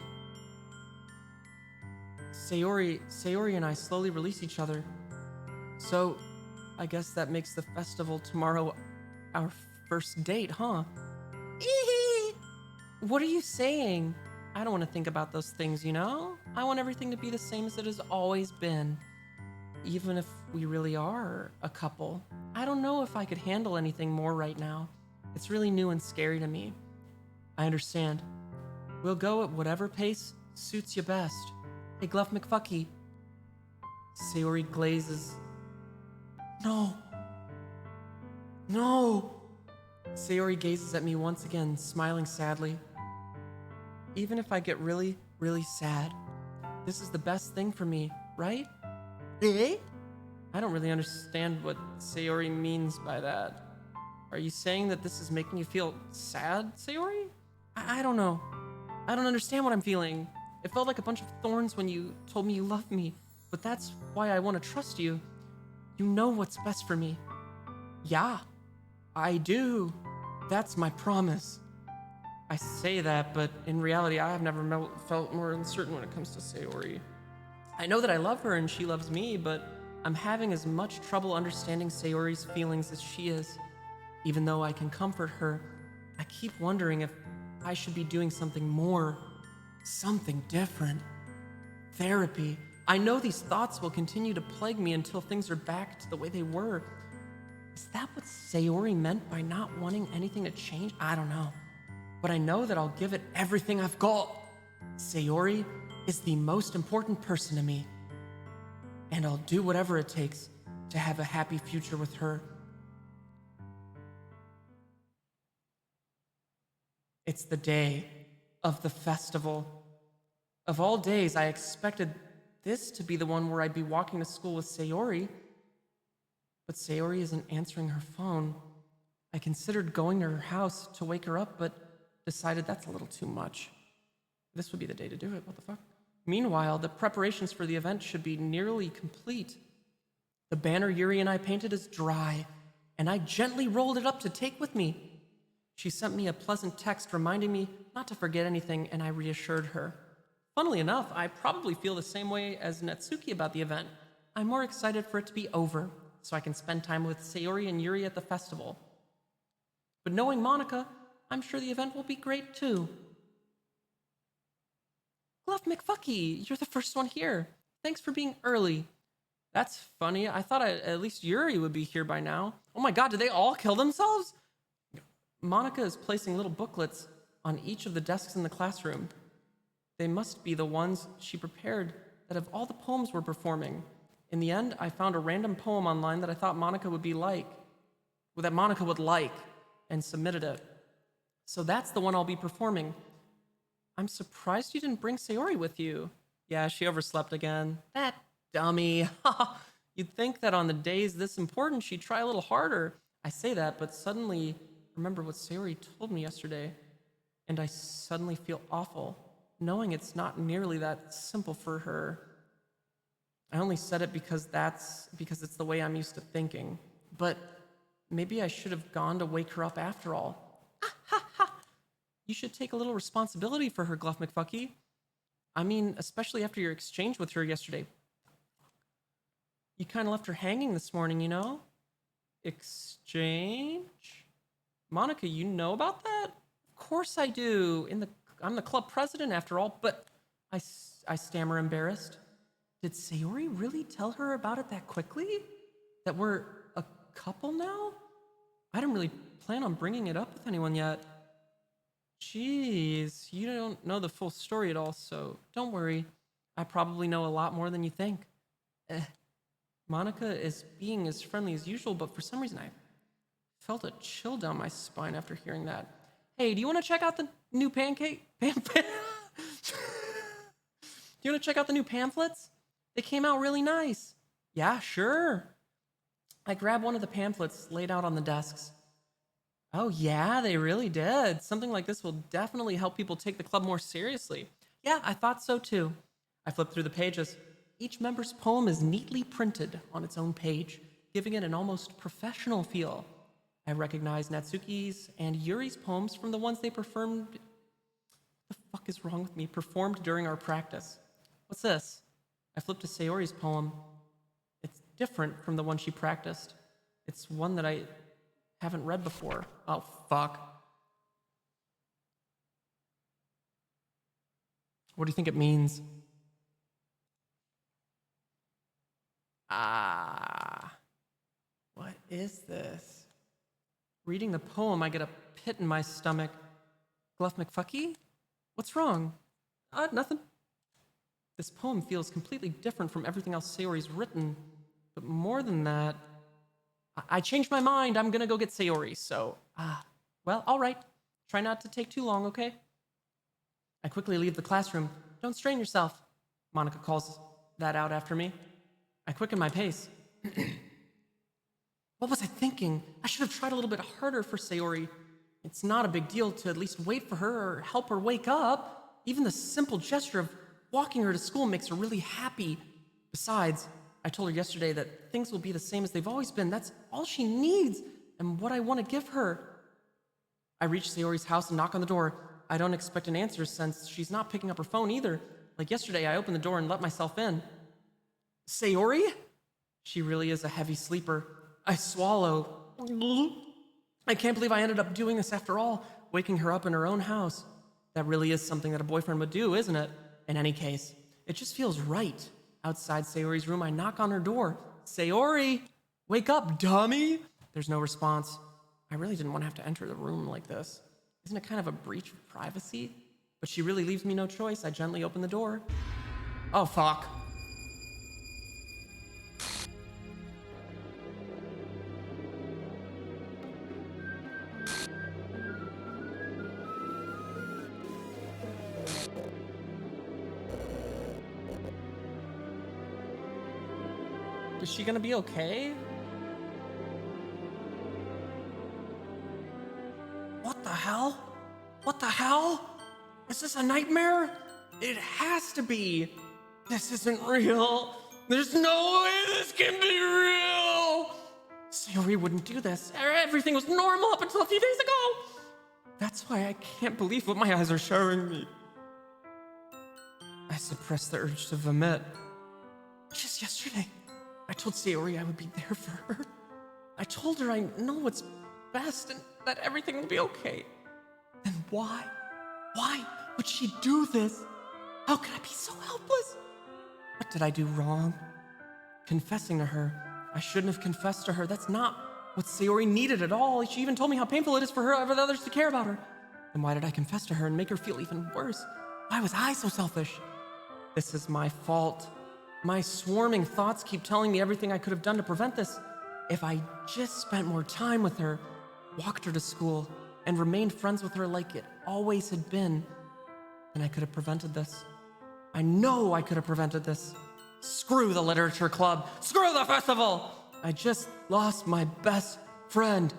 Sayori and I slowly release each other. So, I guess that makes the festival tomorrow our first date, huh? What are you saying? I don't want to think about those things, you know? I want everything to be the same as it has always been. Even if we really are a couple. I don't know if I could handle anything more right now. It's really new and scary to me. I understand. We'll go at whatever pace suits you best. Hey, Gluff McFucky. Sayori glazes. No. Sayori gazes at me once again, smiling sadly. Even if I get really, really sad, this is the best thing for me, right? I don't really understand what Sayori means by that. Are you saying that this is making you feel sad, Sayori? I don't know. I don't understand what I'm feeling. It felt like a bunch of thorns when you told me you loved me, but that's why I want to trust you. You know what's best for me. Yeah, I do. That's my promise. I say that, but in reality, I have never felt more uncertain when it comes to Sayori. I know that I love her and she loves me, but I'm having as much trouble understanding Sayori's feelings as she is. Even though I can comfort her, I keep wondering if I should be doing something more, something different. Therapy. I know these thoughts will continue to plague me until things are back to the way they were. Is that what Sayori meant by not wanting anything to change? I don't know. But I know that I'll give it everything I've got. Sayori is the most important person to me. And I'll do whatever it takes to have a happy future with her. It's the day of the festival. Of all days, I expected this to be the one where I'd be walking to school with Sayori. But Sayori isn't answering her phone. I considered going to her house to wake her up, but decided that's a little too much. This would be the day to do it, what the fuck? Meanwhile, the preparations for the event should be nearly complete. The banner Yuri and I painted is dry, and I gently rolled it up to take with me. She sent me a pleasant text reminding me not to forget anything, and I reassured her. Funnily enough, I probably feel the same way as Natsuki about the event. I'm more excited for it to be over, so I can spend time with Sayori and Yuri at the festival. But knowing Monica, I'm sure the event will be great too. Gluff McFucky, you're the first one here. Thanks for being early. That's funny. I thought at least Yuri would be here by now. Oh my god, did they all kill themselves? Monica is placing little booklets on each of the desks in the classroom. They must be the ones she prepared that of all the poems we're performing. In the end, I found a random poem online that I thought Monica would like, and submitted it. So that's the one I'll be performing. I'm surprised you didn't bring Sayori with you. Yeah, she overslept again. That dummy. You'd think that on the days this important, she'd try a little harder. I say that, but suddenly remember what Sayori told me yesterday, and I suddenly feel awful, knowing it's not nearly that simple for her. I only said it because it's the way I'm used to thinking. But maybe I should have gone to wake her up after all. You should take a little responsibility for her, Gluff McFucky. I mean, especially after your exchange with her yesterday. You kind of left her hanging this morning, you know? Exchange? Monica, you know about that? Of course I do. I'm the club president after all, but I stammer embarrassed. Did Sayori really tell her about it that quickly? That we're a couple now? I didn't really plan on bringing it up with anyone yet. Jeez, you don't know the full story at all, so don't worry. I probably know a lot more than you think. Monica is being as friendly as usual, but for some reason I felt a chill down my spine after hearing that. Hey, do you want to check out the new pancake? You want to check out the new pamphlets? They came out really nice. Yeah, sure. I grabbed one of the pamphlets laid out on the desks. Oh yeah, they really did. Something like this will definitely help people take the club more seriously. Yeah, I thought so too. I flipped through the pages. Each member's poem is neatly printed on its own page, giving it an almost professional feel. I recognized Natsuki's and Yuri's poems from the ones they performed. What the fuck is wrong with me? Performed during our practice. What's this? I flipped to Sayori's poem. It's different from the one she practiced. It's one that I haven't read before. Oh, fuck. What do you think it means? What is this? Reading the poem, I get a pit in my stomach. Gluff McFucky? What's wrong? Nothing. This poem feels completely different from everything else Sayori's written. But more than that, I changed my mind. I'm gonna go get Sayori, so, well, all right. Try not to take too long, okay? I quickly leave the classroom. Don't strain yourself. Monica calls that out after me. I quicken my pace. What was I thinking? I should have tried a little bit harder for Sayori. It's not a big deal to at least wait for her or help her wake up. Even the simple gesture of walking her to school makes her really happy. Besides, I told her yesterday that things will be the same as they've always been. That's all she needs and what I want to give her. I reach Sayori's house and knock on the door. I don't expect an answer since she's not picking up her phone either. Like yesterday, I opened the door and let myself in. Sayori? She really is a heavy sleeper. I swallow. I can't believe I ended up doing this after all, waking her up in her own house. That really is something that a boyfriend would do, isn't it? In any case, it just feels right. Outside Sayori's room, I knock on her door. Sayori! Wake up, dummy! There's no response. I really didn't want to have to enter the room like this. Isn't it kind of a breach of privacy? But she really leaves me no choice. I gently open the door. Oh, fuck. Is she gonna be okay? What the hell? What the hell? Is this a nightmare? It has to be. This isn't real. There's no way this can be real. Sayori wouldn't do this. Everything was normal up until a few days ago. That's why I can't believe what my eyes are showing me. I suppressed the urge to vomit. Just yesterday, I told Sayori I would be there for her. I told her I know what's best and that everything will be okay. Then why? Why would she do this? How could I be so helpless? What did I do wrong? Confessing to her. I shouldn't have confessed to her. That's not what Sayori needed at all. She even told me how painful it is for her or others to care about her. Then why did I confess to her and make her feel even worse? Why was I so selfish? This is my fault. My swarming thoughts keep telling me everything I could have done to prevent this. If I just spent more time with her, walked her to school, and remained friends with her like it always had been, then I could have prevented this. I know I could have prevented this. Screw the literature club. Screw the festival. I just lost my best friend.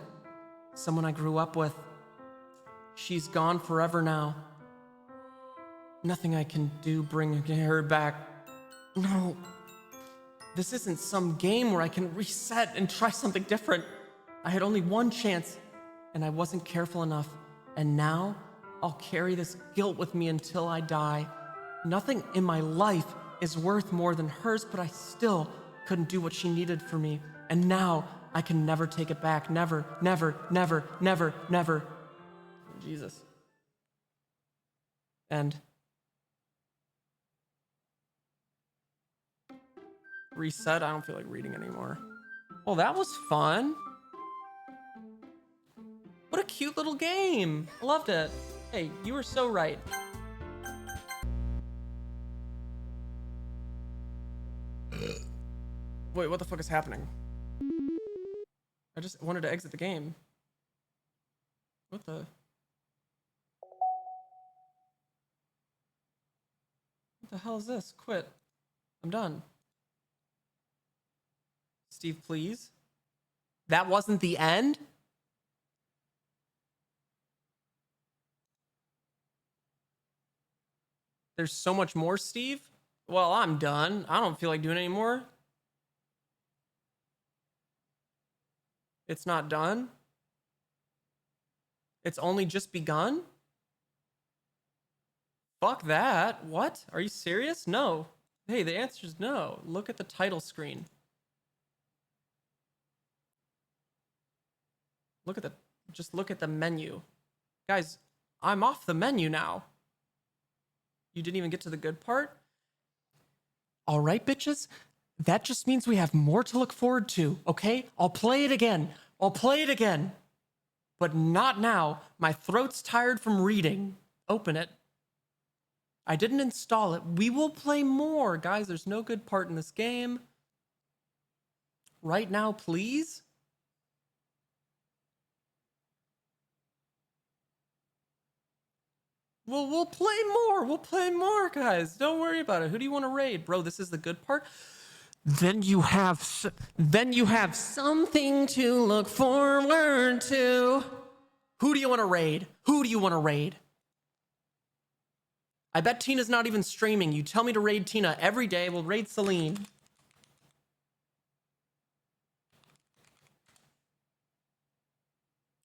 Someone I grew up with. She's gone forever now. Nothing I can do bringing her back. No. This isn't some game where I can reset and try something different. I had only one chance, and I wasn't careful enough. And now, I'll carry this guilt with me until I die. Nothing in my life is worth more than hers, but I still couldn't do what she needed for me. And now, I can never take it back. Never, never, never, never, never. Jesus. And reset. I don't feel like reading anymore. Well, that was fun. What a cute little game. I loved it. Hey, you were so right. Wait, what the fuck is happening? I just wanted to exit the game. What the What the hell is this? Quit. I'm done. Steve, please. That wasn't the end? There's so much more, Steve? Well, I'm done. I don't feel like doing it anymore. It's not done? It's only just begun? Fuck that. What? Are you serious? No. Hey, the answer is no. Look at the title screen. Just look at the menu. Guys, I'm off the menu now. You didn't even get to the good part? All right, bitches. That just means we have more to look forward to, okay? I'll play it again. But not now. My throat's tired from reading. Open it. I didn't install it. We will play more. Guys, there's no good part in this game. Right now, please? Well, we'll play more. We'll play more, guys. Don't worry about it. Who do you want to raid? Bro, this is the good part. Then you have something to look forward to. Who do you want to raid? I bet Tina's not even streaming. You tell me to raid Tina every day. We'll raid Celine.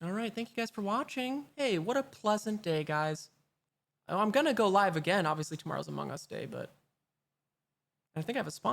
All right, thank you guys for watching. Hey, what a pleasant day, guys. Oh, I'm gonna go live again. Obviously, tomorrow's Among Us Day, but I think I have a sponsor.